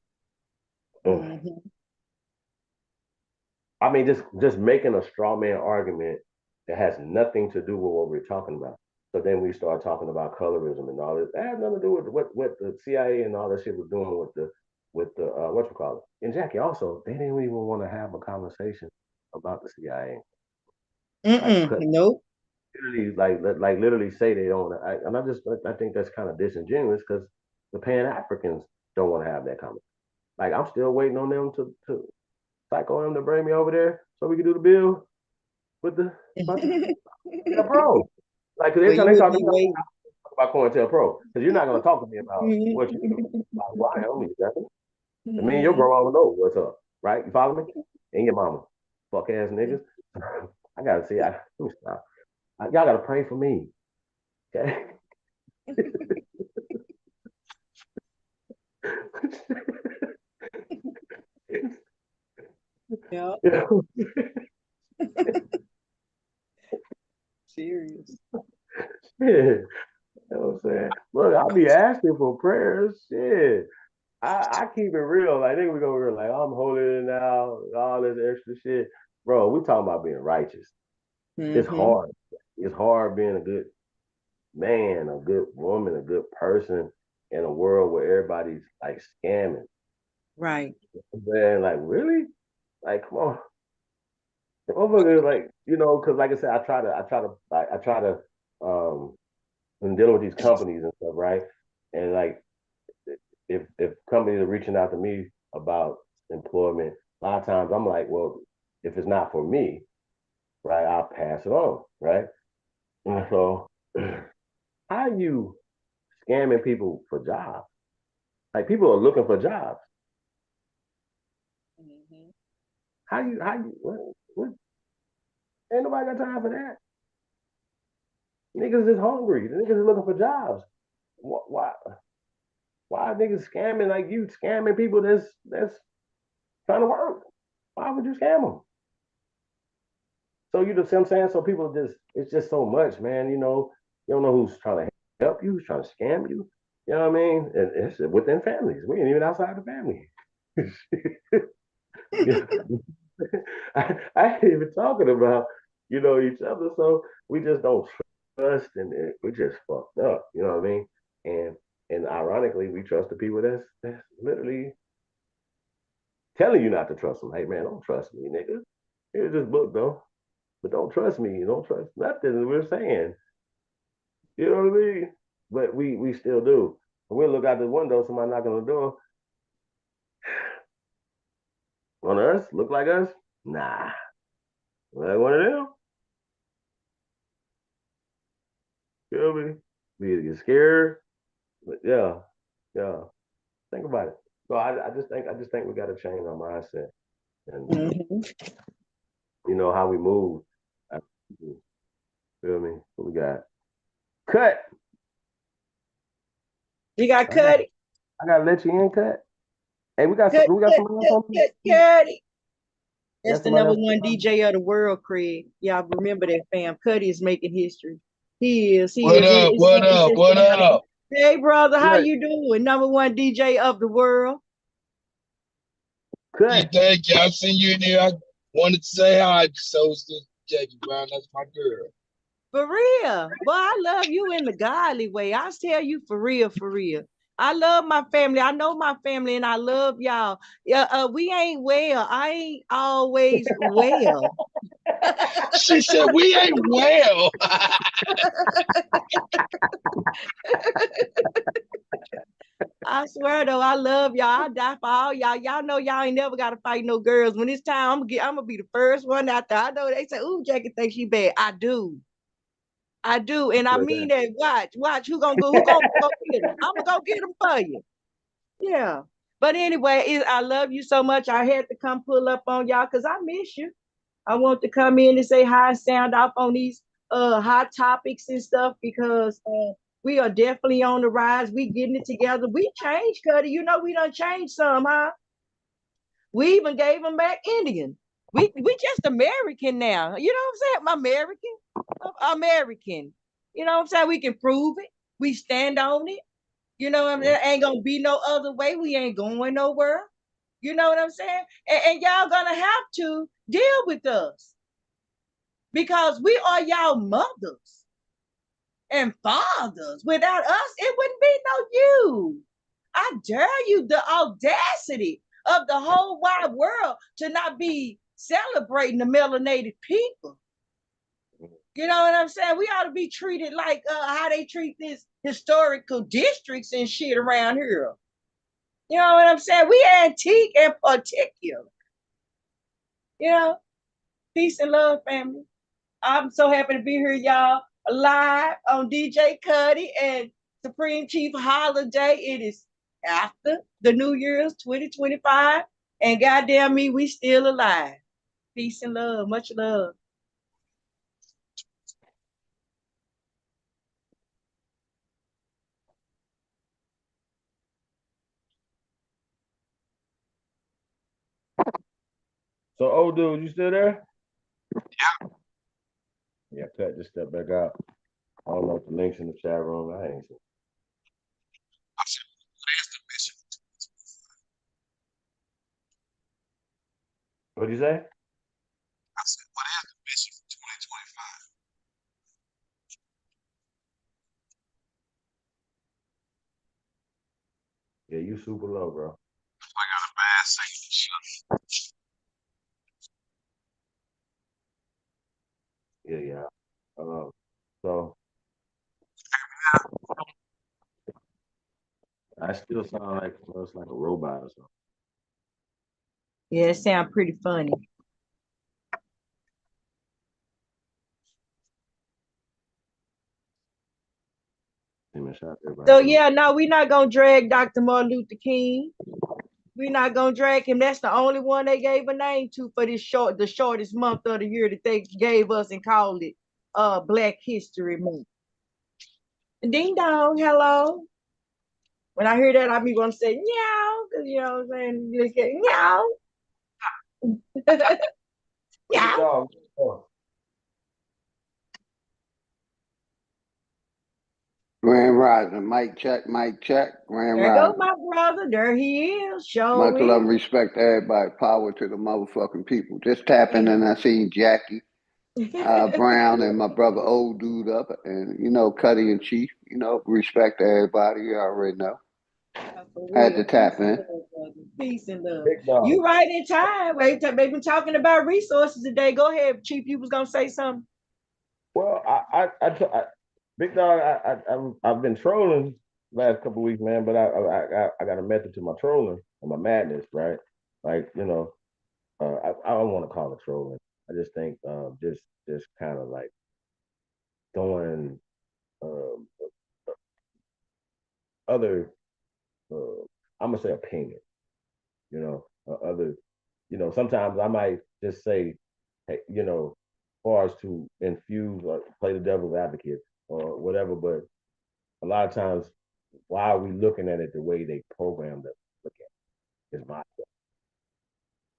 I mean, just making a straw man argument that has nothing to do with what we're talking about. So then we start talking about colorism and all this. That has nothing to do with what the CIA and all that shit was doing with the what you call it. And Jackie, also, they didn't even want to have a conversation about the CIA. Nope. Literally, like literally say they don't. I think that's kind of disingenuous because the Pan Africans don't want to have that conversation. Like, I'm still waiting on them to psycho them to bring me over there so we can do the bill with the yeah, bro. Like, cause every time they talk about COINTELPRO, because you're not gonna talk to me about what you about who I am, exactly. And me and your grandma know what's up, right? You follow me? And your mama, fuck ass niggas. I gotta see. Let me stop. Y'all gotta pray for me, okay? Yeah. Serious. Shit. You know what I'm saying? Look, I'll be asking for prayers. Shit. I keep it real. Like, nigga, we go real. Like, I'm holding it now, all this extra shit. Bro, we talking about being righteous. It's hard. It's hard being a good man, a good woman, a good person in a world where everybody's like scamming. Right. Man, like, really? Like, come on. Motherfucker, like, because like I said, I try to when dealing with these companies and stuff, right? And like, if companies are reaching out to me about employment, a lot of times I'm like, well, if it's not for me, right, I'll pass it on, right? And so, how you scamming people for jobs? Like people are looking for jobs. Mm-hmm. How you what? Ain't nobody got time for that. Niggas is hungry. The niggas is looking for jobs. Why are niggas scamming like you scamming people that's trying to work? Why would you scam them? So you just see what I'm saying? So people just it's just so much, man. You don't know who's trying to help you, who's trying to scam you. You know what I mean? And it's within families. We ain't even outside the family. I ain't even talking about, each other. So we just don't trust and we just fucked up. You know what I mean? And and ironically, we trust the people that's literally telling you not to trust them. Hey man, don't trust me, nigga. Here's this book though. But don't trust me. You don't trust nothing we're saying. You know what I mean? But we still do. We'll look out the window, somebody knocking on the door. On us, look like us? Nah. Like one of them? You feel me? We either get scared. But yeah, yeah. Think about it. So I just think we gotta change our mindset and Mm-hmm. how we move. You feel me? What we got? Cut. You got I got Cuddy. I gotta let you in, cut. Hey, Cut, we got cut, somebody else cut, on. cut, Cuddy. We That's got the somebody number else. one DJ of the world, Craig. Y'all remember that, fam. Cuddy is making history. He is. He What is. up? What It's up? just What a matter of. up? Hey, brother, how Cut. you doing? Number one DJ of the world. You Cut. thank you. I seen you in there. I wanted to say hi. So it's the Jackie Brown. That's my girl. For real. Boy, I love you in the godly way. I tell you for real, for real. I love my family. I know my family and I love y'all. Yeah, we ain't well. I ain't always well. She said we ain't well. I swear though, I love y'all. I die for all y'all. Y'all know y'all ain't never gotta fight no girls. When it's time, I'm gonna be the first one out there. I know they say, "Ooh, Jackie thinks she bad." I do. I do. And I Like mean that. that. Watch. Who gonna go get them? I'm gonna go get them for you. Yeah. But anyway, I love you so much. I had to come pull up on y'all because I miss you. I want to come in and say hi and sound off on these hot topics and stuff because we are definitely on the rise. We getting it together. We changed, Cuddy. You know we done changed some, huh? We even gave them back Indian. We just American now. You know what I'm saying? I'm American. I'm American. You know what I'm saying? We can prove it. We stand on it. You know what I mean? There ain't gonna be no other way. We ain't going nowhere. You know what I'm saying? And y'all gonna have to deal with us because we are y'all mothers and fathers. Without us, it wouldn't be no you. I dare you, the audacity of the whole wide world to not be celebrating the melanated people. You know what I'm saying? We ought to be treated like how they treat this historical districts and shit around here. You know what I'm saying? We antique and particular. You know, peace and love, family. I'm so happy to be here, y'all, live on DJ Cuddy and Supreme Chief Holiday. It is after the New Year's 2025. And goddamn me, we still alive. Peace and love. Much love. So, old dude, you still there? Yeah, cut. Just step back out. I don't know if the links in the chat room. I ain't seen. What'd you say? I said, what is the mission for 2025? Yeah, you super low, bro. I got a bad signal. Yeah. So I still sound like it's like a robot or something. Yeah, it sounds pretty funny. So yeah, no, we're not gonna drag Dr. Martin Luther King. We're not gonna drag him. That's the only one they gave a name to for the shortest month of the year that they gave us and called it Black History Month. Ding dong, hello. When I hear that, I be gonna say meow, because you know what I'm saying? You just get meow. Meow. Grand Rising, mic check, mic check. Grand There go Rising. my brother. There he is. Show Much love and is. respect to everybody. Power to the motherfucking people. Just tapping and I seen Jackie Brown and my brother Old Dude up, and Cuddy and Chief. Respect to everybody. You already know. For Had to real. tap in. Peace and love. You right in time. Wait, they've been talking about resources today. Go ahead, Chief. You was gonna say something. Well, Big Dog, I've been trolling last couple weeks, man. But I got a method to my trolling and my madness, right? Like I don't want to call it trolling. I just think just kind of like throwing um, other I'm gonna say opinion, other sometimes I might just say, hey, as far as to infuse or play the devil's advocate or whatever, but a lot of times, why are we looking at it the way they programmed us to look at it? Is my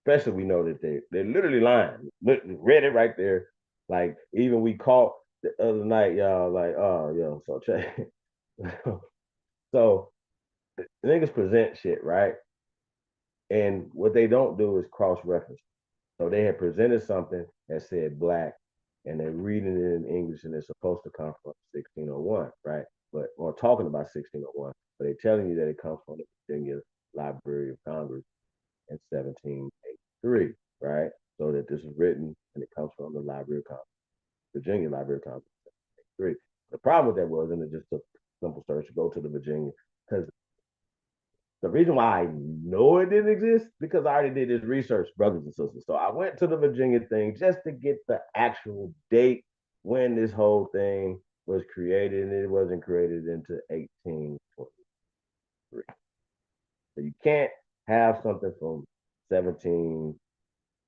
Especially we know that they're literally lying. Read it right there. Like even we caught the other night, y'all. Like, oh, yo, so check. So the niggas present shit, right? And what they don't do is cross reference. So they had presented something that said black, and they're reading it in English, and it's supposed to come from 1601, right? But or talking about 1601, but they're telling you that it comes from the Virginia Library of Congress in 1783, right? So that this is written and it comes from the Library of Congress, Virginia Library of Congress, 1783. The problem with that was, and it just took simple search to go to the Virginia, because the reason why I know it didn't exist because I already did this research, brothers and sisters. So I went to the Virginia thing just to get the actual date when this whole thing was created, and it wasn't created until 1823. So you can't have something from 17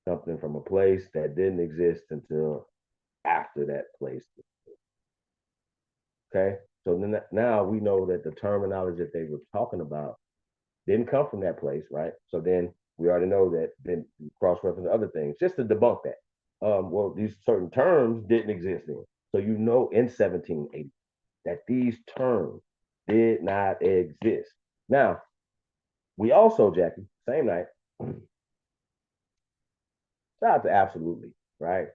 something from a place that didn't exist until after that place. Okay, so then now we know that the terminology that they were talking about didn't come from that place, right? So then we already know that then cross-reference other things just to debunk that. Well, these certain terms didn't exist then. So in 1780 that these terms did not exist. Now, we also, Jackie, same night, shout out to Absolutely, right?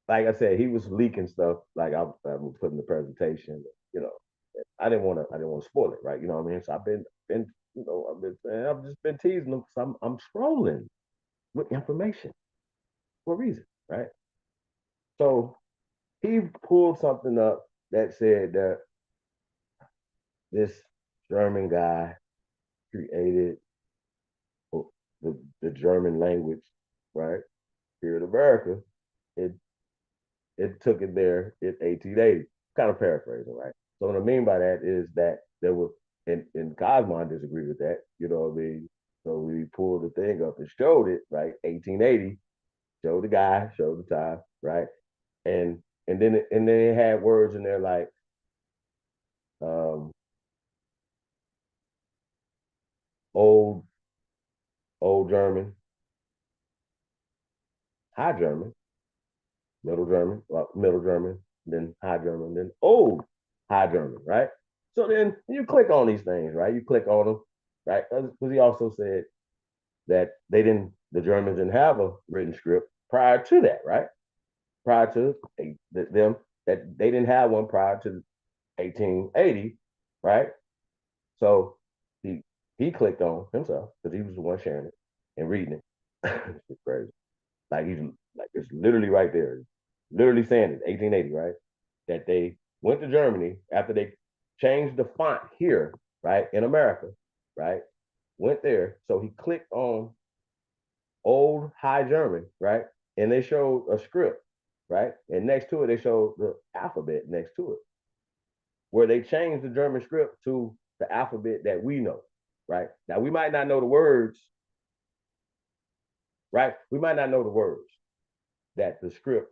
Like I said, he was leaking stuff. Like I was putting the presentation. You know, I didn't want to spoil it, right? You know what I mean? So I've just been teasing him because I'm scrolling with information for a reason, right? So he pulled something up that said that this German guy created the German language, right? Here in America, it it took it there in 1880. Kind of paraphrasing, right? So what I mean by that is that there was, and Cosmon disagreed with that, you know what I mean? So we pulled the thing up and showed it, right? 1880, showed the guy, showed the time, right? And then it had words in there like um, old old German, high German, middle German, then high German, then old high German, right? So then you click on these things, right? You click on them, right? Because he also said that the Germans didn't have a written script prior to that, right? Prior to them, that they didn't have one prior to 1880, right? So he he clicked on himself because he was the one sharing it and reading it. It's crazy. Like he's like it's literally right there, literally saying it, 1880, right? That they went to Germany after they changed the font here, right, in America, right? Went there, so he clicked on old High German, right? And they showed a script, right? And next to it, they showed the alphabet next to it. where they changed the German script to the alphabet that we know, right? Now we might not know the words, right? We might not know the words that the script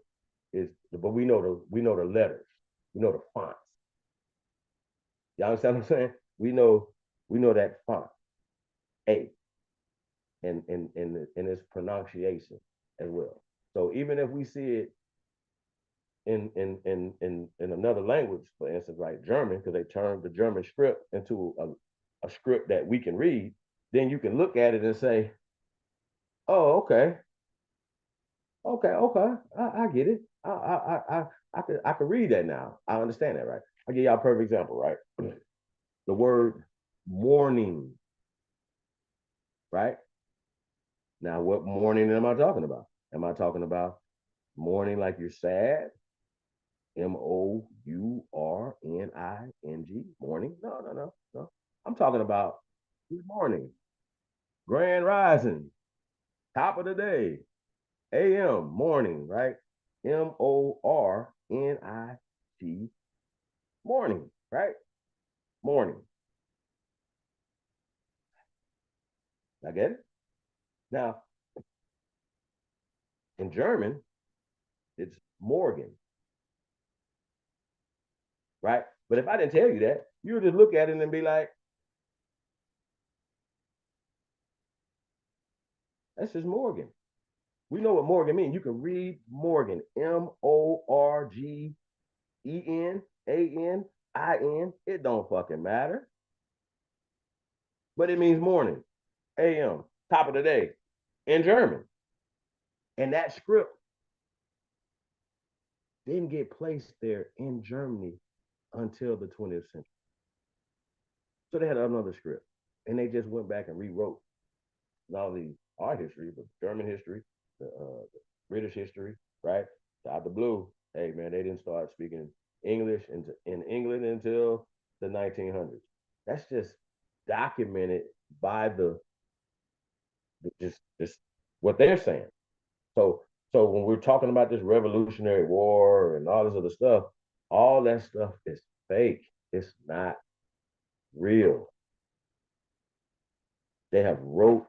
is, but we know the letters, we know the fonts. Y'all understand what I'm saying? We know that font A and its pronunciation as well. So even if we see it in another language, for instance, like German, because they turned the German script into a script that we can read, then you can look at it and say, oh, okay, I get it. I could read that now. I understand that, right? I'll give y'all a perfect example, right? The word morning, right? Now, what morning am I talking about? Am I talking about mourning like you're sad? Mourning, morning? No. I'm talking about good morning, grand rising, top of the day, AM, morning, right? Morning, morning, right? Morning. I get it? Now, in German, it's Morgan, right? But if I didn't tell you that, you would just look at it and be like, that's just Morgan. We know what Morgan means. You can read Morgan, Morgenin. It don't fucking matter. But it means morning, AM, top of the day, in German. And that script didn't get placed there in Germany until the 20th century. So they had another script. And they just went back and rewrote not only our history, but German history, the British history, right? Out the blue, hey man, they didn't start speaking English in England until the 1900s. That's just documented by just what they're saying. So when we're talking about this Revolutionary War and all this other stuff, all that stuff is fake. It's not real. They have wrote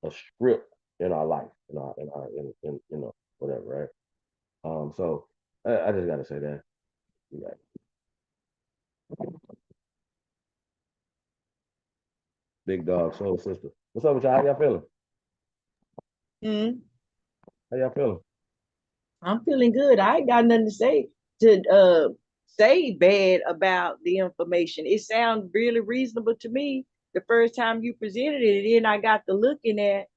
a script in our life, in whatever, right? So I just gotta say that. Yeah. Big dog, soul sister. What's up with y'all? How y'all feeling? Hmm. How y'all feeling? I'm feeling good. I ain't got nothing to say bad about the information. It sounds really reasonable to me the first time you presented it. And then I got to looking at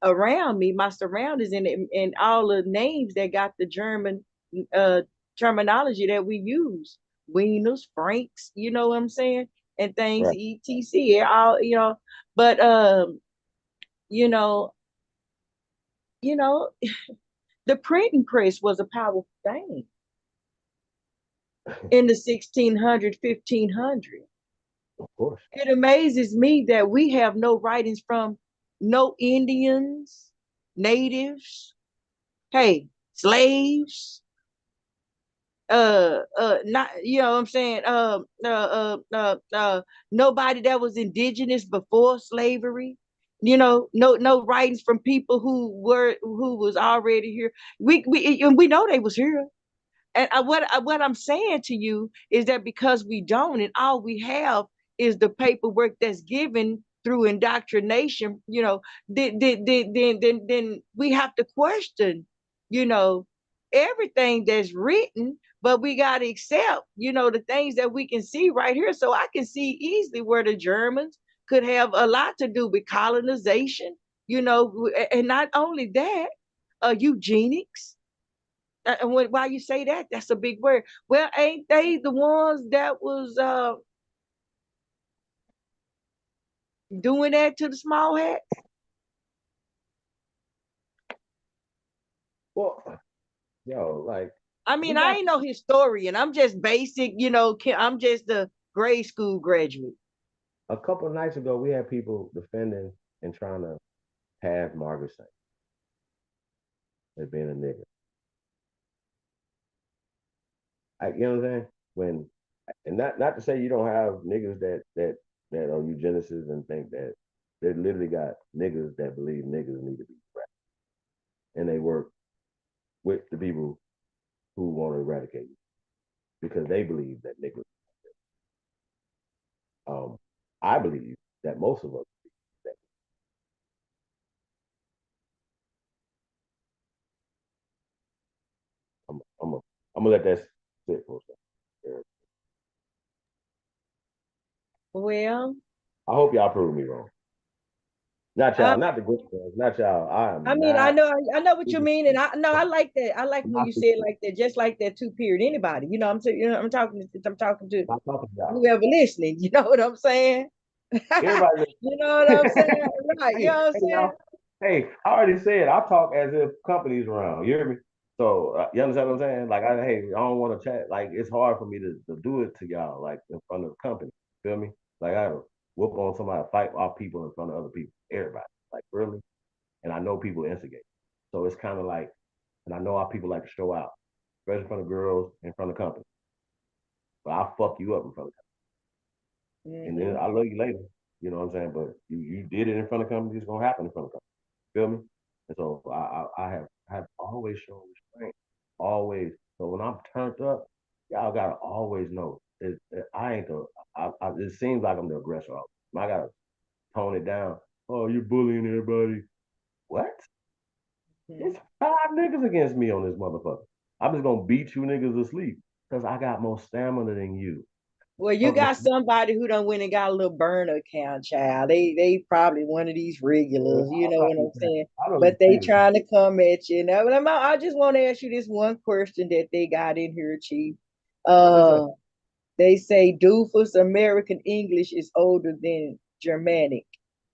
around me, my surroundings, and all the names that got the German uh terminology that we use. Wieners, Franks, you know what I'm saying? And things, Right. etc. All, but you know, you know, the printing press was a powerful thing in the 1600, 1500. Of course. It amazes me that we have no writings from no Indians, natives, hey, slaves, not, you know what I'm saying, nobody that was indigenous before slavery, no writings from people who was already here. We know they was here. And what I'm saying to you is that because we don't, and all we have is the paperwork that's given through indoctrination, then we have to question, you know, everything that's written, but we got to accept, the things that we can see right here. So I can see easily where the Germans could have a lot to do with colonization, and not only that, eugenics. And why you say that? That's a big word. Well, ain't they the ones that was doing that to the small hats? Well, yo, like I we mean, I got ain't no historian. I'm just basic, I'm just a grade school graduate. a couple of nights ago, we had people defending and trying to have Margaret Saint as being a nigga. You know what I'm saying? When And not to say you don't have niggas that are eugenicists and think that they literally got niggas that believe niggas need to be eradicated, and they work with the people who want to eradicate you because they believe that niggas. I believe that most of us. That I'm a, I'm gonna let that sit for a second. Well, I hope y'all prove me wrong. Not I, y'all, not the good ones, not y'all. I I am mean, not. I know what you mean, and I no, I like that. I like when you say it like that, just like that too. Period. Anybody, I'm saying, I'm talking to Not talking to y'all. whoever listening. You know what I'm saying? Everybody. You know what I'm saying? Right. You Hey, know what I'm hey, saying? y'all. Hey, I already said I talk as if companies around. You hear me? So you understand what I'm saying? Like, hey, I don't want to chat. Like, it's hard for me to do it to y'all, like in front of the company. Feel me? Like, I whoop on somebody, fight off people in front of other people. Everybody. Like, really? And I know people instigate. So it's kind of like, and I know how people like to show out, especially in front of girls, in front of company. But I'll fuck you up in front of company. And then I love you later. You know what I'm saying? But you did it in front of company, it's gonna happen in front of company. Feel me? And so I have always shown restraint. Always. So when I'm turned up, y'all gotta always know I ain't the it seems like I'm the aggressor. I gotta tone it down. Oh, you're bullying everybody. What? It's 5 niggas against me on this motherfucker. I'm just gonna beat you niggas asleep because I got more stamina than you. Well, you got somebody who done went and got a little burner account, child. They probably one of these regulars, you know what I'm saying? I don't But they see trying to come at you. Now, I just want to ask you this one question that they got in here, Chief. Uh, they say Doofus American English is older than Germanic.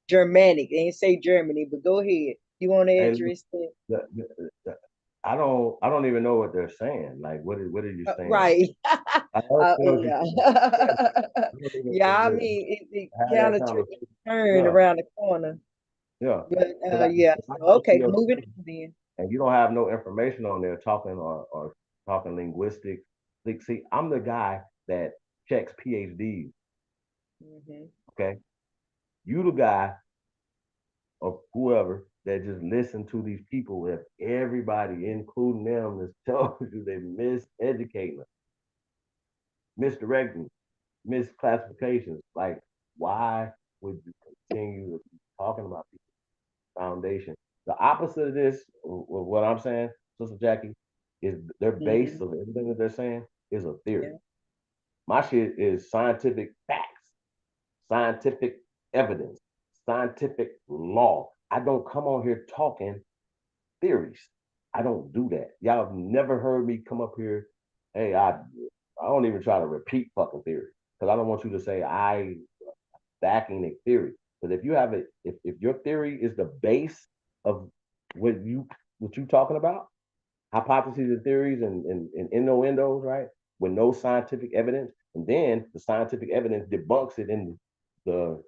Germanic. They ain't say Germany, but go ahead. You want to Hey, address that? I don't even know what they're saying. Like, what are you saying? Right. I don't know what you're Yeah. saying. I don't Yeah, I even mean, it have kind that of took conversation. a turn Yeah, around the corner. yeah. But Because yeah, I so, go to okay, your moving page on then. and you don't have no information on there talking or talking linguistics. Like, see, I'm the guy that checks PhDs. Hmm. Okay, you the guy or whoever that just listen to these people with everybody, including them, is telling you they miseducating us, misdirecting, misclassifications. Like, why would you continue to be talking about people's foundation? The opposite of this, what I'm saying, Sister Jackie, is their base Hmm. of everything that they're saying is a theory. Yeah. My shit is scientific facts, scientific evidence, scientific law. I don't come on here talking theories. I don't do that. Y'all have never heard me come up here. Hey, I don't even try to repeat fucking theory because I don't want you to say I backing a theory. Because if you have it, if your theory is the base of what you talking about, hypotheses and theories and innuendos, right? With no scientific evidence, and then the scientific evidence debunks it in the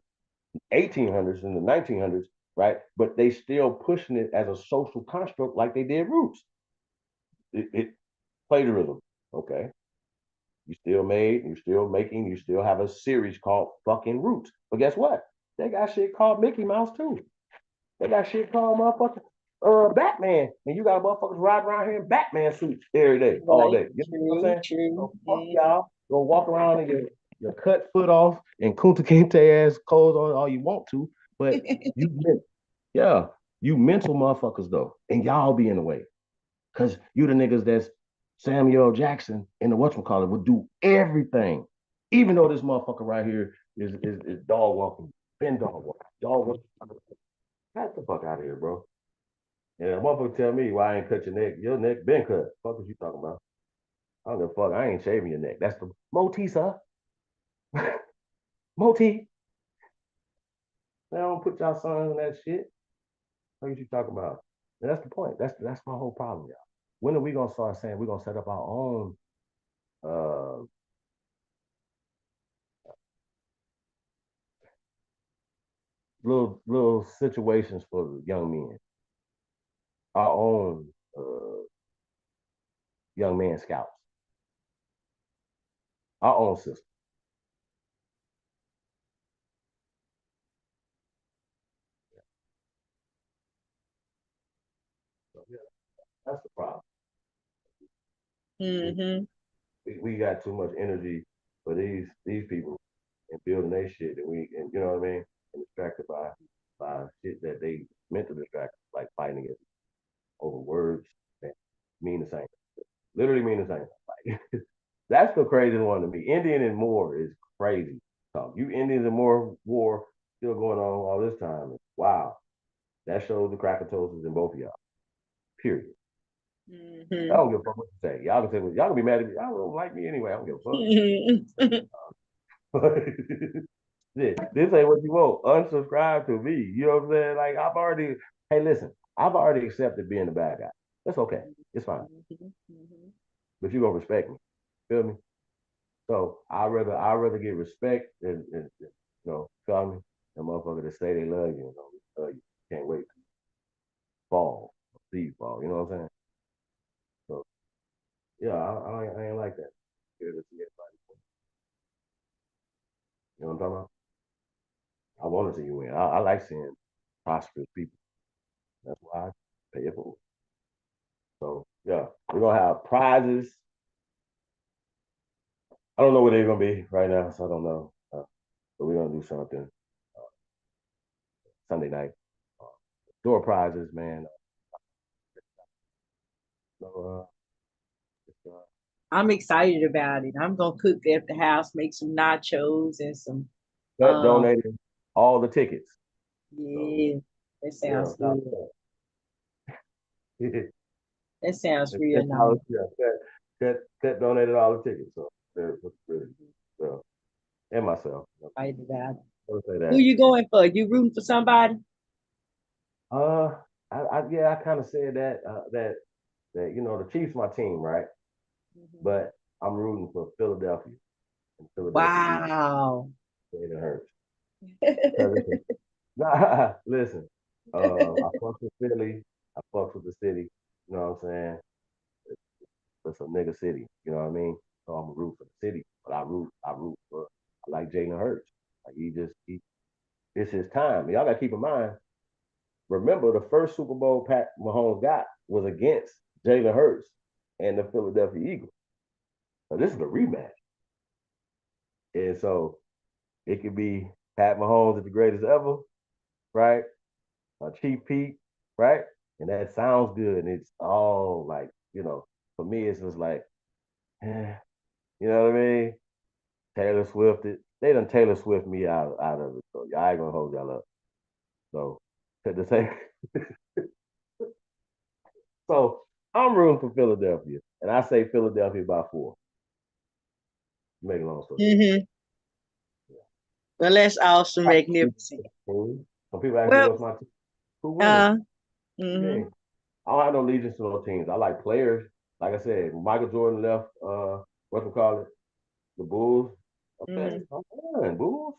1800s and the 1900s, right? But they still pushing it as a social construct like they did roots. It plagiarism, okay? You're still making, you still have a series called fucking Roots. But guess what? They got shit called Mickey Mouse too. They got shit called motherfucking Batman. And you got motherfuckers riding around here in Batman suits every day, all Right. day. You know what I'm True. saying? True. So fuck y'all. Go walk around in your cut foot off and Kunta Kinte ass clothes on all you want to. But you yeah, you mental motherfuckers though. And y'all be in the way. Cause you the niggas that's Samuel Jackson in the whatchamacallit would do everything. Even though this motherfucker right here is dog walking, been dog walking, dog walking. Get the fuck out of here, bro. Yeah, motherfucker tell me why I ain't cut your neck. Your neck been cut. Fuck what you talking about? I don't give a fuck. I ain't shaving your neck. That's the Moti, sir. Moti. They don't put y'all sons in that shit. What you talking about? And that's the point. That's my whole problem, y'all. When are we gonna start saying we're gonna set up our own uh little situations for young men, our own young man scouts, our own system. So, yeah, that's the problem. Mm-hmm. We got too much energy for these people and building their shit, and you know what I mean, and distracted by shit that they meant to distract, like fighting it over words that mean the same, literally mean the same. Like that's the craziest one to me. Indian and Moor is crazy talk. You Indians and Moor war still going on all this time. Wow, that shows the Krakatoas in both of y'all. Period. Mm-hmm. I don't give a fuck what you say. Y'all can say y'all can be mad at me. Y'all don't like me anyway. I don't give a fuck. This ain't what you want. Unsubscribe to me. You know what I'm saying? Like hey, listen, I've already accepted being the bad guy. That's okay. It's fine. Mm-hmm. But you gonna respect me. Feel me? So I'd rather get respect than feel me? The motherfucker that say they love you, you can't wait to fall, see you fall. You know what I'm saying? So yeah, I ain't like that. Scared to see everybody. You know what I'm talking about? I want to see you win. I like seeing prosperous people. That's why I pay it forward. So yeah, we're gonna have prizes. I don't know where they're gonna be right now, so I don't know. But we're gonna do something Sunday night. Uh, Door prizes, man. So, I'm excited about it. I'm gonna cook at the house, make some nachos and some. That donated all the tickets. Yeah, that sounds Yeah, good. That sounds real $10, nice. yeah, Ted donated all the tickets. So really, so, and myself. Excited about it. I'll say Who that. you going for? You rooting for somebody? Uh, I kind of said that the Chiefs my team, right? But I'm rooting for Philadelphia and Philadelphia Eagles. Wow. It hurts. Nah, listen. I fuck with Philly. I fuck with the city. You know what I'm saying? It's a nigga city. You know what I mean? So I'm a root for the city, but I root for. I like Jalen Hurts. Like it's his time. Y'all gotta keep in mind. Remember, the first Super Bowl Pat Mahomes got was against Jalen Hurts and the Philadelphia Eagles. So this is a rematch, and so it could be Pat Mahomes is the greatest ever, right? Chief Pete, right? And that sounds good. And it's all like, for me, it's just like, you know what I mean? Taylor Swift, they done Taylor Swift me out of it. So I ain't gonna hold y'all up. So at the same, so I'm rooting for Philadelphia, and I say Philadelphia by 4. Make a long story. Mm-hmm. Well, that's awesome, magnificent. Some people ask me Well, what's my team. Who winning? mm-hmm. I don't have no allegiance to no teams. I like players. Like I said, when Michael Jordan left, what we call it, the Bulls. Okay, Mm-hmm. I'm fine, Bulls.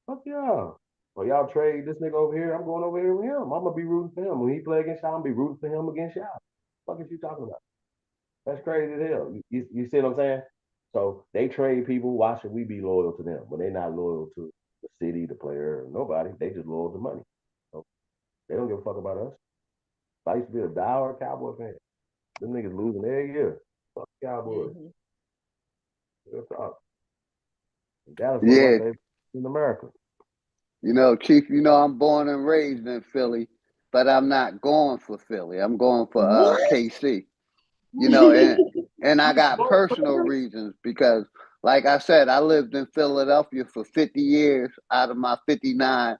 Fuck yeah. Well, y'all trade this nigga over here. I'm going over here with him. I'm gonna be rooting for him. When he play against y'all, I'm gonna be rooting for him against y'all. What the fuck is you talking about? That's crazy as hell. You see what I'm saying? So they trade people. Why should we be loyal to them when they're not loyal to the city, the player, nobody? They just loyal to money. So they don't give a fuck about us. I used to be a diehard Cowboy fan. Them niggas losing every year. Fuck Cowboys. Mm-hmm. Real talk. Dallas one of my Yeah, favorites in America. Chief, I'm born and raised in Philly, but I'm not going for Philly. I'm going for What? KC. And I got personal reasons because, like I said, I lived in Philadelphia for 50 years out of my 59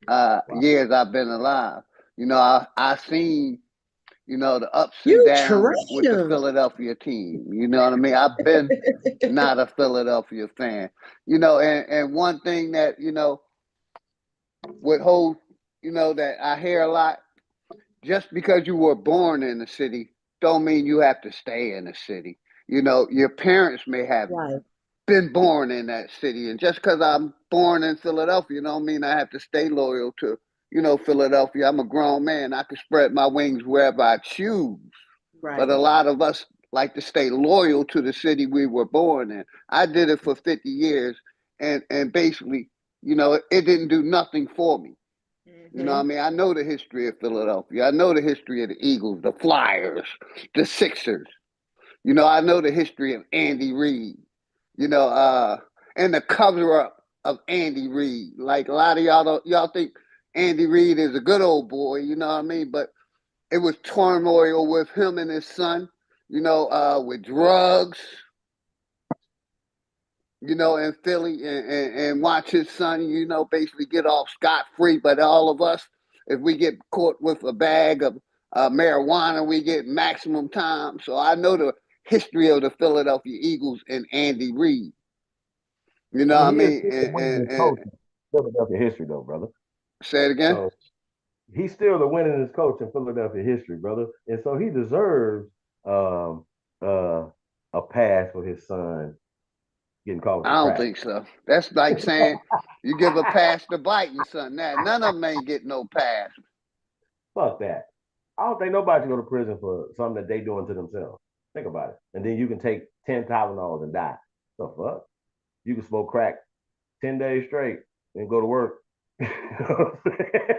Wow. years I've been alive. I seen, the ups and You downs with the traitor. Philadelphia team. You know what I mean? I've been not a Philadelphia fan. And one thing that, would hold, that I hear a lot, just because you were born in the city don't mean you have to stay in the city. Your parents may have Right. been born in that city, and just because I'm born in Philadelphia don't mean I have to stay loyal to, Philadelphia. I'm a grown man. I can spread my wings wherever I choose. Right. But a lot of us like to stay loyal to the city we were born in. I did it for 50 years, and basically, it didn't do nothing for me. You know what I mean? I know the history of Philadelphia. I know the history of the Eagles, the Flyers, the Sixers. I know the history of Andy Reid. And the cover up of Andy Reid. Like a lot of y'all think Andy Reid is a good old boy. You know what I mean? But it was turmoil with him and his son. With drugs. In Philly, and watch his son, basically get off scot free. But all of us, if we get caught with a bag of marijuana, we get maximum time. So I know the history of the Philadelphia Eagles and Andy Reid. You know what I He is mean? still the winningest coach in Philadelphia history, though, brother. Say it again. So he's still the winningest coach in Philadelphia history, brother, and so he deserves um, a pass for his son getting caught with I the don't crack. think so. That's like saying you give a pass to biting something. That none of them ain't getting no pass. Fuck that. I don't think nobody should go to prison for something that they doing to themselves. Think about it. And then you can take 10 Tylenols and die. The fuck? You can smoke crack 10 days straight and go to work. You know what I'm saying?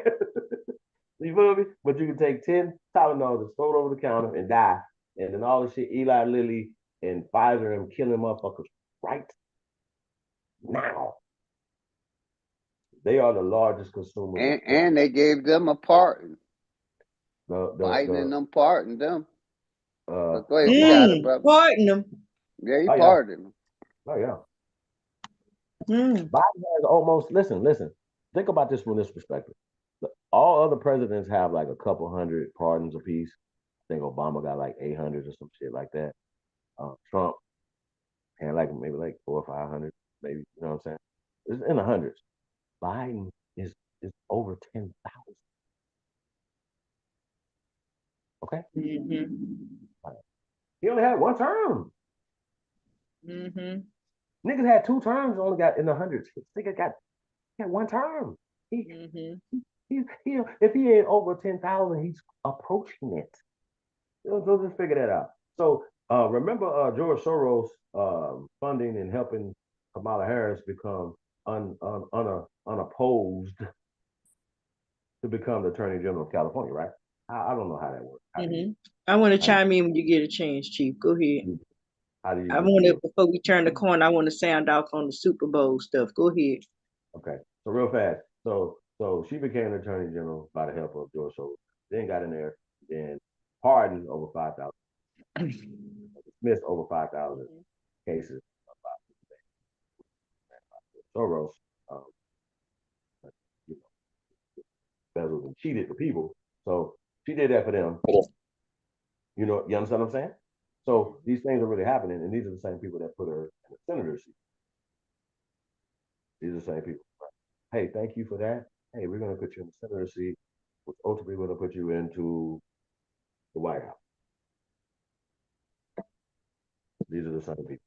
You feel me? But you can take 10 Tylenols and throw it over the counter and die. And then all the shit, Eli Lilly and Pfizer and killing motherfuckers right now. They are the largest consumers of And they gave them a pardon. Biden and the them pardoned them. But go ahead, you got it, Mm, brother. pardon them. Yeah, he oh yeah. pardoned them. Oh yeah. Mm. Biden has almost listen. Think about this from this perspective. All other presidents have like a couple hundred pardons apiece. I think Obama got like 800 or some shit like that. Trump had like maybe like 400 or 500, maybe. You know what I'm saying? It's in the hundreds. Biden is over 10,000. Okay, Mm-hmm. he only had one term. Mm-hmm. Niggas had two terms, only got in the hundreds. Nigga got one term. He, Mm-hmm. he if he ain't over 10,000, he's approaching it. So just figure that out. So remember George Soros funding and helping Kamala Harris become unopposed to become the Attorney General of California, right? I don't know how that works. Mm-hmm. I want to How do chime in when you get a chance, Chief. Go ahead. how do you I get want to, your before we turn the corner, I want to sound off on the Super Bowl stuff. Go ahead. okay? So real fast. So she became the Attorney General by the help of George Soros. Then got in there, then pardoned over 5,000, dismissed over 5,000 cases about Soros. Um, you know, embezzled and cheated the people. So she did that for them. You understand what I'm saying? So these things are really happening, and these are the same people that put her in the senator seat. These are the same people. Hey, thank you for that. Hey, we're going to put you in the senator seat, which ultimately going to put you into the White House. These are the same people.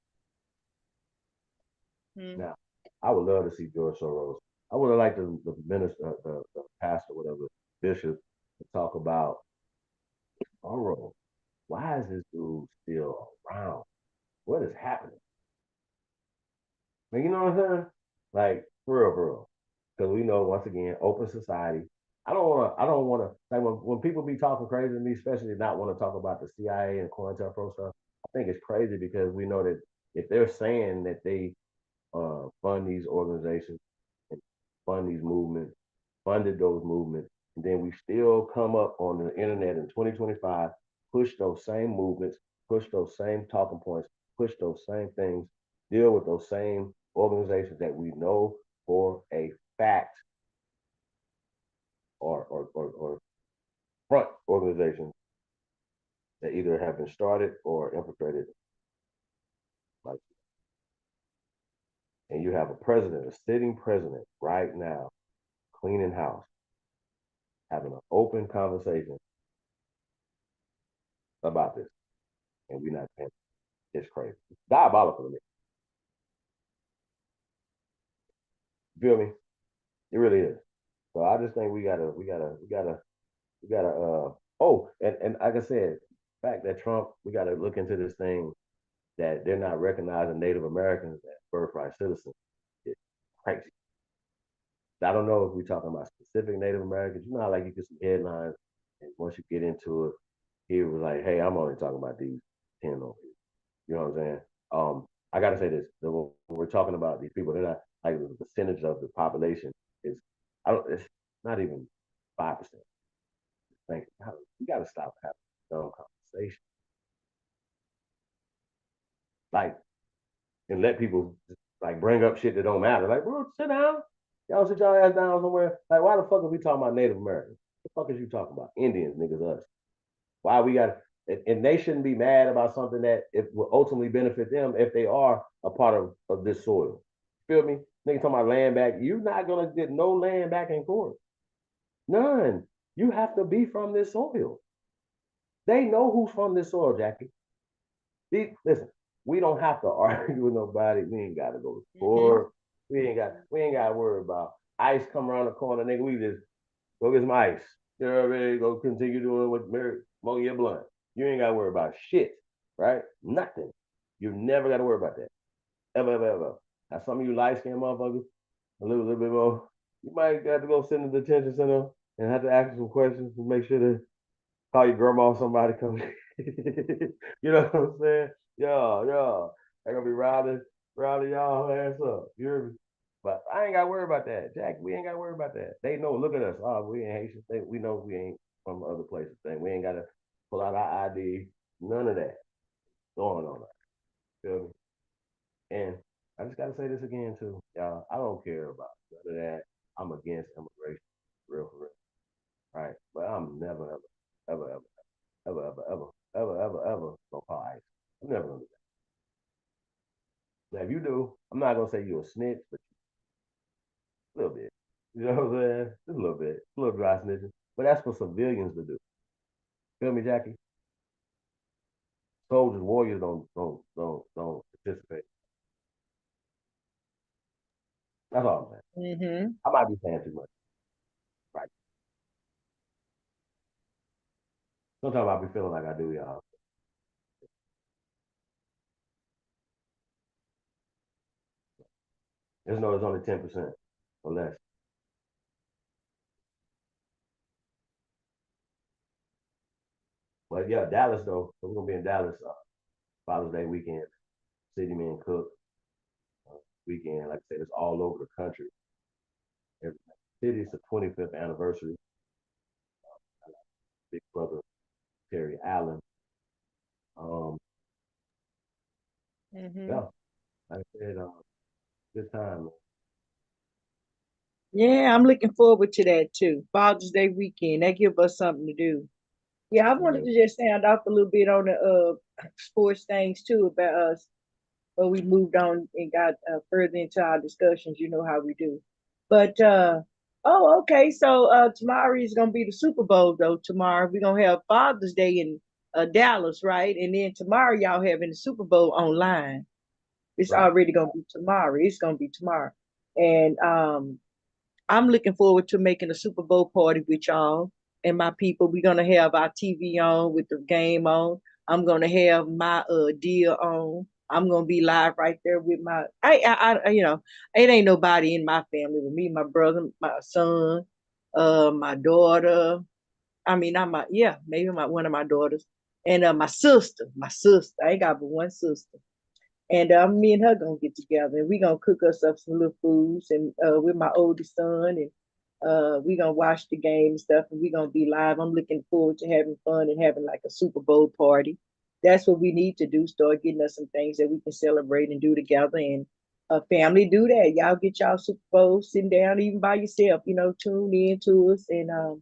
Now, I would love to see George Soros. I would have liked the minister, the pastor, whatever, bishop, to talk about Soros. Why is this dude still around? What is happening? Like, you know what I'm saying? Like, for real. Because we know, once again, open society. I don't wanna like when people be talking crazy to me, especially not want to talk about the CIA and COINTELPRO stuff. I think it's crazy because we know that if they're saying that they fund these organizations and fund these movements, funded those movements, and then we still come up on the internet in 2025, push those same movements, push those same talking points, push those same things, deal with those same organizations that we know for a fact or front organizations that either have been started or infiltrated. Like, and you have a president, a sitting president right now, cleaning house, having an open conversation about this, and we're not paying. It's crazy. It's diabolical to me. You feel me? It really is. So I just think we gotta. Oh, and like I said, fact that Trump, we got to look into this thing that they're not recognizing Native Americans as birthright citizens. It's crazy. I don't know if we're talking about specific Native Americans. You know how like you get some headlines, and once you get into it, he was like, "Hey, I'm only talking about these 10 over here." You know what I'm saying? I gotta say this: when we're talking about these people, they're not like the percentage of the population is. I don't. It's not even 5%. Thank you. You gotta stop having dumb conversation. Like and let people like bring up shit that don't matter. Like, bro, sit down. Y'all sit y'all ass down somewhere. Like, why the fuck are we talking about Native Americans? What the fuck is you talking about? Indians, niggas, us. Why we got and they shouldn't be mad about something that it will ultimately benefit them if they are a part of this soil. Feel me? Nigga talking about land back. You're not gonna get no land back in court. None. You have to be from this soil. They know who's from this soil, Jackie. Listen, we don't have to argue with nobody. We ain't got to go to court. We ain't got to worry about ice come around the corner, nigga. We just go get some ice. You know what I mean? Go continue doing what Mary smoking your blunt. You ain't got to worry about shit, right? Nothing. You never got to worry about that. Ever, ever, ever. Now, some of you light skinned motherfuckers, a little bit more, you might have to go sit in the detention center and have to ask some questions to make sure to call your grandma or somebody come. You know what I'm saying? Yeah. They're gonna be routing y'all ass up. You hear me? But I ain't gotta worry about that. Jack, we ain't gotta worry about that. They know, look at us. Oh, we ain't Haitian. We know we ain't from other places. Thing. We ain't gotta pull out our ID. None of that going on. Feel me? And I just gotta say this again too, y'all. I don't care about none of that. I'm against immigration, real for real, right? But I'm never, ever, ever, ever, ever, ever, ever, ever, ever gonna call ICE. I'm never gonna do that. Now, if you do, I'm not gonna say you're a snitch, but a little bit. You know what I'm saying? Just a little bit, a little dry snitching. But that's for civilians to do. Feel me, Jackie? Soldiers, warriors don't participate. That's all I'm saying. Mm-hmm. I might be saying too much, right? Sometimes I be feeling like I do, y'all. Just know it's only 10% or less. But yeah, Dallas though. So we're gonna be in Dallas Father's Day weekend. City Men Cook weekend. Like I said, it's all over the country. Every city, it's the 25th anniversary. Big brother Terry Allen. Um, Mm-hmm. yeah, like I said, good time. Yeah, I'm looking forward to that too. Father's Day weekend. That give us something to do. Yeah, I wanted Man. to just sound off a little bit on the sports things too about us, but we moved on and got further into our discussions. You know how we do. But oh, okay. So tomorrow is gonna be the Super Bowl though. Tomorrow we're gonna have Father's Day in Dallas, right? And then tomorrow y'all having the Super Bowl online. It's Right. already gonna be tomorrow. It's gonna be tomorrow, and I'm looking forward to making a Super Bowl party with y'all and my people. We're gonna have our TV on with the game on. I'm gonna have my deal on. I'm gonna be live right there with my it ain't nobody in my family with me, my brother, my son, my daughter. I mean, not my yeah, maybe my one of my daughters and my sister. My sister. I ain't got but one sister. And me and her gonna get together and we gonna cook us up some little foods and with my oldest son and we gonna watch the game and stuff and we gonna be live. I'm looking forward to having fun and having like a Super Bowl party. That's what we need to do. Start getting us some things that we can celebrate and do together and family do that. Y'all get y'all Super Bowl sitting down even by yourself, tune in to us and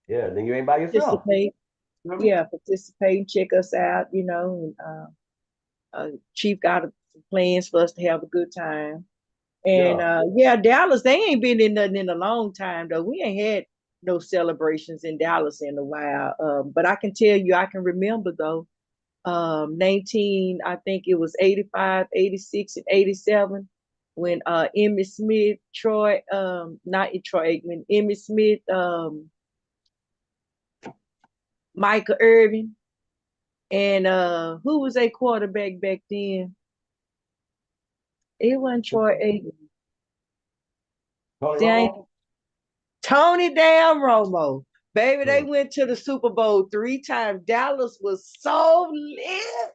Yeah, then you ain't by yourself. participate. You know what I mean? Yeah, participate, check us out, and Chief got some plans for us to have a good time. And Yeah. yeah, Dallas, they ain't been in nothing in a long time though. We ain't had no celebrations in Dallas in a while. But I can tell you, I can remember though, 19, I think it was 85, 86, and 87 when Emmitt Smith, not Troy Aikman, Emmitt Smith, Michael Irvin, And who was a quarterback back then? It wasn't Troy Aikman. Tony See, Romo? Tony damn Romo. Baby, they went to the Super Bowl 3 times. Dallas was so lit.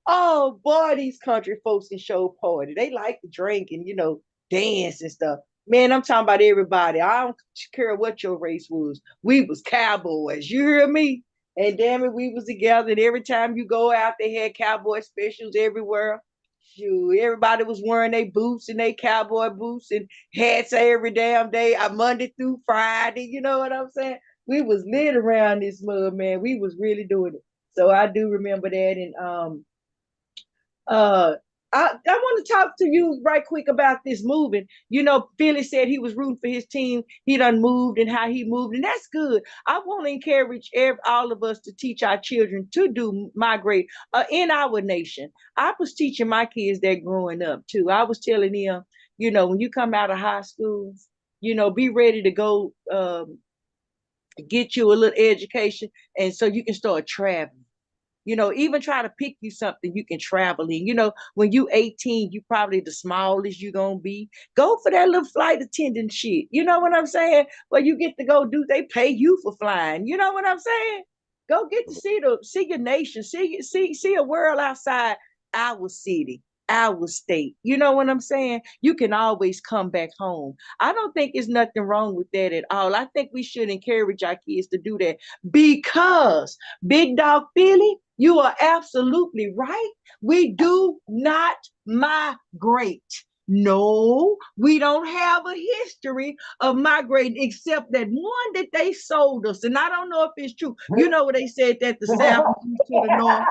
Oh boy, these country folks can show party. They like to drink and dance and stuff. Man, I'm talking about everybody. I don't care what your race was. We was cowboys. You hear me? And damn it, we was together. And every time you go out, they had cowboy specials everywhere. Shoot, everybody was wearing their boots and their cowboy boots and hats every damn day, Monday through Friday. You know what I'm saying? We was lit around this mud, man. We was really doing it. So I do remember that. And uh I want to talk to you right quick about this moving. Philly said he was rooting for his team. He done moved and how he moved, and that's good. I want to encourage all of us to teach our children to do migrate in our nation. I was teaching my kids that growing up too. I was telling them, when you come out of high school, be ready to go get you a little education, and so you can start traveling. Even try to pick you something you can travel in. When you 18, you probably the smallest you gonna be. Go for that little flight attendant shit. You know what I'm saying? Well, you get to go do. They pay you for flying. You know what I'm saying? Go get to see your nation, see a world outside our city, our state. You know what I'm saying? You can always come back home. I don't think there's nothing wrong with that at all. I think we should encourage our kids to do that because Big Dog Philly, you are absolutely right. We do not migrate. No, we don't have a history of migrating except that one that they sold us. And I don't know if it's true. You know what they said that the South moved to the North.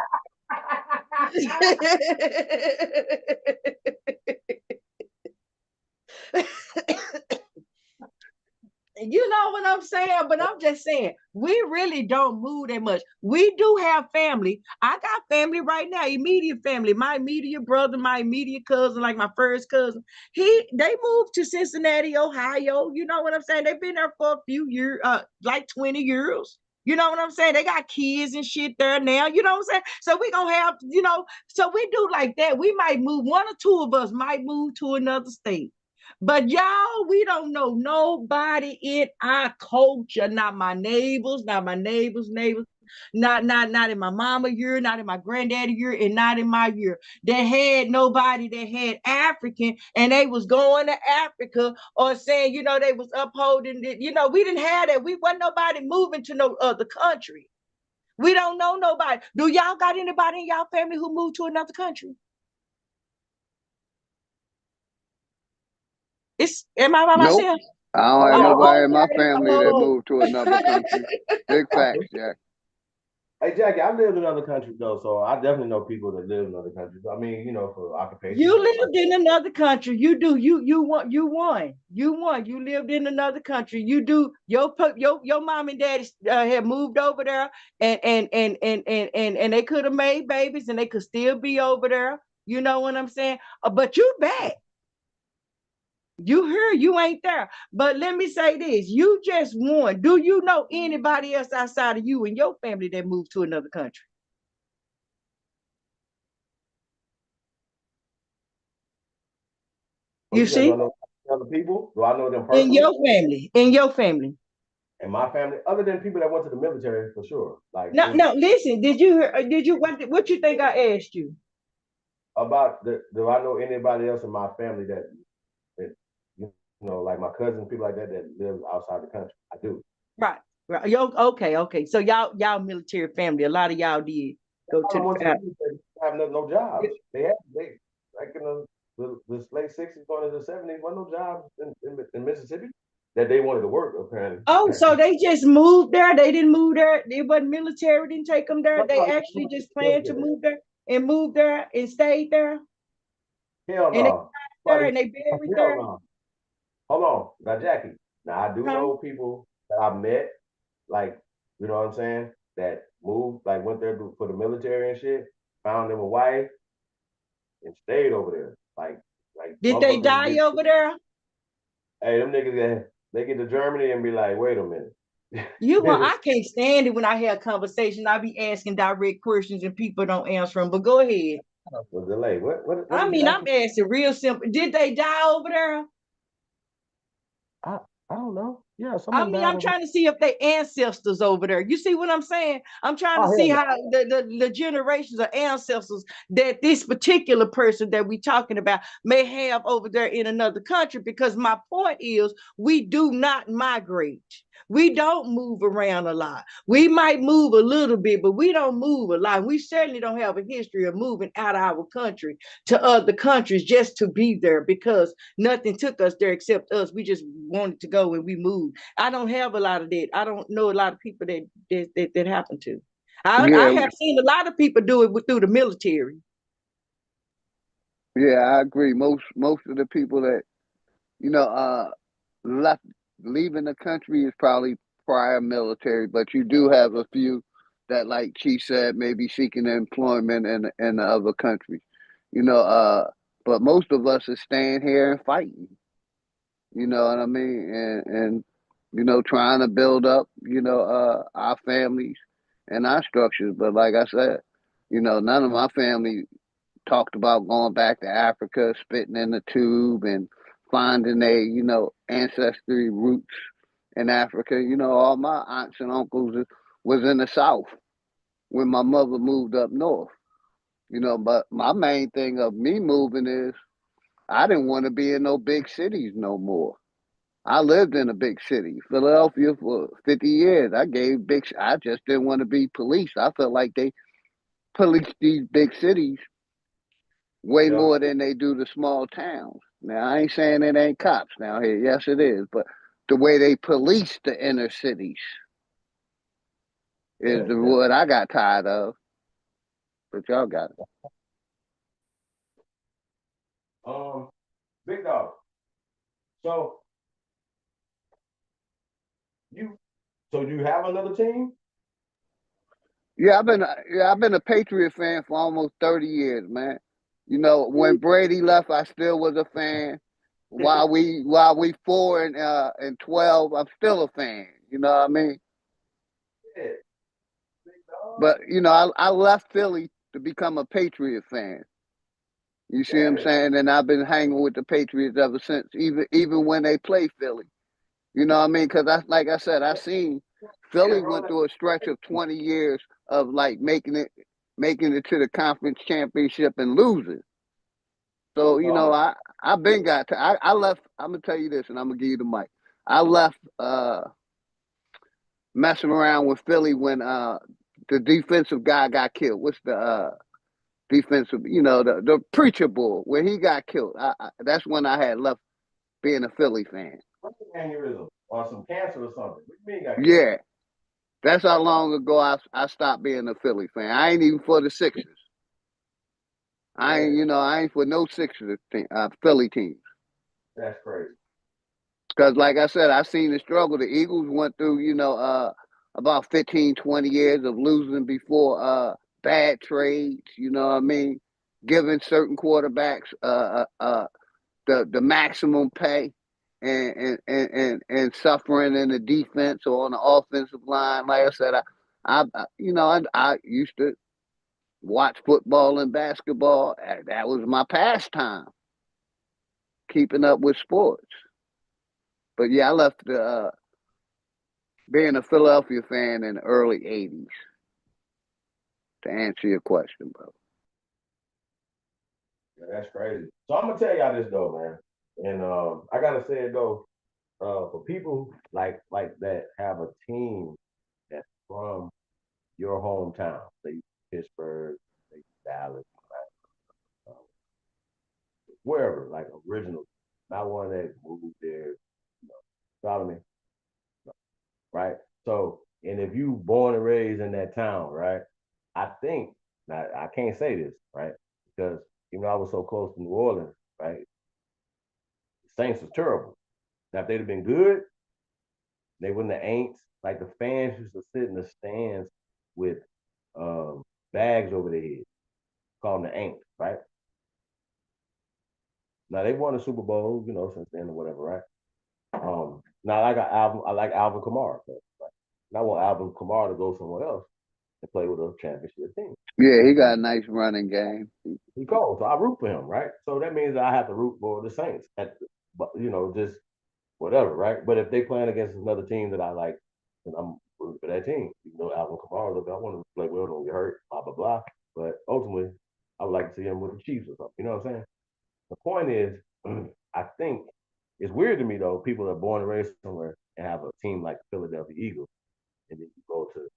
You know what I'm saying? But I'm just saying, we really don't move that much. We do have family. I got family right now, immediate family. My immediate brother, my immediate cousin, like my first cousin. They moved to Cincinnati, Ohio. You know what I'm saying? They've been there for a few years, like 20 years. You know what I'm saying? They got kids and shit there now. You know what I'm saying? So we gonna have, so we do like that. We might move, one or two of us might move to another state. But y'all, we don't know nobody in our culture, not my neighbors, not my neighbors' neighbors, not in my mama year, not in my granddaddy year, and not in my year. They had nobody that had African, and they was going to Africa or saying, they was upholding it. We didn't have that. We wasn't nobody moving to no other country. We don't know nobody. Do y'all got anybody in y'all family who moved to another country? Am I by Nope. myself? I don't have nobody Oh, in my okay. family that Oh. moved to another country. Big facts, Jack. Hey Jackie, I lived in other countries though, so I definitely know people that live in other countries. I mean, for occupation. You lived in another country. You do. You won. You lived in another country. You do. Your mom and dad had moved over there, and they could have made babies, and they could still be over there. You know what I'm saying? But you back. You here, you ain't there. But let me say this: you just won. Do you know anybody else outside of you and your family that moved to another country? So You you said, do see, I know other people? Do I know them in personally? your family, in your family. And my family, other than people that went to the military for sure. Like No, it's no. Listen, did you hear? Did you what you think I asked you? about do I know anybody else in my family that like my cousins, people like that live outside the country? I do. Right, right. Yo, okay. So y'all military family. A lot of y'all did go I to don't want to the. have no jobs. They like in the late '60s going into the '70s, wasn't no jobs in Mississippi that they wanted to work apparently. Oh, so they just moved there. They didn't move there. It wasn't military. Didn't take them there. No, They no, actually just planned to military. move there and moved there and stayed there. Hell And they no. there Buddy, and they buried hell there. no. Hold on. Now, Jackie. Now, I do Huh? know people that I've met, like, you know what I'm saying, that moved, like, went there for the military and shit, found them a wife, and stayed over there. Like Did they motherfuckers die over there? hey, them niggas, they get to Germany and be like, wait a minute. I can't stand it when I have conversation. I be asking direct questions and people don't answer them. But go ahead. What's delay? What I did you mean, ask? I'm asking real simple. Did they die over there? I I don't know. Yeah, some of I them mean, died I'm over. trying to see if they ancestors over there. You see what I'm saying? I'm trying to Oh see hell how the generations of ancestors that this particular person that we talking about may have over there in another country. Because my point is, we do not migrate. We don't move around a lot. We might move a little bit, but we don't move a lot. We certainly don't have a history of moving out of our country to other countries just to be there because nothing took us there except us. We just wanted to go and we moved. I don't have a lot of that. I don't know a lot of people that happened to. I Yeah, have seen a lot of people do it through the military. yeah, I agree. Most of the people that you know left leaving the country is probably prior military, but you do have a few that, like Chief said, maybe seeking employment in the other countries. You know, but most of us is staying here and fighting. You know what I mean? And trying to build up, our families and our structures. But like I said, none of my family talked about going back to Africa, spitting in the tube and finding their, ancestry roots in Africa. All my aunts and uncles was in the South when my mother moved up north. But my main thing of me moving is I didn't want to be in no big cities no more. I lived in a big city, Philadelphia, for 50 years. I just didn't want to be policed. I felt like they police these big cities way Yeah. more than they do the small towns. Now, I ain't saying it ain't cops down here. Yes, it is. But the way they police the inner cities Yeah, is the yeah. what I got tired of. But y'all got it. Big dog. So you so you have another team? Yeah, I've been a Patriot fan for almost 30 years, man. When Brady left, I still was a fan. While we 4 and 12, I'm still a fan. You know what I mean? Yeah, big dog. But I left Philly to become a Patriot fan. You see what I'm Yeah, saying? And I've been hanging with the Patriots ever since, even when they play Philly. You know what I mean? Because like I said, I seen yeah, Philly bro. went through a stretch of 20 years of like making it to the conference championship and losing. So So I'm I've been got to I left. I'm gonna tell you this, and I'm gonna give you the mic. I left messing around with Philly when the defensive guy got killed. What's the defensive? The preacher bull when he got killed. That's when I had left being a Philly fan. aneurysm or some cancer or something. What do you mean got killed? Yeah, that's how long ago I stopped being a Philly fan. I ain't even for the Sixers. Yeah, I ain't for no Sixers team, Philly teams. that's crazy. Because, like I said, I seen the struggle the Eagles went through, about 15, 20 years of losing before bad trades, you know what I mean? Giving certain quarterbacks the maximum pay and suffering in the defense or on the offensive line. Like I said, I used to watch football and basketball. That was my pastime, keeping up with sports. But yeah, I left being a Philadelphia fan in the early '80s. To answer your question, bro. Yeah, that's crazy. So I'm gonna tell y'all this though, man. And I gotta say it though, for people like that have a team that's from your hometown, say Pittsburgh, say Dallas, uh, wherever, like original, not one that moved there, follow me, right? So, and if you born and raised in that town, right? I think now I can't say this, right? Because even though I was so close to New Orleans, right? The Saints was terrible. Now if they'd have been good, they wouldn't have ain't like the fans used to sit in the stands with bags over their head, call them the ain't, right? Now they won the Super Bowl, since then or whatever, right? Now I like Alvin Kamara, And I want Alvin Kamara to go somewhere else and play with a championship team. Yeah, he got a nice running game. He goes, so I root for him, right? So that means that I have to root for the Saints, but just whatever, right? But if they playing against another team that I like, then I'm rooting for that team. Alvin Kamara, look, I want to play well, don't get hurt, blah blah blah. But ultimately, I would like to see him with the Chiefs or something. You know what I'm saying? The point is, I think it's weird to me though. People that are born and raised somewhere and have a team like the Philadelphia Eagles, and then you go to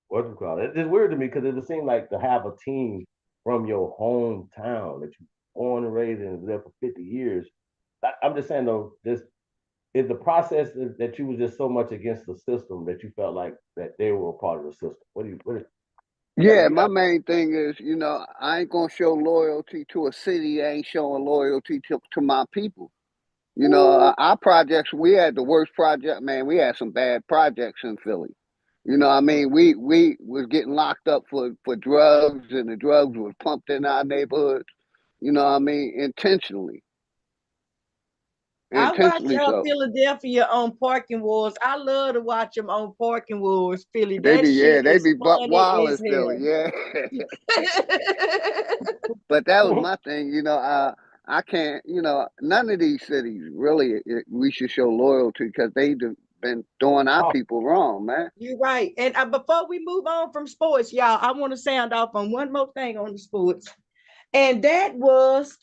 what's it called? It's just weird to me because it just seems like to have a team from your hometown that you born and raised in and lived for 50 years. I'm just saying though, this is the process that you was just so much against the system that you felt like that they were a part of the system. Yeah, You my got main thing is, I ain't gonna show loyalty to a city. I ain't showing loyalty to my people. Our projects, we had the worst project, man. We had some bad projects in Philly. I mean, we was getting locked up for drugs, and the drugs was pumped in our neighborhoods. I mean, intentionally, I watch intentionally. So Philadelphia on Parking Wars. I love to watch them on Parking Wars, Philly. they That be, shit yeah, they is be buck funny wild as in Philly, yeah. hell. But that was my thing. I can't. None of these cities really. We should show loyalty because they've been doing our people wrong, man. You're right. And before we move on from sports, y'all, I want to sound off on one more thing on the sports. And that was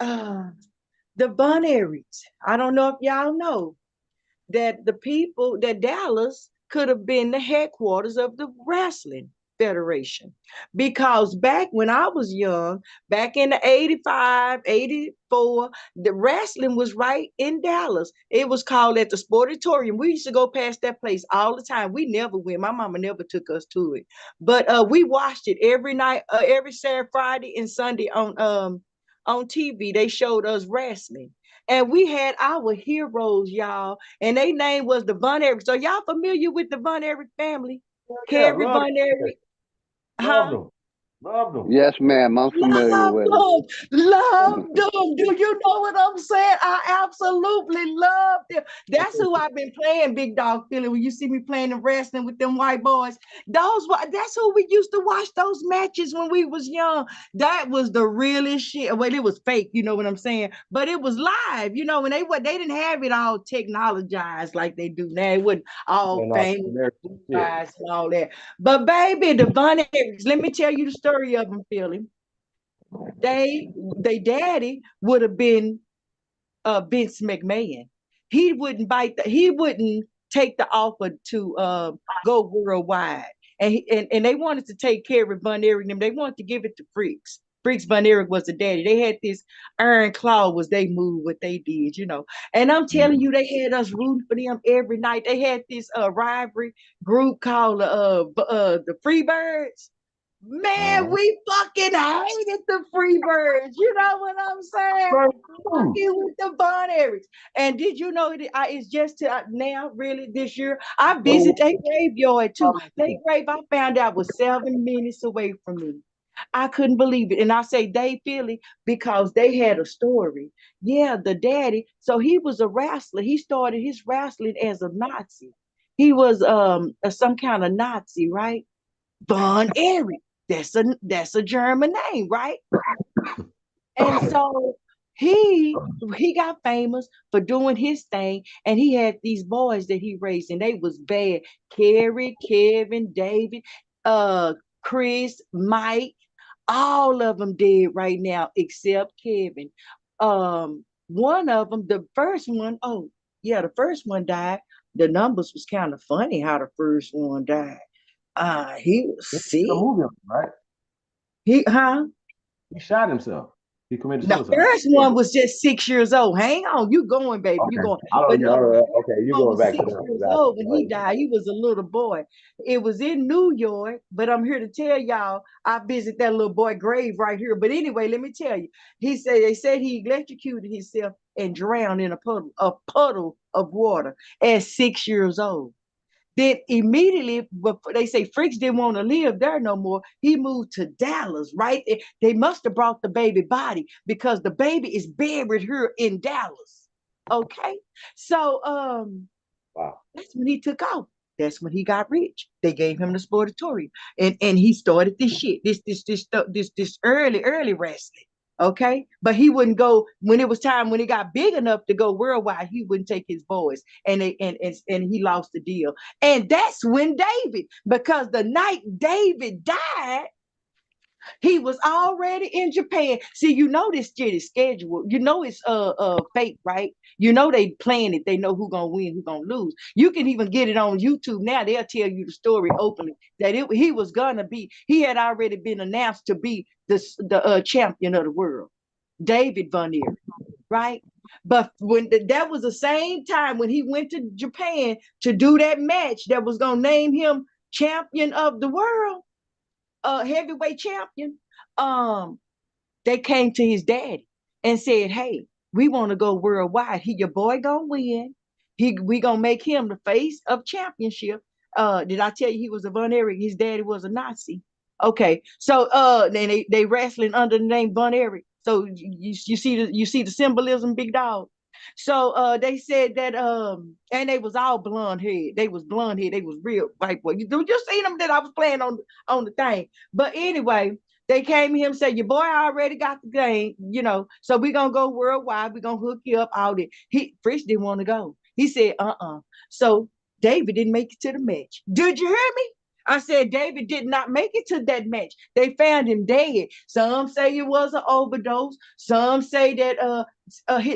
the Bun Aries. I don't know if y'all know that Dallas could have been the headquarters of the wrestling federation, because back when I was young, back in the 85, 84, the wrestling was right in Dallas. It was called at the Sportatorium. We used to go past that place all the time. We never went. My mama never took us to it, but we watched it every night, every Saturday, Friday, and Sunday on TV. They showed us wrestling, and we had our heroes, y'all, and their name was the Von Erich. So y'all familiar with the Von Erich family? yeah, Carrie Von Erich, love huh? them, love them. Yes, ma'am. I'm familiar Love with them. them, love them. Do you know what I'm saying? I absolutely love them. That's who I've been playing, Big Dog Philly. When you see me playing the wrestling with them white boys, that's who we used to watch those matches when we was young. That was the realest shit. Well, it was fake, you know what I'm saying? But it was live, when they didn't have it all technologized like they do now. It wasn't all And famous yeah. and all that. But baby, the Von Erichs, let me tell you the story of them, Philly. They daddy would have been Vince McMahon. He wouldn't take the offer to go worldwide. And they wanted to take care of Von Erich. They wanted to give it to Freaks. Freaks Von Erich was the daddy. They had this iron claw was they move what they did. And I'm telling you, they had us rooting for them every night. They had this rivalry group called the Freebirds. Man, we fucking hated the Freebirds. You know what I'm saying? Fucking with the Von Erichs. And did you know it's just now, really, this year? I visit a graveyard too. They grave I found out was 7 minutes away from me. I couldn't believe it. And I say they Philly because they had a story. Yeah, the daddy. So he was a wrestler. He started his wrestling as a Nazi. He was some kind of Nazi, right? Von Erich. That's a German name, right? And so he got famous for doing his thing, and he had these boys that he raised, and they was bad. Kerry, Kevin, David, Chris, Mike, all of them dead right now except Kevin. One of them, the first one, oh yeah, the first one died. The numbers was kind of funny how the first one died. He was The sick. movie, right? Huh? He shot himself. He committed The suicide. first one was just 6 years old. Hang on, you going, baby, you Okay. going. I don't But no, the know. first Okay, you one going was back to 6 years that. old when he died. He was a little boy. It was in New York, but I'm here to tell y'all, I visit that little boy grave right here. But anyway, let me tell you, they said he electrocuted himself and drowned in a puddle of water at 6 years old. Then immediately, before they say Freaks didn't want to live there no more, he moved to Dallas, right? They must have brought the baby body because the baby is buried here in Dallas. Okay. So Wow. That's when he took off. That's when he got rich. They gave him the sportatorium, and he started this shit, this early wrestling. Okay, but he wouldn't go when it was time when he got big enough to go worldwide. He wouldn't take his voice, and he lost the deal. And that's when David, because the night David died, he was already in Japan. See, you know this shit is scheduled. You know it's fake, right? You know they playing it. They know who gonna win, who gonna lose. You can even get it on YouTube now. They'll tell you the story openly that he was gonna be. He had already been announced to be the champion of the world, David Von Erich, right? But when that was the same time when he went to Japan to do that match that was gonna name him champion of the world, heavyweight champion, um, they came to his daddy and said, "Hey, we want to go worldwide. Your boy gonna win. We gonna make him the face of championship." Did I tell you he was a Von Erich? His daddy was a Nazi. Okay, so then they wrestling under the name Von Erich. So you see the symbolism, big dog. So they said that and they was all blonde head. They was blonde head. They was real white boy. You see them that I was playing on the thing. But anyway, they came to him and said, "Your boy already got the game, so we're gonna go worldwide, we're gonna hook you up all that." Frisch didn't want to go. He said, So David didn't make it to the match. Did you hear me? I said David did not make it to that match. They found him dead. Some say it was an overdose. Some say that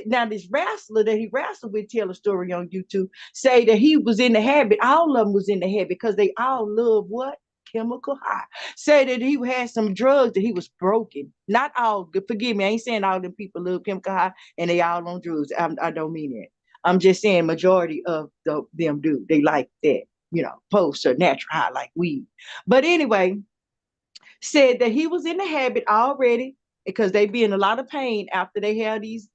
now this wrestler that he wrestled with, tell a story on YouTube, say that he was in the habit. All of them was in the habit because they all love what? Chemical high. Say that he had some drugs, that he was broken. Not all, forgive me, I ain't saying all them people love chemical high and they all on drugs. I don't mean that. I'm just saying majority of them do. They like that, post or natural high like weed. But anyway, said that he was in the habit already because they be in a lot of pain after they have these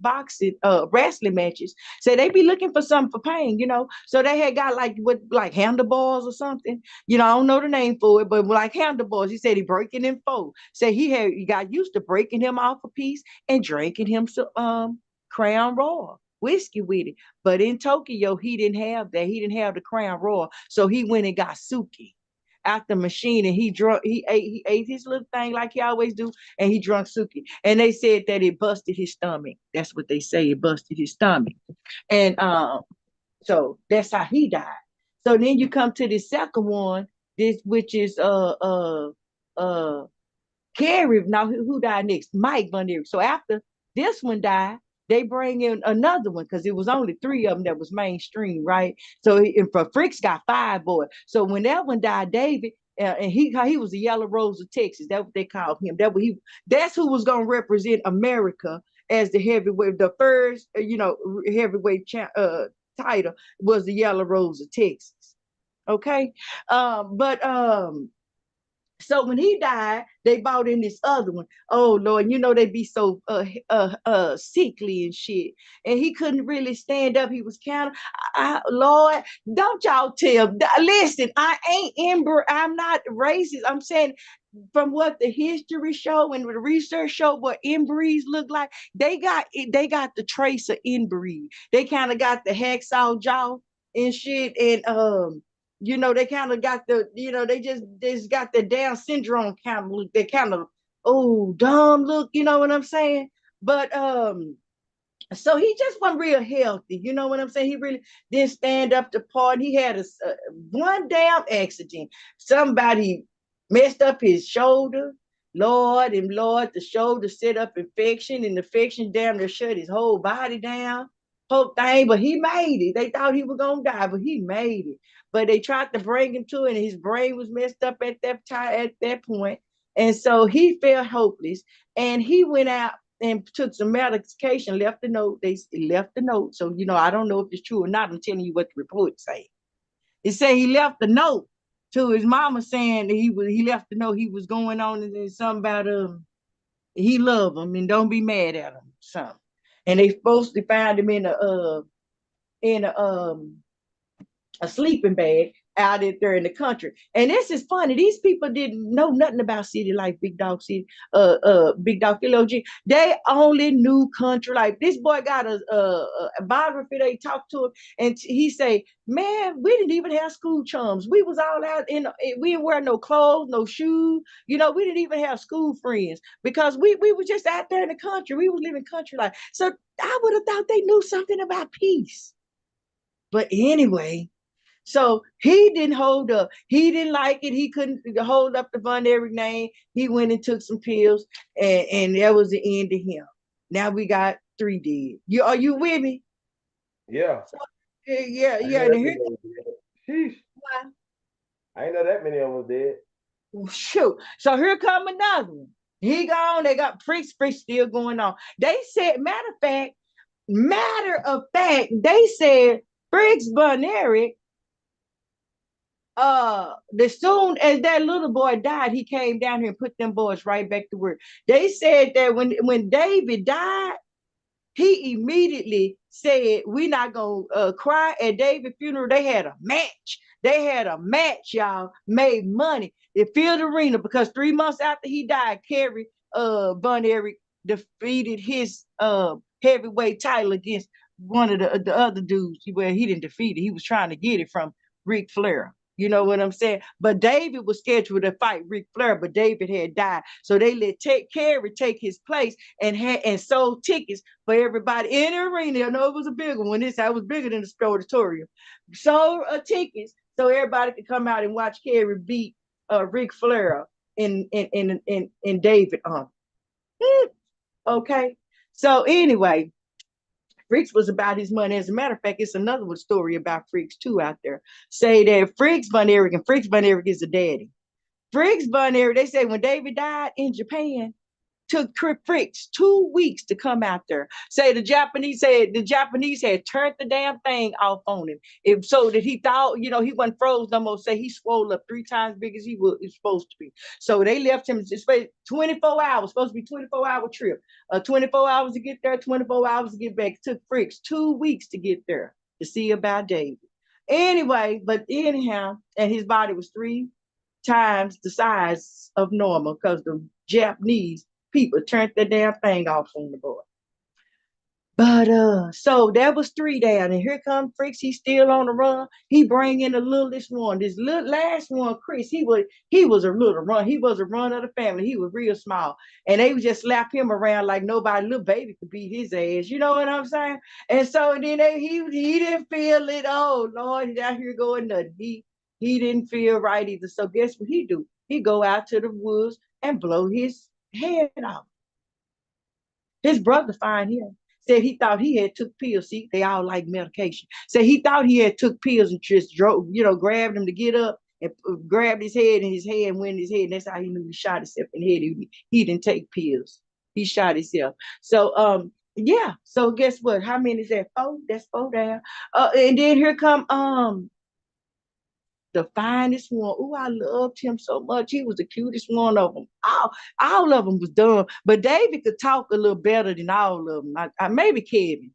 wrestling matches. So they be looking for something for pain, So they had got like handlebars or something. I don't know the name for it, but like handlebars. He said he breaking in four. Said he got used to breaking him off a piece and drinking him some Crown Royal whiskey with it. But in Tokyo, he didn't have that. He didn't have the Crown Royal. So he went and got Suki out the machine, and he ate his little thing like he always do, and he drunk Suki. And they said that it busted his stomach. That's what they say, it busted his stomach. And so that's how he died. So then you come to the second one, this which is Carrie. Now who died next? Mike Von Erich. So after this one died, they bring in another one because it was only three of them that was mainstream, right? So and for Fricks got five boys. So when that one died, David, and he was the Yellow Rose of Texas. That's what they called him. That's who was gonna represent America as the heavyweight. The first, heavyweight title was the Yellow Rose of Texas. Okay, but so when he died, they brought in this other one. Oh Lord, they be so sickly and shit. And he couldn't really stand up. He was kind of, Lord, don't y'all tell. Listen, I ain't I'm not racist. I'm saying from what the history show and the research show what inbreeds look like, they got the trace of inbreed. They kind of got the hacksaw jaw and shit, and they kind of got they just got the Down syndrome kind of look. They kind of dumb look, you know what I'm saying? But so he just wasn't real healthy, you know what I'm saying? He really didn't stand up to part. He had one damn accident. Somebody messed up his shoulder. Lord and Lord, the shoulder set up infection, and the infection damn near shut his whole body down. Whole thing, but he made it. They thought he was gonna die, but he made it. But they tried to bring him to it, and his brain was messed up at that time, at that point. And so he felt hopeless, and he went out and took some medication, left the note. They left the note. So, I don't know if it's true or not. I'm telling you what the report say. It said he left the note to his mama saying that he left the note he was going on and something about he loved him and don't be mad at him, something. And they supposed to find him in a sleeping bag out there in the country. And this is funny. These people didn't know nothing about city life, Big Dog City, Big Dog Philog. They only knew country life. This boy got a biography. They talked to him, and he say, "Man, we didn't even have school chums. We was all out we didn't wear no clothes, no shoes. You know, we didn't even have school friends because we were just out there in the country. We was living country life. So I would have thought they knew something about peace. But anyway, so he didn't hold up. He didn't like it. He couldn't hold up the Von Erich name. He went and took some pills, and that was the end of him. Now we got 3 dead. Are you with me? Yeah. So, yeah. I know And that here, many of us dead. Sheesh. I ain't know that many of us dead. shoot. So here come another one. He gone. They got Freaks still going on. They said, matter of fact, they said Briggs Von Erich, the soon as that little boy died, he came down here and put them boys right back to work. They said that when David died, he immediately said, "We not gonna cry at David's funeral." They had a match. Y'all. Made money. They filled the arena because 3 months after he died, Kerry Von Erich defeated his heavyweight title against one of the other dudes. Well, he didn't defeat it. He was trying to get it from Ric Flair. You know what I'm saying? But David was scheduled to fight Ric Flair, but David had died. So they let Kerry take his place and sold tickets for everybody in the arena. I know it was a big one. This I was bigger than the auditorium. Sold tickets so everybody could come out and watch Kerry beat Ric Flair in David. Okay. So anyway, Freaks was about his money. As a matter of fact, it's another one story about Freaks too out there. Say that Freaks Von Erich, and Freaks Von Erich is the daddy. Freaks Von Erich, they say when David died in Japan, took Freaks 2 weeks to come out there. Say the Japanese had turned the damn thing off on him. So that he thought, he wasn't froze no more. Say he swole up 3 times big as he was supposed to be. So they left him just 24 hours, supposed to be 24-hour trip. 24 hours to get there, 24 hours to get back. It took Freaks 2 weeks to get there to see about David. Anyway, but anyhow, and his body was 3 times the size of normal because the Japanese people turned the damn thing off on the boy. But so that was 3 down, and here comes Freaks. He's still on the run. He bring in the littlest one. This little last one, Chris. He was a little run. He was a run of the family. He was real small, and they would just slap him around like nobody. Little baby could beat his ass. You know what I'm saying? And so then he didn't feel it. Oh Lord, he's out here going nuts. He didn't feel right either. So guess what he do? He go out to the woods and blow his head off. His brother find him. Said he thought he had took pills. See, they all like medication. Said he thought he had took pills and just drove, grabbed him to get up and grabbed his head, and his head went in his head. And that's how he knew he shot himself in the head. He didn't take pills. He shot himself. So yeah. So guess what? How many is that? 4? That's 4 down. And then here come the finest one. Oh, I loved him so much. He was the cutest one of them. All of them was dumb, but David could talk a little better than all of them. Maybe Kevin.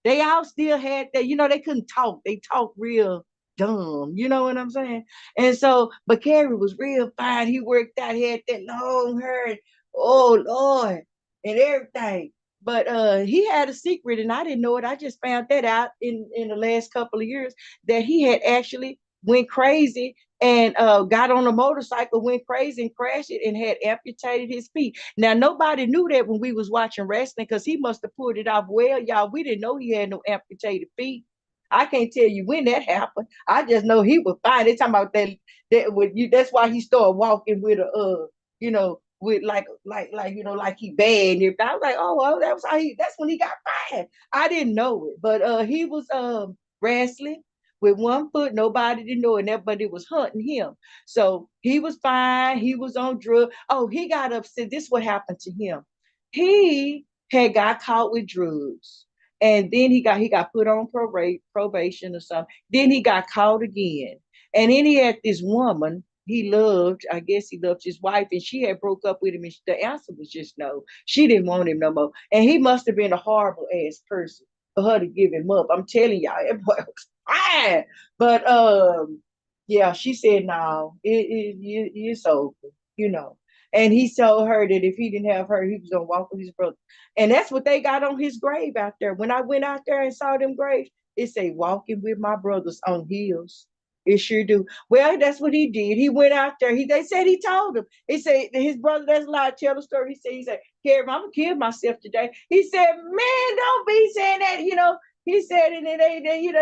They all still had that. They couldn't talk. They talked real dumb. You know what I'm saying? And so, but Kerry was real fine. He worked out. He had that long hair. Oh Lord, and everything. But he had a secret, and I didn't know it. I just found that out in the last couple of years that he had actually went crazy and got on a motorcycle, went crazy and crashed it, and had amputated his feet. Now nobody knew that when we was watching wrestling because he must have pulled it off well, y'all. We didn't know he had no amputated feet. I can't tell you when that happened. I just know he was fine. They talking about that with you. That's why he started walking with with like he bad and everything. I was like, oh well, that's when he got fine. I didn't know it, but he was wrestling with 1 foot. Nobody didn't know, and everybody was hunting him. So he was fine. He was on drugs. Oh, he got upset. This is what happened to him. He had got caught with drugs, and then he got put on probation or something. Then he got caught again, and then he had this woman he loved. I guess he loved his wife, and she had broke up with him. And the answer was just no. She didn't want him no more, and he must have been a horrible ass person for her to give him up. I'm telling y'all, that boy was fine. But Yeah, she said no, it's over, you know. And he told her that if he didn't have her, he was gonna walk with his brother. And that's what they got on his grave out there. When I went out there and saw them graves, it say walking with my brothers on hills. It sure do. Well, that's what he did. He went out there. They said he told him. He said his brother that's lied, tell the story. He said, Karen, I'm gonna kill myself today. He said, man, don't be saying that, He said, and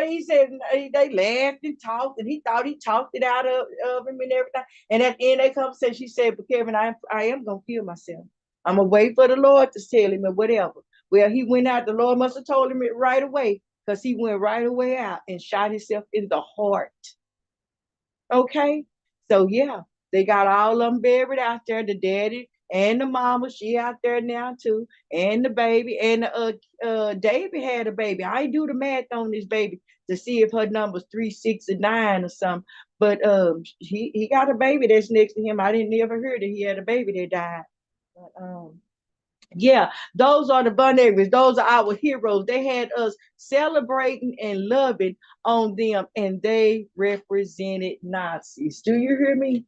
he said they laughed and talked, and he thought he talked it out of him and everything. And at the end of the conversation, she said, "But Kevin, I am gonna kill myself. I'm gonna wait for the Lord to tell him or whatever." Well, he went out. The Lord must have told him it right away, because he went right away out and shot himself in the heart. Okay. So yeah, they got all of them buried out there. The daddy and the mama, she out there now too, and the baby. And David had a baby. I do the math on this baby to see if her number's 3, 6, or 9 or something. But he got a baby that's next to him. I didn't ever hear that he had a baby that died. But yeah, those are the Vulneraries. Those are our heroes. They had us celebrating and loving on them, and they represented Nazis. Do you hear me?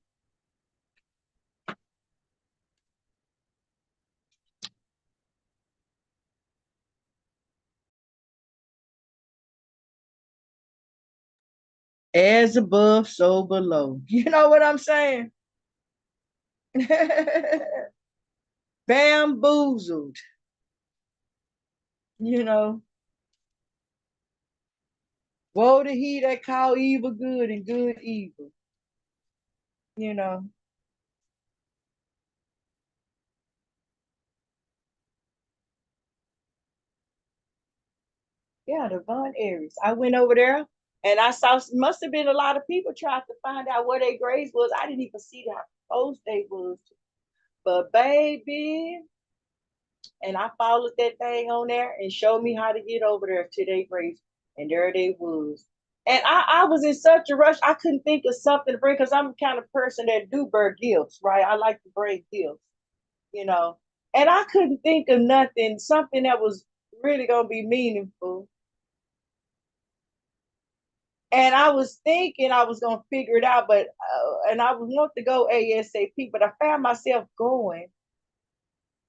As above, so below. You know what I'm saying? Bamboozled. You know, woe to he that call evil good and good evil. You know, yeah, the Von Aries. I went over there and I saw, must have been a lot of people trying to find out where their graves was. I didn't even see how close they was. But baby, and I followed that thing on there and showed me how to get over there to their graves. And there they was. And I was in such a rush, I couldn't think of something to bring, because I'm the kind of person that do bring gifts, right? I like to bring gifts, you know. And I couldn't think of nothing, something that was really gonna be meaningful. And I was thinking I was gonna figure it out, but and I was want to go ASAP, but I found myself going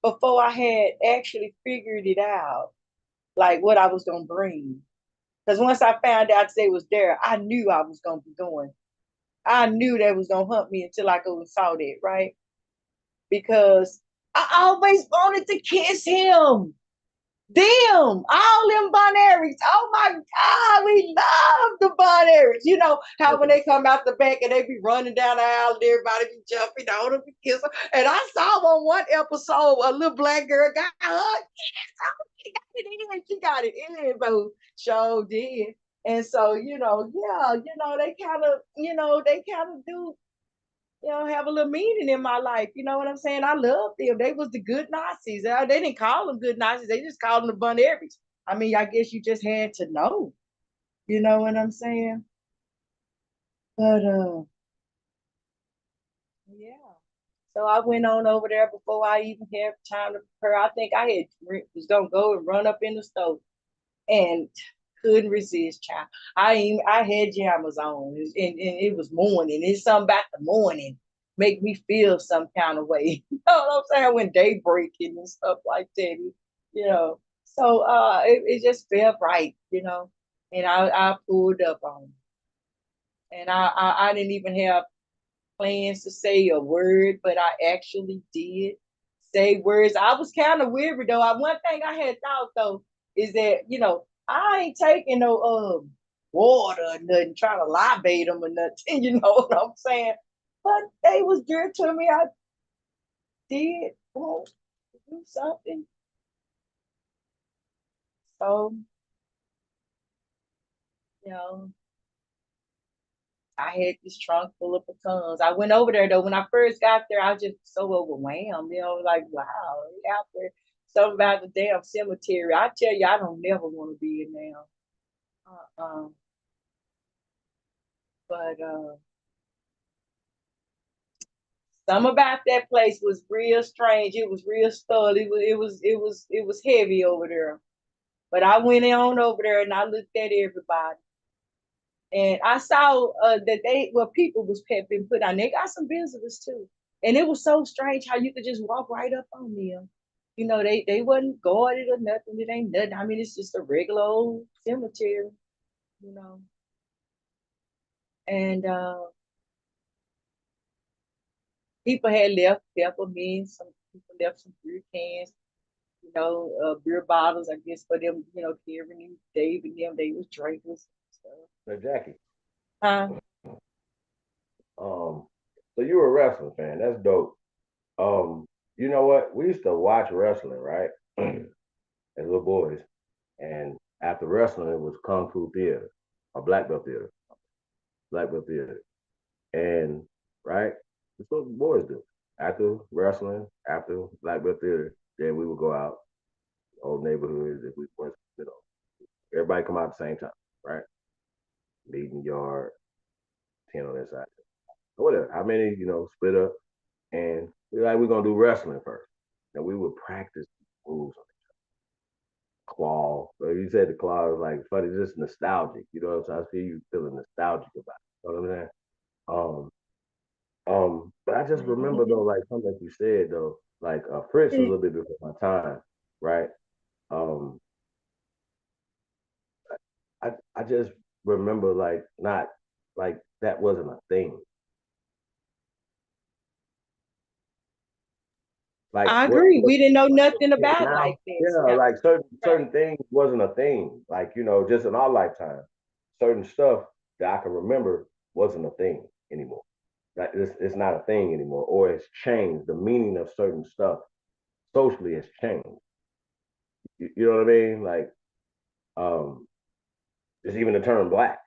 before I had actually figured it out, like what I was gonna bring. Because once I found out they was there, I knew I was gonna be going. I knew they was gonna hunt me until I go and saw that, right? Because I always wanted to kiss him. Them, all them Bonaires. Oh my God, we love the Bonaires. You know how when they come out the back and they be running down the aisle and everybody be jumping on them and kiss them. And I saw on one episode a little black girl got hugged. She got it in. She got it in, but sure did. And so, yeah, they kind of do, have a little meaning in my life. You know what I'm saying? I love them. They was the good Nazis. They didn't call them good Nazis. They just called them the Bun Aries. I mean, I guess you just had to know. You know what I'm saying? But yeah. So I went on over there before I even had time to prepare. I think I was gonna go and run up in the stove and couldn't resist, child. I had jammers on, and it was morning. It's something about the morning make me feel some kind of way. You know what I'm saying? When day breaking and stuff like that, So it just felt right, and I pulled up on it. And I didn't even have plans to say a word, but I actually did say words. I was kind of weird though. One thing I had thought though is that I ain't taking no water or nothing, trying to libate them or nothing. You know what I'm saying? But they was dear to me. I did want to do something. So you know, I had this trunk full of pecans. I went over there though. When I first got there, I was just so overwhelmed. Like wow, out there. Something about the damn cemetery. I tell you, I don't never want to be in there. Uh-uh. But some about that place was real strange. It was real stull. It was heavy over there. But I went on over there and I looked at everybody. And I saw that people was been put on. They got some visitors too, and it was so strange how you could just walk right up on them. You know, they wasn't guarded or nothing. It ain't nothing. I mean, it's just a regular old cemetery. You know, and people had left peppermints. Some people left some beer cans. You know, beer bottles. I guess for them. You know, Karen and Dave and them, they was drinkers. So, So Jackie, huh? so you were a wrestling fan. That's dope. You know what? We used to watch wrestling, right? As little boys. And after wrestling, it was Kung Fu Theater or Black Belt Theater. Black Belt Theater. And, right? That's what the boys do. After wrestling, after Black Belt Theater, then we would go out, old neighborhoods, if we went, everybody come out at the same time, right? Meeting yard, 10 on that side. Whatever. How many, split up. And we're going to do wrestling first. And we would practice moves on claw. Like you said, the claw is like funny, just nostalgic. You know what I'm saying? I see you feeling nostalgic about it. You know what I'm saying? But I just remember though, like something that you said though, like Fritz was a little bit before my time, right? Um, I just remember like not like that wasn't a thing. Like I agree. what We didn't know nothing about it now? like this. Yeah, That was like certain right. certain things wasn't a thing. Like just in our lifetime, certain stuff that I can remember wasn't a thing anymore. Like it's not a thing anymore, or it's changed. The meaning of certain stuff socially has changed. You know what I mean? Like um, just even the term black.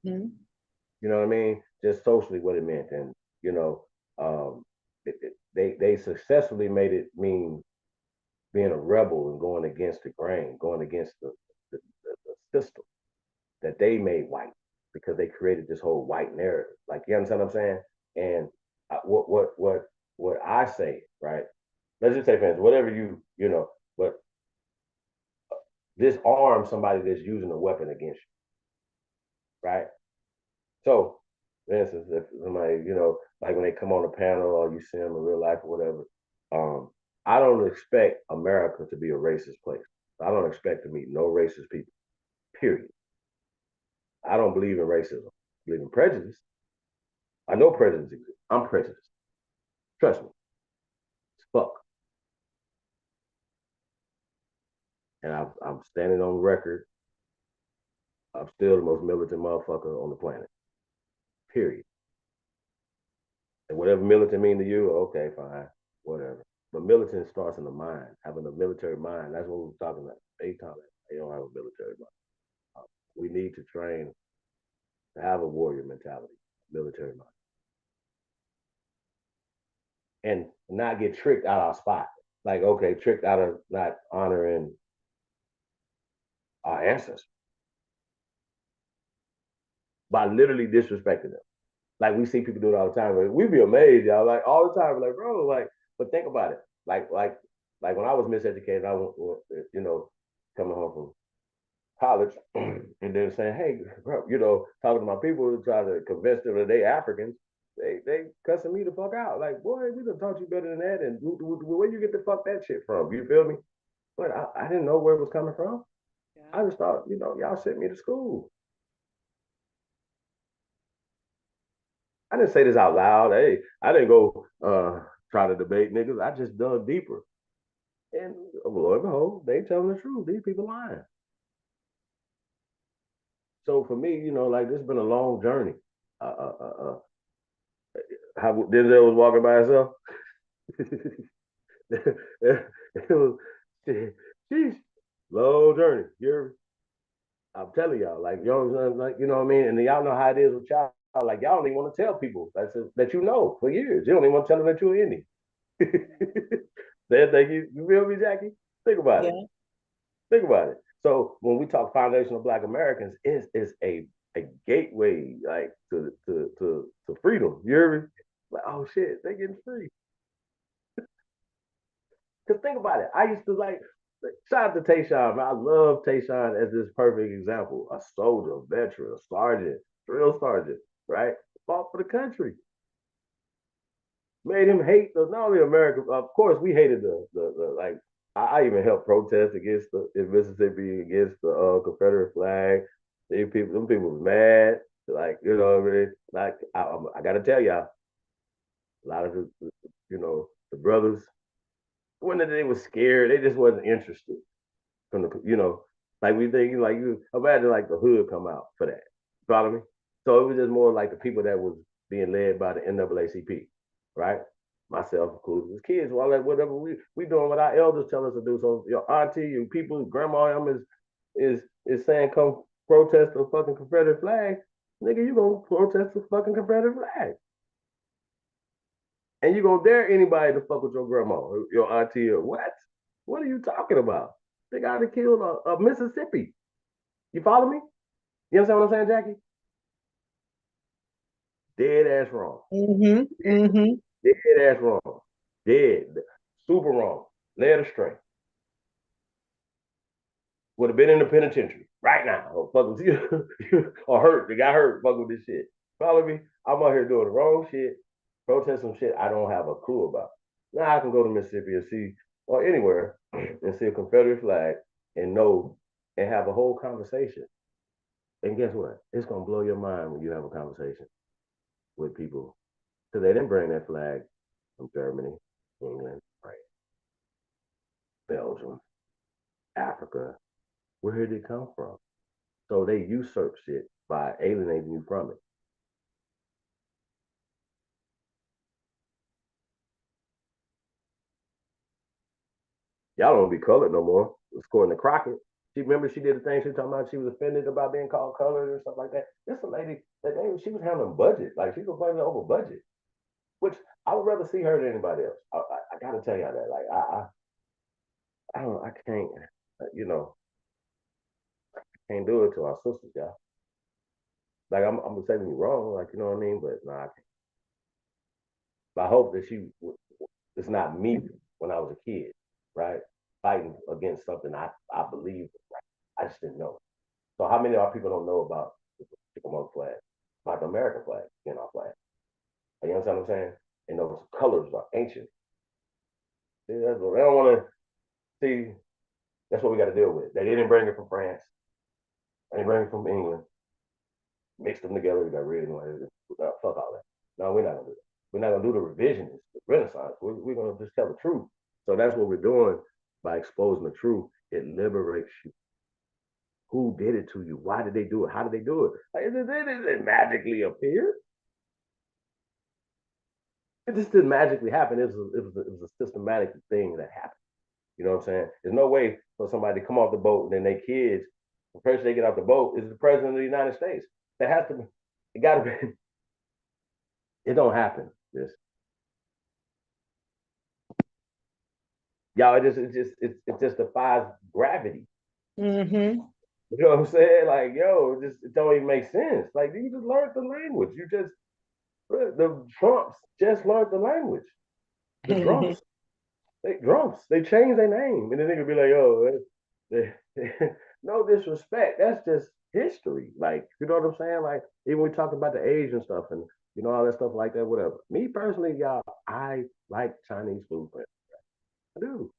Mhm. You know what I mean? Just socially what it meant, and you know, um, they successfully made it mean being a rebel and going against the grain, going against the system that they made white because they created this whole white narrative. Like you understand what I'm saying? And what I say, right? Let's just say, fans, whatever but disarm somebody that's using a weapon against you, right? So, for instance, if somebody, like when they come on a panel or you see them in real life or whatever, um, I don't expect America to be a racist place. I don't expect to meet no racist people. Period. I don't believe in racism. I believe in prejudice. I know prejudice exists. I'm prejudiced. Trust me. It's fuck. And I'm standing on record. I'm still the most militant motherfucker on the planet. Period. And whatever militant mean to you, okay, fine, whatever. But militant starts in the mind. Having a military mind. That's what we're talking about. They don't have a military mind. We need to train to have a warrior mentality, military mind, and not get tricked out our spot. Like, okay, tricked out of not honoring our ancestors by literally disrespecting them. Like we see people do it all the time. But we be amazed, y'all. Like all the time, like bro, like. But think about it. Like when I was miseducated, I went, coming home from college, and then saying, "Hey, bro," talking to my people to try to convince them that they Africans. They cussing me the fuck out. Like, boy, we done taught you better than that. And where you get the fuck that shit from? You feel me? But I didn't know where it was coming from. Yeah. I just thought, y'all sent me to school. I didn't say this out loud. Hey, I didn't go try to debate niggas. I just dug deeper. And lo and behold, they telling the truth. These people lying. So for me, like this has been a long journey. How Denzel was walking by himself. It was, sheesh, long journey. I'm telling y'all, like like what I mean. And y'all know how it is with y'all. Like y'all don't even want to tell people that for years. You don't even want to tell them that you're Indian. They think you feel me, Jackie? Think about it. Yeah. Think about it. So when we talk foundational Black Americans, it's a gateway like to freedom. You hear me? Like, oh shit, they getting free. Cause think about it. I used to like Shout out to Tayshawn, man. I love Tayshawn as this perfect example. A soldier, a veteran, a sergeant, drill sergeant, right? Fought for the country. Made him hate not only America. Of course, we hated the like. I even helped protest against in Mississippi against the Confederate flag. Them people was mad. Like what I mean? Like I got to tell y'all, a lot of the brothers when they was scared, they just wasn't interested from like we think like you imagine like the hood come out for that. Follow me? So it was just more like the people that was being led by the NAACP, right? Myself, included, as kids, well, like whatever we doing what our elders tell us to do. So your auntie, your people, grandma, them is saying come protest the fucking Confederate flag, nigga, you gonna protest the fucking Confederate flag, and you gonna dare anybody to fuck with your grandma, or your auntie, or what? What are you talking about? They gotta kill a Mississippi. You follow me? You understand what I'm saying, Jackie? Dead ass wrong. Dead ass wrong. Dead. Super wrong. Led astray. Would have been in the penitentiary right now. Or fuck with you. Or hurt. They got hurt. Fuck with this shit. Follow me? I'm out here doing the wrong shit. Protest some shit I don't have a clue about. Now I can go to Mississippi and see, or anywhere, and see a Confederate flag and know and have a whole conversation. And guess what? It's gonna blow your mind when you have a conversation with people. Because they didn't bring that flag from Germany, England, right? Belgium, Africa. Where did it come from? So they usurp shit by alienating you from it. Y'all don't be colored no more. According to Crockett. She did the thing she was talking about. She was offended about being called colored or stuff like that. This a lady that she was handling budget. Like she was complaining over budget, which I would rather see her than anybody else. I gotta tell y'all that. Like I don't I can't can't do it to our sisters, y'all. Like I'm gonna say me wrong, like you know what I mean, but nah, I can't. But I hope that it's not me when I was a kid, right? Fighting against something I believe, right? I just didn't know. So how many of our people don't know about the Chickamauga flag, about the American flag, our flag? You understand what I'm saying? And those colors are ancient. See, that's what they don't want to see. That's what we got to deal with. They didn't bring it from France. They didn't bring it from England. Mixed them together. We got red and white. Fuck all that. No, we're not gonna do that. We're not gonna do the revisionist, the Renaissance. We're gonna just tell the truth. So that's what we're doing by exposing the truth. It liberates you. Who did it to you? Why did they do it? How did they do it? Like, it didn't magically appear. It just didn't magically happen. It was a systematic thing that happened. You know what I'm saying? There's no way for somebody to come off the boat and then their kids, the person they get off the boat is the president of the United States. That has to be, it gotta be, it don't happen. This y'all, it just defies gravity. You know what I'm saying? Like, yo, it don't even make sense. Like, you just learned the language. The Trumps just learned the language. The drums. They changed their name. And then they could be like, oh, no disrespect. That's just history. Like, you know what I'm saying? Like, even we talk about the Asian stuff and, all that stuff like that, whatever. Me personally, y'all, I like Chinese food. I do.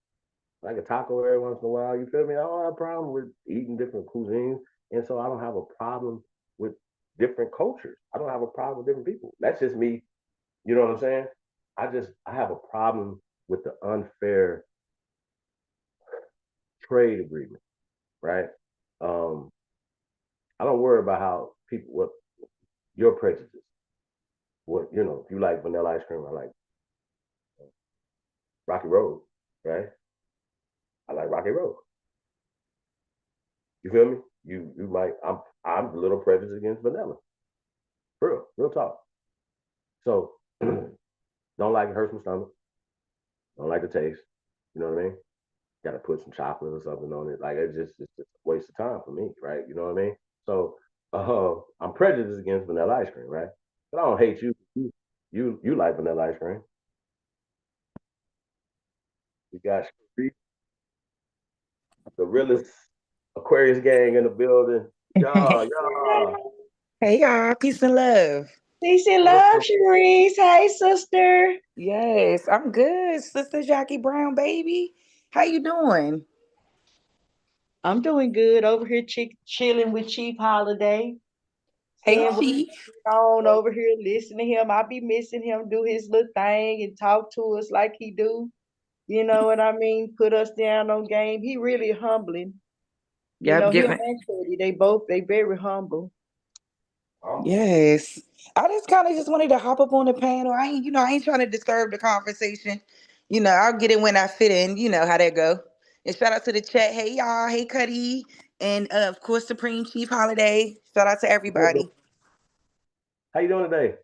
Like a taco every once in a while. You feel me? I don't have a problem with eating different cuisines. And so I don't have a problem with different cultures. I don't have a problem with different people. That's just me. You know what I'm saying? I have a problem with the unfair trade agreement, right? Um, I don't worry about how what your prejudice. What if you like vanilla ice cream, I like Rocky Road, right? I like Rocky Road. You feel me? You might I'm a little prejudiced against vanilla. Real talk. So don't like it, hurts my stomach. Don't like the taste. You know what I mean? Got to put some chocolate or something on it. Like it's just a waste of time for me, right? You know what I mean? So I'm prejudiced against vanilla ice cream, right? But I don't hate you. You like vanilla ice cream. You got the realest Aquarius gang in the building. Y'all. Hey y'all, peace and love. Peace and love, Sharice. Hey, sister. Yes, I'm good, Sister Jackie Brown, baby. How you doing? I'm doing good over here, chilling with Chief Holiday, Hey, seeing what's Chief. going on over here, listening to him. I be missing him do his little thing and talk to us like he do. You know what I mean? Put us down on game. He really humbling. You Yep, know, him giving. and Cody, they very humble. Yes. I just kind of just wanted to hop up on the panel. I ain't trying to disturb the conversation. I'll get in when I fit in. You know how that go. And shout out to the chat. Hey y'all. Hey Cuddy. And of course Supreme Chief Holiday. Shout out to everybody. How you doing today?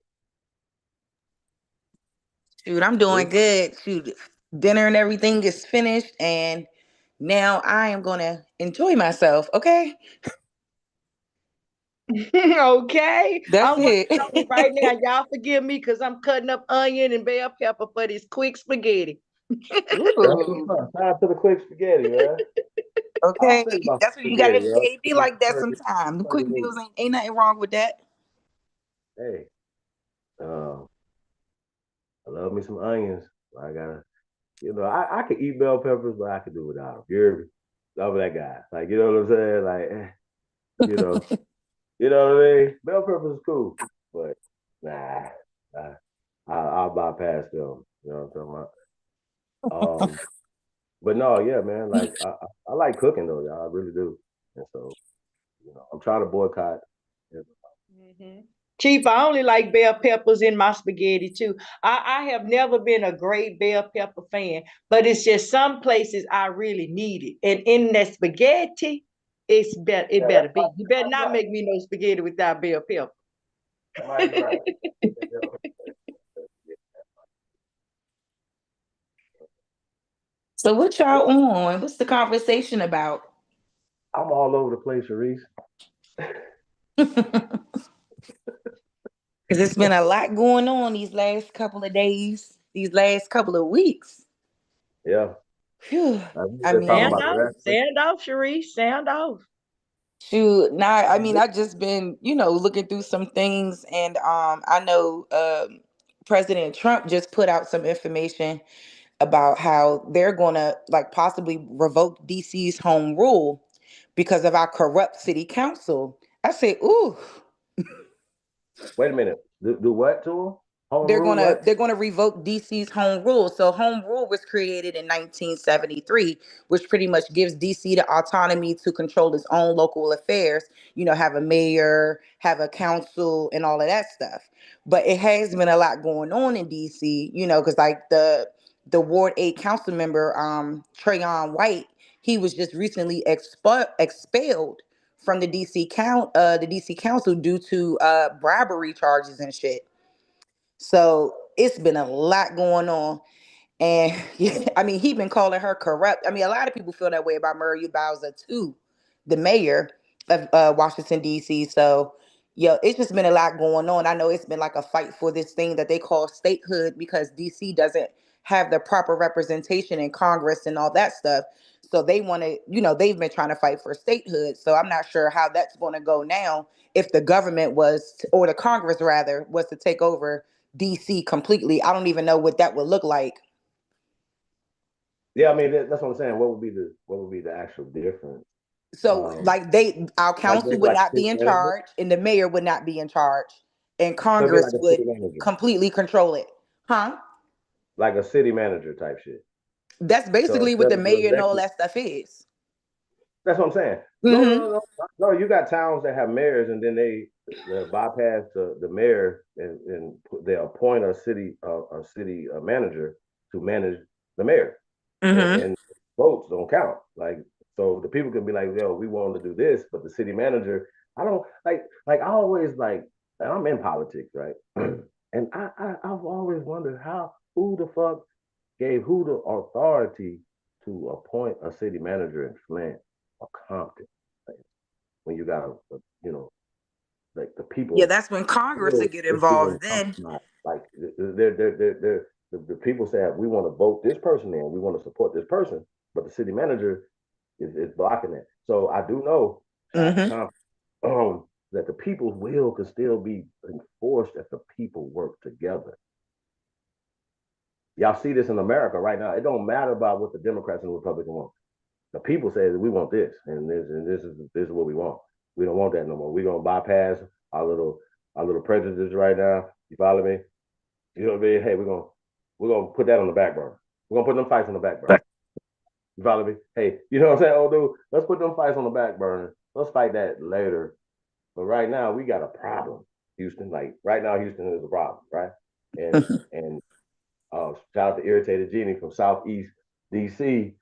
Shoot, I'm doing good. Shoot, dinner and everything is finished, and now I am gonna enjoy myself. Okay, Okay. that's I'm working it. on it right now. Y'all forgive me because I'm cutting up onion and bell pepper for this quick spaghetti. That's what's Ooh, up. Shout out to the quick spaghetti, man. I okay, don't think about that's what you got. spaghetti, yo. It be like that sometimes. The quick meals ain't nothing wrong with that. Hey, I love me some onions. I gotta, I could eat bell peppers, but I could do without them. You're over that guy. Like, you know what I'm saying? Like, you know, you know what I mean? Bell peppers is cool, but nah, nah I'll bypass them. You know what I'm talking about? But no, yeah, man. Like, I like cooking though, y'all. I really do. And so, I'm trying to boycott. Mhm. Chief, I only like bell peppers in my spaghetti too. I have never been a great bell pepper fan, but it's just some places I really need it. And in that spaghetti, it Yeah, better be. You better not make me no spaghetti without bell pepper. that might be right. So what y'all on? What's the conversation about? I'm all over the place, Sharice. Because it's been a lot going on these last couple of days, these last couple of weeks. Yeah. Phew. I They're talking Sound mean, about the off, rest. sound off, Sharice, sound off. shoot, now I just been, looking through some things, and I know President Trump just put out some information about how they're gonna like possibly revoke DC's home rule because of our corrupt city council. I say, ooh, Wait a minute. Do what to them? Home they're rule gonna what? they're gonna revoke DC's home rule. So home rule was created in 1973, which pretty much gives DC the autonomy to control its own local affairs. Have a mayor, have a council, and all of that stuff. But it has been a lot going on in DC. Because like the Ward 8 council member, Trayon White, he was just recently expelled from the DC council due to bribery charges and shit. So it's been a lot going on. And yeah, I mean, he been calling her corrupt. I mean, a lot of people feel that way about Murray Bowser too, the mayor of Washington, D.C. So, it's just been a lot going on. I know it's been like a fight for this thing that they call statehood because D.C. doesn't have the proper representation in Congress and all that stuff. So they want to, they've been trying to fight for statehood. So I'm not sure how that's going to go now if the government or the Congress rather, was to take over DC completely. I don't even know what that would look like. Yeah, I mean that's what I'm saying. What would be the actual difference? So Um, like our like council maybe would like not a city be in manager. charge and the mayor would not be in charge and So it'd be Congress like a would city manager, completely control it. Huh? like a city manager type shit. That's So basically what instead the of the mayor and all executive, that stuff is. that's what I'm saying. No, no, Mm-hmm. no, no, no. You got towns that have mayors, and then they bypass the mayor and they appoint a city manager to manage the mayor, Mm-hmm. and votes don't count. Like, so the people can be like, yo, we want to do this, but the city manager, I don't like I always like, and I'm in politics, right? And I've always wondered who the fuck gave who the authority to appoint a city manager in Flint or Compton, like, when you got like the Yeah, people that's when Congress still would get is being involved then. compromised. Like the people say we want to vote this person in, we want to support this person, but the city manager, It's blocking it. So I do know, shout out to Mm-hmm. Tom, that the people's will can still be enforced if the people work together. Y'all see this in America right now. It don't matter about what the Democrats and the Republicans want. The people say that we want this, and this is what we want. We don't want that no more. We're gonna bypass our little prejudices right now. You follow me? You know what I mean? Hey, we're gonna put that on the back burner. We're gonna put them fights on the back burner. You follow me? Hey, you know what I'm saying? Oh, dude, let's put them fights on the back burner. Let's fight that later. But right now, we got a problem, Houston. Like right now, Houston is a problem, right? And shout out to Irritated Genie from Southeast DC.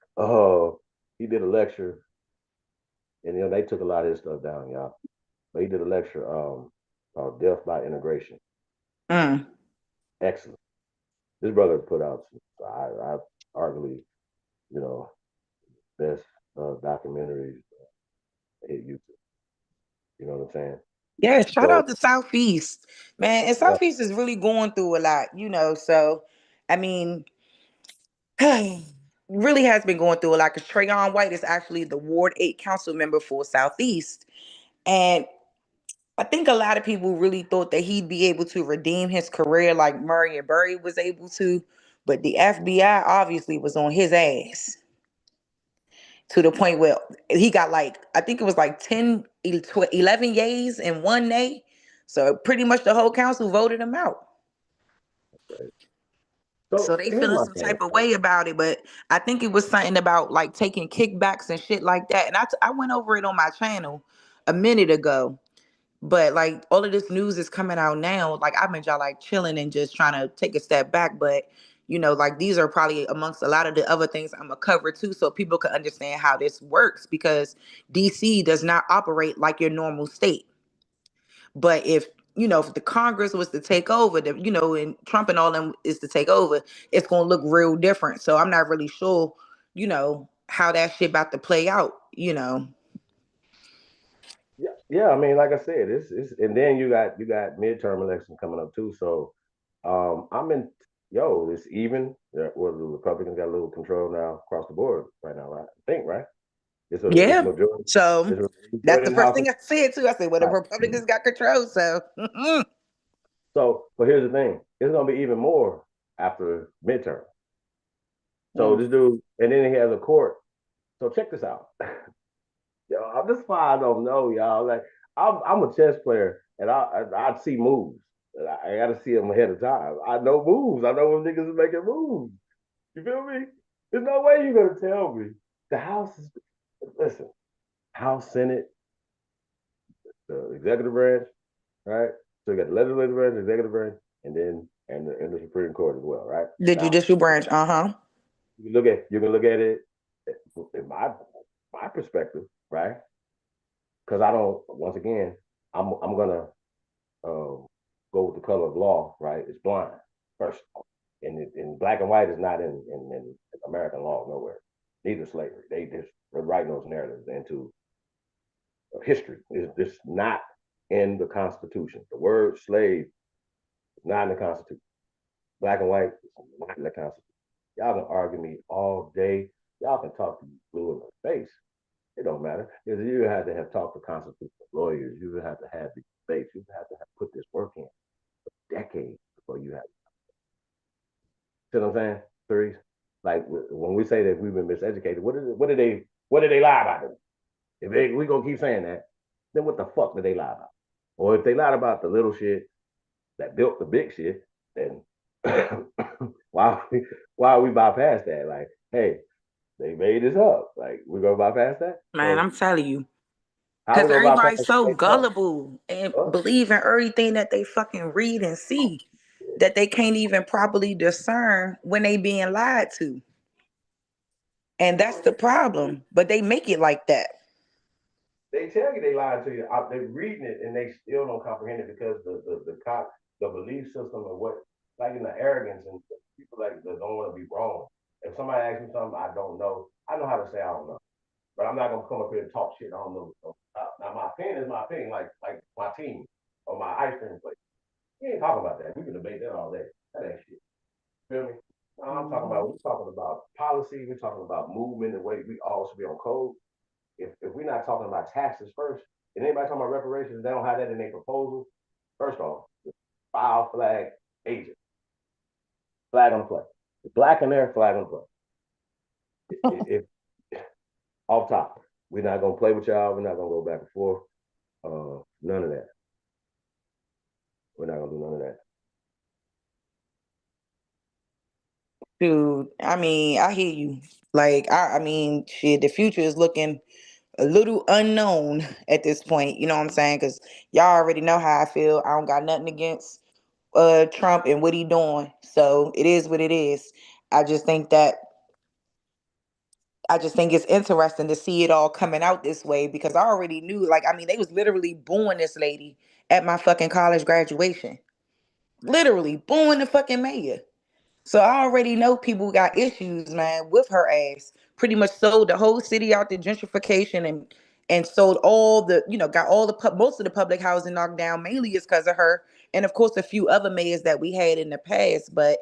He did a lecture, and they took a lot of his stuff down, y'all. But he did a lecture called "Death by Integration." Mm. Excellent. This brother put out some, I arguably, you know, best documentaries hit YouTube. You know what I'm saying? Yeah, shout So out to Southeast, man. And yeah, Southeast is really going through a lot, So, I mean, really has been going through a lot because Trayon White is actually the Ward 8 council member for Southeast. And I think a lot of people really thought that he'd be able to redeem his career like Murray and Burry was able to. But the FBI obviously was on his ass to the point where he got like, I think it was like 10, 11 yays and one nay. So pretty much the whole council voted him out. So so they here's feeling my some thing. type of way about it, but I think it was something about like taking kickbacks and shit like that. And I went over it on my channel a minute ago, but like all of this news is coming out now. Like I've been y'all like chilling and just trying to take a step back, but like these are probably amongst a lot of the other things I'm gonna cover too, so people can understand how this works because DC does not operate like your normal state. But if the Congress was to take over, and Trump and all them is to take over, it's gonna look real different. So I'm not really sure, how that shit about to play out. Yeah, yeah. I mean, like I said, it's and then you got midterm election coming up too. So I'm in. Yo, it's even. Well, the Republicans got a little control now across the board right now, right? I think, right? It's Yeah. majority. So It's a that's majority the in the first House. thing I said too. I said, well, the Right. Republicans got control. So So, but here's the thing: it's gonna be even more after midterm. So Mm. this dude, and then he has a court. So check this out. Yo, this is why I don't know, y'all. Like, I'm a chess player, and I see moves. I got to see them ahead of time. I know moves. I know when niggas is making moves. You feel me? There's no way you're gonna tell me the House is. Listen, House, Senate, the executive branch, right? So you got the legislative branch, the executive branch, and then and the Supreme Court as well, right? the Now judicial branch, you can look at it in my perspective, right? Because I don't. Once again, I'm gonna go with the color of law, right? It's blind first, and in black and white is not in American law nowhere. Neither slavery. They're writing those narratives into history. It's not in the Constitution. The word slave is not in the Constitution. Black and white is not in the Constitution. Y'all can argue me all day. Y'all can talk to me blue in the face. It don't matter. Because you have to have talked to constitutional lawyers. You would have to have these debates. You have to have put this work in for decades before you have. See what I'm saying? Three. Like when we say that we've been miseducated, what did they lie about? If we gonna keep saying that, then what the fuck did they lie about? Or if they lied about the little shit that built the big shit, then why are we bypass that? Like, hey, they made this up. Like, we're gonna bypass that. man, So I'm telling you. how we Because gonna bypass everybody's what so they know? gullible and Huh? believe in everything that they fucking read and see that they can't even properly discern when they being lied to. And that's the problem. But they make it like that. They tell you they lied to you. They're reading it and they still don't comprehend it because the belief system and what like in the arrogance and people like that don't want to be wrong. If somebody asks me something I don't know, I know how to say I don't know. But I'm not gonna come up here and talk shit I don't know. Now my opinion is my opinion, like my team or my ice cream place. We ain't talking about that. We can debate that all day. That ain't shit. Feel me? We're talking about policy, we're talking about movement, the way we all should be on code. if we're not talking about taxes first, and anybody talking about reparations, they don't have that in their proposal. First off, file flag agent, flag on the play. The black in there, flag on the play. If off top, we're not gonna play with y'all. We're not gonna go back and forth. None of that. We're not gonna do none of that. Dude, I mean, I hear you. Like, I mean, shit, the future is looking a little unknown at this point. You know what I'm saying? Because y'all already know how I feel. I don't got nothing against Trump and what he doing. So it is what it is. I just think that I just think it's interesting to see it all coming out this way because I already knew. Like, I mean, they was literally booing this lady at my fucking college graduation. Literally booing the fucking mayor. So I already know people got issues, man, with her ass. Pretty much sold the whole city out to gentrification and sold all the, got all the most of the public housing knocked down. Mainly is because of her, and of course a few other mayors that we had in the past. But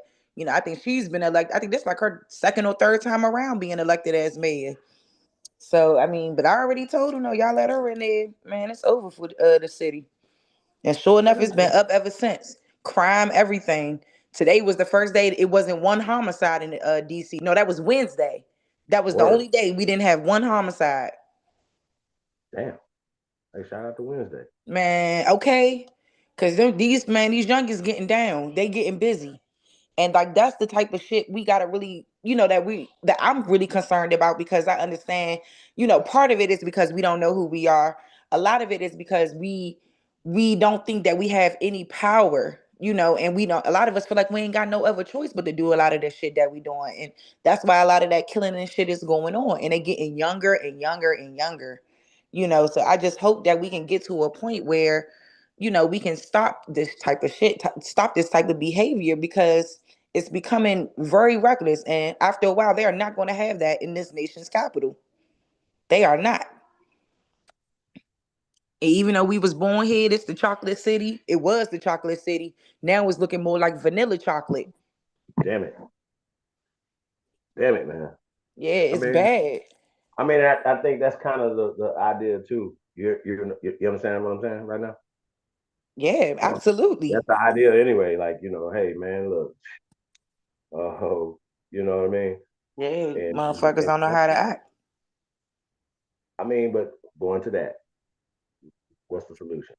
I think she's been elected. I think this is like her second or third time around being elected as mayor. So I mean, but I already told them, no, y'all let her in there, man. It's over for the city. And sure enough, it's been up ever since. Crime, everything. Today was the first day it wasn't one homicide in DC. No, that was Wednesday. That was the Word. only day we didn't have one homicide. Damn. Hey, shout out to Wednesday. Man, okay. Cause these youngins getting down. They getting busy. And like that's the type of shit we gotta really, that I'm really concerned about because I understand, part of it is because we don't know who we are. A lot of it is because we don't think that we have any power, and we don't a lot of us feel like we ain't got no other choice but to do a lot of the shit that we doing. And that's why a lot of that killing and shit is going on. And they getting younger and younger and younger. So I just hope that we can get to a point where, we can stop this type of shit, stop this type of behavior because it's becoming very reckless. And after a while, they are not going to have that in this nation's capital. They are not. And even though we was born here, it's the chocolate city. It was the chocolate city. Now it's looking more like vanilla chocolate. Damn it. Damn it, man. Yeah, I it's mean, bad. I think that's kind of the idea too. You understand what I'm saying right now? Yeah, That's absolutely. the idea anyway. Like, hey man, look, uh, you know what I mean? Yeah, And, motherfuckers and don't know how to act. I mean, but going to that, what's the solution?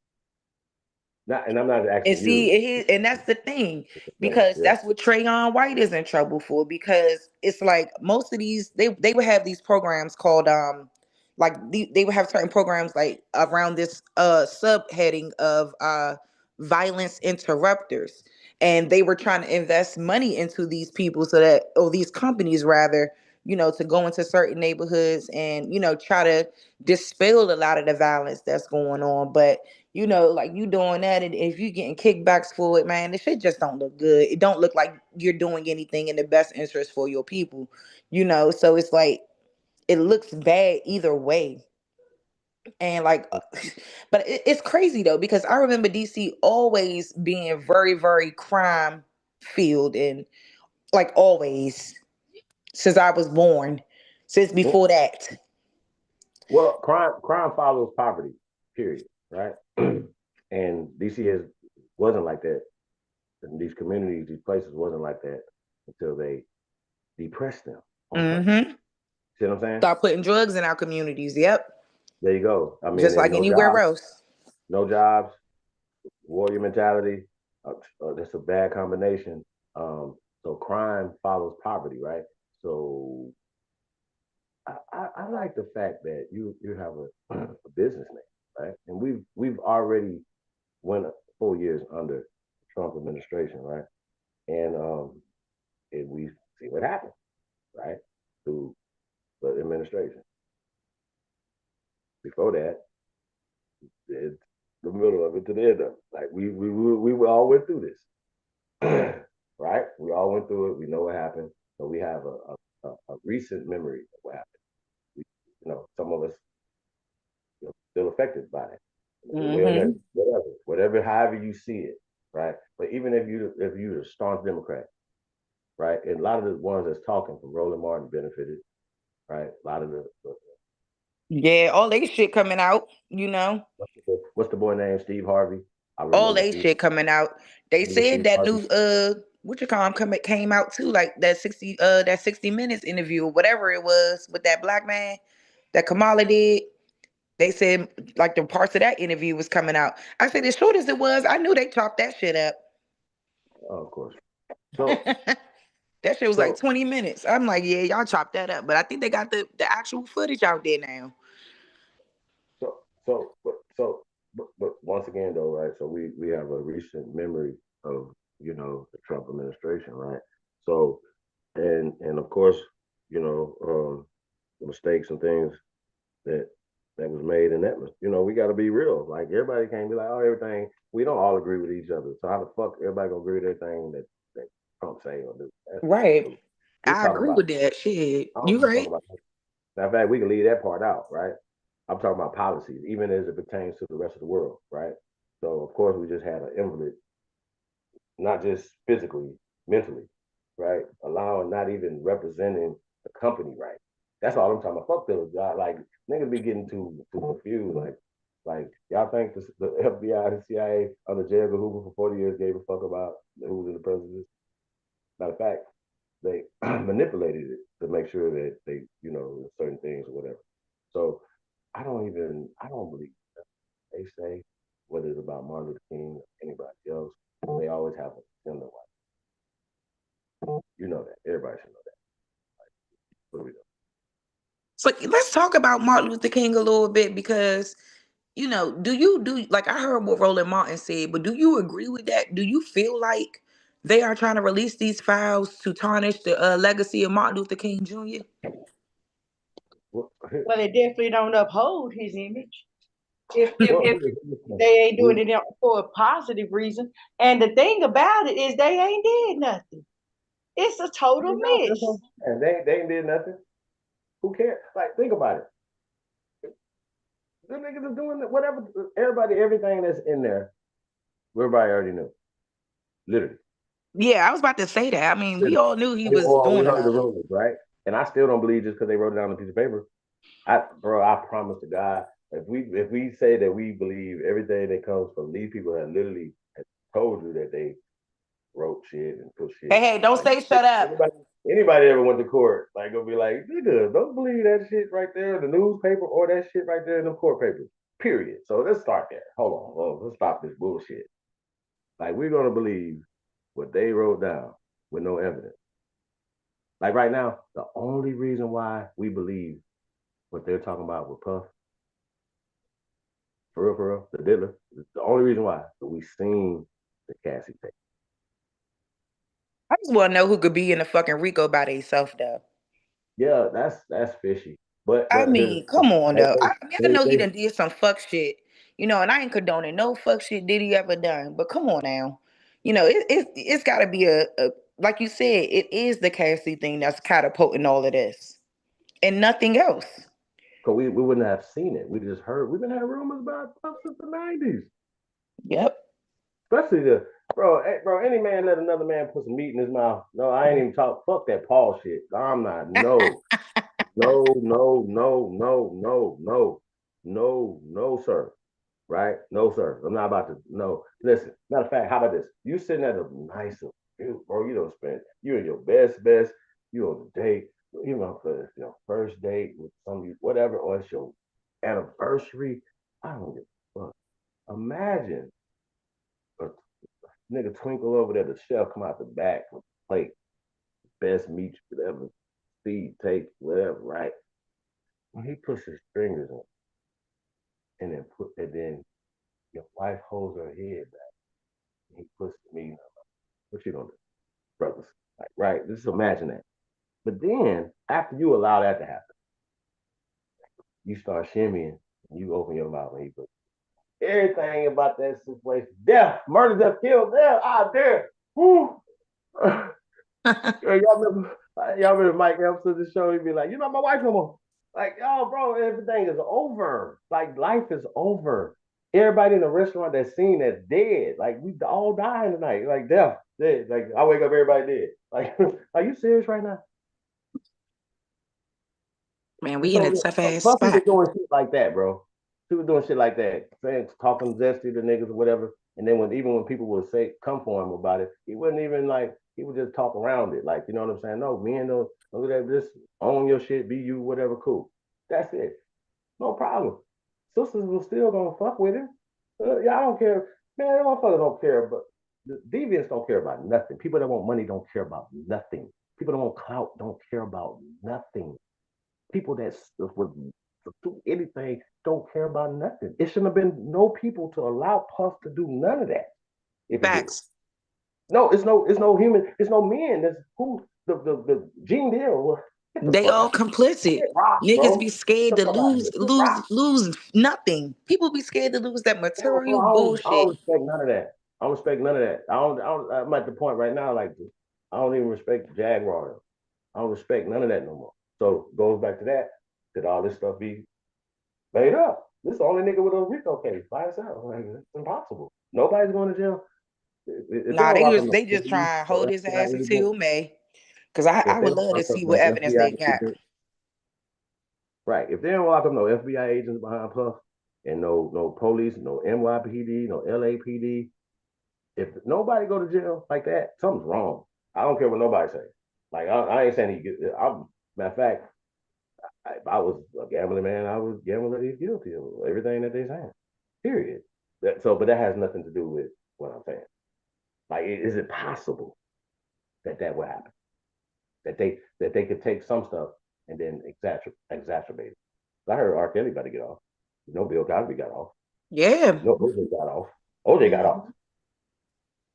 Not, and I'm not And asking you. see, and that's the thing, because Yeah. that's what Trayon White is in trouble for. Because it's like most of these, they would have these programs called they would have certain programs like around this subheading of violence interrupters, and they were trying to invest money into these people so that, or these companies rather, to go into certain neighborhoods and try to dispel a lot of the violence that's going on. But like you doing that, and if you getting kickbacks for it, man, the shit just don't look good. It don't look like you're doing anything in the best interest for your people, So it's like it looks bad either way, and like, but it's crazy though because I remember DC always being very, very crime filled, and like always since I was born, since Well, before that. well, crime follows poverty. Period. Right. And DC wasn't like that. And these communities, these places wasn't like that until they depressed them on purpose. Mm-hmm. See what I'm saying? Start putting drugs in our communities. Yep. There you go. I mean, Just and like anywhere else. no jobs, warrior mentality. That's a bad combination. So crime follows poverty, right? So I like the fact that you have a businessman, right? And we've already went 4 years under the Trump administration, right? And we see what happened, right? Through the administration. Before that, it's the middle of it to the end of it. Like we all went through this, right? We all went through it. We know what happened. So we have a recent memory of what happened. We, some of us still affected by it. Well, Mm-hmm. whatever, however you see it, right? But even if you're a staunch Democrat, right, and a lot of the ones that's talking from Roland Martin benefited, right? A lot of the Yeah, all they shit coming out, What's the boy name? Steve Harvey. I all remember they Steve. shit coming out. They Remember said Steve that Harvey? new what you call him came out too, like that 60 minutes interview or whatever it was with that black man that Kamala did. They said like the parts of that interview was coming out. I said as short as it was, I knew they chopped that shit up. Oh, of course. So That shit was like so 20 minutes. I'm like, yeah, y'all chopped that up. But I think they got the actual footage out there now. but once again though, right? So we have a recent memory of the Trump administration, right? So and of course, the mistakes and things that was made in that. We got to be real. Like everybody can't be like, oh, everything. We don't all agree with each other. So how the fuck everybody gonna agree with everything that Trump say or do? That's Right. silly. We're I talking agree about. with that shit. I don't You even right. talk about. Matter of fact, we can leave that part out, right? I'm talking about policies, even as it pertains to the rest of the world, right? So of course we just had an invalid, not just physically, mentally, right? Allowing, not even representing the company, right? That's all I'm talking about. Fuck those guys. Like niggas be getting too confused. Like y'all think the FBI and the CIA under J. Edgar Hoover for 40 years gave a fuck about who was in the presidency? Matter of fact, they manipulated it to make sure that they, certain things or whatever. So I don't believe they say, whether it's about Martin Luther King or anybody else, they always have a agenda. You know that. Everybody should know that. What do we do? So let's talk about Martin Luther King a little bit because do you like I heard what Roland Martin said, but do you agree with that? Do you feel like they are trying to release these files to tarnish the legacy of Martin Luther King Jr.? Well, they definitely don't uphold his image. Well, If they ain't doing it for a positive reason. And the thing about it is they ain't did nothing. It's a total miss. And they ain't did nothing. Who cares? Like, think about it. The niggas is doing whatever. Everything that's in there, everybody already knew. Literally. Yeah, I was about to say that. I mean, we Literally. all knew he was Or we doing a heard the lot. rumors, right? And I still don't believe just because they wrote it down on a piece of paper. I promise to God, if we say that we believe everything that comes from these people that literally told you that they wrote shit and put Hey, shit. hey, don't Like say shut up. anybody ever went to court, like gonna be like, nigga, don't believe that shit right there in the newspaper or that shit right there in the court papers. Period. So let's start there. Hold on. Let's stop this bullshit. Like we're gonna believe what they wrote down with no evidence. Like right now, the only reason why we believe what they're talking about with Puff, for real, the diddler, the only reason why we seen the Cassie tape. I just want to know who could be in the fucking Rico by themselves, though. Yeah, that's fishy. But I here's mean, come on, they though. they I they, know he they done did some fuck shit, and I ain't condoning no fuck shit did he ever done. But come on now, it's got to be a like you said, it is the Cassie thing that's catapulting all of this and nothing else. Cause we wouldn't have seen it. We just heard. We've been having rumors about Puff since the '90s. Yep. Especially bro. Any man let another man put some meat in his mouth. No, I ain't even talk. Fuck that Paul shit. I'm not. No, no, no, no, no, no, no, no, no, sir. Right? No, sir. I'm not about to. No. Listen. Matter of fact, how about this? You sitting at a nice, bro. You don't spend. You in your best. You on a date. You know, for it's your first date with somebody, whatever, or it's your anniversary. I don't give a fuck. Imagine a nigga twinkle over there, the chef come out the back with a plate, best meat you could ever see, take, whatever, right? When he puts his fingers in and then your wife holds her head back, and he puts the meat in her mouth. What you gonna do, brothers? Like, right? Just imagine that. But then after you allow that to happen, you start shimmying, and you open your mouth and he goes, everything about that situation, death, murder, death, kill, death, dare. Woo. Y'all remember Mike Epps to the show? He'd be like, "You're not my wife no more." Like, yo, bro, everything is over. Like, life is over. Everybody in the restaurant that's seen that's dead. Like, we all dying tonight. Like, death, dead. Like, I wake up, everybody dead. Like, are you serious right now? Man, And we in a so tough ass plus people spot. doing shit like that, bro. People doing shit like that, saying talking zesty to niggas or whatever. And then even when people would say come for him about it, he wouldn't even like he would just talk around it. Like, you know what I'm saying? No, men don't look at that, just own your shit, be you, whatever, cool. That's it. No problem. Sisters will still gonna fuck with him. Yeah, I don't care. Man, motherfuckers don't care, but the deviants don't care about nothing. People that want money don't care about nothing. People that want clout don't care about nothing. People that would do anything don't care about nothing. It shouldn't have been no people to allow Puff to do none of that if he did. Facts. No, it's no human, it's no men. That's who the Gene Deal. Well, get the They fuck all out. complicit. Get rocked, Niggas bro. be Get scared the to fuck out of here. Get rocked. lose nothing. People be scared to lose that Bro, material I don't bullshit. respect none of that. I don't respect none of that. I'm at the point right now, like, I don't even respect Jaguar. I don't respect none of that no more. So goes back to that. Did all this stuff be made up? This is the only nigga with a RICO case by himself. Like, it's impossible. Nobody's going to jail. If they Nah, don't lock him, they just try and hold his ass until May. Cause I if they would don't love to lock up see what no evidence FBI they got. agents, right? If they don't lock up no FBI agents behind Puff, and no police, no NYPD, no LAPD, if nobody go to jail like that, something's wrong. I don't care what nobody say. Like, I ain't saying he get. Matter of fact, if I was a gambling man, I would gamble that he's guilty of everything that they saying. Period. But that has nothing to do with what I'm saying. Like, is it possible that would happen? That they could take some stuff and then exacerbate it. I heard R. Kelly about to get off. No, Bill Cosby got off. Yeah. No, OJ got off. OJ got off. Mhm.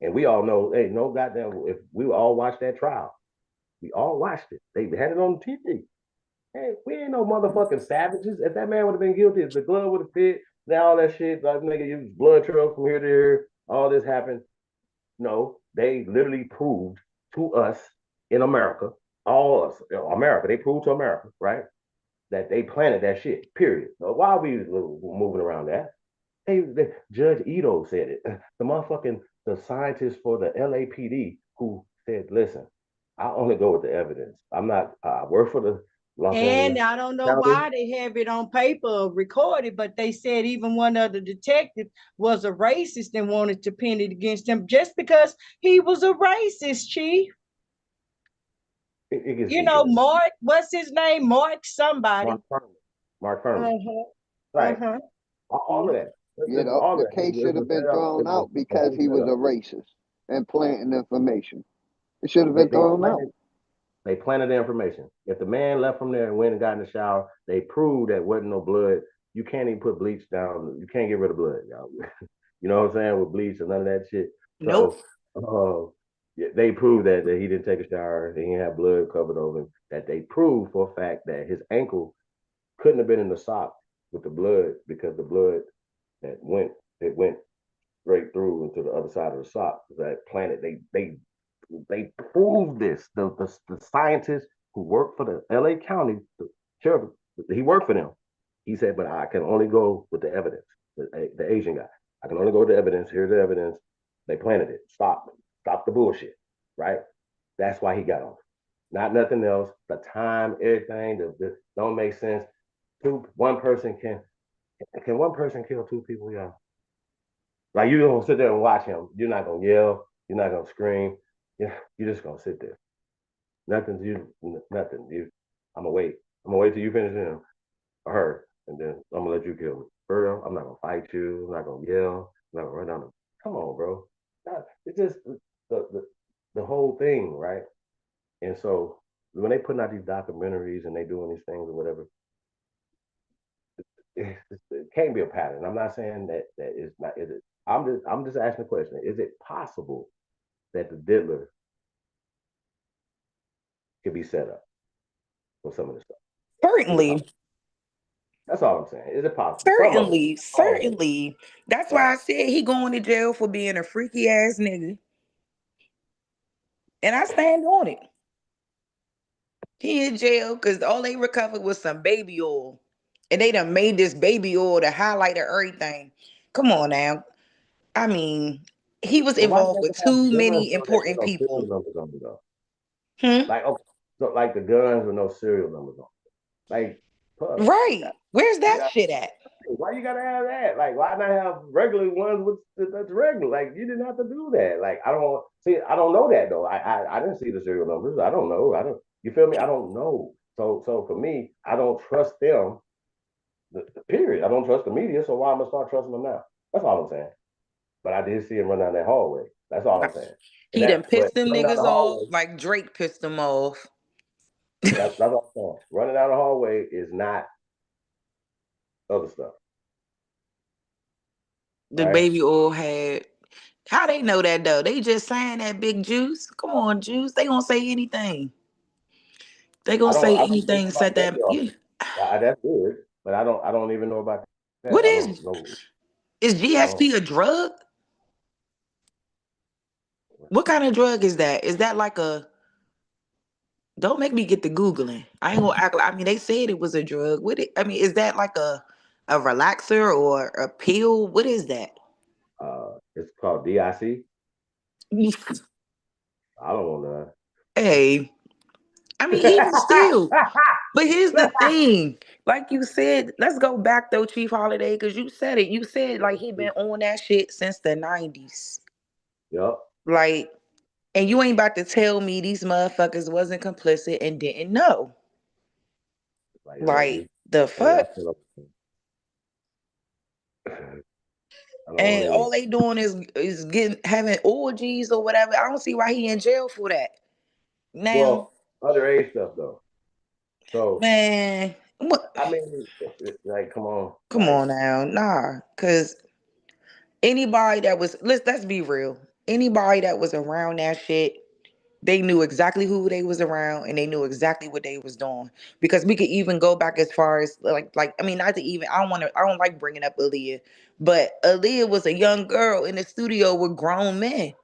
And we all know, hey, no goddamn, if we all watched that trial, we all watched it. They had it on TV. Hey, we ain't no motherfucking savages. If that man would have been guilty, if the glove would have fit, now all that shit, like nigga used blood trail from here to here, all this happened. No, they literally proved to us in America, all us, America, they proved to America, right? That they planted that shit, period. So why are we moving around that? Judge Ito said it. The motherfucking the scientist for the LAPD who said, "Listen, I only go with the evidence. I'm not. I work for the Los And Angeles I don't know County." why they have it on paper or recorded, but they said even one of the detectives was a racist and wanted to pin it against him just because he was a racist, Chief. It gets You deeper know, than that. Mark, what's his name? Mark somebody. Mark Furman. Mark Furman. Uh-huh. Right. Uh-huh. All of Mhm. that. Yeah, All of the that. case should have been thrown out A because whole he was a setup. racist and planting information. It should have They, been they thrown out. planted They planted the information. If the man left from there and went and got in the shower, they proved that wasn't no blood. You can't even put bleach down. You can't get rid of blood, y'all. You know what I'm saying? With bleach and none of that shit. Nope. So yeah, they proved that he didn't take a shower, that he didn't have blood covered over him, that they proved for a fact that his ankle couldn't have been in the sock with the blood because the blood that went straight through into the other side of the sock. That planet, they proved this. The scientist who worked for the LA County the sheriff, he worked for them. He said, but I can only go with the evidence. The Asian guy, I can only go with the evidence. Here's the evidence. They planted it. Stop the bullshit. Right? That's why he got off. Not nothing else. The time, everything, the don't make sense. One person can one person kill two people? Yeah. Like, you don't sit there and watch him. You're not gonna yell. You're not gonna scream. You're just gonna sit there. Nothing. I'm gonna wait. I'm gonna wait till you finish him or her, and then I'm gonna let you kill me. For real, I'm not gonna fight you. I'm not gonna yell. I'm not gonna run down. Come on, bro. It's just the whole thing, right? And so when they putting out these documentaries and they doing these things or whatever, it can't be a pattern. I'm not saying that is not. Is it? I'm just asking the question: is it possible that the diddler could be set up for some of this stuff? Is it Certainly. possible? That's all I'm saying. Is it possible? Some of it. Certainly. All of it. Certainly. That's Right. why I said he going to jail for being a freaky ass nigga. And I stand on it. He in jail because all they recovered was some baby oil. And they done made this baby oil to highlight everything. Come on now. I mean, he was But why involved can't with they have too guns many though that with important no serial people. numbers on it though? Hmm? Like, okay, so like the guns with no serial numbers on it. Like, Huh. Right. Where's You that got shit at? why you gotta have that? Like, why not have regular ones with that's regular? Like, you didn't have to do that. Like, I don't see. I don't know that though. I didn't see the serial numbers. I don't know. I don't. You feel me? I don't know. So for me, I don't trust them. Period. I don't trust the media. So why am I gonna start trusting them now? That's all I'm saying. But I did see him run down that hallway. That's all I'm saying. And He done but pissed them running down the niggas off hallway, like Drake pissed them off. that's all I'm saying. Running down the hallway is not other stuff, The right? baby oil had. How they know that though? They just saying that big juice. Come on, juice. They gonna say anything. They gonna say I don't know anything. about Said that that. though. Yeah. That's good, but I don't even know about that. What I don't is know. I don't. GHB a drug? What kind of drug is that? Is that like a? Don't make me get the googling. I ain't gonna act like. I mean, they said it was a drug. What? I mean, is that like a relaxer or a pill? What is that? It's called DIC. I don't know Hey, I mean, even still. But here's the thing. Like you said, let's go back though, Chief Holiday, because you said it. You said like he been on that shit since the 90s. Yep. Like, and you ain't about to tell me these motherfuckers wasn't complicit and didn't know. Like, yo, Like the hey, I fuck? feel like I don't And really. all they doing is getting having orgies or whatever. I don't see why he in jail for that. Now, Well, underage stuff though. So man, what? I mean, like, come on, Come like, on now, nah. Cause anybody that was let's be real. Anybody that was around that shit, they knew exactly who they was around and they knew exactly what they was doing. Because we could even go back as far as like I mean not to even I don't like bringing up Aaliyah, but Aaliyah was a young girl in the studio with grown men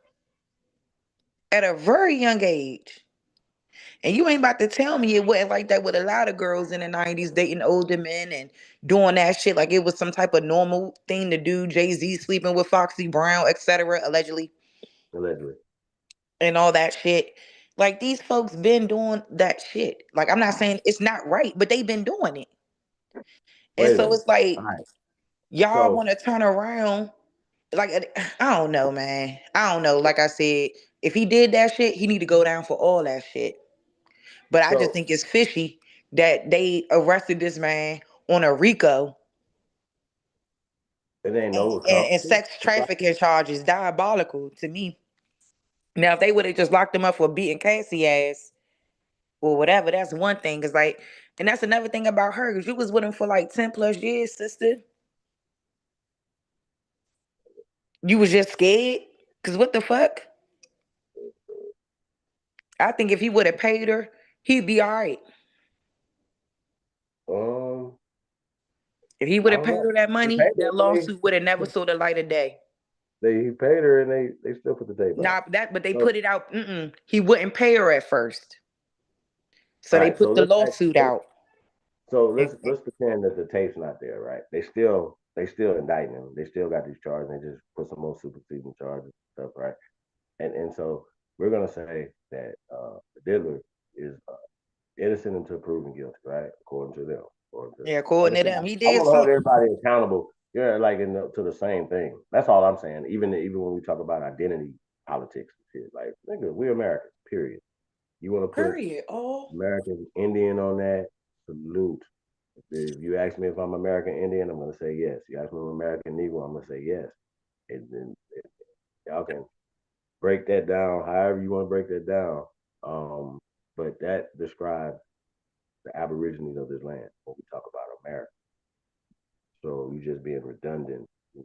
at a very young age. And you ain't about to tell me it wasn't like that with a lot of girls in the 90s dating older men and doing that shit like it was some type of normal thing to do. Jay-Z sleeping with Foxy Brown, etc., allegedly, allegedly. and all that shit. Like these folks been doing that shit. Like I'm not saying it's not right, but they've been doing it. And Wait a so minute. it's like All right. y'all So want to turn around. Like I don't know, man. I don't know. Like I said, if he did that shit, he need to go down for all that shit. But I just so think it's fishy that they arrested this man on a RICO it ain't and, no and accomplishment. sex trafficking charges. Diabolical to me. Now, if they would have just locked him up for beating Cassie ass or whatever, that's one thing. Cause like, and that's another thing about her. Cause you was with him for like 10 plus years, sister. You was just scared. Cause what the fuck? I think if he would have paid her, he'd be all right. Um, If he would I have don't paid know. her that He paid money, her, that lawsuit would have never saw the light of day. he paid her, and they still put the tape out. Nah, but they So put it out. He wouldn't pay her at first, so all they right. So put the let's lawsuit out. let's pretend that the tape's not there, right? They still indicting him. They still got these charges. They just put some more superseding charges and stuff, right? And so we're gonna say that the diddler is innocent until proven guilty, right? According to them. According to Yeah, according to them, he I did want to hold something. everybody accountable. Yeah, like to the same thing. That's all I'm saying. Even when we talk about identity politics and shit, like nigga, we're Americans. Period. You want to put Period. Oh, American Indian on that? Salute. If you ask me if I'm American Indian, I'm gonna say yes. You ask me if I'm American Negro, I'm gonna say yes. And y'all can break that down however you want to break that down. Um, but that describes the Aborigines of this land when we talk about America. So you just being redundant, you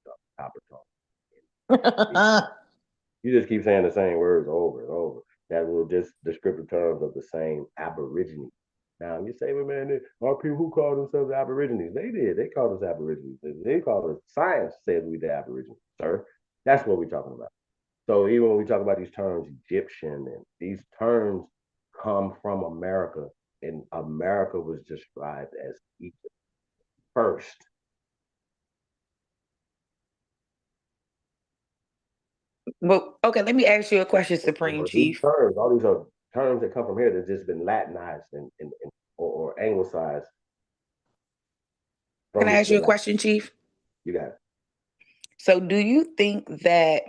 know, copper tone. You just keep saying the same words over and over. That will just descriptive terms of the same Aborigine. Now you say, well, man, our people who call themselves Aborigines, they did. They called us Aborigines. They called us. Science says we the Aborigines, sir. That's what we're talking about. So even when we talk about these terms, Egyptian, and these terms come from America, and America was described as Egypt first. well, okay. Let me ask you a question, Supreme So these Chief. terms, all these are terms that come from here that's just been Latinized and or anglicized Can from I ask the you a left. question, Chief? You got it. So, do you think that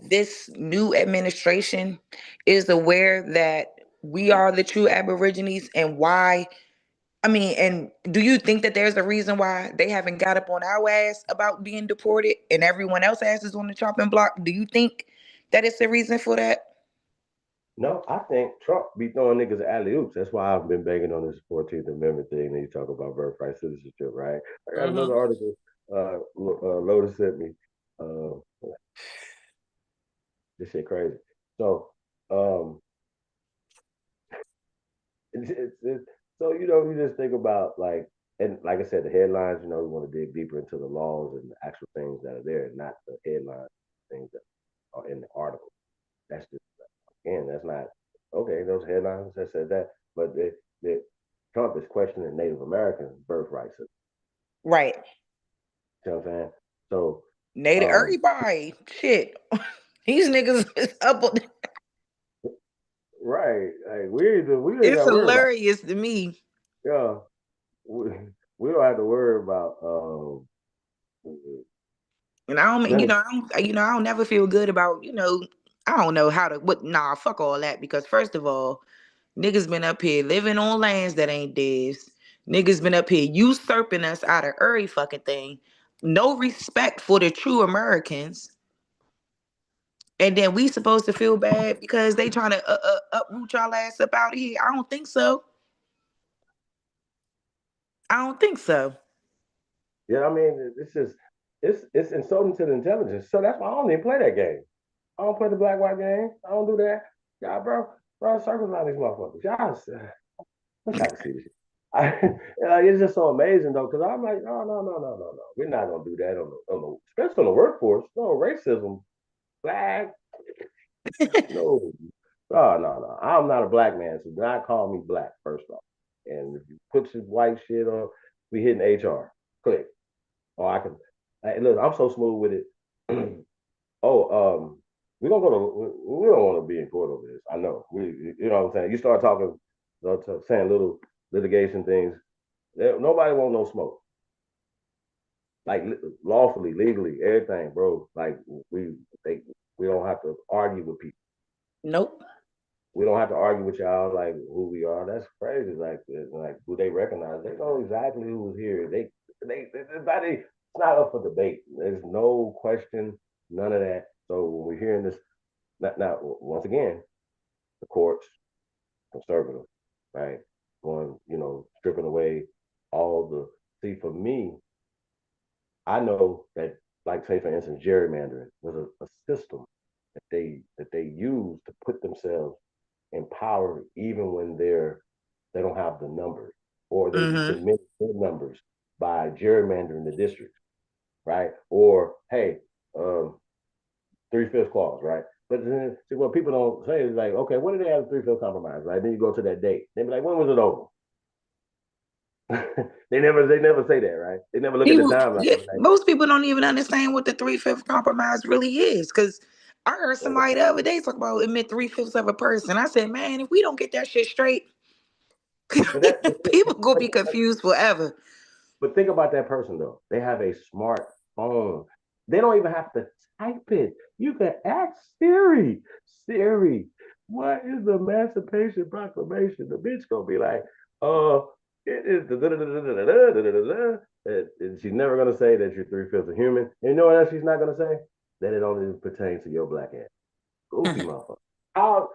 this new administration is aware that we are the true Aborigines and why? I mean, and do you think that there's a reason why they haven't got up on our ass about being deported and everyone else ass is on the chopping block? Do you think that it's a reason for that? No, I think Trump be throwing niggas alley oops. That's why I've been banging on this 14th Amendment thing. And you talk about birthright citizenship, right? I got another Mm-hmm. article. Lotus sent me. Uh, this shit crazy. So, um, so you just think about like, and like I said, the headlines. We want to dig deeper into the laws and the actual things that are there, not the headlines things that are in the article. That's just again, that's not okay. Those headlines that said that, but the Trump is questioning Native Americans' birthrights. Right. You know what I'm saying? So, Native um, everybody. Shit. These niggas is up on right, like we ain't it's got to worry about. hilarious to me. Yeah, we, we don't have to worry about And I don't, none of. I don't never feel good about, I don't know how to, fuck all that. Because first of all, niggas been up here living on lands that ain't theirs. Niggas been up here usurping us out of every fucking thing. No respect for the true Americans. And then we supposed to feel bad because they trying to uproot y'all ass up out of here. I don't think so. I don't think so. Yeah, I mean, it's just it's insulting to the intelligence. So that's why I don't even play that game. I don't play the black white game. I don't do that. Y'all, bro, circles around these motherfuckers. Y'all, wish I could see this shit. It's just so amazing though, because I'm like, no. We're not gonna do that especially on the workforce. No racism, black, no. No. I'm not a black man, so do not call me black, first off. And if you put some white shit on, we hitting HR. Click. Or I can look, I'm so smooth with it. We don't go to we don't want to be in court over this. I know. You know what I'm saying? You start talking saying little litigation things. Nobody want no smoke. Like lawfully, legally, everything, bro. Like they we don't have to argue with people. Nope. We don't have to argue with y'all like who we are. That's crazy. Like who they recognize. They know exactly who was here. It's not up for debate. There's no question, none of that. So when we're hearing this, now once again, the courts conservative, right? Going, stripping away all the. See, for me, I know that, like, say for instance, gerrymandering was a system that they use to put themselves in power, even when they don't have the numbers, or they Mm-hmm. diminish their numbers by gerrymandering the districts, right? Or hey, 3/5 clause, right? But then, see, what people don't say is like, okay, when did they have the 3/5 compromise, right? Then you go to that date. They be like, when was it over? they never say that, right? They never look at the People, timeline. yeah, Like, most people don't even understand what the 3/5 compromise really is. Because I heard somebody the other day talk about admit 3/5 of a person. I said, man, if we don't get that shit straight, but that, people gonna but, be confused forever. but think about that person though. They have a smartphone. They don't even have to type it. You can ask Siri. Siri, what is the Emancipation Proclamation? The bitch gonna be like, it is and she's never gonna say that you're 3/5 a human. And you know what else she's not gonna say? That it only pertains to your black ass. Goofy motherfucker. How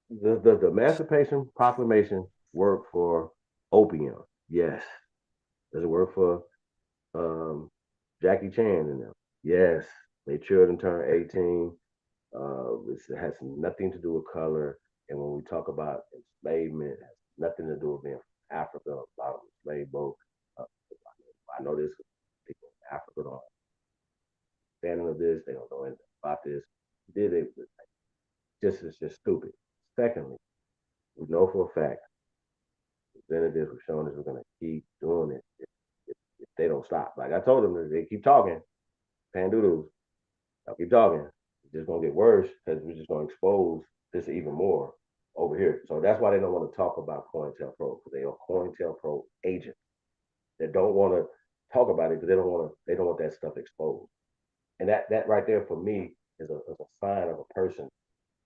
the Emancipation Proclamation work for opium? Yes. Does it work for um, Jackie Chan and them? Yes. They children turn 18. It has nothing to do with color. And when we talk about enslavement, it has nothing to do with being from Africa, a lot of slave boat. Uh, I know this people in Africa don't understand of this. They don't know anything about this. Did it? It's just stupid. Secondly, we know for a fact representatives were showing us we're going to keep doing it if they don't stop. Like I told them, if they keep talking, pandoodles, I'll keep talking. It's just going to get worse because we're just going to expose this even more. over here. So that's why they don't want to talk about COINTELPRO, because they are COINTELPRO agents that don't want to talk about it because they don't want that stuff exposed. And that right there for me is a sign of a person,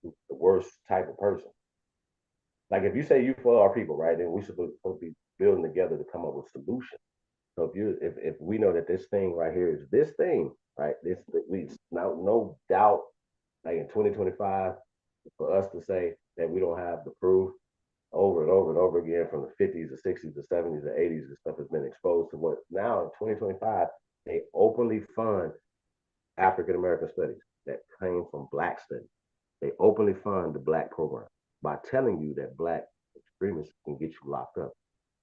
the worst type of person. Like if you say you for our people, right, then we supposed to be building together to come up with solutions. So if we know that this thing right here is this thing, right, this we no doubt, like in 2025, for us to say that we don't have the proof over and over and over again from the 50s, the 60s, the 70s, the 80s, the stuff has been exposed to what now in 2025 they openly fund African American studies that came from Black studies. They openly fund the Black program by telling you that Black extremists can get you locked up.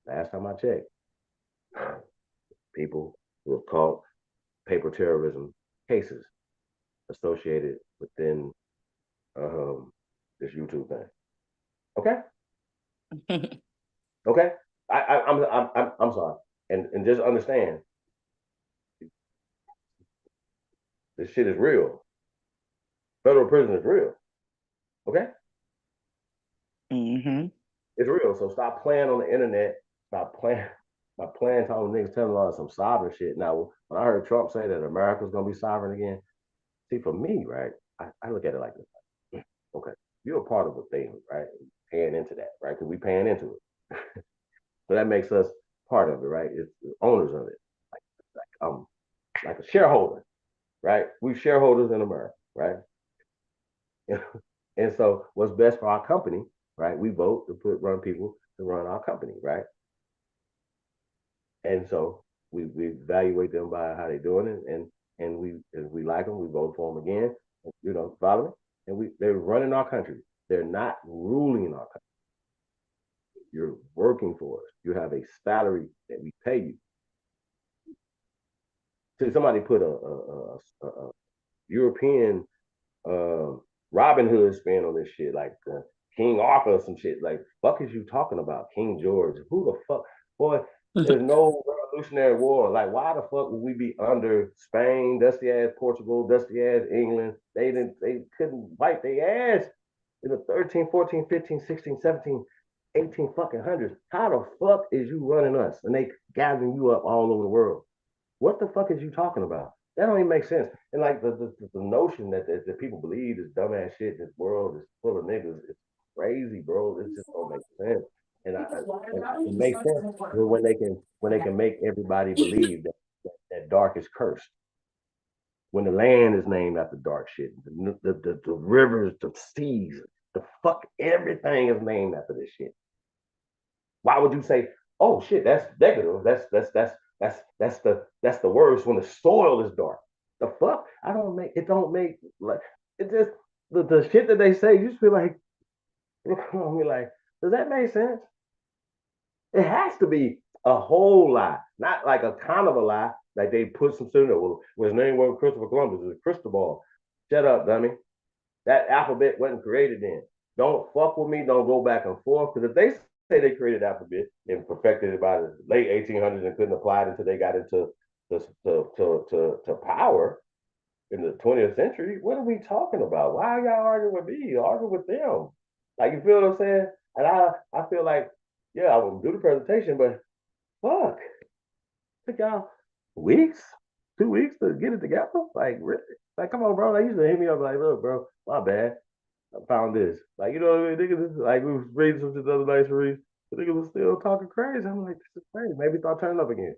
Last time I checked, people who have caught paper terrorism cases associated within this YouTube thing. Okay, okay. I'm sorry, and just understand this shit is real. Federal prison is real. Okay, Mm-hmm. it's real. So stop playing on the internet. Stop playing. Stop playing talking niggas telling us some sovereign shit. Now, when I heard Trump say that America's gonna be sovereign again, see, for me, right, I look at it like this. Okay, you're a part of a thing, right? Paying into that, right? Because we paying into it. So that makes us part of it, right? It's the owners of it, like a shareholder, right? We shareholders in America, right? And so, what's best for our company, right? We vote to run people to run our company, right? And so we evaluate them by how they're doing it, and we if we like them, we vote for them again. You know, follow me? And they're running our country. They're not ruling our country. You're working for us. You have a salary that we pay you. So somebody put a European Robin Hood spin on this shit, like King Arthur or some shit. Like, fuck is you talking about? King George? Who the fuck? Boy, there's no revolutionary war. Like, why the fuck would we be under Spain, dusty ass Portugal, dusty ass England? They couldn't wipe their ass in the 13, 14, 15, 16, 17, 18 fucking hundreds. How the fuck is you running us? And they gathering you up all over the world. What the fuck is you talking about? That don't even make sense. And like the notion that people believe this dumbass shit, this world is full of niggas, it's crazy, bro. It just don't make sense. And it makes sense when they can make everybody believe that dark is cursed. When the land is named after dark shit, the rivers, the seas, the fuck, everything is named after this shit. Why would you say, oh shit, that's decorative? That's the worst when the soil is dark. The fuck? I don't make it don't make like it just the shit that they say, you just feel like you're like, does that make sense? It has to be a whole lie, not like a kind of a lie. Like they put some student, well, his name was Christopher Columbus, it's Cristobal. Shut up, dummy. That alphabet wasn't created then. Don't fuck with me. Don't go back and forth. Because if they say they created alphabet and perfected it by the late 1800s and couldn't apply it until they got into to power in the 20th century, what are we talking about? Why are y'all arguing with me? Argue with them. Like, you feel what I'm saying? And I feel like, yeah, I would do the presentation, but fuck, it took y'all weeks, 2 weeks to get it together. Like, really? Like, come on, bro. They used to hit me up like, look, bro, my bad. I found this. Like, you know what I mean? Niggas, like, we was reading some shit the other night, Sharice. The niggas was still talking crazy. I'm like, this is crazy. Maybe start turning up again.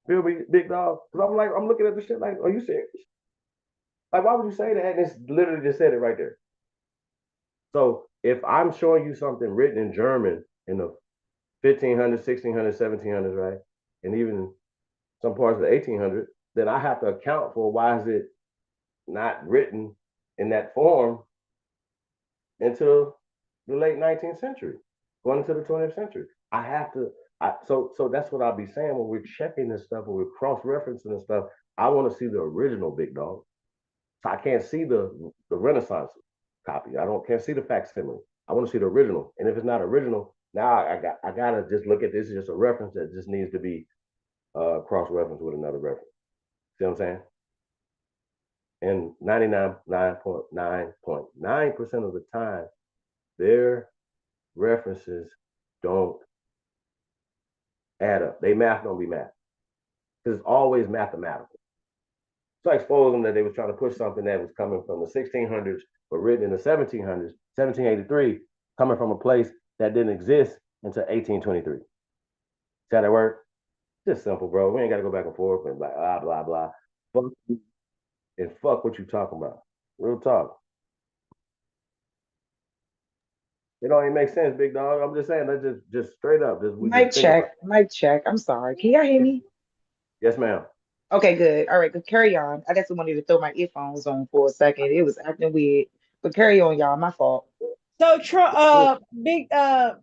Feel me, big dog? Because I'm like, I'm looking at the shit like, are you serious? Like, why would you say that? And it's literally just said it right there. So if I'm showing you something written in German in the 1500s, 1600s, 1700s, right? And even some parts of the 1800s, then I have to account for why is it not written in that form until the late 19th century, going into the 20th century. I have to. So that's what I'll be saying when we're checking this stuff, when we're cross-referencing this stuff. I want to see the original big dog. So I can't see the Renaissance copy. Can't see the facsimile. I want to see the original. And if it's not original, now I gotta just look at this as just a reference that just needs to be cross-referenced with another reference. See what I'm saying? And 99.9% of the time, their references don't add up. They math don't be math because it's always mathematical. So I exposed them that they were trying to push something that was coming from the 1600s, but written in the 1700s, 1783, coming from a place that didn't exist until 1823. See how that work? Just simple, bro. We ain't got to go back and forth and like blah blah blah. Fuck you and fuck what you talking about. Real talk. It don't even make sense, big dog. I'm just saying that just straight up. Just we Mic just think about check. Mic check. I'm sorry. Can y'all hear it. me? Yes, ma'am. Okay, good. All right, good. Carry on. I just wanted to throw my earphones on for a second. It was acting weird. But carry on, y'all. My fault. So Trump, big, Yeah.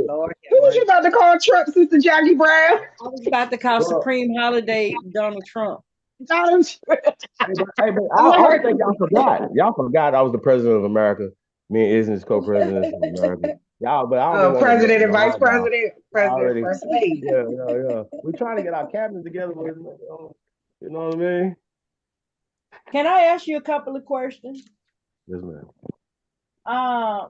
Lord Who have was you mercy. about to call Trump, Sister Jackie Brown? I was about to call Well, Supreme Holiday Donald Trump. Donald Trump. hey, but I'm I don't like, think y'all forgot. Y'all forgot I was the president of America. Me and Isn't co-presidents of America. Y'all, but I don't be wanting to president and vice remind y'all. president, Y'all president, already, first lady. yeah. We trying to get our cabinet together, but you know what I mean? Can I ask you a couple of questions? Yes, ma'am. Uh,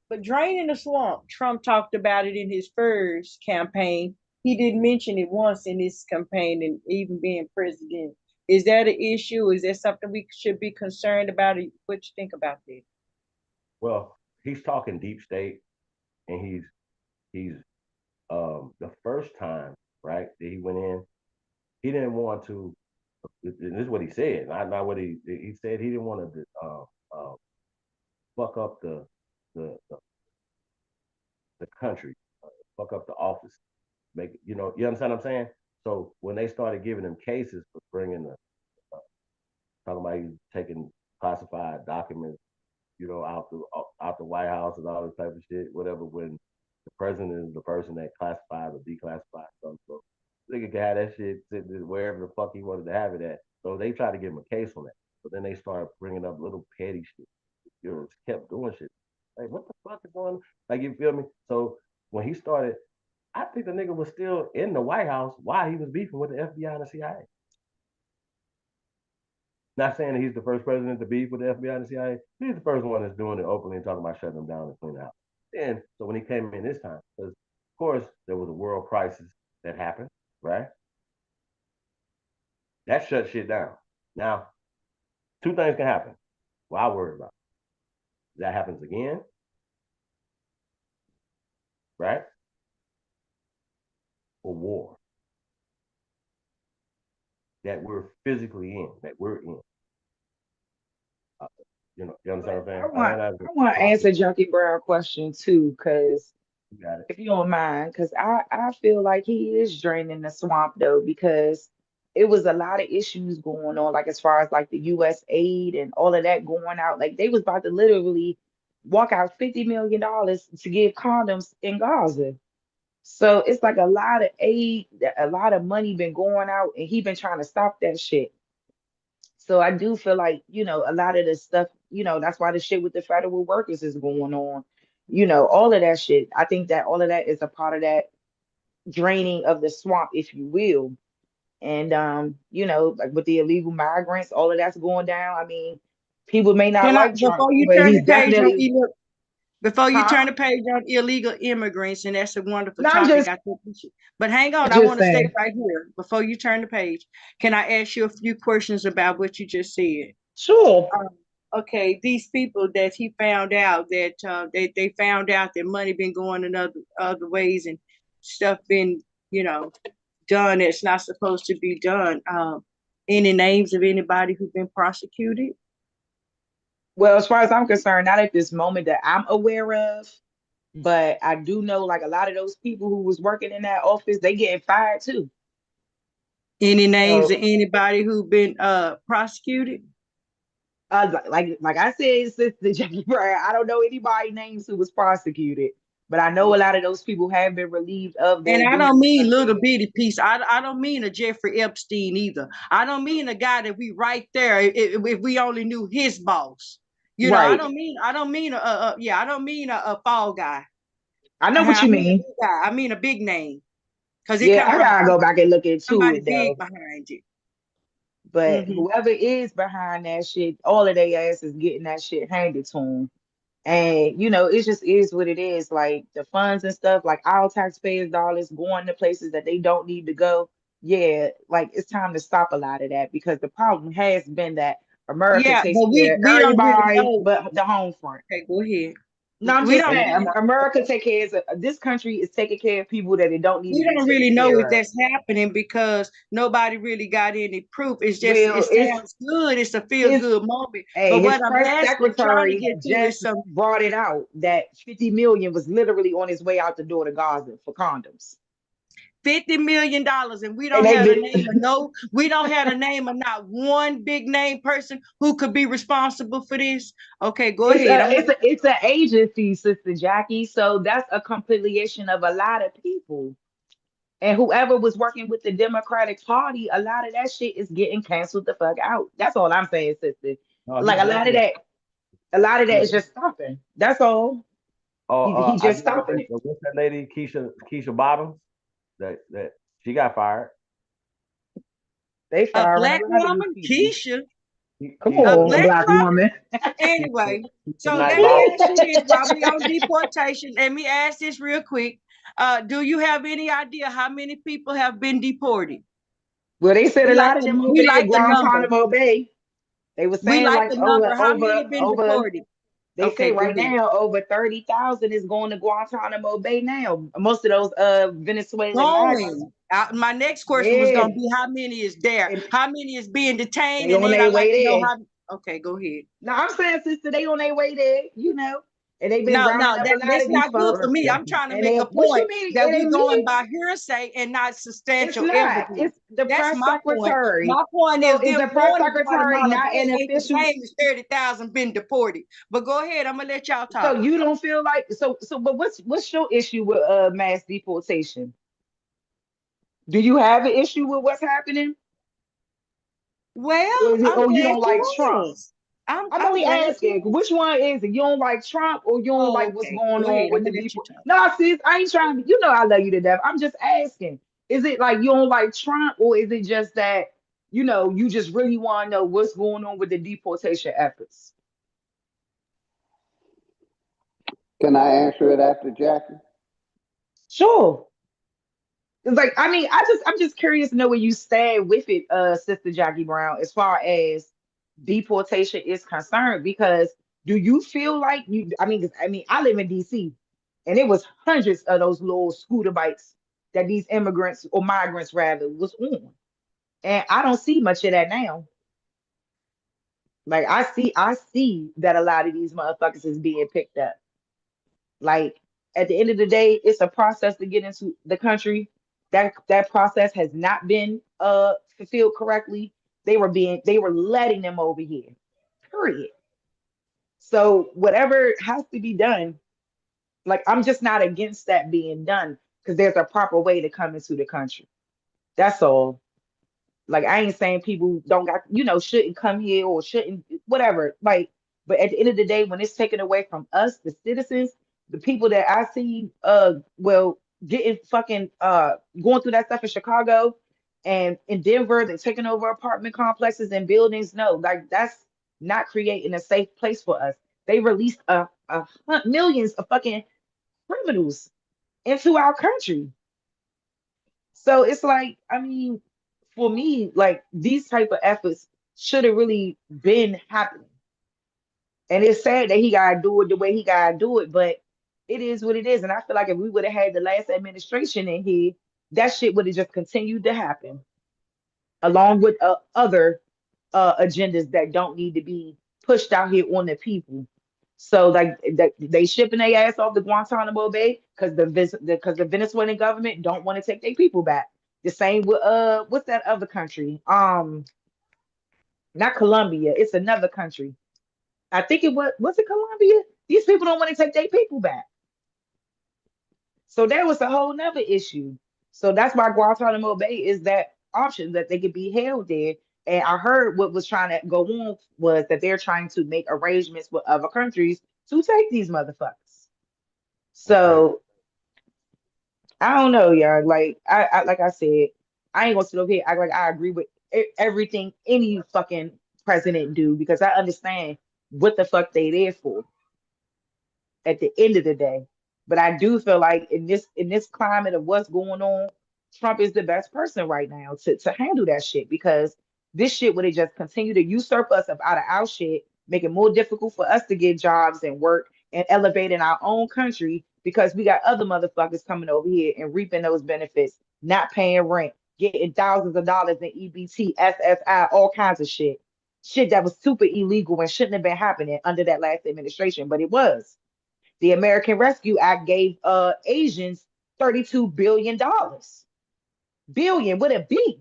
but draining the swamp, Trump talked about it in his first campaign. He didn't mention it once in his campaign and even being president. Is that an issue? Is that something we should be concerned about? What you think about this? Well, he's talking deep state, and he's the first time, right, that he went in, he didn't want to. And this is what he said, not what he said. He didn't want to fuck up the the country, fuck up the office, make you understand what I'm saying? So when they started giving him cases for bringing uh, talking about you taking classified documents, out the White House and all this type of shit, whatever. When the president is the person that classifies or declassifies something, so nigga can have that shit sitting wherever the fuck he wanted to have it at. So they tried to give him a case on that, but then they started bringing up little petty shit. Kept doing shit. Like what the fuck is going on? Like you feel me? So when he started, I think the nigga was still in the White House while he was beefing with the FBI and the CIA. Not saying that he's the first president to beef with the FBI and the CIA. He's the first one that's doing it openly and talking about shutting them down and cleaning out. And so when he came in this time, because of course there was a world crisis that happened, right? That shut shit down. Now, two things can happen. Well, I worry about. That happens again, right? Or war that we're physically in, that we're in. Uh, you understand what I'm I saying? I want know that's I want to answer Junkie Brown question too, because you got it. if you don't mind, because I feel like he is draining the swamp though, because it was a lot of issues going on, like as far as like the U.S. aid and all of that going out, like they was about to literally walk out $50 million to give condoms in Gaza. So it's like a lot of aid, a lot of money been going out, and he been trying to stop that shit. So I do feel like, a lot of this stuff, that's why the shit with the federal workers is going on. All of that shit. I think that all of that is a part of that draining of the swamp, if you will. And like with the illegal migrants, all of that's going down. I mean, people may not Can I like Trump, before you but turn he's the page on definitely, before you huh? turn the page on illegal immigrants, and that's a wonderful No, I'm topic. just I think we should. But hang on, I just want to stay saying. right here before you turn the page. Can I ask you a few questions about what you just said? Sure. Um, okay, these people that he found out that they found out that money been going in other ways and stuff been you know done that's not supposed to be done. Any names of anybody who's been prosecuted? Well, as far as I'm concerned, not at this moment that I'm aware of, but I do know like a lot of those people who was working in that office, they getting fired too. Any names So of anybody who been prosecuted? like I said, Sister Jackie Brown, I don't know anybody names who was prosecuted, but I know a lot of those people have been relieved of And their I don't duties mean and little things. bitty piece. I don't mean a Jeffrey Epstein either. I don't mean a guy that we right there if we only knew his boss. I Right. don't mean I don't mean a fall guy. I know what I you mean a mean. big guy. I mean a big name because it Yeah, come I from gotta go back and look into somebody it big though. behind you. But Hmm. whoever is behind that shit, all of their ass is getting that shit handed to them. And it just is what it is. Like the funds and stuff, like our taxpayers' dollars going to places that they don't need to go. Yeah, like it's time to stop a lot of that because the problem has been that America Yeah, takes but care of we don't really everybody know. but the home front. Okay, go ahead. No, I'm We just don't saying, really America take care of this country is taking care of people that it don't need to we be don't taken really know if care of. that's happening because nobody really got any proof. It's just it Well, sounds good. It's a feel his good moment. hey, But his what I'm press asking, trying to secretary get to just is some brought it out that 50 million was literally on his way out the door to Gaza for condoms. $50 million, and we And don't they've have the been name of no, we don't have the name of not one big name person who could be responsible for this. Okay, go it's ahead. a it's a it's an agency, Sister Jackie. So that's a compilation of a lot of people. And whoever was working with the Democratic Party, a lot of that shit is getting canceled the fuck out. That's all I'm saying, sister. No, he's Like definitely. a lot of that Yeah. is just stopping. That's all. He I just just know stopping that it. what's that lady Keisha Bottoms that she got fired. They A firing a black lot of these woman, people. Keisha, Come Keisha a on, black black woman. woman. Keisha, Anyway, Keisha so Knight let me Bottoms. ask you this while we on deportation. Let me ask this real quick. Do you have any idea how many people have been deported? Well, they said a lot of them over We there like at a number. Guantanamo Bay. They were We saying like like a number. How many been over. deported? They Okay, say go right ahead. now over 30,000 is going to Guantanamo Bay now. Most of those Venezuelan migrants. Going. My next question was Yeah, going to be how many is there? and How many is being detained? they And on then I their like way to know there. how. Okay, go ahead. Now I'm saying, sister, they on their way there. And they've been No, rounding no, up a lot that's of these not good folks. for me. I'm trying to And make they, a what you point mean? that It we ain't going me. by hearsay and not It's substantial not. evidence. It's the That's press my point. secretary. My point So is is them the press going to secretary Guatemala not Bay an ain't the official? same as 30,000 been deported. But go ahead, I'm gonna let y'all So talk. you don't feel like but what's your issue with mass deportation? Do you have an issue with what's happening? Or Well, is it, I'm oh, you glad don't like you Trump? asked. I'm I'm I'm only glad asking, you asked. which one is it? You don't like Trump or you don't Oh, like what's okay. going Go ahead. on I'm with the gonna let you deport? talk. No, sis, I ain't trying to, I love you to death. I'm just asking. Is it like you don't like Trump or is it just that, you just really want to know what's going on with the deportation efforts? Can I answer it after Jackie? Sure. It's like, I mean, I'm just curious to know where you stand with it, Sister Jackie Brown, as far as deportation is concerned. Because do you feel like I live in DC, and it was hundreds of those little scooter bikes that these immigrants or migrants rather was on, and I don't see much of that now. Like I see that a lot of these motherfuckers is being picked up. Like at the end of the day, it's a process to get into the country. That process has not been fulfilled correctly. They were letting them over here. Period. So whatever has to be done, like I'm just not against that being done because there's a proper way to come into the country. That's all. Like I ain't saying people don't got, shouldn't come here or shouldn't whatever. Like, but at the end of the day, when it's taken away from us, the citizens, the people that I see getting fucking going through that stuff in Chicago and in Denver, they're taking over apartment complexes and buildings. No, like that's not creating a safe place for us. They released millions of fucking criminals into our country. So it's like, I mean, for me, like these type of efforts should have really been happening. And it's sad that he gotta do it the way he gotta do it, but it is what it is. And I feel like if we would have had the last administration in here, that shit would have just continued to happen, along with other agendas that don't need to be pushed out here on the people. So like they shipping their ass off the Guantanamo Bay because the Venezuelan government don't want to take their people back. The same with what's that other country? Not Colombia. It's another country. I think was it Colombia? These people don't want to take their people back. So that was a whole nother issue. So that's why Guantanamo Bay is that option that they could be held there. And I heard what was trying to go on was that they're trying to make arrangements with other countries to take these motherfuckers. Okay. So I don't know, y'all. Like I said, I ain't gonna sit over here act like I agree with everything any fucking president do because I understand what the fuck they there for. at the end of the day. But I do feel like in this climate of what's going on, Trump is the best person right now to handle that shit because this shit would have just continued to usurp us up out of our shit, make it more difficult for us to get jobs and work and elevate in our own country because we got other motherfuckers coming over here and reaping those benefits, not paying rent, getting thousands of dollars in EBT, SSI, all kinds of shit. Shit that was super illegal and shouldn't have been happening under that last administration, but it was. The American Rescue Act gave Asians $32 billion, billion with a B,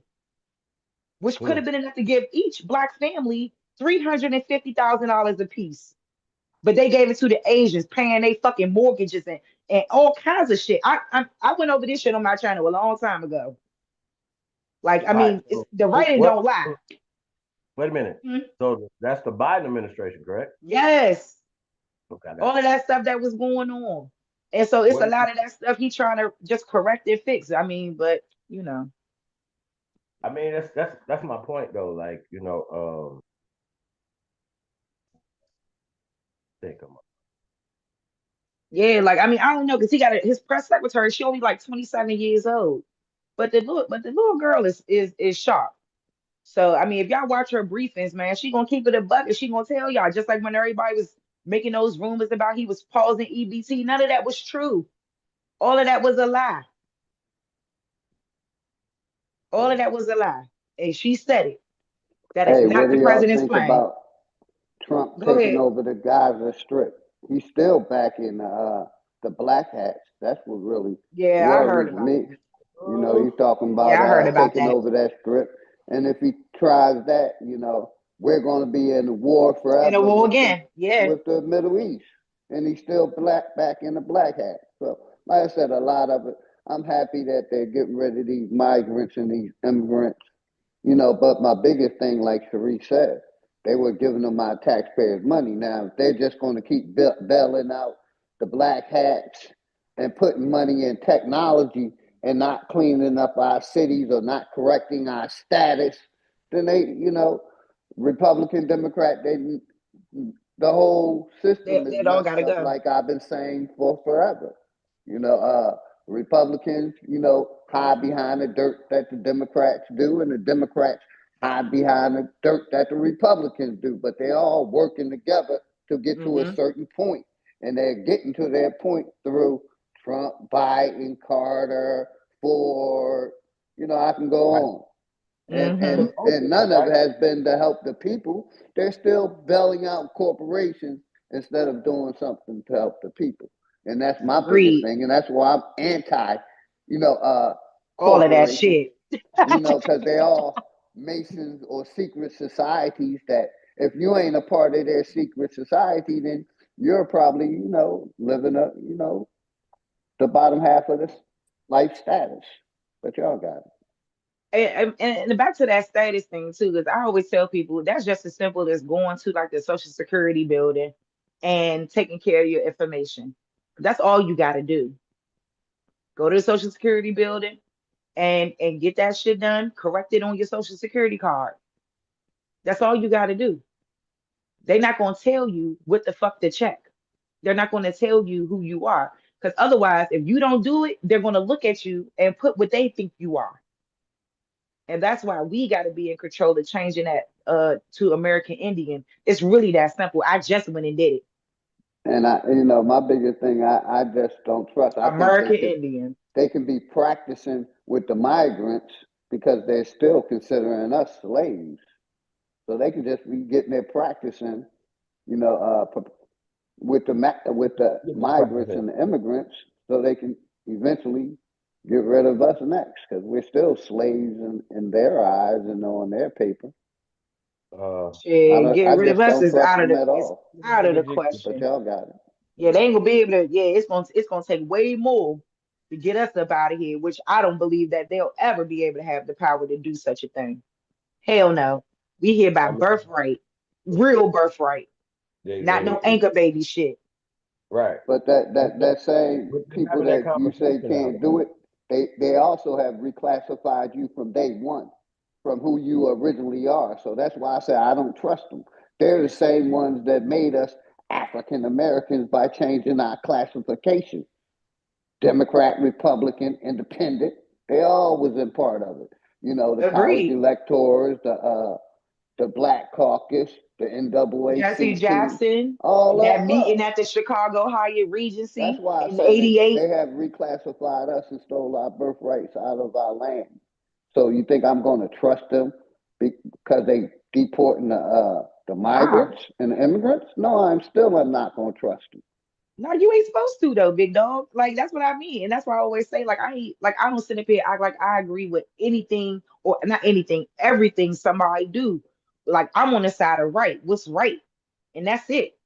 which could Hmm. have been enough to give each black family $350,000 apiece. But they gave it to the Asians, paying their fucking mortgages and all kinds of shit. I went over this shit on my channel a long time ago. Like, I All right. mean, So the writing what? don't lie. Wait a minute. Hmm? So that's the Biden administration, correct? Yes, Okay, I got all of that stuff that was going on. And so you. it's a lot of that stuff he trying to just correct and fix. I mean, but you know. I mean, that's my point though. Like, think of Yeah, like I mean, I don't know, because he got his press secretary, she only like 27 years old. But the little girl is sharp. So I mean, if y'all watch her briefings, man, she gonna keep it a bucket. She gonna tell y'all, just like when everybody was making those rumors about he was pausing EBT, none of that was true. All of that was a lie. All of that was a lie. And she said it. That is Hey, not what the do y'all president's think plan. about Trump Go taking ahead. over the Gaza Strip? He's still back in the black hats. That's what really Yeah, I heard worries about me. that. You know, he's talking about Yeah, I heard about taking that. over that strip, and if he tries that, we're going to be in a war In a forever war with the again. Yeah. Middle East, and he's still back in the black hat. So, like I said, a lot of it. I'm happy that they're getting rid of these migrants and these immigrants. But my biggest thing, like Cherie said, they were giving them our taxpayers' money. Now, if they're just going to keep bailing out the black hats and putting money in technology and not cleaning up our cities or not correcting our status, then Republican, Democrat, the whole system is They all messed gotta up, go. like I've been saying for forever. You know, Republicans, hide behind the dirt that the Democrats do, and the Democrats hide behind the dirt that the Republicans do. But they're all working together to get to a Hmm. certain point, and they're getting to their point through Trump, Biden, Carter, Ford. I can go right. on. And Hmm. and Okay, and none of right. it has been to help the people. They're still bailing out corporations instead of doing something to help the people. And that's my biggest Agreed. thing. And that's why I'm anti, you know, uh, All of that corporations, shit. because they're all masons or secret societies that if you ain't a part of their secret society, then you're probably, living up, the bottom half of this life status. But y'all got it. And back to that status thing too, because I always tell people that's just as simple as going to like the Social Security building and taking care of your information. That's all you got to do. Go to the Social Security building and get that shit done. Correct it on your Social Security card. That's all you got to do. They're not gonna tell you what the fuck to check. They're not gonna tell you who you are, because otherwise, if you don't do it, they're gonna look at you and put what they think you are. And that's why we got to be in control of changing that to American Indian. It's really that simple. I just went and did it. And my biggest thing, I just don't trust. I think American Indian. they can be practicing with the migrants because they're still considering us slaves. So they could just be getting there practicing, you know, with the Get this migrants president. and the immigrants, so they can eventually get rid of us next because we're still slaves in their eyes and on their paper. Uh, Shit, get I rid of just us don't is trust out of them the at it's all. out of the But question. y'all got it. Yeah, they ain't gonna be able to. Yeah, it's gonna take way more to get us up out of here, which I don't believe that they'll ever be able to have the power to do such a thing. Hell no. We here by I mean, birthright, real birthright, not no they anchor baby shit. right. But that But that that same we're people having that that you say conversation now, can't though. do it, they also have reclassified you from day one, from who you originally are. So that's why I say I don't trust them. They're the same ones that made us African Americans by changing our classification. Democrat, Republican, Independent. They all was in part of it. You know, the college Agreed. electors, the Black Caucus, the Jesse NAACP, Jackson, all that of meeting us. at the Chicago Hyatt That's Regency why I in say they '88. have reclassified us and stole our birthrights out of our land. So you think I'm going to trust them because they deporting the Nah, migrants and the immigrants? No, I'm still not going to trust them. no, you ain't supposed to though, big dog. Like that's what I mean, and that's why I always say like I ain't like I don't sit up here and act like I agree with anything or not anything, everything somebody do. Like I'm on the side of right, what's right, and that's it.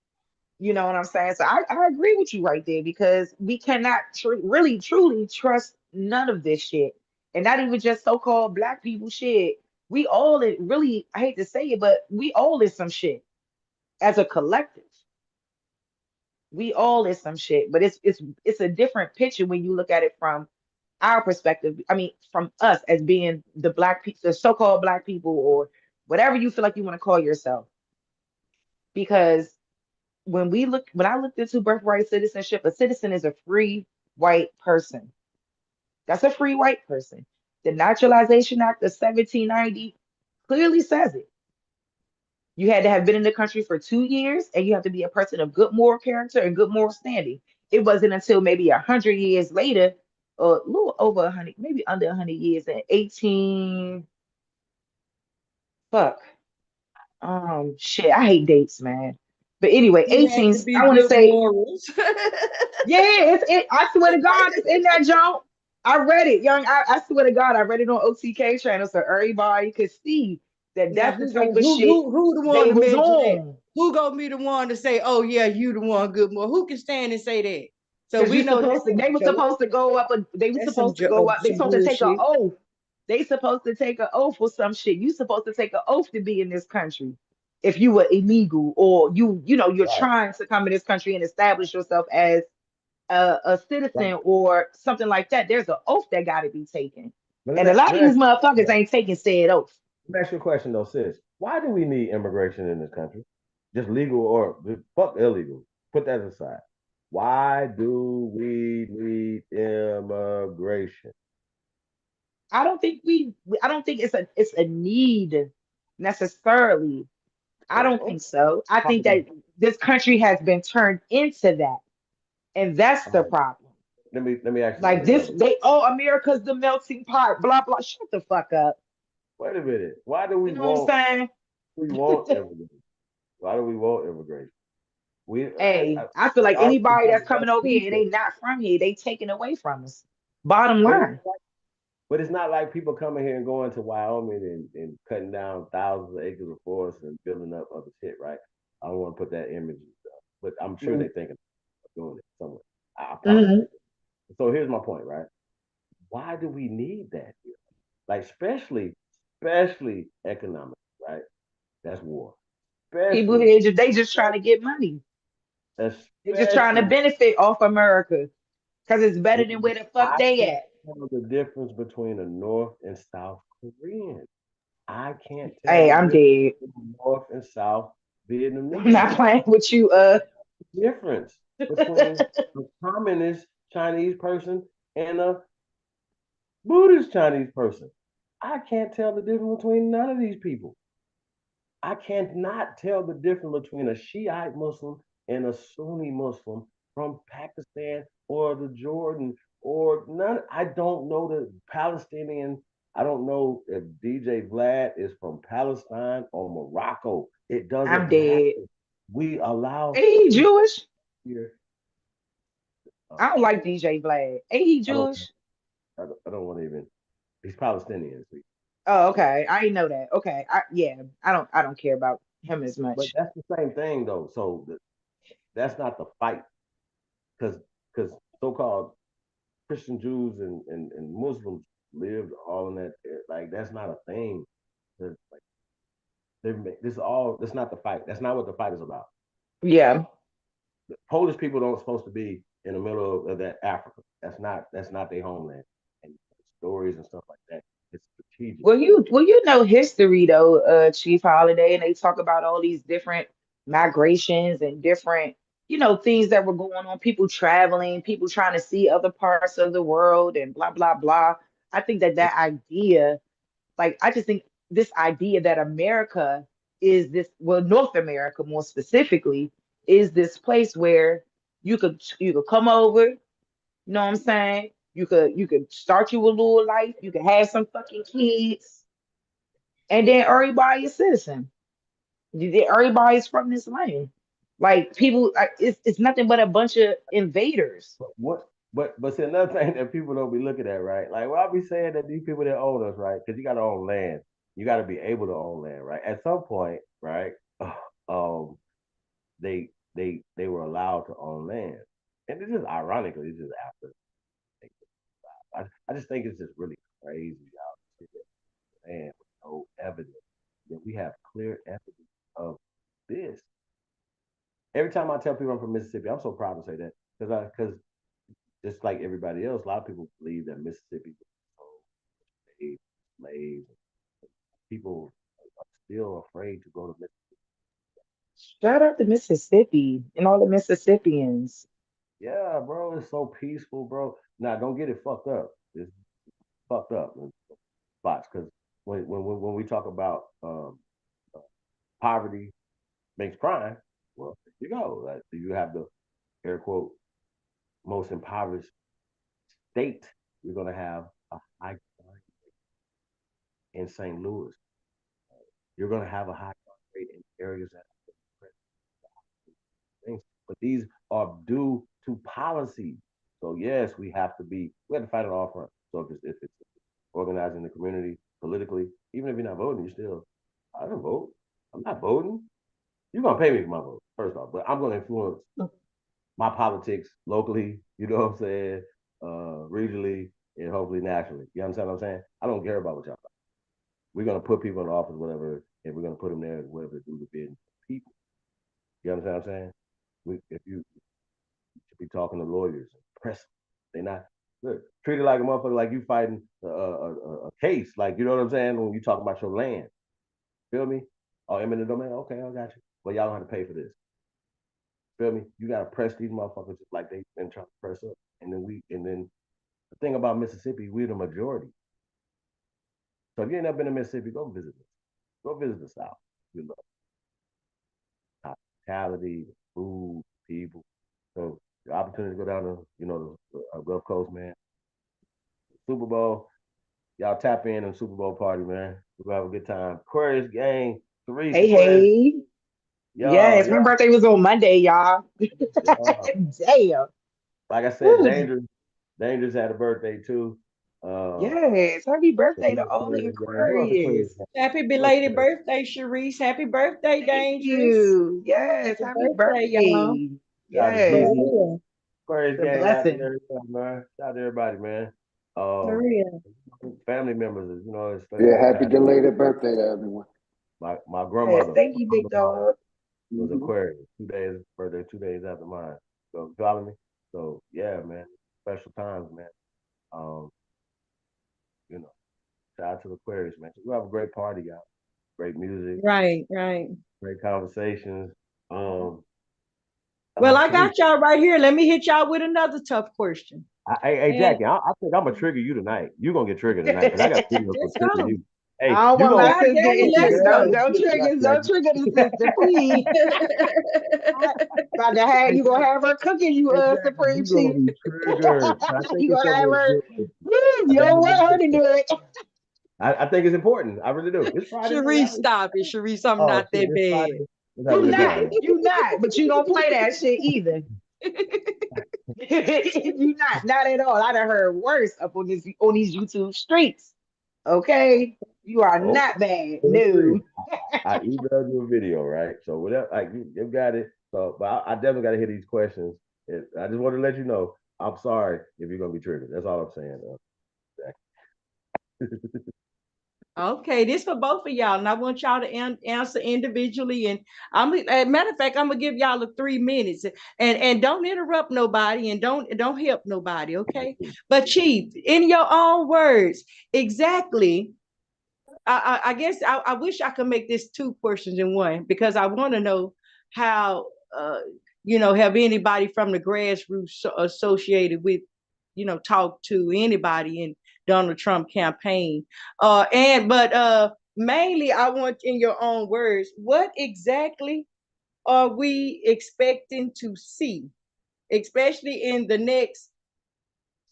You know what I'm saying? So I agree with you right there because we cannot really truly trust none of this shit, and not even just so-called black people shit. We all really, I hate to say it, but we all is some shit as a collective. We all is some shit, but it's a different picture when you look at it from our perspective. I mean, from us as being the black people, the so-called black people, or whatever you feel like you want to call yourself. Because when I looked into birthright citizenship, a citizen is a free white person. That's a free white person. The Naturalization Act of 1790 clearly says it. You had to have been in the country for 2 years, and you have to be a person of good moral character and good moral standing. It wasn't until maybe 100 years later, or a little over 100, maybe under 100 years, in 18, fuck, shit, I hate dates, man. But anyway, You had 18, to be I want to good say, morals. yeah, I swear to God, it's in that junk. I read it, young. I swear to God, I read it on OTK channel so everybody could see that Now that's the who type gonna of shit who the one they to was mention that? on. Who gonna be the one to say, "Oh yeah, you the one good more"? Who can stand and say that? So Because we you know that's supposed to, some they were joke. supposed to go up, they were That's some supposed to go up, they some supposed to take an bullshit. oath. They supposed to take an oath or some shit. You supposed to take an oath to be in this country. If you were illegal or you're Right, trying to come in this country and establish yourself as a right. citizen or something like that, there's an oath that got to be taken. But And a lot let of me ask these motherfuckers you, ain't taking said oath. let me ask you a question though, sis. Why do we need immigration in this country? Just legal or fuck illegal? Put that aside. Why do we need immigration? I don't think it's a need necessarily. I Oh, don't oh, think so. I all think that this country has been turned into that, and that's the right. problem. Let me ask you Like this this, other. America's the melting pot, blah blah. Shut the fuck up. Wait a minute. Why do we You know what I'm want saying? immigration? Why do we want immigration? We Hey, I feel we like already anybody have that's coming enough over here and they people, not from here, they taking away from us. Bottom but it's line. but it's not like people coming here and going to Wyoming and cutting down thousands of acres of forest and building up other shit, right? I don't want to put that image, but I'm sure they're thinking of doing it somewhere. I promise Hmm. you. So here's my point, right? Why do we need that here? Like especially economic, right? That's war. People Especially, here they just trying to get money. They just trying to especially benefit off America because it's better when than where the fuck I they can't at. tell the difference between a North and South Korean. I can't tell Hey, the I'm difference dead. between North and South I'm Vietnamese. not playing with you. Difference between a communist Chinese person and a Buddhist Chinese person. I can't tell the difference between none of these people. I cannot tell the difference between a Shiite Muslim and a Sunni Muslim from Pakistan or the Jordan or none. I don't know the Palestinian. I don't know if DJ Vlad is from Palestine or Morocco. It I'm doesn't matter. dead. We allow Ain't he people Jewish? here. Uh, I don't like DJ Vlad. Ain't he I don't. Jewish? I don't want to even. He's Palestinian, see. Oh, okay. I didn't know that. Okay. Yeah. I don't care about him as But much. that's the same thing though. So that's not the fight because so-called Christian Jews and Muslims lived all in that. Like that's not a thing. Like this all. That's not the fight. That's not what the fight is about. Yeah. The Polish people don't supposed to be in the middle of that Africa. That's not their homeland. And stories and stuff like that. It's strategic. Well, you know history though, Chief Holiday, and they talk about all these different migrations and different, things that were going on, people traveling, people trying to see other parts of the world and blah, blah, blah. I think that idea, like, I just think this idea that America is this, well, North America more specifically, is this place where you could come over, you know what I'm saying? You could start you a little life, you could have some fucking kids, and then everybody a citizen. Everybody's from this land. Like people, it's nothing but a bunch of invaders. What? But see another thing that people don't be looking at, right? Like, well, I'll be saying that these people that own us, right? Because you got to own land. You got to be able to own land, right? At some point, right? Um, they were allowed to own land, and it's just ironically, it's just after. I just think it's just really crazy, y'all. And with no evidence that we have clear evidence of this. Every time I tell people I'm from Mississippi, I'm so proud to say that because just like everybody else, a lot of people believe that Mississippi was slaves. People are still afraid to go to Mississippi. Shout out to Mississippi and all the Mississippians. Yeah, bro, it's so peaceful, bro. Now, don't get it fucked up. It's fucked up in spots because when we talk about poverty makes crime, well, there you go. Like, you have the air quote most impoverished state. You're gonna have a high crime rate in St. Louis. You're gonna have a high crime rate in areas that things, but these are due to policy. So yes, we have to fight it all front. So if it's organizing the community politically, even if you're not voting, you still I don't vote. I'm not voting. You're gonna pay me for my vote, first off, but I'm gonna influence my politics locally, you know what I'm saying, regionally, and hopefully nationally. You understand what I'm saying? I don't care about what y'all think. We're gonna put people in office, whatever, and we're gonna put them there, whatever, do the bidding of people. You understand what I'm saying? If you should be talking to lawyers, press. They not look treat it like a motherfucker, like you fighting a case, like you know what I'm saying. When you talk about your land, feel me? Oh, eminent domain. Okay, I got you. Well, y'all don't have to pay for this. Feel me? You gotta press these motherfuckers just like they've been trying to press up. And then the thing about Mississippi, we're the majority. So if you ain't never been to Mississippi, go visit us. Go visit the South. We love hospitality, the food, people. So the opportunity to go down to the Gulf Coast, man. Super Bowl, y'all tap in on the Super Bowl party, man. We're gonna have a good time. Aquarius gang, Therese Hey, Aquarius, hey. yo, Yes, my yo, birthday was on Monday, y'all. yo. Damn. Like I said, Woo. Dangerous had a birthday too. Uh, Yes, happy so birthday who to else all the Aquarius gang? Who else Aquarius Aquarius. gang? Happy Who else belated Aquarius? birthday, Sharice. Happy birthday, Thank Dangerous. you. Yes, Happy happy birthday, y'all. birthday. Shout out to For Yes, DZ, real. Aquarius it's a gang out blessing. there, man. Shout out to everybody, man. For Um, real. family members, especially Yeah, that happy passed. belated birthday to everyone. My Yes, grandmother, thank my you, big mother's mom, dog. was Hmm. Aquarius. 2 days birthday, 2 days after mine. So you follow me? So yeah, man. Special times, man. Um, you know, shout out to the Aquarius, man. We have a great party, y'all. Great music, Right, right. great conversations. Um, Well, I Sharice, got y'all right here. Let me hit y'all with another tough question. hey And Jackie, I think I'm gonna trigger you tonight. You're gonna get triggered tonight because I got a video to let's trigger go. you. I Hey, don't you want gonna my God sister damn getting it, let's triggered. Don't go. don't trigger, don't Jackie. trigger the sister, please. About to have Hey, you gonna have her cooking you, hey Jackie, Supreme you gonna Chief. be triggered. I think You it's gonna have something her. good. I You think don't it's want her to important. do it. I think it's important. I really do. It's Friday night, Sharice, y'all. stop it. Sharice, I'm Oh not shit, that it's bad. Friday. Let's have a good time, man. You not, but you don't play that shit either. You not at all. I done heard worse up on these YouTube streets. Okay, you are Okay, not bad. feel No. free. I emailed you a video, right? So whatever, like you got it. So, but I definitely got to hear these questions. I just want to let you know. I'm sorry if you're gonna be triggered. That's all I'm saying. Okay, this for both of y'all, and I want y'all to answer individually. And as a matter of fact, I'm gonna give y'all a 3 minutes, and don't interrupt nobody, and don't help nobody. Okay, but Chief, in your own words, exactly. I guess I wish I could make this two questions in one because I want to know how have anybody from the grassroots associated with, talk to anybody in Donald Trump campaign. But mainly I want, in your own words, what exactly are we expecting to see, especially in the next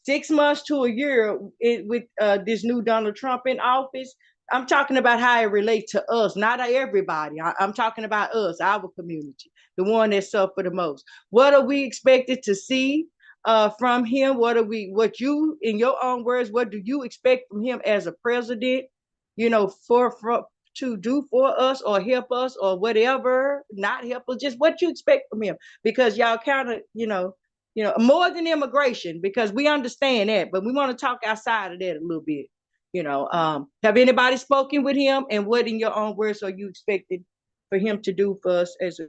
6 months to a year with this new Donald Trump in office? I'm talking about how it relates to us, not everybody. I'm talking about us, our community, the one that suffered the most. What are we expected to see from him? What you, in your own words, what do you expect from him as a president? For to do for us or help us or whatever, not help us, just what you expect from him, because y'all kind of, more than immigration, because we understand that, but we want to talk outside of that a little bit. Have anybody spoken with him, and what, in your own words, are you expecting for him to do for us as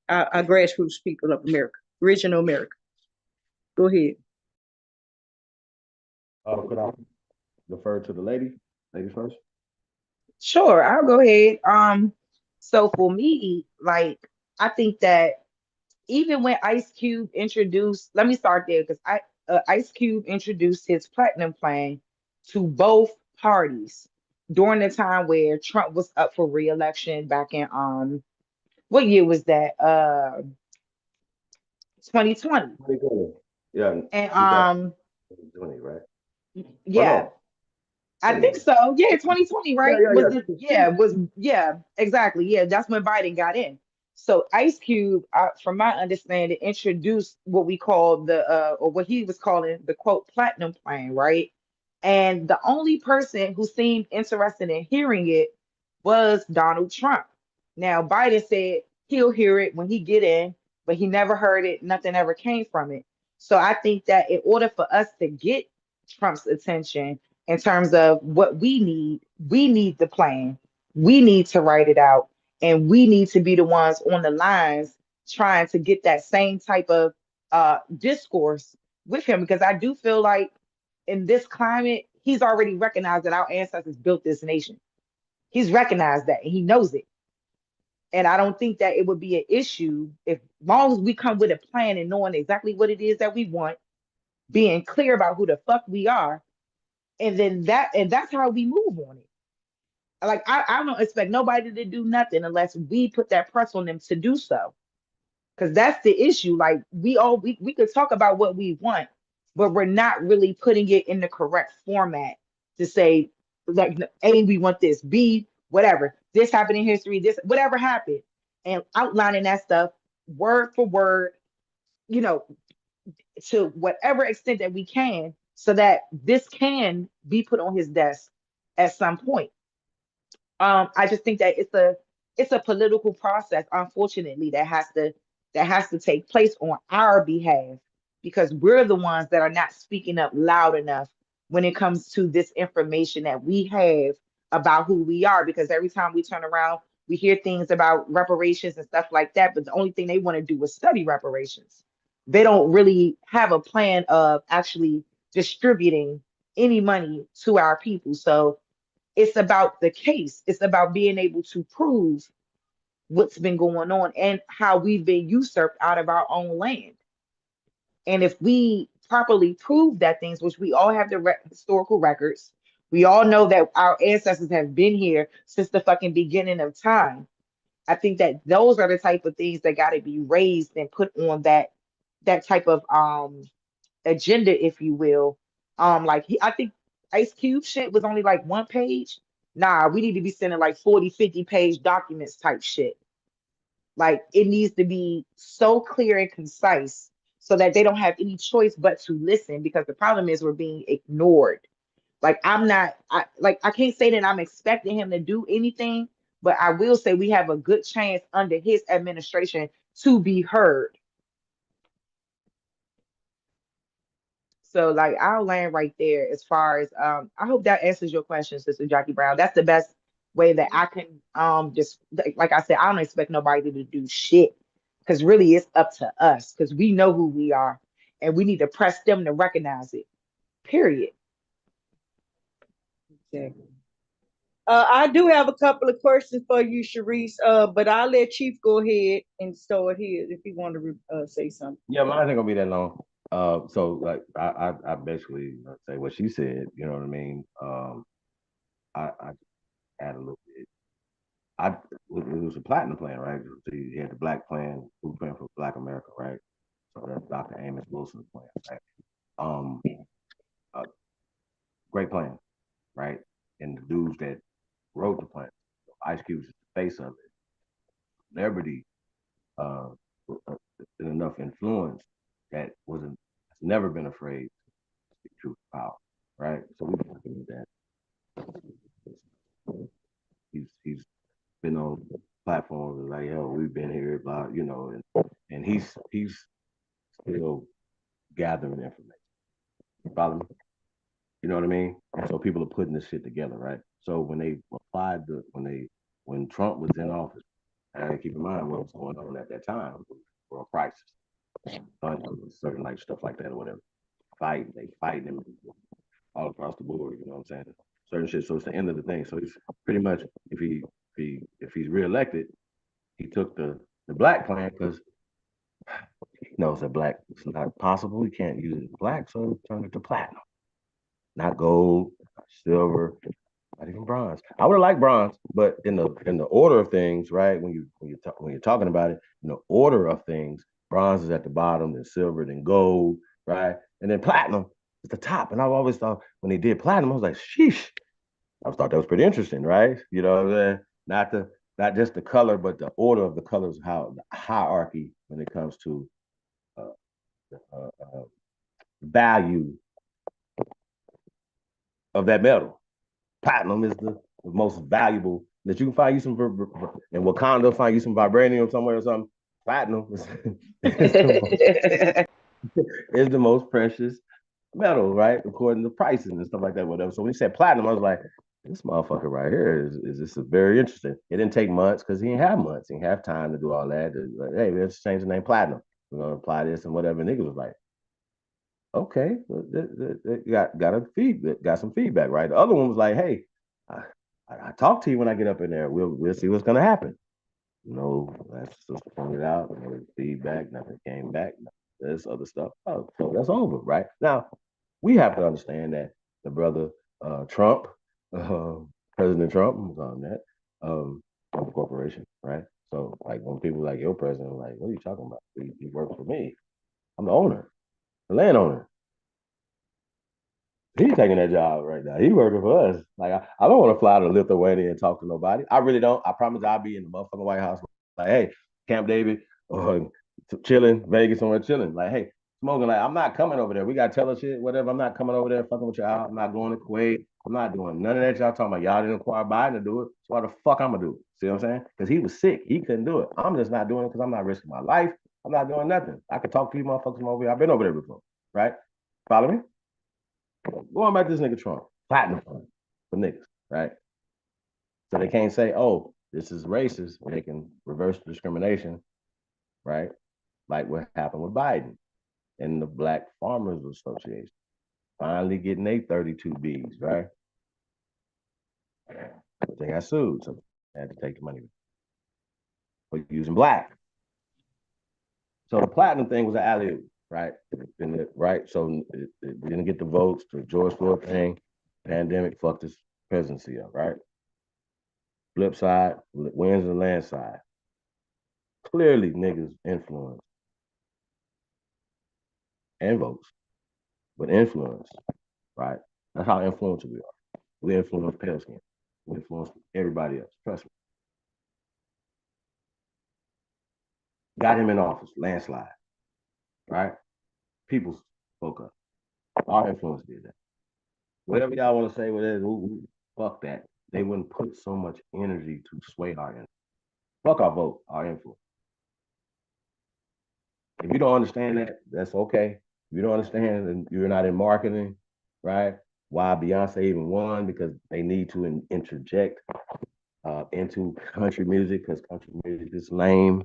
our grassroots people of America, original America? Go ahead. Could I defer to the lady? Ladies first. Sure, I'll go ahead. So for me, like, I think that even when Ice Cube introduced, let me start there because Ice Cube introduced his platinum plan to both parties during the time where Trump was up for re-election back in what year was that? 2020. 2020. Yeah, And 2020, right? Or yeah, no, I wait a think minute. so. Yeah, 2020, Yeah, right? yeah, Was yeah. it? Yeah, exactly. Yeah, that's when Biden got in. So Ice Cube, from my understanding, introduced what we call or what he was calling the quote platinum plan, right? And the only person who seemed interested in hearing it was Donald Trump. Now Biden said he'll hear it when he get in, but he never heard it. Nothing ever came from it. So I think that in order for us to get Trump's attention in terms of what we need the plan. We need to write it out, and we need to be the ones on the lines trying to get that same type of discourse with him, because I do feel like in this climate, he's already recognized that our ancestors built this nation. He's recognized that and he knows it. And I don't think that it would be an issue if, long as we come with a plan and knowing exactly what it is that we want, being clear about who the fuck we are, and that's how we move on it. Like I don't expect nobody to do nothing unless we put that press on them to do so. Because that's the issue. Like we could talk about what we want, but we're not really putting it in the correct format to say, like, A, we want this, B, whatever. This happened in history, this whatever happened, and outlining that stuff word for word, you know, to whatever extent that we can, so that this can be put on his desk at some point. I just think that it's a political process, unfortunately, that has to take place on our behalf, because we're the ones that are not speaking up loud enough when it comes to this information that we have about who we are. Because every time we turn around, we hear things about reparations and stuff like that, but the only thing they want to do is study reparations. They don't really have a plan of actually distributing any money to our people. So it's about the case. It's about being able to prove what's been going on and how we've been usurped out of our own land. And if we properly prove that things, which we all have the historical records, we all know that our ancestors have been here since the fucking beginning of time. I think that those are the type of things that got to be raised and put on that type of agenda, if you will. I think Ice Cube shit was only like 1 page. Nah, we need to be sending like 40, 50 page documents type shit. Like it needs to be so clear and concise so that they don't have any choice but to listen, because the problem is we're being ignored. Like I can't say that I'm expecting him to do anything, but I will say we have a good chance under his administration to be heard. So like I'll land right there as far as I hope that answers your question, Sister Jackie Brown. That's the best way that I can just like I said, I don't expect nobody to do shit, because really it's up to us, because we know who we are and we need to press them to recognize it. Period. Exactly. I do have a couple of questions for you, Sharice. But I'll let Chief go ahead and start his if he want to say something. Yeah, mine ain't gonna be that long. So like I basically say what she said. You know what I mean? I add a little bit. I it was a platinum plan, right? So you had the black plan, who plan for Black America, right? So that's Dr. Amos Wilson's plan, right? Um, uh, Great plan, right? And the dudes that wrote the plan, Ice Cube is the face of it. Celebrity, uh, enough influence that wasn't has never been afraid to speak truth to power, right? So we've been looking at that. He's been on platforms like, yo, we've been here, blah, and he's still gathering information. You follow me? You know what I mean? And so people are putting this shit together, right? So when they applied when Trump was in office, and keep in mind what was going on at that time for a crisis, certain like stuff like that or whatever. They fighting him all across the board. You know what I'm saying? Certain shit. So it's the end of the thing. So he's pretty much if he's reelected, he took the black plan because he knows that black is not possible. He can't use it black, so he turned it to platinum, not gold, not silver, not even bronze. I would have liked bronze, but in the order of things, right? When you're talking about it, in the order of things, bronze is at the bottom, then silver, then gold, right? And then platinum is the top. And I've always thought when they did platinum, I was like, sheesh. I thought that was pretty interesting, right? You know what I'm saying? Not just the color, but the order of the colors, how the hierarchy when it comes to uh, uh, uh, value of that metal. Platinum is the most valuable that you can find you some in Wakanda, find you some vibranium somewhere or something. Platinum is the most precious metal, right? According to prices and stuff like that, whatever. So when he said platinum, I was like, this motherfucker right here is this is very interesting. It didn't take months because he didn't have months. He didn't have time to do all that. Like, hey, let's change the name platinum. We're gonna apply this and whatever. Niggas was like, okay, got some feedback, right? The other one was like, hey, I, I talk to you when I get up in there. We'll see what's gonna happen. No, that's just pointed out. No feedback, nothing came back. This other stuff. Oh, so that's over, right? Now we have to understand that the brother Trump, uh, President Trump, was on that Trump Corporation, right? So like when people like your president, like, what are you talking about? He works for me. I'm the owner, the landowner. He's taking that job right now. He's working for us. Like I don't want to fly to Lithuania and talk to nobody. I really don't. I promise I'll be in the motherfucking White House. Like, hey, Camp David, or chilling, Vegas somewhere chilling. Like, hey, smoking. Like, I'm not coming over there. We got teller shit, whatever. I'm not coming over there fucking with y'all. I'm not going to Kuwait. I'm not doing none of that y'all talking about. Y'all didn't require Biden to do it. So why the fuck I'm gonna do it? See what I'm saying? Because he was sick. He couldn't do it. I'm just not doing it because I'm not risking my life. I'm not doing nothing. I could talk to you motherfuckers from over here. I've been over there before, right? Follow me? Going back to this nigga Trump, platinum fund for niggas, right? So they can't say, oh, this is racist. They can reverse discrimination, right? Like what happened with Biden and the Black Farmers Association. Finally getting their 32 Bs, right? But they got sued, so they had to take the money for using black. So the platinum thing was an alley, right? Right? So it didn't get the votes. The George Floyd thing, pandemic fucked his presidency up, right? Flip side, wins and landslide. Clearly, niggas influence and votes, but influence, right? That's how influential we are. We influence pale skin. We influence everybody else. Trust me. Got him in office, landslide, right? People spoke up. Our influence did that. Whatever y'all want to say, whatever, fuck that. They wouldn't put so much energy to sway our influence. Fuck our vote, our influence. If you don't understand that, that's okay. If you don't understand and you're not in marketing, right? Why Beyonce even won? Because they need to interject into country music because country music is lame.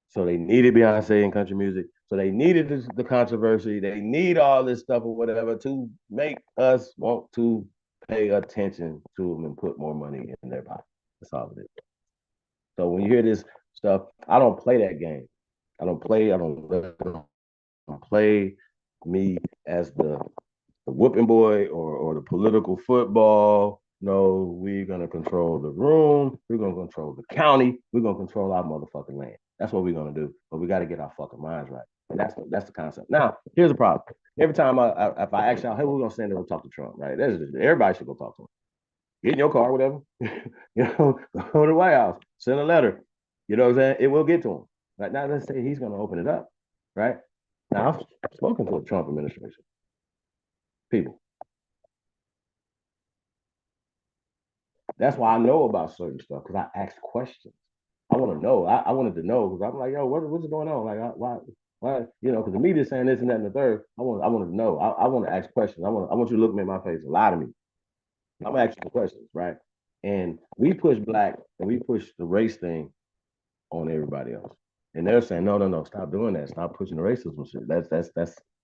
So they needed Beyonce in country music. So they needed the controversy. They need all this stuff or whatever to make us want to pay attention to them and put more money in their pocket. That's all it is. So when you hear this stuff, I don't play that game. I don't play. I don't play me as the whooping boy or the political football. No, we're gonna control the room. We're gonna control the county. We're gonna control our motherfucking land. That's what we're gonna do. But we got to get our fucking minds right. And that's the concept. Now, here's the problem. Every time if I ask y'all, hey, we're gonna stand there and talk to Trump, right? That's just, everybody should go talk to him. Get in your car, whatever. Go to the White House, send a letter. You know what I'm saying? It will get to him. Like now, let's say he's gonna open it up, right? Now I've spoken to the Trump administration people. That's why I know about certain stuff because I asked questions. I want to know. I wanted to know because I'm like, yo, what's going on? Like, why? You know, because the media's saying this and that and the third. I want to know. I want to ask questions. I want you to look me in my face and lie to me. I'm asking questions, right? And we push black and we push the race thing on everybody else. And they're saying, no, stop doing that. Stop pushing the racism shit.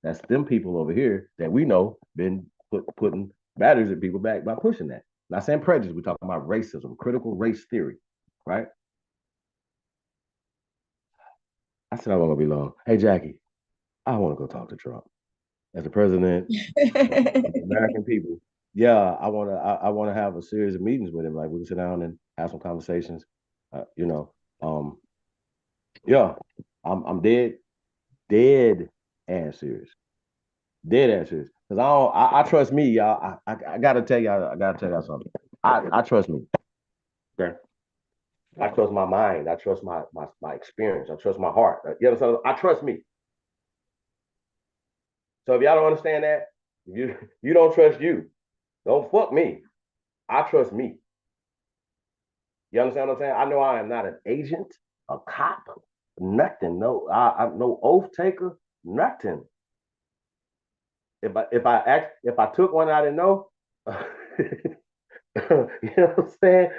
That's them people over here that we know been putting batteries at people back by pushing that. Not saying prejudice, we're talking about racism, critical race theory, right? I said I wasn't gonna be long. Hey Jackie, I want to go talk to Trump as the president of the American people. Yeah, I wanna have a series of meetings with him. Like we can sit down and have some conversations. You know, yeah, I'm dead ass serious. Dead ass serious. Cause I trust me, y'all. I gotta tell y'all something. I trust me. Okay. I trust my mind. I trust my experience. I trust my heart. You understand? I trust me. So if y'all don't understand that, you don't trust you. Don't fuck me. I trust me. You understand what I'm saying? I know I am not an agent, a cop, nothing. No, I'm no oath taker, nothing. If I took one, I didn't know. You know what I'm saying?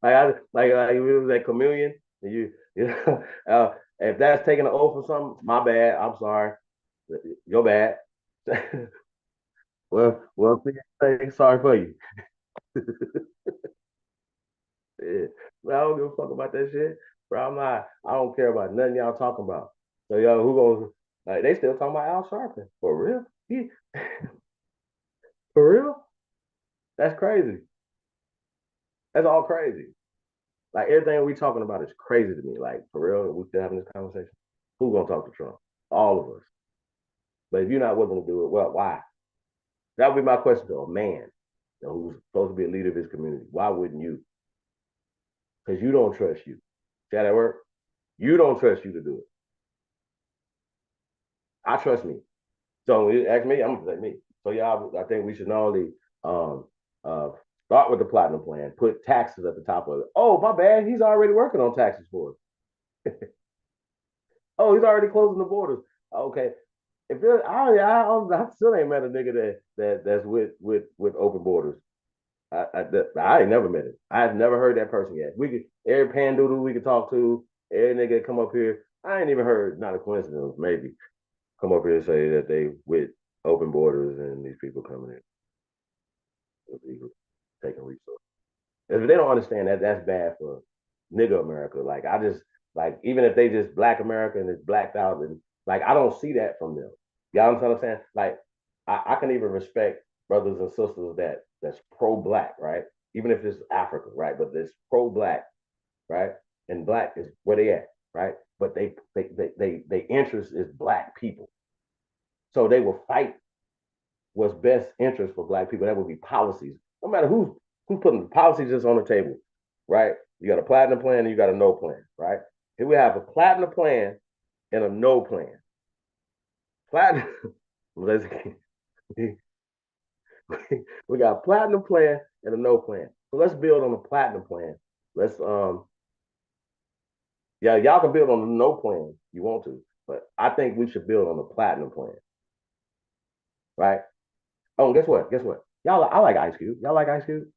Like it was that chameleon. You know, if that's taking an oath or something, my bad. I'm sorry. Your bad. well, sorry for you. Yeah. Man, I don't give a fuck about that shit, bro. I don't care about nothing y'all talking about. So y'all, who goes? Like they still talking about Al Sharpton for real? For real? That's crazy. That's all crazy. Like everything we talking about is crazy to me. Like for real, we still having this conversation. Who gonna talk to Trump? All of us. But if you're not willing to do it, well, why? That would be my question to a man, who's supposed to be a leader of his community. Why wouldn't you? Because you don't trust you. See how that work? You don't trust you to do it. I trust me. So when you ask me, I'm gonna say me. So y'all, I think we should not only um, uh, start with the platinum plan, put taxes at the top of it. Oh, my bad, he's already working on taxes for us. Oh, he's already closing the borders. Okay, if it, I still ain't met a nigga that's with open borders. I ain't never met it. I've never heard that person yet. We could every pandoodle we could talk to, every nigga come up here. I ain't even heard, not a coincidence, maybe come up here and say that they with open borders and these people coming in illegal, taking resources. If they don't understand that, that's bad for nigga America. Like I just like even if they just black America and it's blacked out and like I don't see that from them. Y'all understand what I'm saying? Like I can even respect brothers and sisters that's pro black, right? Even if it's Africa, right? But it's pro black, right? And black is where they at, right? But they interest is black people. So they will fight what's best interest for black people. That would be policies. No matter who's putting the policies just on the table, right? You got a platinum plan and you got a no plan, right? Here we have a platinum plan and a no plan. Platinum, we got a platinum plan and a no plan. So let's build on the platinum plan. Let's yeah, y'all can build on the no plan you want to, but I think we should build on the platinum plan, right? Oh, guess what? Guess what? Y'all, I like Ice Cube. Y'all like Ice Cube?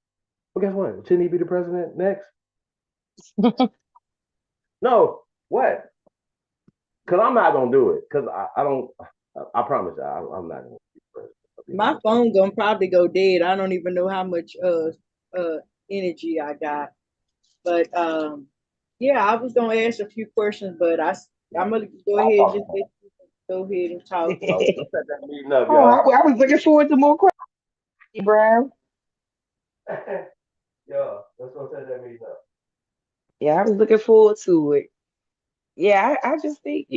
Well, guess what? Shouldn't he be the president next? No. What? Because I'm not gonna do it. Because I don't. I promise you, I'm not gonna be president. My phone gonna probably go dead. I don't even know how much energy I got. But yeah, I was gonna ask a few questions, but I'm gonna go ahead and just let you go ahead and talk. Meeting up, Oh, y'all. I was looking forward to more questions, Brown. Yeah, let's go set that meeting up. Yeah, I was looking forward to it. Yeah, I just think,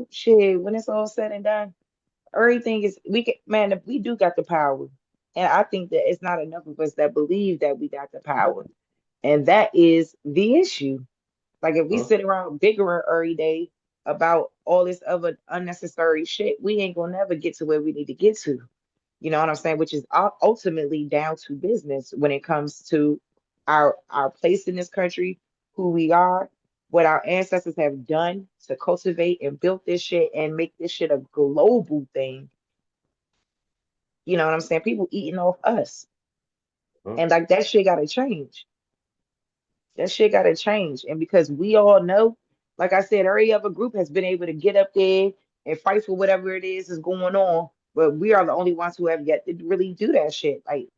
shit, when it's all said and done, everything is we can, man, we do got the power. And I think that it's not enough of us that believe that we got the power. And that is the issue. Like if we Huh? sit around bickering every day about all this other unnecessary shit, we ain't gonna never get to where we need to get to. You know what I'm saying? Which is ultimately down to business when it comes to our place in this country, who we are, what our ancestors have done to cultivate and build this shit and make this shit a global thing. You know what I'm saying? People eating off us. Huh? And like that shit gotta change. That shit gotta change. And because we all know, like I said, every other group has been able to get up there and fight for whatever it is going on. But we are the only ones who have yet to really do that shit. Like,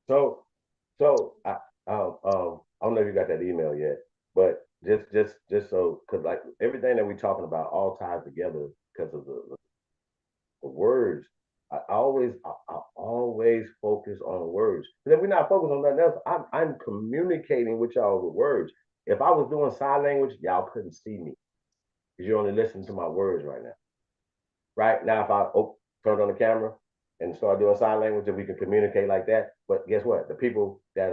So, I don't know if you got that email yet, but just so, because like everything that we're talking about all ties together because of the words. I always focus on words. Because if we're not focused on nothing else, I'm communicating with y'all with words. If I was doing sign language, y'all couldn't see me because you're only listening to my words right now. Right now, if I turned on the camera and start doing sign language, and we can communicate like that. But guess what? The people that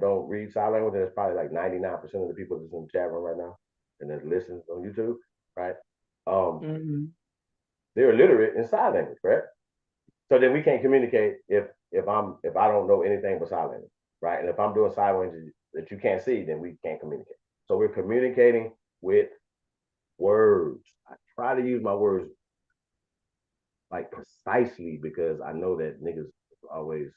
don't read sign language, and it's probably like 99% of the people that's in the chat room right now and that listens on YouTube, right? Um, mhm. they're illiterate in sign language, correct? So then we can't communicate if I don't know anything but sign language, right? And if I'm doing sign language that you can't see, then we can't communicate. So we're communicating with words. I try to use my words like precisely because I know that niggas always.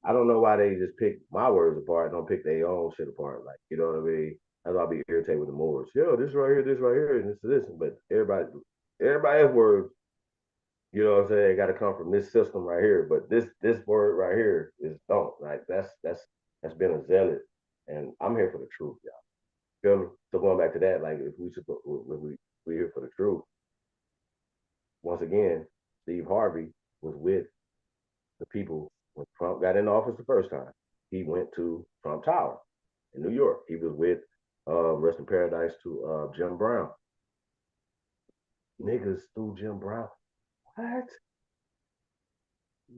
I don't know why they just pick my words apart, don't pick their own shit apart. Like you know what I mean? That's why I'll be irritated with the Moors. Yo, this right here, and this. But everybody has words. You know what I'm saying? It got to come from this system right here. But this word right here is don't. Like that's been a zealot, and I'm here for the truth, y'all. Feel me? So going back to that, like if we here for the truth, once again, Steve Harvey was with the people when Trump got in office the first time. He went to Trump Tower in New York. He was with rest in paradise to Jim Brown. Niggas threw Jim Brown. What?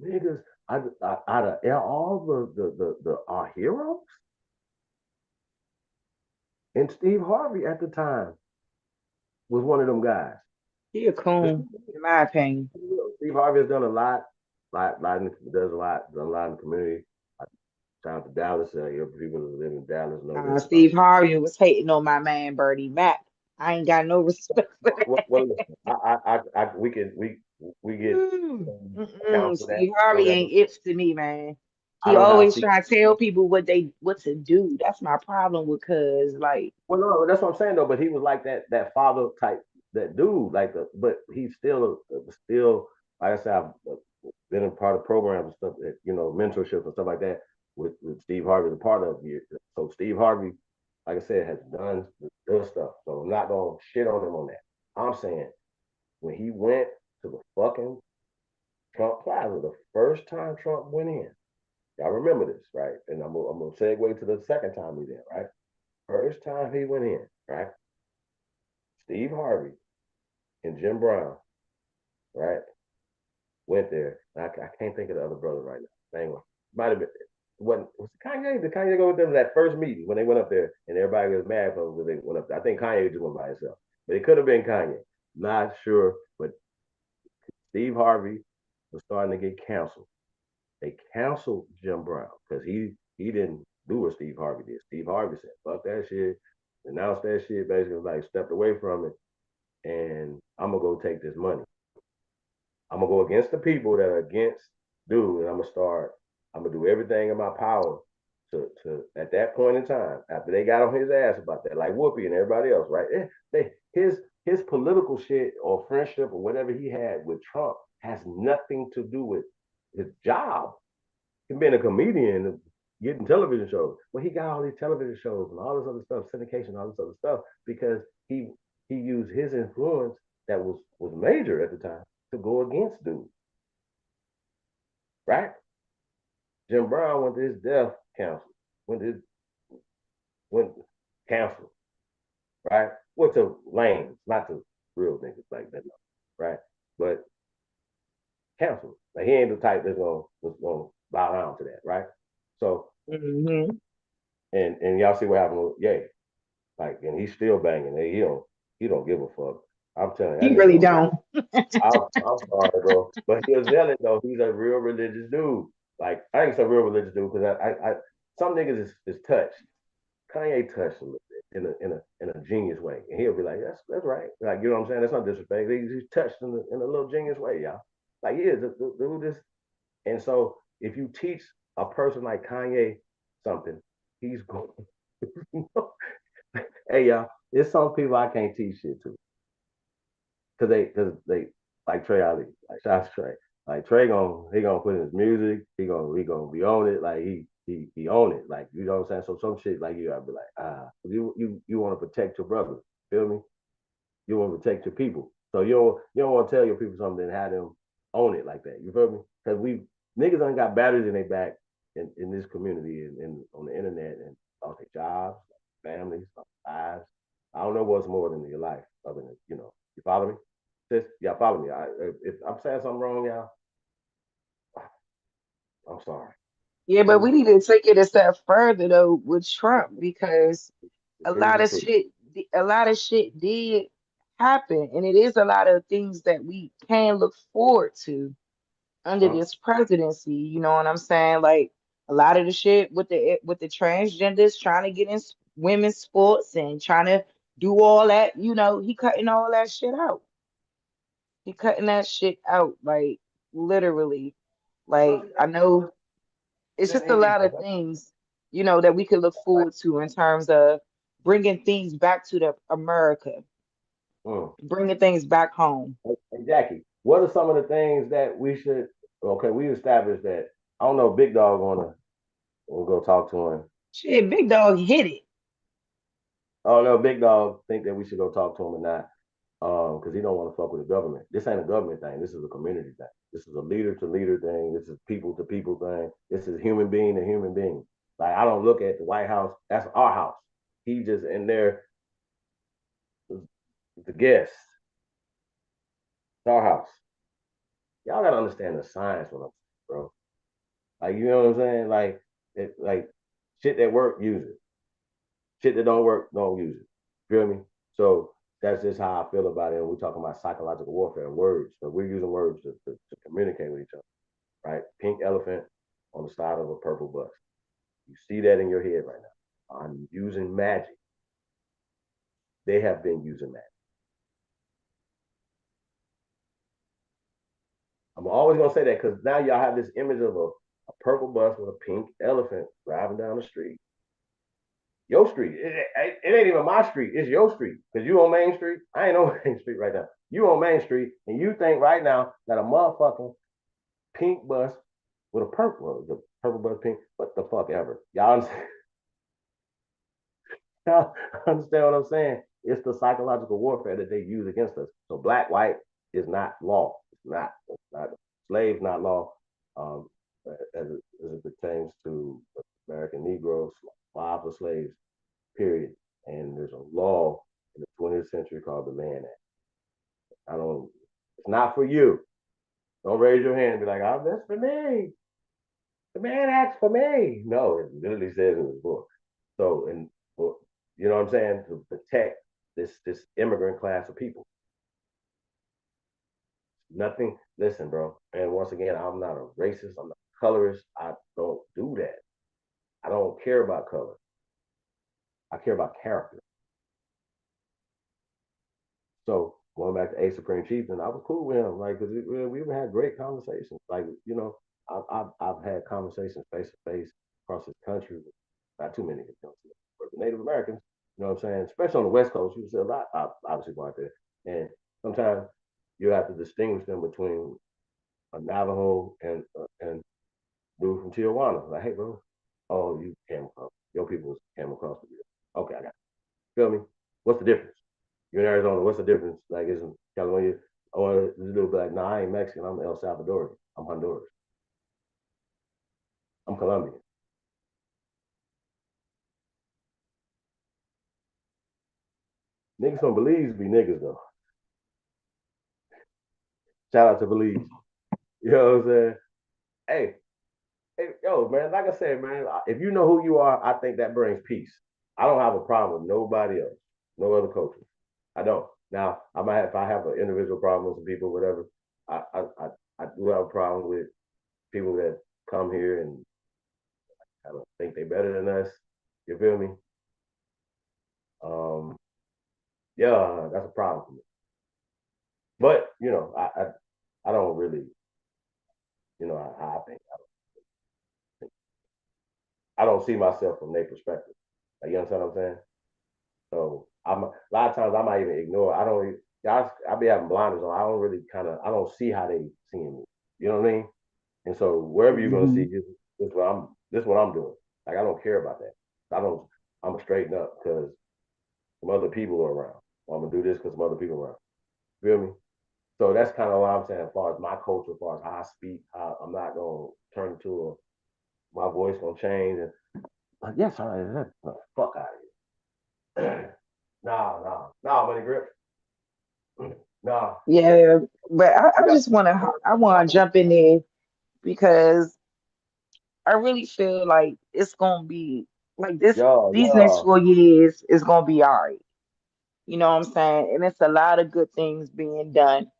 Niggas out of all the our heroes, and Steve Harvey at the time was one of them guys. He a coon, in my opinion. Steve Harvey has done a does done a lot in the community. Shout out to Dallas. People that live in Dallas know Nah, this about. Steve Harvey was hating on my man Bernie Mac. I ain't got no respect for Well, listen, we get Mm, accounts for that. Steve I don't Harvey got no, ain't it to me, man. I He don't have always Steve. try to tell people what to do. That's my problem with cuz like Well, no, that's what I'm saying though. But he was like that father type, that dude. But he's still like I said. I've been a part of programs and stuff, that, mentorship and stuff like that with Steve Harvey, the part of you. So Steve Harvey, like I said, has done the good stuff. So I'm not gonna shit on him on that. I'm saying when he went to the fucking Trump Plaza, the first time Trump went in, y'all remember this, right? And I'm gonna segue to the second time he did, right? First time he went in, right? Steve Harvey and Jim Brown, right? Went there. I can't think of the other brother right now. Anyway, might have been. Was it Kanye? Did Kanye go with them that first meeting when they went up there and everybody was mad because they went up there? I think Kanye just went by himself, but it could have been Kanye. Not sure, but Steve Harvey was starting to get canceled. They canceled Jim Brown because he didn't do what Steve Harvey did. Steve Harvey said, "Fuck that shit," announced that shit, basically like stepped away from it, and I'm gonna go take this money. I'm gonna go against the people that are against dude, and I'm gonna do everything in my power to at that point in time, after they got on his ass about that, like Whoopi and everybody else, right? his political shit or friendship or whatever he had with Trump has nothing to do with his job. Him being a comedian, getting television shows. Well, he got all these television shows and all this other stuff, syndication, all this other stuff, because he used his influence that was major at the time to go against dude. Right? Jim Brown went to his death council, went to his went council, right? Went to lanes, not to real niggas like that, right? But council. Like he ain't the type that's gonna bow down to that, right? So and y'all see what happened with Ye. Like, and he's still banging. He don't give a fuck. I'm telling you, that He nigga really don't. don't. I'm sorry, bro, but he was zealot though. He's a real religious dude. Like I ain't a real religious dude because I some niggas is touched. Kanye touched a little bit in a genius way, and he'll be like, that's right. Like you know what I'm saying? That's not disrespect. He's touched in a little genius way, y'all. Like yeah, do this. And so if you teach a person like Kanye something, he's going. Hey y'all, there's some people I can't teach shit to because they like Trey Ali, like shots Trey. Like Trey he gonna put in his music, he gonna be on it, like he own it, like you know what I'm saying. So some shit like you gotta be like, you want to protect your brother, feel me? You want to protect your people, so you don't want to tell your people something and have them own it like that. You feel me? Because we niggas done got batteries in their back in this community and on the internet and lost their jobs, families, lives. I don't know what's more than your life other than you follow me? Sis, y'all follow me. If I'm saying something wrong, y'all, I'm sorry. Yeah, but we need to take it a step further though with Trump because a Please lot and of please. shit, a lot of shit did happen, and it is a lot of things that we can look forward to under Huh? this presidency. You know what I'm saying? Like a lot of the shit with the transgenders trying to get in women's sports and trying to do all that. You know, he cutting all that shit out. He cutting that shit out, like literally. Like I know it's just a lot of things, you know, that we could look forward to in terms of bringing things back to the America, Mm. bringing things back home. Hey, Jackie, what are some of the things that we should? Okay, we established that. I don't know. Big Dog wanna we'll go talk to him. Shit, Big Dog hit it. I don't know. Big Dog think that we should go talk to him or not. Because he don't want to fuck with the government. This ain't a government thing. This is a community thing. This is a leader to leader thing. This is people to people thing. This is human being to human being. Like I don't look at the White House. That's our house. He just in there, the guest. It's our house. Y'all gotta understand the science when I'm saying, bro. Like you know what I'm saying? Like shit that work, use it. Shit that don't work, don't use it. Feel me? So that's just how I feel about it. And we're talking about psychological warfare and words. So we're using words to communicate with each other. Right? Pink elephant on the side of a purple bus. You see that in your head right now. I'm using magic. They have been using magic. I'm always gonna say that because now y'all have this image of a purple bus with a pink elephant driving down the street. Your street. It ain't even my street. It's your street. Because you on Main Street. I ain't on Main Street right now. You on Main Street, and you think right now that a motherfucking pink bus with a purple, the purple bus pink, what the fuck ever. Y'all understand? Y'all understand what I'm saying? It's the psychological warfare that they use against us. So black, white is not law. It's not. Slaves, not law. Um, as it pertains to American Negroes, lives of slaves, period. And there's a law in the 20th century called the Mann Act. I don't. It's not for you. Don't raise your hand and be like, "Oh, that's for me." The Mann Act's for me. No, it literally says in the book. So, and well, you know what I'm saying, to protect this immigrant class of people. Nothing. Listen, bro. And once again, I'm not a racist. I'm not a colorist. I don't do that. I don't care about color. I care about character. So going back to A Supreme Chief, and I was cool with him, like, because we had great conversations. Like, I've had conversations face to face across this country with not too many but the Native Americans. You know what I'm saying? Especially on the West Coast, you see a lot, obviously, out there. And sometimes you have to distinguish them between a Navajo and dude from Tijuana. Like, hey, bro, oh, you came across your people came across the bill. Okay, I got you. Feel me? What's the difference? You're in Arizona. What's the difference? Like, isn't California? Oh, this dude be like, nah, I ain't Mexican. I'm El Salvadorian. I'm Honduras. I'm Colombian. Niggas from Belize be niggas though. Shout out to Belize. You know what I'm saying? Hey, hey, yo, man. Like I said, man, if you know who you are, I think that brings peace. I don't have a problem with nobody else, no other culture. I don't. Now, I might have, if I have an individual problem with some people, whatever. I do have a problem with people that come here and I don't think they better than us. You feel me? Um, yeah, that's a problem for me. But you know, I don't really, you know, I think I don't see myself from their perspective. Like, you understand what I'm saying? So I'm a lot of times I might even ignore. I don't. I be having blinders on. I don't really kind of. I don't see how they seeing me. You know what I mean? And so wherever you're gonna see, Mhm. this what I'm. This what I'm doing. Like I don't care about that. I don't. I'm gonna straighten up because some other people are around. Or I'm gonna do this because some other people are around. Feel me? So that's kind of what I'm saying. As far as my culture, as far as how I speak, how I'm not gonna turn into my voice gonna change. And yes, all right, fuck out of here. Nah, money grip. Nah, Yeah, but we I got just want to jump in there because I really feel like it's gonna be like this. These next yeah. 4 years is gonna be all right. You know what I'm saying? And it's a lot of good things being done.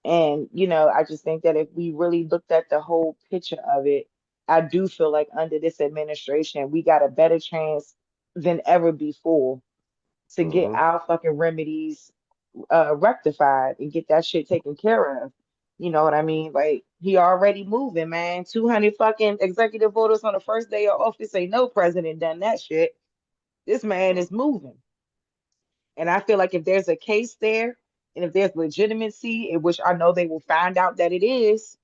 And, I just think that if we really looked at the whole picture of it, I do feel like under this administration, we got a better chance than ever before to get Mm-hmm. our fucking remedies rectified and get that shit taken care of. You know what I mean? Like, he already moving, man. 200 fucking executive orders on the first day of office. Ain't no president done that shit. This man is moving. And I feel like if there's a case there and if there's legitimacy, in which I know they will find out that it is,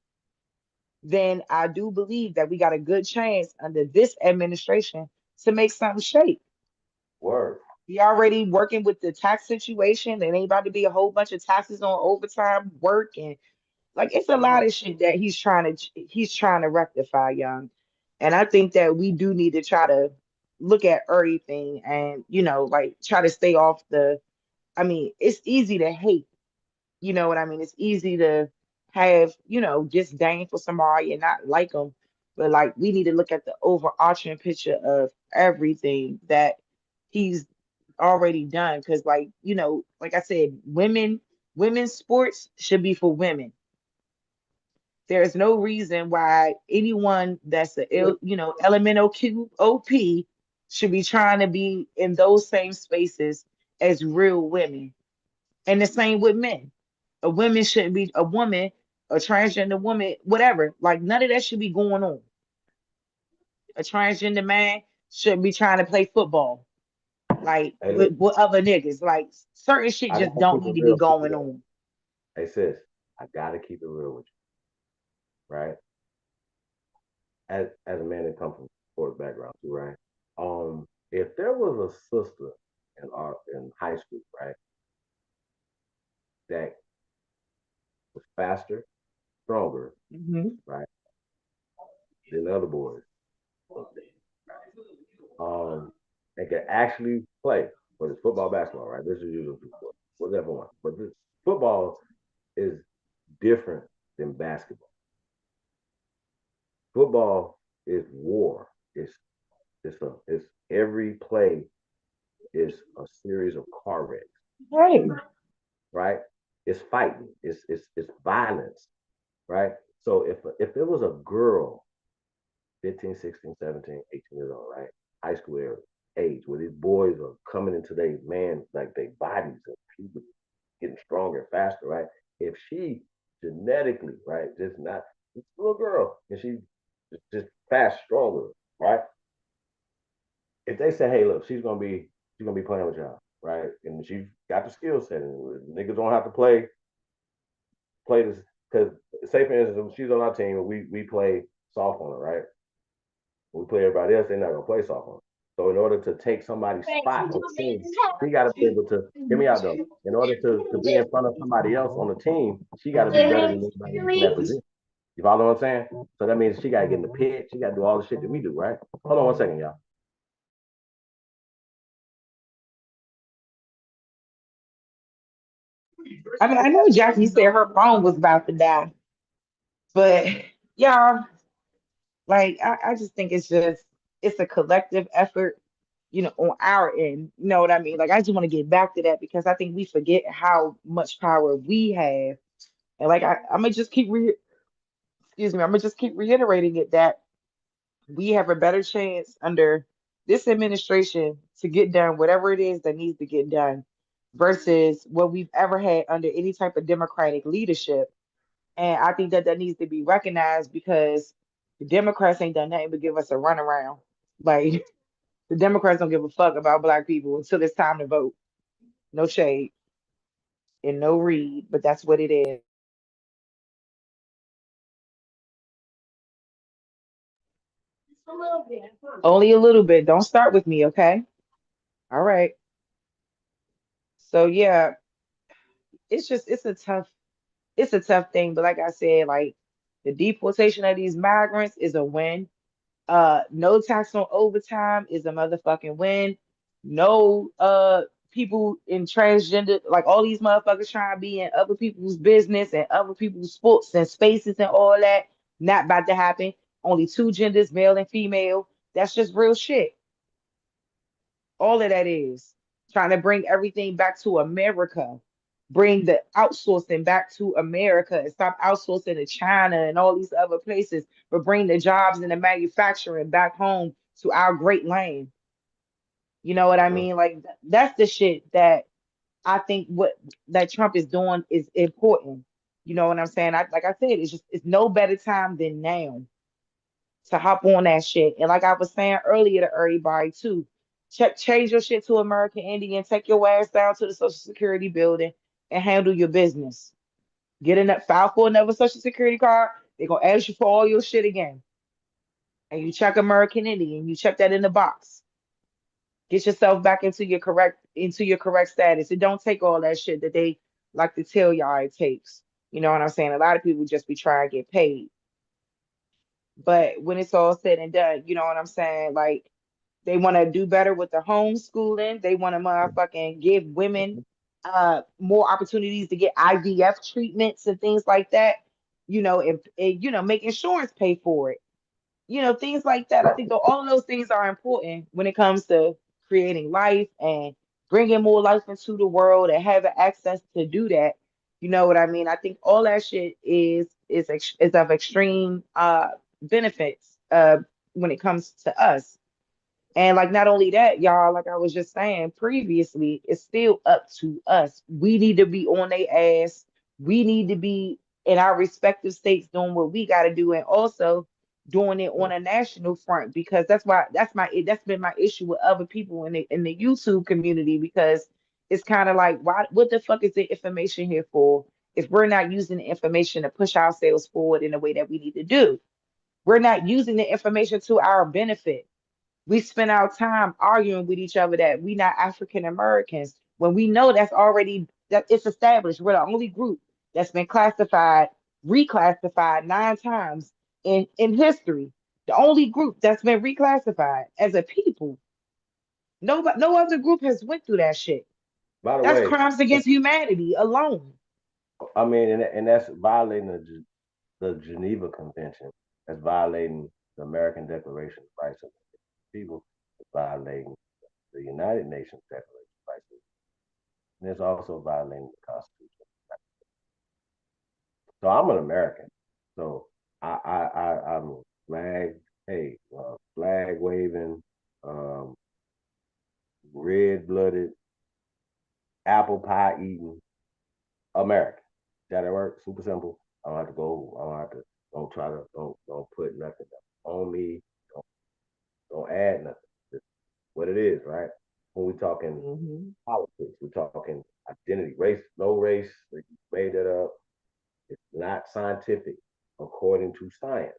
then I do believe that we got a good chance under this administration to make something shake. Word. We already working with the tax situation. There ain't about to be a whole bunch of taxes on overtime work and like it's a lot of shit that he's trying to rectify, young. And I think that we do need to try to look at everything and like try to stay off the. I mean, it's easy to hate. You know what I mean? It's easy to have, disdain for somebody and not like them. But like, we need to look at the overarching picture of everything that he's already done. Because, like, like I said, women's sports should be for women. There is no reason why anyone that's elemental Q OP should be trying to be in those same spaces as real women. And the same with men. A woman shouldn't be a woman, a transgender woman, whatever. Like none of that should be going on. A transgender man shouldn't be trying to play football. Like Hey, look, with other niggas. Like certain shit I just gotta don't keep it need to be real with you going though. on. Hey sis, I gotta keep it real with you, right? As a man that comes from sports background too, right? If there was a sister in high school, right, that was faster, stronger, Hmm. right, than the other boys, and could actually play, whether it's football, basketball, right? This is usually football, whatever one. But this football is different than basketball. Football is war. It's every play is a series of car wrecks, Right. right? It's fighting. It's violence, right? So if there was a girl 15, 16, 17, 18 years old, right? High school age, where these boys are coming into their man, like their bodies and puberty, getting stronger, faster, right? If she genetically, right, just a little girl, and she just fast, stronger, right? If they say, hey, look, she's gonna be playing with y'all, right? And she got the skill set. And niggas don't have to play this because say for instance, if she's on our team and we play soft on her, right? When we play everybody else, they're not gonna play soft on her. So in order to take somebody's spot on the team, she got to be able to hear me out though. In order to be in front of somebody else on the team, she got to be better than anybody else in that position. You follow what I'm saying? So that means she got to get in the pit. She got to do all the shit that we do, right? Hold on 1 second, y'all. I mean, I know Jackie said her phone was about to die, but y'all, like, I just think it's a collective effort, on our end. You know what I mean? Like, I just want to get back to that because I think we forget how much power we have. And like, I'm gonna just excuse me, I'm gonna just keep reiterating it that we have a better chance under this administration to get done whatever it is that needs to get done versus what we've ever had under any type of democratic leadership. And I think that that needs to be recognized because the Democrats ain't done nothing but give us a runaround. Like the Democrats don't give a fuck about black people until it's time to vote. No shade and no read, but that's what it is. Only a little bit. Don't start with me, okay? All right. So yeah, it's just it's a tough thing. But like I said, like the deportation of these migrants is a win. No tax on overtime is a motherfucking win. No people in transgender, like all these motherfuckers trying to be in other people's business and other people's sports and spaces and all that, not about to happen. Only two genders, male and female. That's just real shit. All of that is trying to bring everything back to America, bring the outsourcing back to America and stop outsourcing to China and all these other places, but bring the jobs and the manufacturing back home to our great land. You know what I mean? Like that's the shit that I think what that Trump is doing is important. You know what I'm saying? Like I said, it's no better time than now to hop on that shit. And like I was saying earlier to everybody too, change your shit to American Indian, take your ass down to the Social Security building and handle your business. Get in that file for another Social Security card. They're gonna ask you for all your shit again. And you check American Indian, you check that in the box. Get yourself back into your correct status. It don't take all that shit that they like to tell y'all it takes. You know what I'm saying? A lot of people just be trying to get paid. But when it's all said and done, you know what I'm saying? Like they want to do better with the homeschooling. They want to motherfucking give women more opportunities to get IVF treatments and things like that. And make insurance pay for it. Things like that. I think that all of those things are important when it comes to creating life and bringing more life into the world and having access to do that. You know what I mean? I think all that shit is of extreme benefits when it comes to us. And like not only that, y'all, like I was just saying previously, it's still up to us. We need to be on their ass. We need to be in our respective states doing what we got to do, and also doing it on a national front because that's been my issue with other people in the YouTube community because it's kind of like what the fuck is the information here for if we're not using the information to push ourselves forward in the way that we need to do? We're not using the information to our benefit. We spend our time arguing with each other that we not African Americans when we know that it's established. We're the only group that's been reclassified 9 times in history. The only group that's been reclassified as a people. No other group has went through that shit. By the That's way, crimes against humanity alone. I mean, and that's violating the Geneva Convention. That's violating the American Declaration of Rights of the People. It's violating the United Nations Declaration of Rights of the People. And it's also violating the Constitution. So I'm an American. So I'm flag, hey, flag waving, um, red blooded, apple pie eating American. That'll work. Super simple. I don't have to go. I don't have to. Don't try to. Don't put nothing on me. Don't add nothing. Just what it is, right? When we talking Mhm. politics, We're talking identity, race, no race. We made that up. It's not scientific according to science.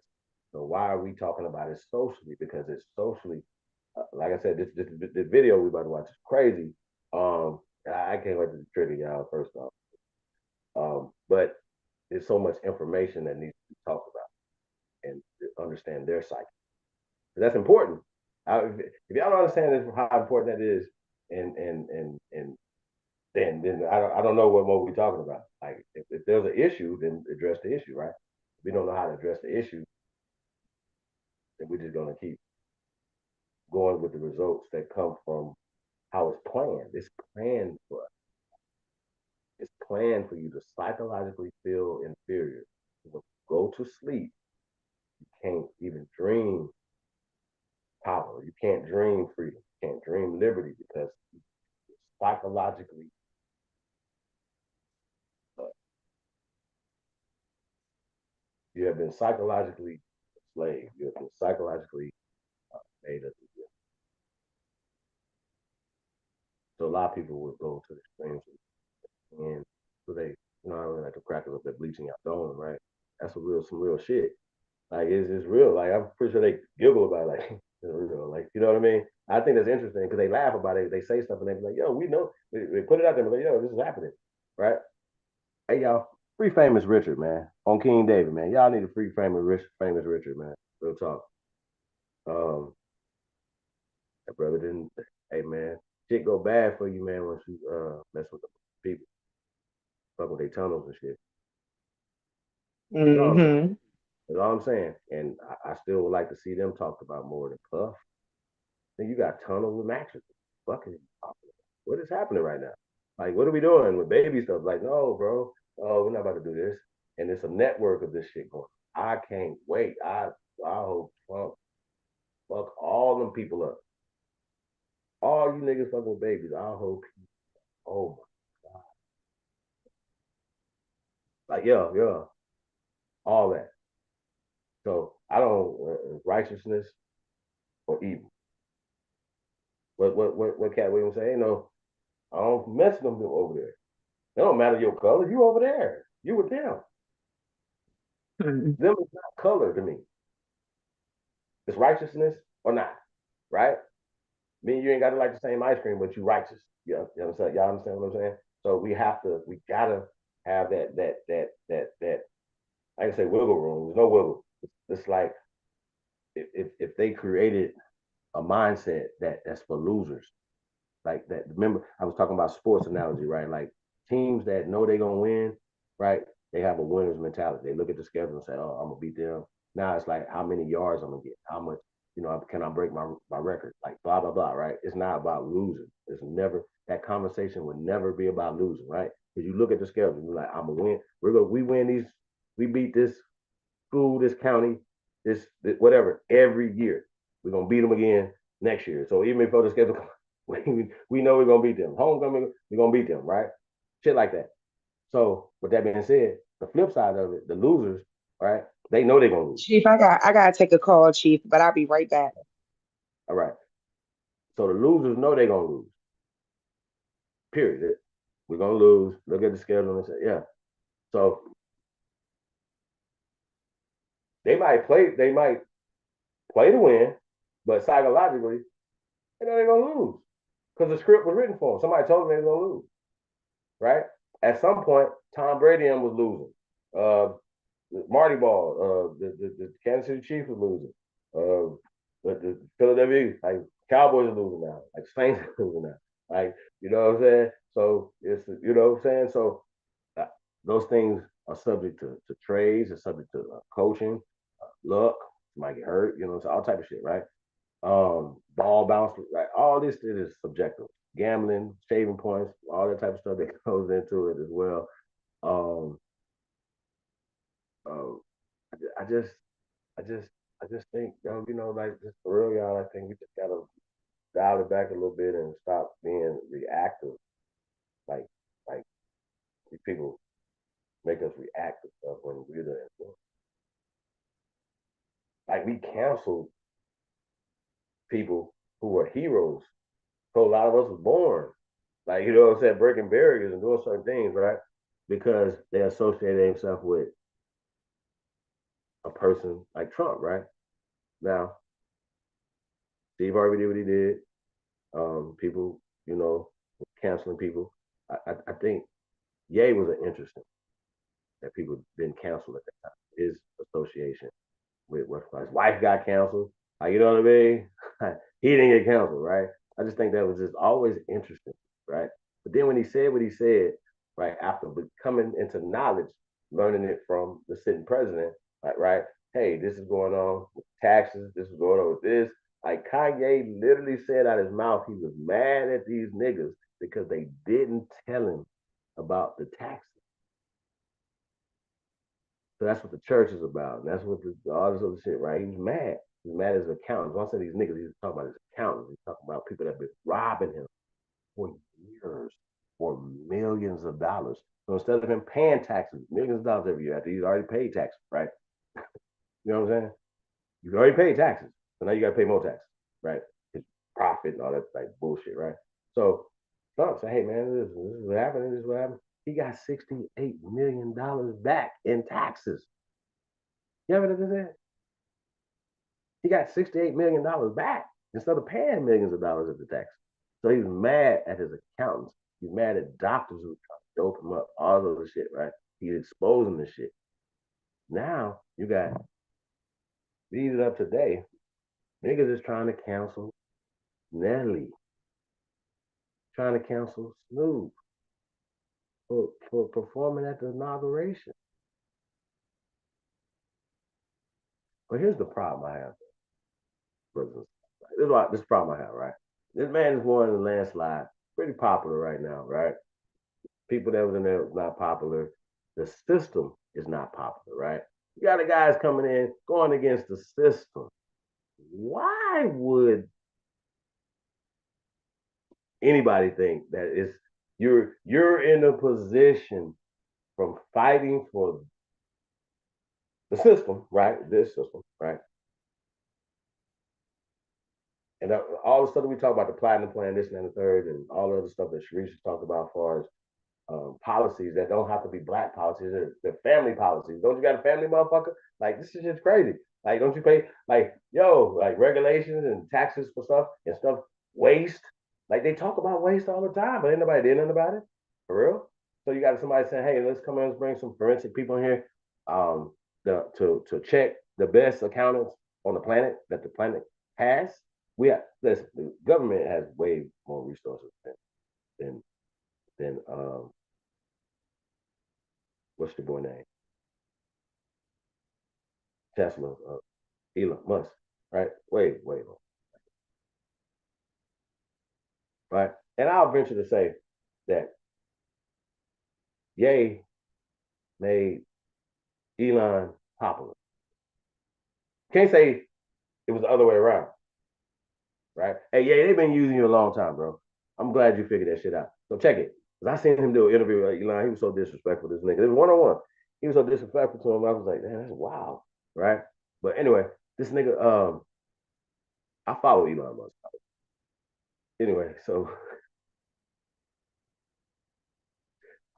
So why are we talking about it socially? Because it's socially, like I said, this video we about to watch is crazy. I can't wait to trigger y'all first off. But there's so much information that needs to be talked about and to understand their psyche. That's important. If y'all don't understand this, how important that is, and then I don't know what more we're talking about. Like if there's an issue, then address the issue, right? If we don't know how to address the issue, then we're just gonna keep going with the results that come from how it's planned. It's planned for us. It's planned for you to psychologically feel inferior. When you go to sleep, you can't even dream power. You can't dream freedom. You can't dream liberty because you're psychologically you have been psychologically enslaved. You have been psychologically made of it. So a lot of people would go to the extremes and so they, I don't really like to crack it up that bleaching out dome, right? That's some real shit. Like it's real. Like I'm pretty sure they giggle about it, like it's real. Like you know what I mean? I think that's interesting because they laugh about it. They say stuff and they be like, "Yo, we know." They put it out there, and be like, "Yo, this is happening," right? Hey y'all, free famous Richard, man, on King David, man. Y'all need to free famous Richard, man. Real talk. Um, that brother didn't. Hey man, shit go bad for you, man, once you mess with the people, fuck with their tunnels and shit. That's all I'm saying. Mm-hmm. That's all I'm saying. And I still would like to see them talked about more than Puff. Then you got tunnels with mattresses. Fucking, what is happening right now? Like, what are we doing with baby stuff? Like, no, bro. Oh, we're not about to do this. And it's a network of this shit going. I can't wait. I hope Trump fuck all them people up. All you niggas fucking with babies. I hope. Oh my god. Like, yeah, all that. So I don't righteousness or evil. What Cat Williams say? You know, I don't mess with them over there. It don't matter your color. You over there. You with them. Mm-hmm. Them is not color to me. It's righteousness or not, right? Me and you ain't got to like the same ice cream, but you righteous. You understand? Y'all understand what I'm saying? So we gotta have that. I can say wiggle room. There's no wiggle. It's like if they created a mindset that's for losers, like that. Remember, I was talking about sports analogy, right? Like teams that know they're gonna win, right? They have a winner's mentality. They look at the schedule and say, "Oh, I'm gonna beat them." Now it's like how many yards I'm gonna get, how much, can I break my record? Like blah blah blah, right? It's not about losing. It's never that conversation would never be about losing, right? Because you look at the schedule, you're like, "I'm gonna win. We win these. We beat this school, this county, this whatever every year. We're gonna beat them again next year. So even before the schedule we know we're gonna beat them. Homecoming, we're gonna beat them, right? Shit like that. So with that being said, the flip side of it, the losers, right? They know they're gonna lose. Chief, I gotta take a call, Chief, but I'll be right back. All right. So the losers know they're gonna lose. Period. We're gonna lose. Look at the schedule and say, yeah. So they might play to win, but psychologically, they know they're gonna lose. Because the script was written for them. Somebody told them they were gonna lose. Right? At some point, Tom Brady was losing. Marty Ball, the Kansas City Chiefs was losing. The Philadelphia, like Cowboys are losing now. Like Saints are losing now. Like, you know what I'm saying? So it's, you know what I'm saying? So uh, those things are subject to trades, it's subject to coaching, luck, might get hurt, so all type of shit, right? Ball bounce, right? All this shit is subjective. Gambling, shaving points, all that type of stuff that goes into it as well. Um, uh, I just, I just, I just think, like just for real, y'all. I think we just gotta dial it back a little bit and stop being reactive. Like, like these people make us react to stuff when we're the influence. Like we canceled people who were heroes. So a lot of us was born Like, you know what I'm saying, breaking barriers and doing certain things, right? Because they associate themselves with a person like Trump, right? Now, Steve Harvey did what he did. People, canceling people. I think Ye was an interesting that people didn't cancel at that time. His association with what his wife got canceled. Like, you know what I mean? He didn't get canceled, right? I just think that was just always interesting, right? But then when he said what he said, right, after coming into knowledge, learning it from the sitting president, like, right, hey, this is going on with taxes, this is going on with this. Like Kanye literally said out his mouth he was mad at these niggas because they didn't tell him about the taxes. So that's what the church is about. And that's what all this other shit, right? He was mad. He was mad at his accountants. When I say these niggas, he's talking about his accountants. He's talking about people that have been robbing him for years for millions of dollars. So instead of him paying taxes, millions of dollars every year after he's already paid taxes, right? You know what I'm saying? You've already paid taxes. So now you got to pay more taxes, right? His profit and all that like bullshit, right? So Trump said, hey, man, this is what happened. This is what happened. He got $68 million back in taxes. You ever did that? He got $68 million back instead of paying millions of dollars of the tax. So he's mad at his accountants. He's mad at doctors who try to dope him up, all of the shit, right? He's exposing the shit. Now you got beat it up today. Niggas is trying to cancel Nelly, trying to cancel Snoop for performing at the inauguration. But here's the problem I have, brothers. This problem I have, right? This man is won in a landslide, pretty popular right now, right? People that was in there was not popular. The system is not popular, right? You got the guys coming in going against the system. Why would anybody think that it's you're in a position from fighting for the system, right? This system, right? And all the stuff that we talk about, the platinum plan, this and the third, and all the other stuff that Sharice talked about as far as policies that don't have to be black policies, they're family policies. Don't you got a family, motherfucker? Like, this is just crazy. Like, don't you pay, like, like regulations and taxes for stuff and stuff, waste. Like, they talk about waste all the time, but ain't nobody did nothing about it. For real? So you got somebody saying, hey, let's come in and bring some forensic people in here to check the best accountants on the planet that the planet has. Listen, the government has way more resources than what's the boy name? Tesla, Elon Musk, right? Way more, right? And I'll venture to say that Ye made Elon popular. Can't say it was the other way around, right? Hey, Ye, they've been using you a long time, bro. I'm glad you figured that shit out. So check it. Cause I seen him do an interview with Elon. He was so disrespectful to this nigga. It was one-on-one. He was so disrespectful to him. I was like, man, that's wild, right? But anyway, this nigga, I follow Elon Musk. Anyway, so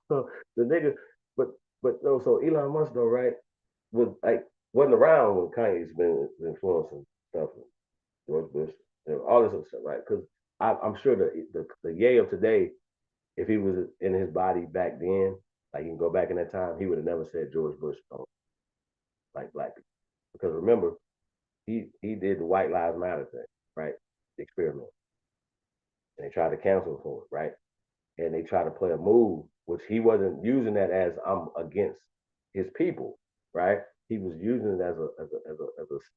the nigga, but no, so Elon Musk though, right? Was like wasn't around when Kanye's been influencing stuff, George Bush, all this other stuff, right? Because I'm sure the Ye of today, if he was in his body back then, like he can go back in that time, he would have never said George Bush don't like black people. Because remember, he did the White Lives Matter thing, right? The experiment. And they tried to cancel him for it, right? And they tried to play a move, which he wasn't using that as I'm against his people, right? He was using it as a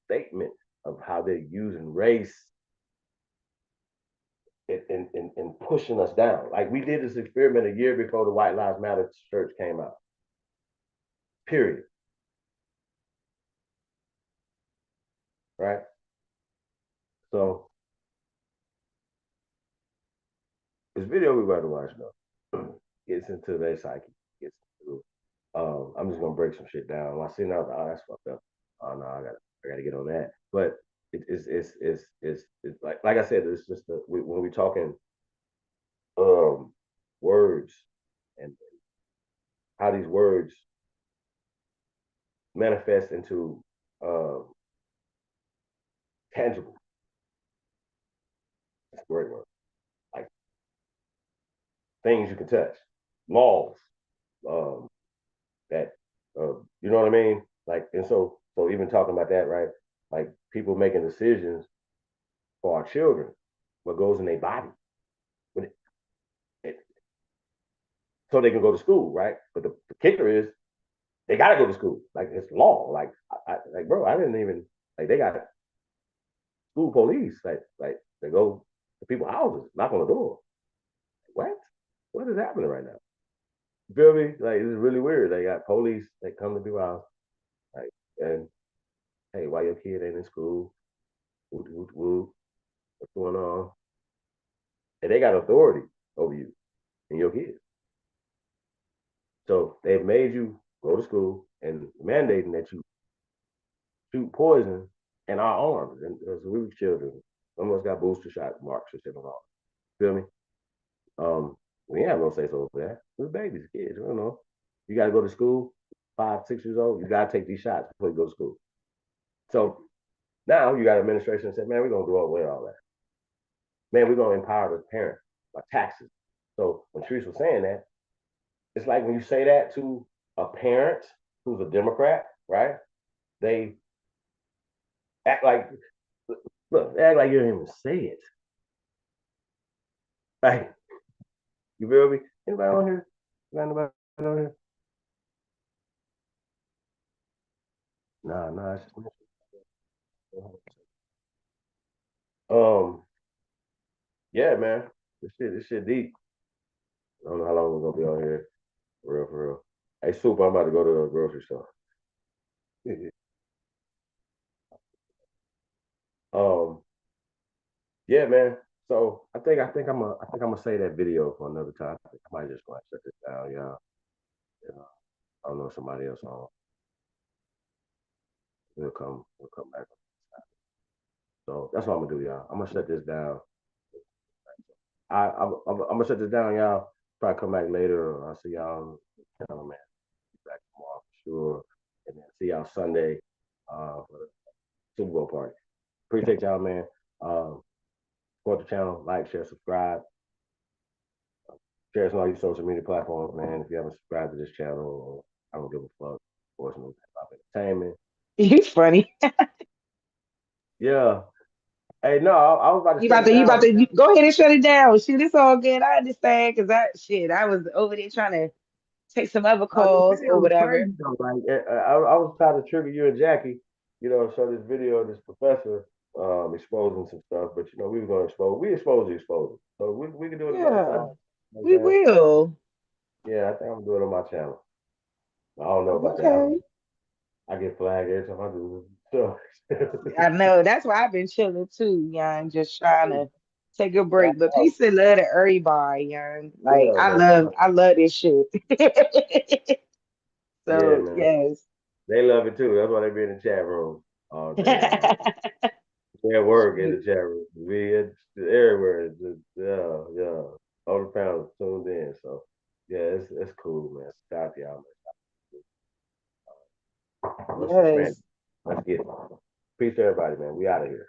statement of how they're using race and pushing us down. Like we did this experiment a year before the White Lives Matter church came out. Period. Right? So this video we're about to watch though gets into their psyche. Gets into I'm just gonna break some shit down. When I see now, oh, that's fucked up. Oh no, I gotta get on that. But it's like I said, it's just when we talking words and how these words manifest into uh, tangible. That's a great word. Like things you can touch, laws um, that you know what I mean. Like, and so even talking about that, right? Like people making decisions for our children, what goes in their body, when it, so they can go to school, right? But the kicker is they got to go to school. Like it's law. Like bro, I didn't even like they got school police. Like they go to people's houses, knock on the door. What? What is happening right now? You feel me? Like it's really weird. They got police that come to people's house, like, and hey, why your kid ain't in school? Woot, woot, woot. What's going on? And they got authority over you and your kids. So they've made you go to school and mandating that you shoot poison in our arms. And as we were children, some of us got booster shot marks and shit on our arms. Feel me? We ain't have no say so over that. We're babies, kids. You don't know. You got to go to school, 5, 6 years old. You got to take these shots before you go to school. So now you got administration that said, man, we're going to do away with all that. Man, we're going to empower the parents by taxes. So when Treese was saying that, it's like when you say that to a parent who's a Democrat, right? They act like, look, they act like you didn't even say it. Like, you feel me? Anybody on here? Anybody on here? Nah, it's just yeah, man. This shit deep. I don't know how long we're gonna be on here. For real. Hey, Soup, I'm about to go to the grocery store. um, yeah, man. So I think I'm gonna say that video for another time. I might just go and shut this down, y'all. Yeah. I don't know if somebody else on. We'll come back. So that's what I'm gonna do, y'all. I'm gonna shut this down. I'm gonna shut this down, y'all. Probably come back later. I'll see y'all on the channel, man. Be back tomorrow for sure. And then see y'all Sunday for the Super Bowl party. Appreciate y'all, man. Support the channel, like, share, subscribe. Share us on all your social media platforms, man. If you haven't subscribed to this channel, I don't give a fuck. Sports news, hip-hop entertainment. You funny. Yeah. Hey, no, I was about to You shut about it to you down. about to go ahead and shut it down. Shit, it's all good. I understand because I was over there trying to take some other This calls or video was whatever. crazy though. Like I was trying to trigger you and Jackie, show this video of this professor exposing some stuff, but we were gonna expose the exposure. So we can do it another Yeah, time. You know what we I'm saying? will. Yeah, I think I'm gonna do it on my channel. I don't know about that. Okay. I get flagged every time I do this. I know. That's why I've been chilling too, young, just trying to take a Yeah, break. But peace and love to everybody, young. Like yeah, I man. love this shit. Yeah, So man. yes. They love it too. That's why they be in the chat room all day, man. They at work in the chat room. We everywhere. Yeah. All the pounds tuned in. So yeah, it's cool, man. Shout out to y'all, man. Man. Yes. Let's get it. Peace to everybody, man. We out of here.